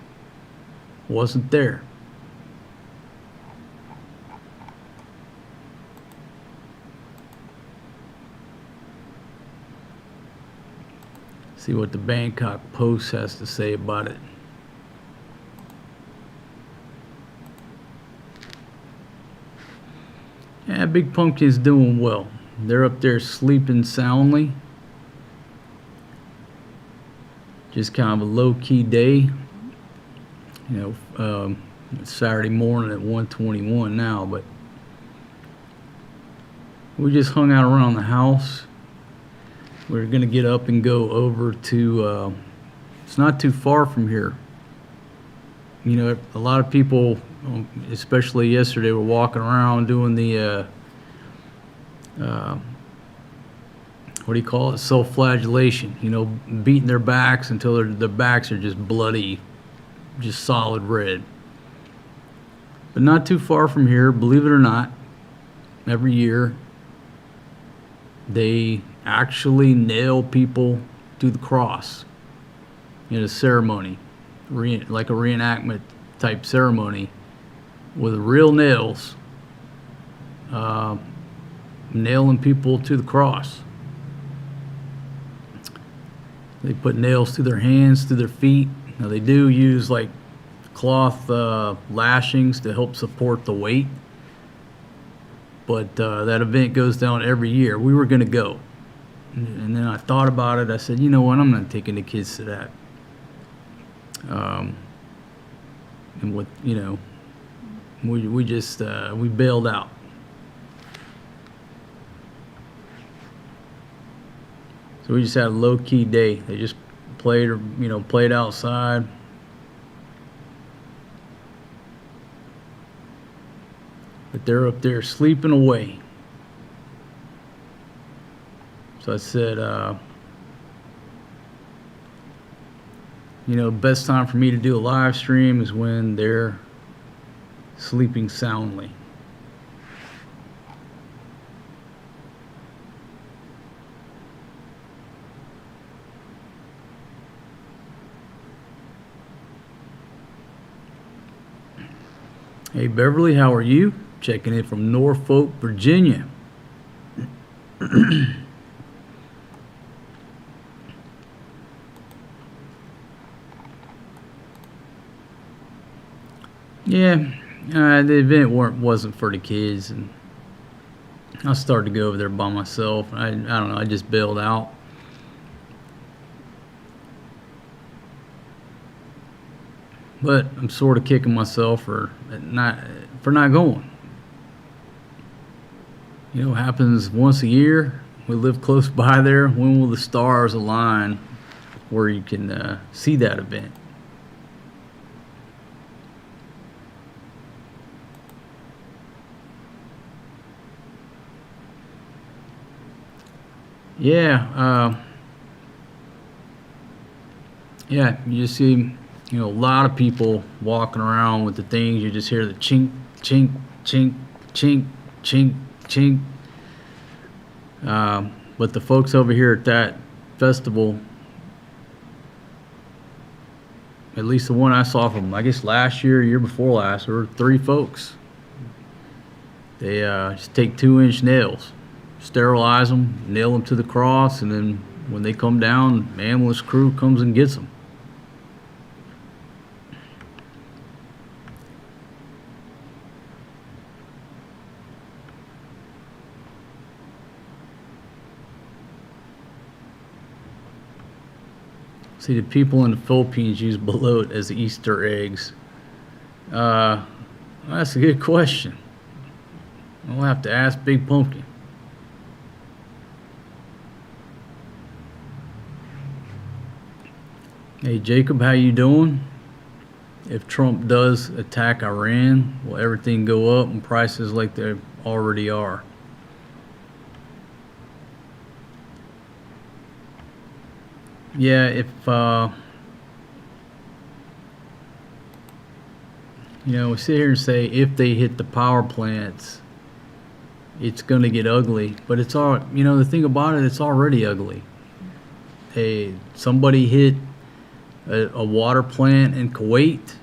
Wasn't there. See what the Bangkok Post has to say about it. Yeah, Big Pumpkin's doing well. They're up there sleeping soundly. Just kind of a low-key day. You know, it's Saturday morning at 1:21 now, but we just hung out around the house. We're gonna get up and go over to, it's not too far from here. You know, a lot of people, especially yesterday, were walking around doing the, what do you call it? Self-flagellation. You know, beating their backs until their backs are just bloody, just solid red. But not too far from here, believe it or not, every year they actually nail people to the cross. in a ceremony, like a reenactment type ceremony, with real nails, nailing people to the cross. They put nails through their hands, through their feet. Now they do use like cloth lashings to help support the weight, but that event goes down every year. We were going to go, and then I thought about it. I said, you know what, I'm not taking the kids to that. And what, you know, we just we bailed out. So we just had a low-key day. They just played outside. But they're up there sleeping away. So I said, you know, best time for me to do a live stream is when they're sleeping soundly. Hey Beverly, how are you? Checking in from Norfolk, Virginia. Yeah, the event wasn't for the kids, and I started to go over there by myself. I don't know, I just bailed out. But I'm sort of kicking myself for not going. You know, it happens once a year. We live close by there. When will the stars align where you can see that event? Yeah, yeah. You see, you know, a lot of people walking around with the things. You just hear the chink, chink, chink, chink, chink, chink. But the folks over here at that festival, at least the one I saw from, I guess last year, year before last, there were 3 folks. They just take 2-inch nails, sterilize them, nail them to the cross, and then when they come down, the ambulance crew comes and gets them. See, the people in the Philippines use balut as Easter eggs. That's a good question. We'll have to ask Big Pumpkin. Hey Jacob, how you doing? If Trump does attack Iran, will everything go up in prices like they already are? Yeah, if you know, we sit here and say if they hit the power plants, it's going to get ugly. But it's all, you know, the thing about it, it's already ugly. Somebody hit a water plant in Kuwait.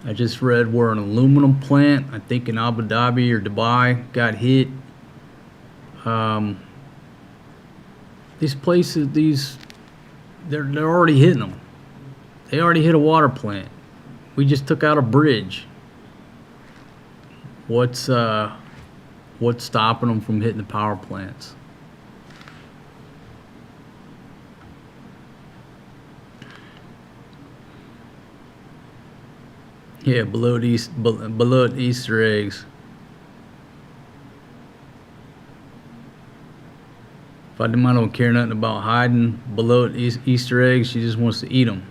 I just read where an aluminum plant, I think in Abu Dhabi or Dubai, got hit. These places, they're already hitting them. They already hit a water plant. We just took out a bridge. What's stopping them from hitting the power plants? Yeah, below Easter eggs. Fatima don't care nothing about hiding below Easter eggs. She just wants to eat them.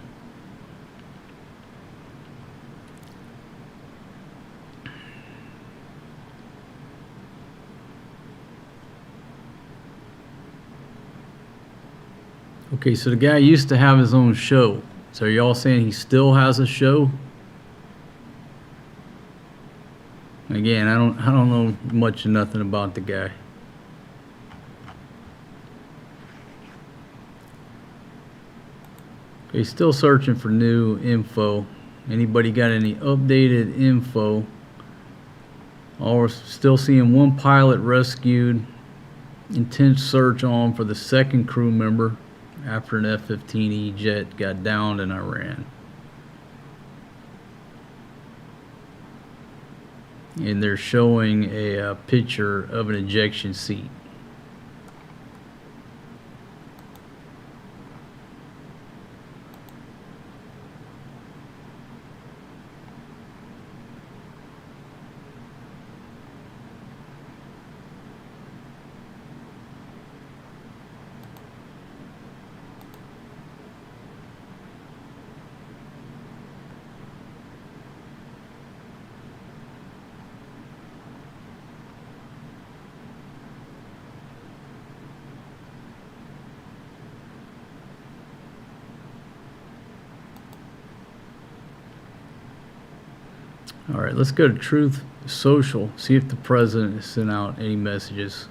Okay, so the guy used to have his own show. So are y'all saying he still has a show? Again, I don't know much or nothing about the guy. Okay, still searching for new info. Anybody got any updated info? Oh, we're still seeing one pilot rescued. Intense search on for the second crew member after an F-15E jet got downed in Iran. And they're showing a picture of an ejection seat. All right, let's go to Truth Social, see if the president has sent out any messages.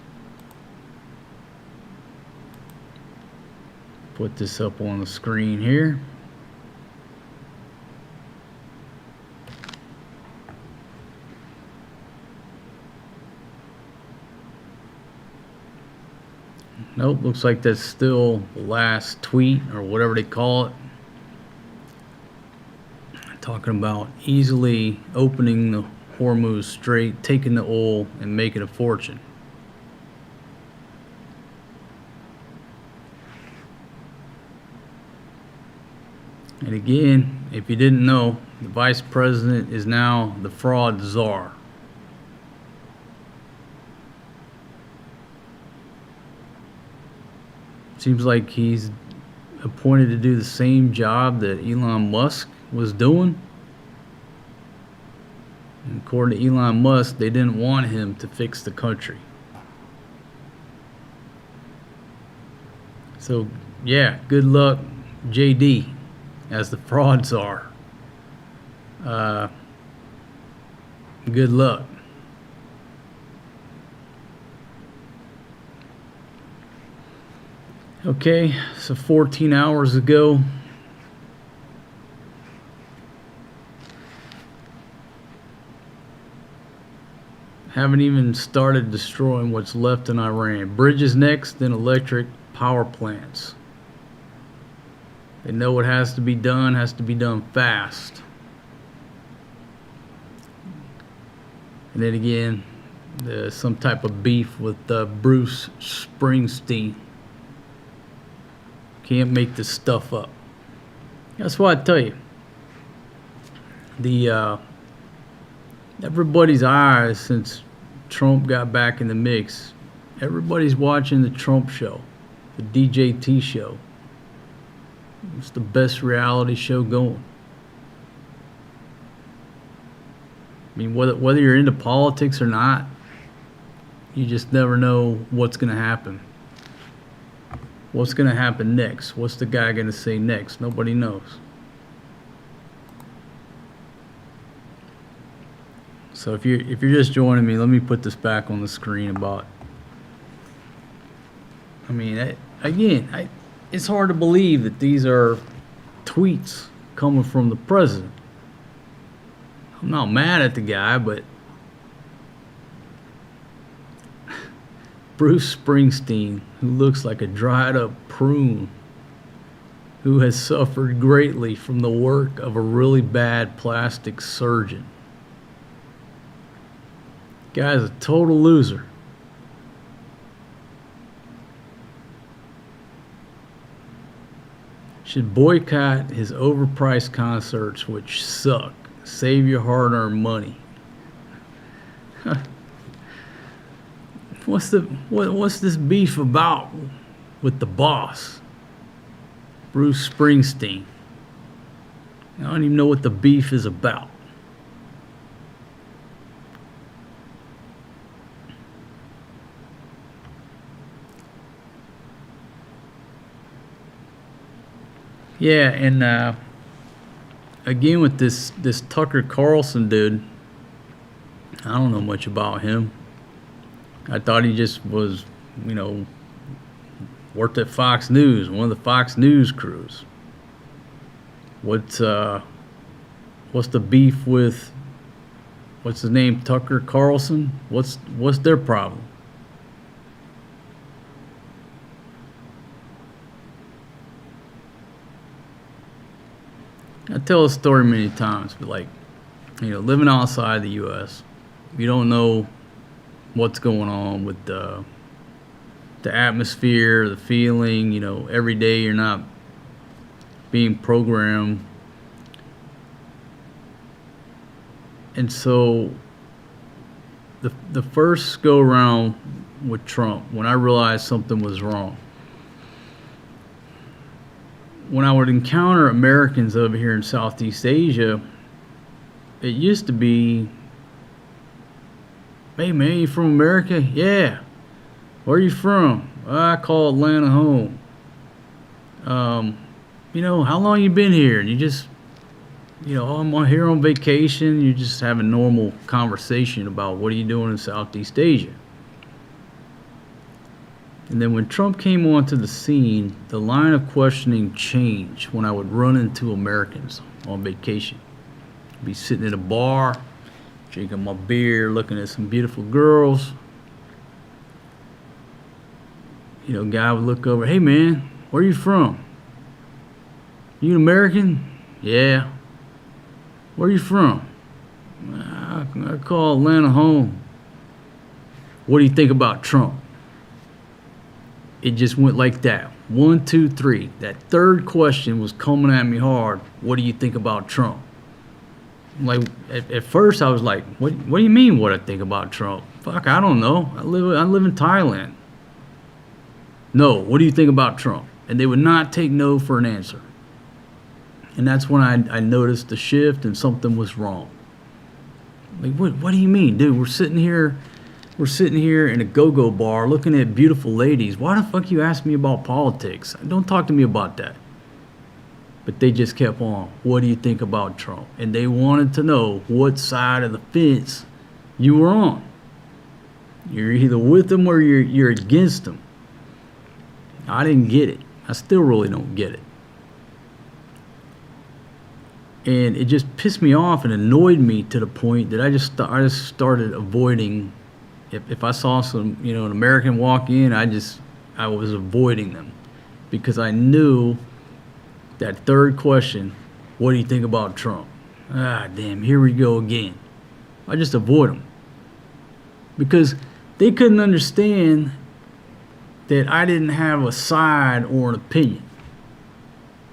Put this up on the screen here. Nope, looks like that's still the last tweet or whatever they call it. Talking about easily opening the Hormuz Strait, taking the oil, and making a fortune. And again, if you didn't know, the vice president is now the fraud czar. Seems like he's appointed to do the same job that Elon Musk was doing. And according to Elon Musk, they didn't want him to fix the country. So yeah, good luck, JD, as the fraud czar. Good luck. Okay, so 14 hours ago, haven't even started destroying what's left in Iran. Bridges next, then electric power plants. They know what has to be done fast. And then again, some type of beef with Bruce Springsteen. Can't make this stuff up. That's why I tell you, everybody's eyes since Trump got back in the mix, everybody's watching the Trump show, the DJT show. It's the best reality show going. I mean, whether you're into politics or not, you just never know what's going to happen. What's going to happen next? What's the guy going to say next? Nobody knows. So if you're just joining me, let me put this back on the screen about. I mean, it's hard to believe that these are tweets coming from the president. I'm not mad at the guy, but Bruce Springsteen, who looks like a dried up prune, who has suffered greatly from the work of a really bad plastic surgeon. Guy's a total loser. Should boycott his overpriced concerts, which suck. Save your hard-earned money. What's this beef about with the boss, Bruce Springsteen? I don't even know what the beef is about. Yeah, and again with this Tucker Carlson dude, I don't know much about him. I thought he just was, worked at Fox News, one of the Fox News crews. What's the beef with, what's his name, Tucker Carlson? What's their problem? I tell a story many times, but like, living outside the U.S., you don't know what's going on with the atmosphere, the feeling. Every day you're not being programmed. And so the first go around with Trump, when I realized something was wrong, when I would encounter Americans over here in Southeast Asia, it used to be, "Hey man, you from America?" "Yeah." "Where are you from?" "I call Atlanta home." How long you been here?" And you just, I'm here on vacation. You just have a normal conversation about what are you doing in Southeast Asia. And then when Trump came onto the scene, the line of questioning changed when I would run into Americans on vacation. I'd be sitting at a bar, drinking my beer, looking at some beautiful girls. Guy would look over, "Hey man, where you from?" "You an American?" "Yeah." "Where you from?" I call Atlanta home." "What do you think about Trump?" It just went like that. 1, 2, 3. That third question was coming at me hard. "What do you think about Trump?" Like, at first I was like, what do you mean what I think about Trump? Fuck, I don't know. I live in Thailand. "No, what do you think about Trump?" And they would not take no for an answer. And that's when I noticed the shift and something was wrong. Like, what do you mean? Dude, we're sitting here in a go-go bar looking at beautiful ladies. Why the fuck you ask me about politics? Don't talk to me about that. But they just kept on. "What do you think about Trump?" And they wanted to know what side of the fence you were on. You're either with them or you're against them. I didn't get it. I still really don't get it. And it just pissed me off and annoyed me to the point that I just started avoiding. If I saw an American walk in, I was avoiding them, because I knew that third question, "What do you think about Trump?" Ah, damn, here we go again. I just avoid them, because they couldn't understand that I didn't have a side or an opinion.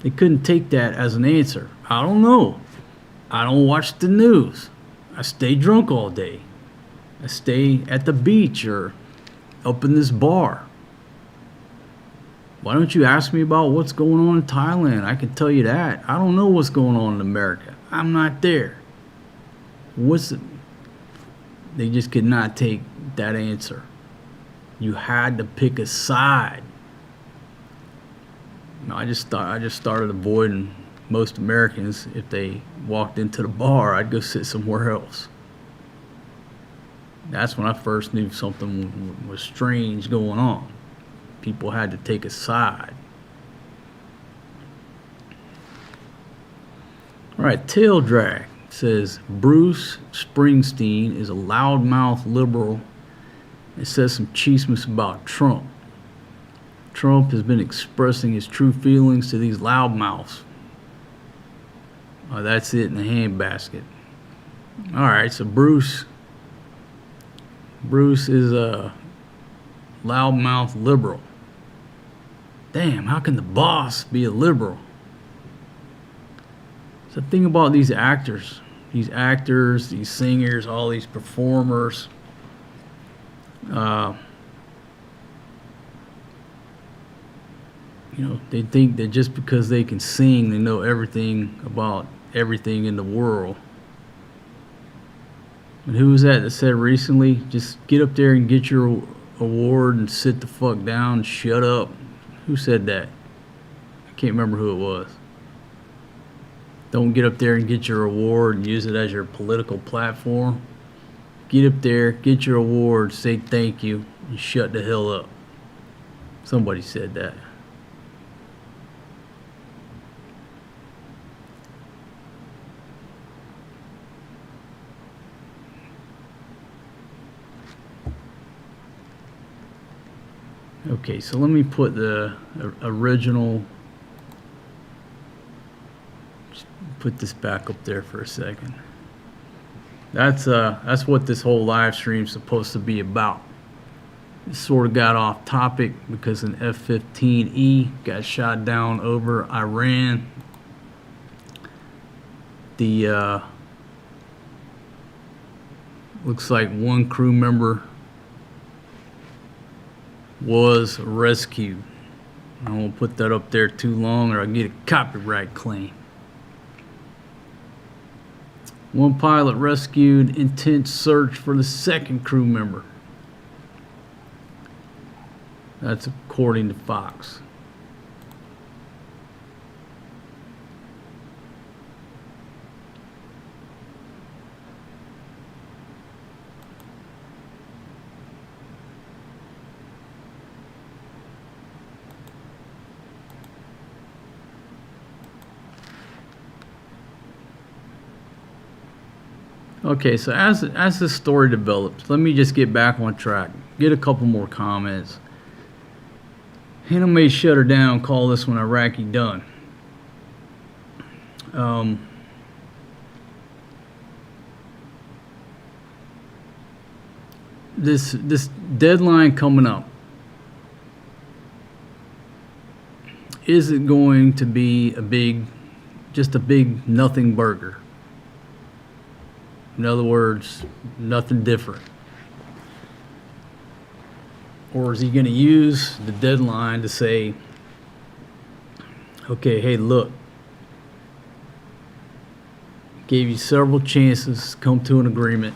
They couldn't take that as an answer. "I don't know. I don't watch the news. I stay drunk all day. I stay at the beach or up in this bar." "Why don't you ask me about what's going on in Thailand? I can tell you that. I don't know what's going on in America. I'm not there." They just could not take that answer. You had to pick a side. I just started avoiding most Americans. If they walked into the bar, I'd go sit somewhere else. That's when I first knew something was strange going on. People had to take a side. All right, Tail Drag says Bruce Springsteen is a loudmouth liberal. It says some chismis about Trump. Trump has been expressing his true feelings to these loudmouths. Oh, that's it in the handbasket. All right, so Bruce is a loudmouth liberal. Damn, how can the boss be a liberal? So the thing about these actors, these singers, all these performers, they think that just because they can sing, they know everything about everything in the world. And who was that said recently, just get up there and get your award and sit the fuck down, shut up? Who said that? I can't remember who it was. Don't get up there and get your award and use it as your political platform. Get up there, get your award, say thank you, and shut the hell up. Somebody said that. Okay, so let me put the original, just put this back up there for a second. That's what this whole live stream is supposed to be about. It sort of got off topic because an F-15E got shot down over Iran. The looks like one crew member was rescued. I won't put that up there too long or I'll get a copyright claim. One pilot rescued, intense search for the second crew member. That's according to Fox. Okay, so as this story develops, let me just get back on track. Get a couple more comments. Hannah may shut her down, call this one Iraqi done. This deadline coming up, is it going to be just a big nothing burger? In other words, nothing different. Or is he going to use the deadline to say, okay, hey, look, gave you several chances to come to an agreement,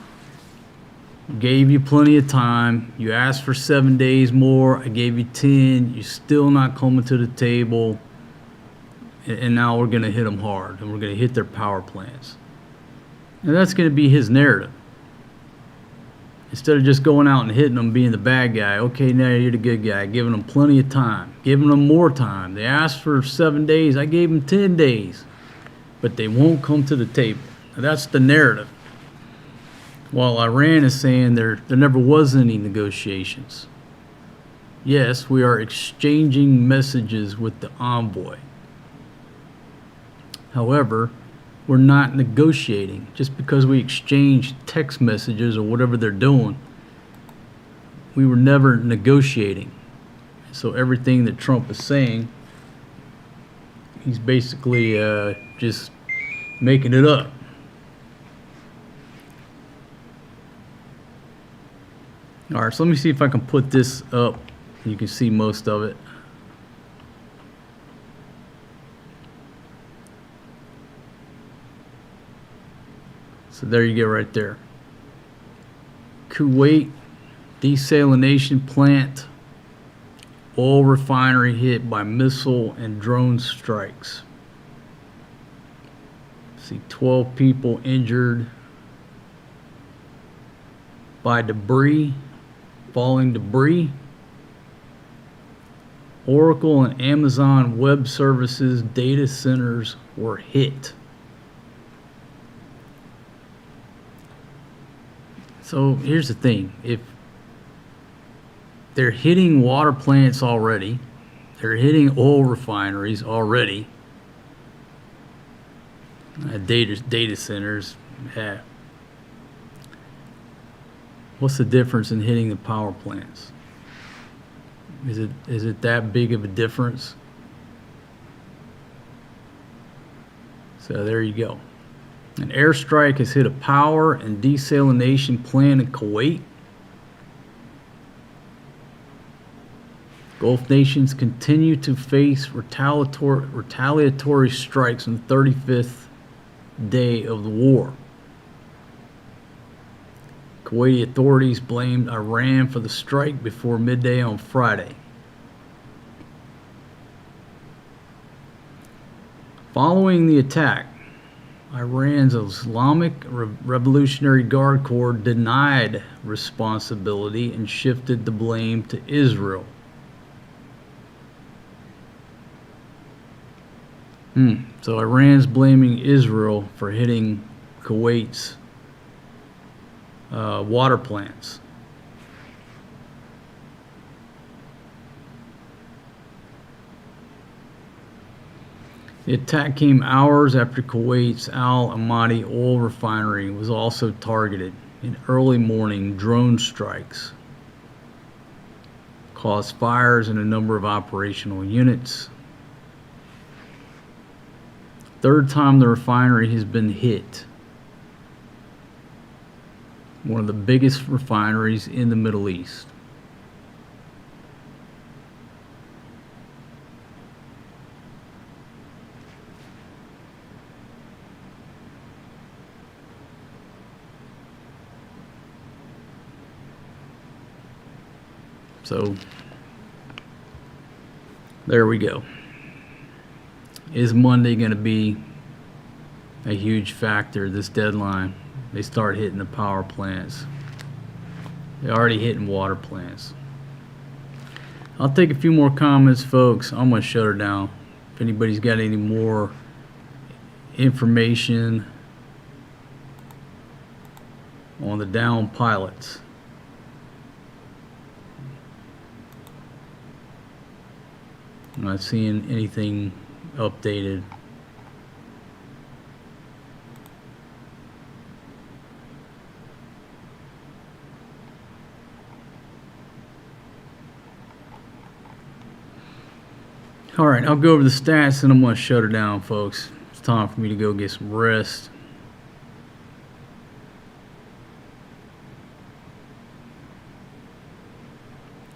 gave you plenty of time, you asked for 7 days more, I gave you 10, you're still not coming to the table, and now we're going to hit them hard, and we're going to hit their power plants. And that's going to be his narrative. Instead of just going out and hitting them, being the bad guy, okay, now you're the good guy, giving them plenty of time, giving them more time. They asked for 7 days, I gave them 10 days, but they won't come to the table. Now, that's the narrative. While Iran is saying there never was any negotiations. Yes, we are exchanging messages with the envoy. However, we're not negotiating. Just because we exchange text messages or whatever they're doing, we were never negotiating. So everything that Trump is saying, he's basically just making it up. All right, so let me see if I can put this up. You can see most of it. So there you go right there. Kuwait desalination plant, oil refinery hit by missile and drone strikes. See, 12 people injured by falling debris. Oracle and Amazon Web Services data centers were hit. So here's the thing, if they're hitting water plants already, they're hitting oil refineries already, data centers, what's the difference in hitting the power plants? Is it that big of a difference? So there you go. An airstrike has hit a power and desalination plant in Kuwait. Gulf nations continue to face retaliatory strikes on the 35th day of the war. Kuwaiti authorities blamed Iran for the strike before midday on Friday. Following the attack, Iran's Islamic Revolutionary Guard Corps denied responsibility and shifted the blame to Israel. So Iran's blaming Israel for hitting Kuwait's water plants. The attack came hours after Kuwait's Al Amadi oil refinery was also targeted. In early morning, drone strikes caused fires in a number of operational units. Third time the refinery has been hit. One of the biggest refineries in the Middle East. So there we go. Is Monday going to be a huge factor, this deadline? They start hitting the power plants. They're already hitting water plants. I'll take a few more comments, folks. I'm going to shut her down. If anybody's got any more information on the downed pilots. I'm not seeing anything updated. All right, I'll go over the stats and I'm going to shut her down, folks. It's time for me to go get some rest.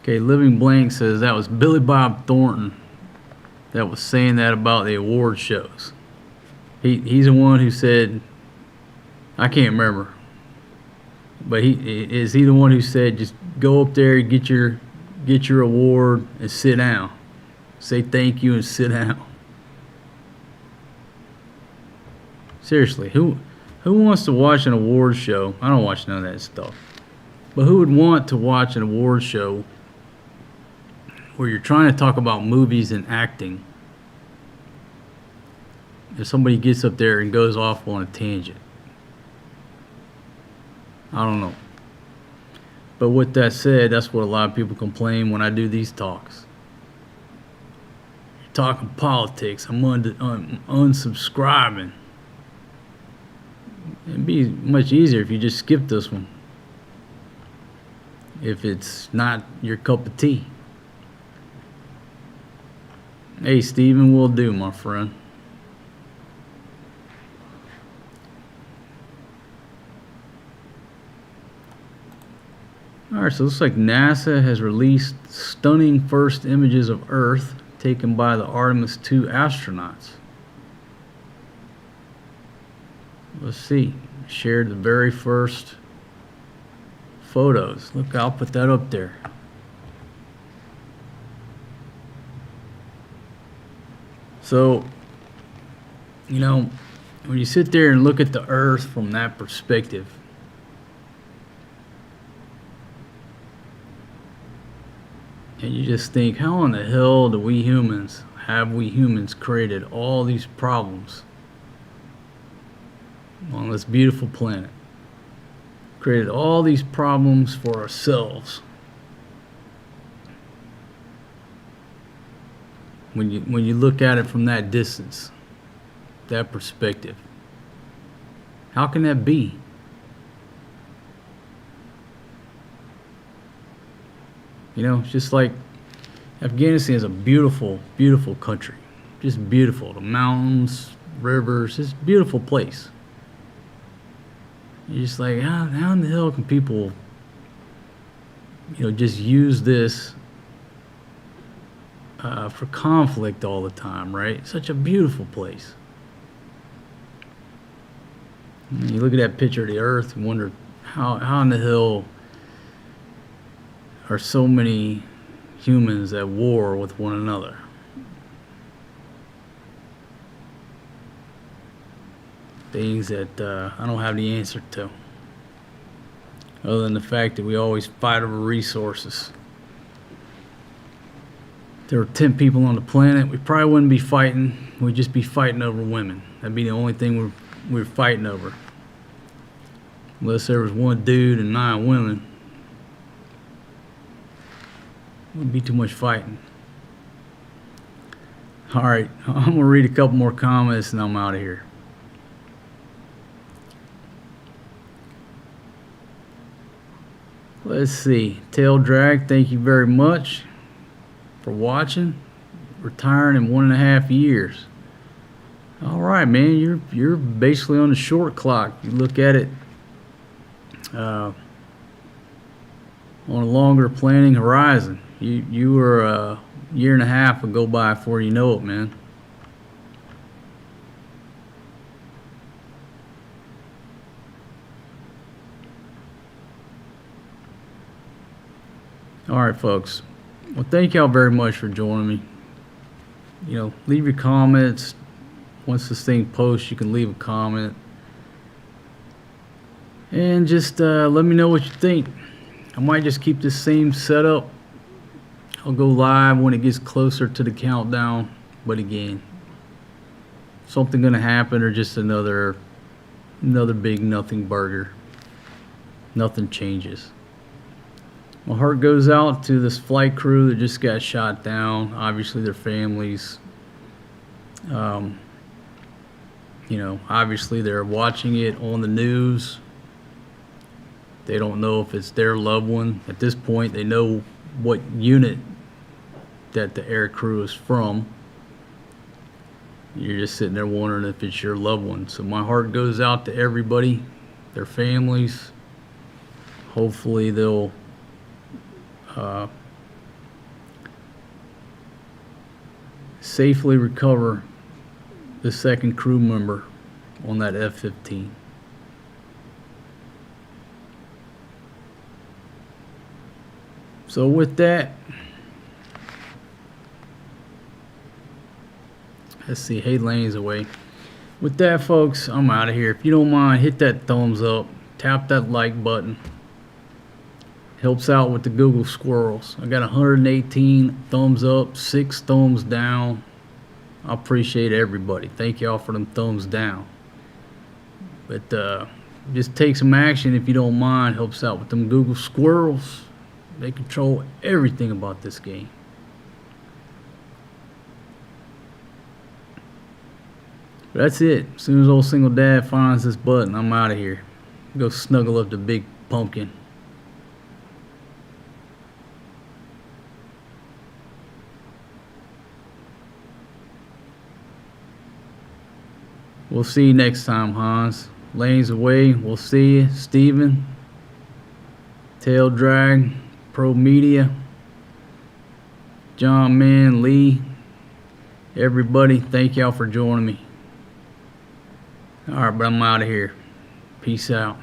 Okay, Living Blank says that was Billy Bob Thornton that was saying that about the award shows. He's the one who said, I can't remember, but he the one who said just go up there, get your award and sit down, say thank you and sit down. Seriously, who wants to watch an award show? I don't watch none of that stuff, but who would want to watch an award show where you're trying to talk about movies and acting, if somebody gets up there and goes off on a tangent? I don't know. But with that said, that's what a lot of people complain when I do these talks. You're talking politics. I'm unsubscribing. It'd be much easier if you just skip this one, if it's not your cup of tea. Hey, Steven, will do, my friend. Alright, so it looks like NASA has released stunning first images of Earth taken by the Artemis 2 astronauts. Let's see. Shared the very first photos. Look, I'll put that up there. So, you know, when you sit there and look at the Earth from that perspective, and you just think, how in the hell have we humans created all these problems on this beautiful planet? Created all these problems for ourselves. When you look at it from that distance, that perspective, how can that be? You know, it's just like Afghanistan is a beautiful, beautiful country. Just beautiful. The mountains, rivers, it's a beautiful place. You're just like, how in the hell can people, you know, just use this for conflict all the time, right? Such a beautiful place. And you look at that picture of the Earth and wonder how in the hell are so many humans at war with one another. Things that I don't have the answer to, other than the fact that we always fight over resources. If there were 10 people on the planet, we probably wouldn't be fighting. We'd just be fighting over women. That'd be the only thing we're fighting over. Unless there was one dude and 9 women, wouldn't be too much fighting. All right, I'm going to read a couple more comments and I'm out of here. Let's see. Tail Drag, thank you very much for watching. Retiring in 1.5 years. All right, man. You're basically on the short clock. You look at it on a longer planning horizon. You were a year and a half will go by before you know it, man. All right, folks. Well, thank y'all very much for joining me. You know, leave your comments. Once this thing posts, you can leave a comment. And just let me know what you think. I might just keep this same setup. I'll go live when it gets closer to the countdown. But again, something gonna happen or just another big nothing burger. Nothing changes. My heart goes out to this flight crew that just got shot down. Obviously their families. You know, obviously they're watching it on the news. They don't know if it's their loved one. At this point, they know what unit that the air crew is from. You're just sitting there wondering if it's your loved one. So my heart goes out to everybody, their families. Hopefully they'll safely recover the second crew member on that F-15. So with that, let's see, hey, Lane's away. With that, folks, I'm out of here. If you don't mind, hit that thumbs up, tap that like button. Helps out with the Google squirrels. I got 118 thumbs up, 6 thumbs down. I appreciate everybody. Thank y'all for them thumbs down. But just take some action if you don't mind. Helps out with them Google squirrels. They control everything about this game. But that's it. As soon as old single dad finds this button, I'm out of here. Go snuggle up the big pumpkin. We'll see you next time, Hans. Lane's away. We'll see you. Steven. Tail Drag. Pro Media. John, Man, Lee. Everybody, thank y'all for joining me. Alright, but I'm out of here. Peace out.